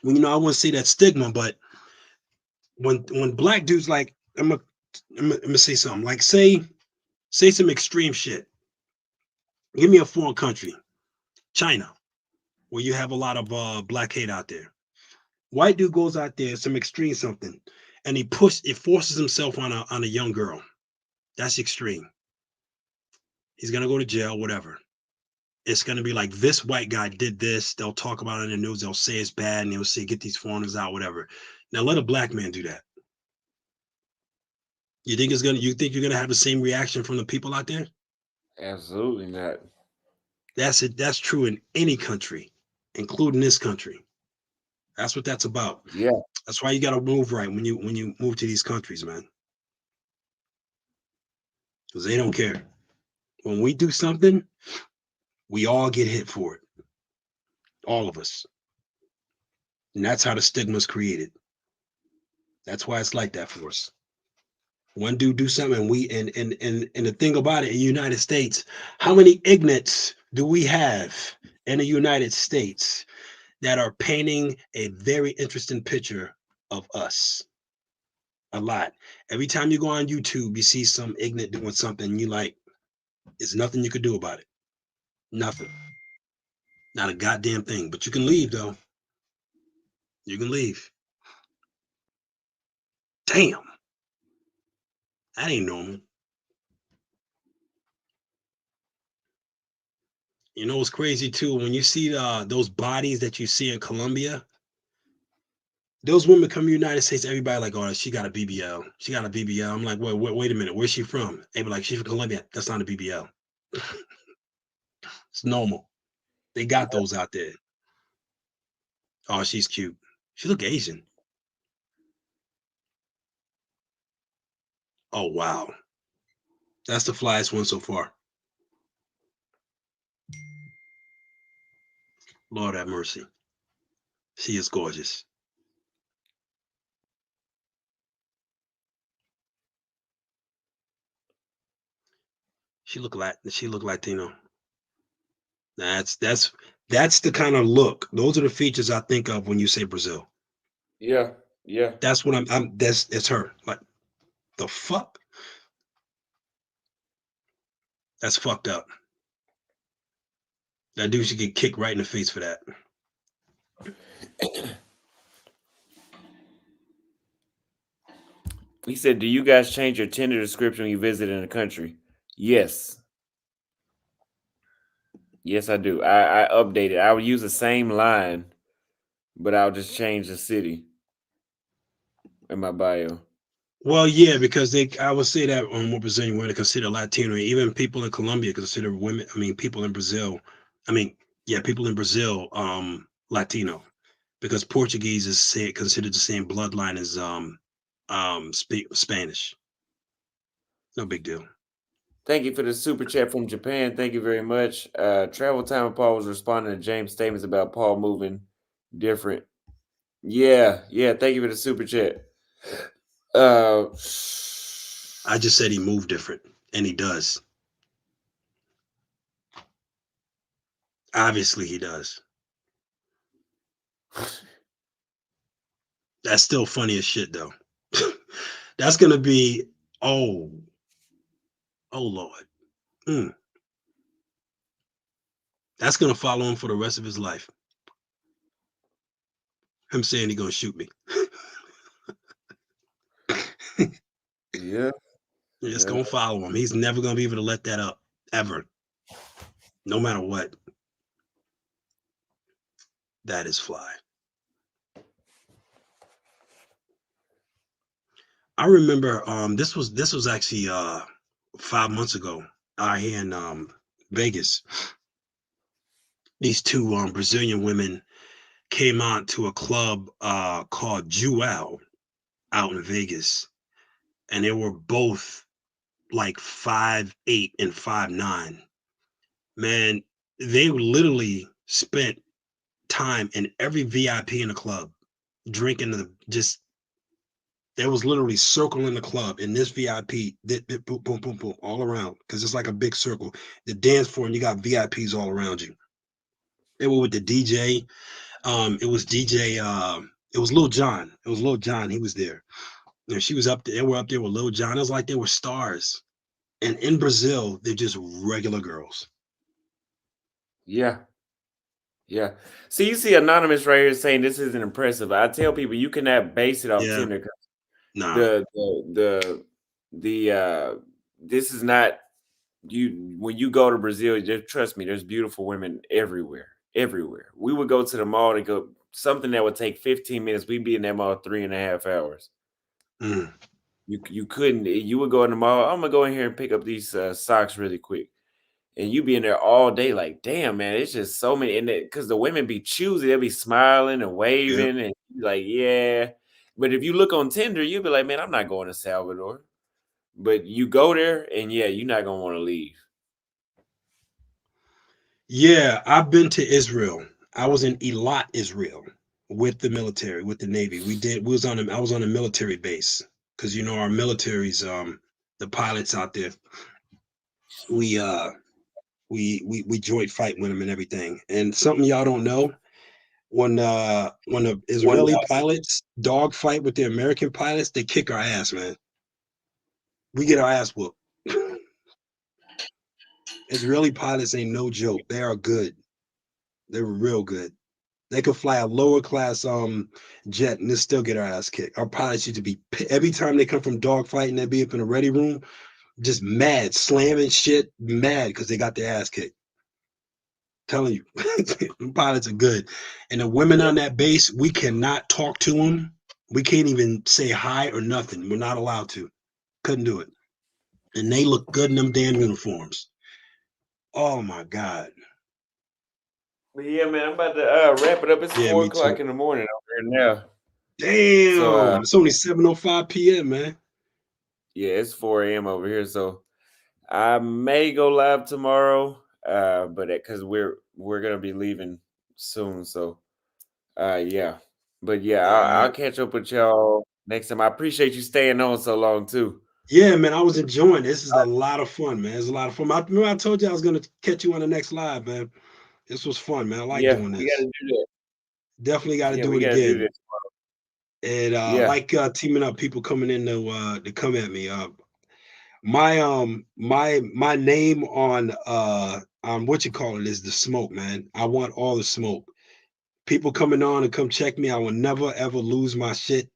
Well, I wouldn't say that stigma, but when black dudes, like, I'm gonna say something, like say some extreme shit. Give me a foreign country, China, where you have a lot of black hate out there. White dude goes out there, some extreme something, and he forces himself on a young girl. That's extreme. He's gonna go to jail, whatever. It's gonna be like, this white guy did this. They'll talk about it in the news. They'll say it's bad, and they'll say get these foreigners out, whatever. Now let a black man do that. You think you're gonna have the same reaction from the people out there? Absolutely not. That's it. That's true in any country, including this country. That's what that's about. Yeah. That's why you gotta move right when you move to these countries, man. Because they don't care. When we do something, we all get hit for it. All of us. And that's how the stigma is created. That's why it's like that for us. One dude do something, and the thing about it, in the United States, how many ignorants do we have in the United States that are painting a very interesting picture of us? A lot. Every time you go on YouTube, you see some ignorant doing something, and you like, there's nothing you could do about it. Nothing. Not a goddamn thing. But you can leave, though. You can leave. Damn. That ain't normal. You know what's crazy too? When you see those bodies that you see in Colombia, those women come to the United States, everybody like, oh, she got a BBL. She got a BBL. I'm like, wait a minute. Where's she from? They be like, she's from Colombia. That's not a BBL. It's normal. They got those out there. Oh, she's cute. She look Asian. Oh, wow. That's the flyest one so far. Lord have mercy. She is gorgeous. She look Latino. That's the kind of look. Those are the features I think of when you say Brazil. Yeah. Yeah. That's what it's her. Like, the fuck? That's fucked up. That dude should get kicked right in the face for that. He said, do you guys change your Tinder description when you visit in a country? Yes. Yes, I do. I update it. I would use the same line, but I'll just change the city in my bio. Well, yeah, because I would say that more Brazilian women consider Latino, even people in Colombia consider women. I mean, people in Brazil. People in Brazil, Latino, because Portuguese is considered the same bloodline as Spanish. No big deal. Thank you for the super chat from Japan. Thank you very much. Travel Time with Paul was responding to James' statements about Paul moving different. Yeah. Thank you for the super chat. I just said he moved different, and he does. Obviously, he does. That's still funny as shit, though. That's gonna be oh Lord. That's gonna follow him for the rest of his life. Him saying he gonna shoot me. Yeah. It's gonna follow him. He's never gonna be able to let that up ever. No matter what. That is fly. I remember this was actually 5 months ago here in Vegas. These two Brazilian women came out to a club called Jewel out in Vegas, and they were both like 5'8" and 5'9". Man, they literally spent time in every VIP in the club, drinking there was literally circling the club in this VIP, boom, boom, boom, boom, all around, because it's like a big circle. The dance floor, and you got VIPs all around you. They were with the DJ. It was DJ. It was Lil Jon. It was Lil Jon. He was there. And she was up there. They were up there with Lil Jon. It was like they were stars. And in Brazil, they're just regular girls. Yeah. See, you see Anonymous right here saying this isn't impressive. I tell people you cannot base it off Tinder. Nah. This is not you. When you go to Brazil, just trust me, there's beautiful women everywhere. We would go to the mall to go something that would take 15 minutes. We'd be in that mall 3.5 hours. You couldn't. You would go in the mall. I'm gonna go in here and pick up these socks really quick. And you be in there all day, like, damn, man, it's just so many. And because the women be choosy, they'll be smiling and waving, and like, yeah. But if you look on Tinder, you'll be like, man, I'm not going to Salvador. But you go there, and yeah, you're not gonna want to leave. Yeah, I've been to Israel. I was in Eilat, Israel, with the military, with the Navy. I was on a military base because our military's the pilots out there. We joint fight with them and everything. And something y'all don't know, when the Israeli pilots dog fight with the American pilots, they kick our ass, man. We get our ass whooped. Israeli pilots ain't no joke. They are good. They're real good. They could fly a lower class jet and they still get our ass kicked. Our pilots used to be, every time they come from dog fighting, they'd be up in the ready room, just mad, slamming shit, mad because they got their ass kicked. Telling you, pilots are good. And the women on that base, we cannot talk to them. We can't even say hi or nothing. We're not allowed to. Couldn't do it. And they look good in them damn uniforms. Oh my God. But yeah, man, I'm about to wrap it up. It's 4 o'clock in the morning over here now. Damn, so, it's only 7:05 p.m., man. Yeah, it's 4 a.m. over here. So I may go live tomorrow, but because we're gonna be leaving soon. So yeah. But yeah, I'll catch up with y'all next time. I appreciate you staying on so long too. Yeah, man, I was enjoying this. This is a lot of fun, man. It's a lot of fun. I remember I told you I was gonna catch you on the next live, man. This was fun, man. I like doing this. We gotta do that. Definitely got to do it again. And like teaming up, people coming in to come at me. My name on what you call it is the smoke, man. I want all the smoke. People coming on and come check me. I will never ever lose my shit.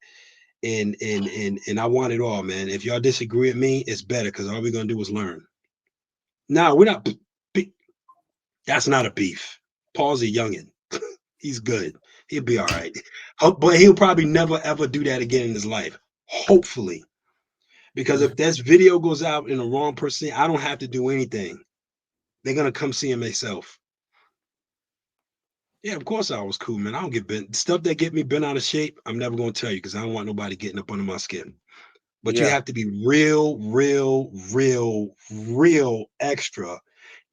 And I want it all, man. If y'all disagree with me, it's better because all we're gonna do is learn. Now we're not. That's not a beef. Paul's a youngin'. He's good. He'll be all right. But he'll probably never ever do that again in his life. Hopefully, because if this video goes out in the wrong person, I don't have to do anything. They're gonna come see him themselves. Yeah, of course I was cool, man. I don't get bent. Stuff that get me bent out of shape, I'm never gonna tell you because I don't want nobody getting up under my skin. But you have to be real extra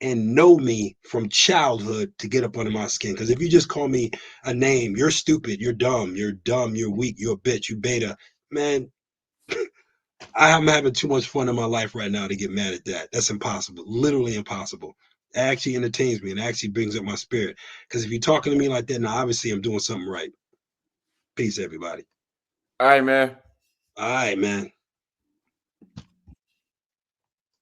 and know me from childhood to get up under my skin. Because if you just call me a name, you're stupid, you're dumb, you're weak, you're a bitch, you beta, man. I'm having too much fun in my life right now to get mad at that. That's impossible, literally impossible. It actually entertains me and actually brings up my spirit. Because if you're talking to me like that, now obviously I'm doing something right. Peace, everybody. All right, man. All right, man.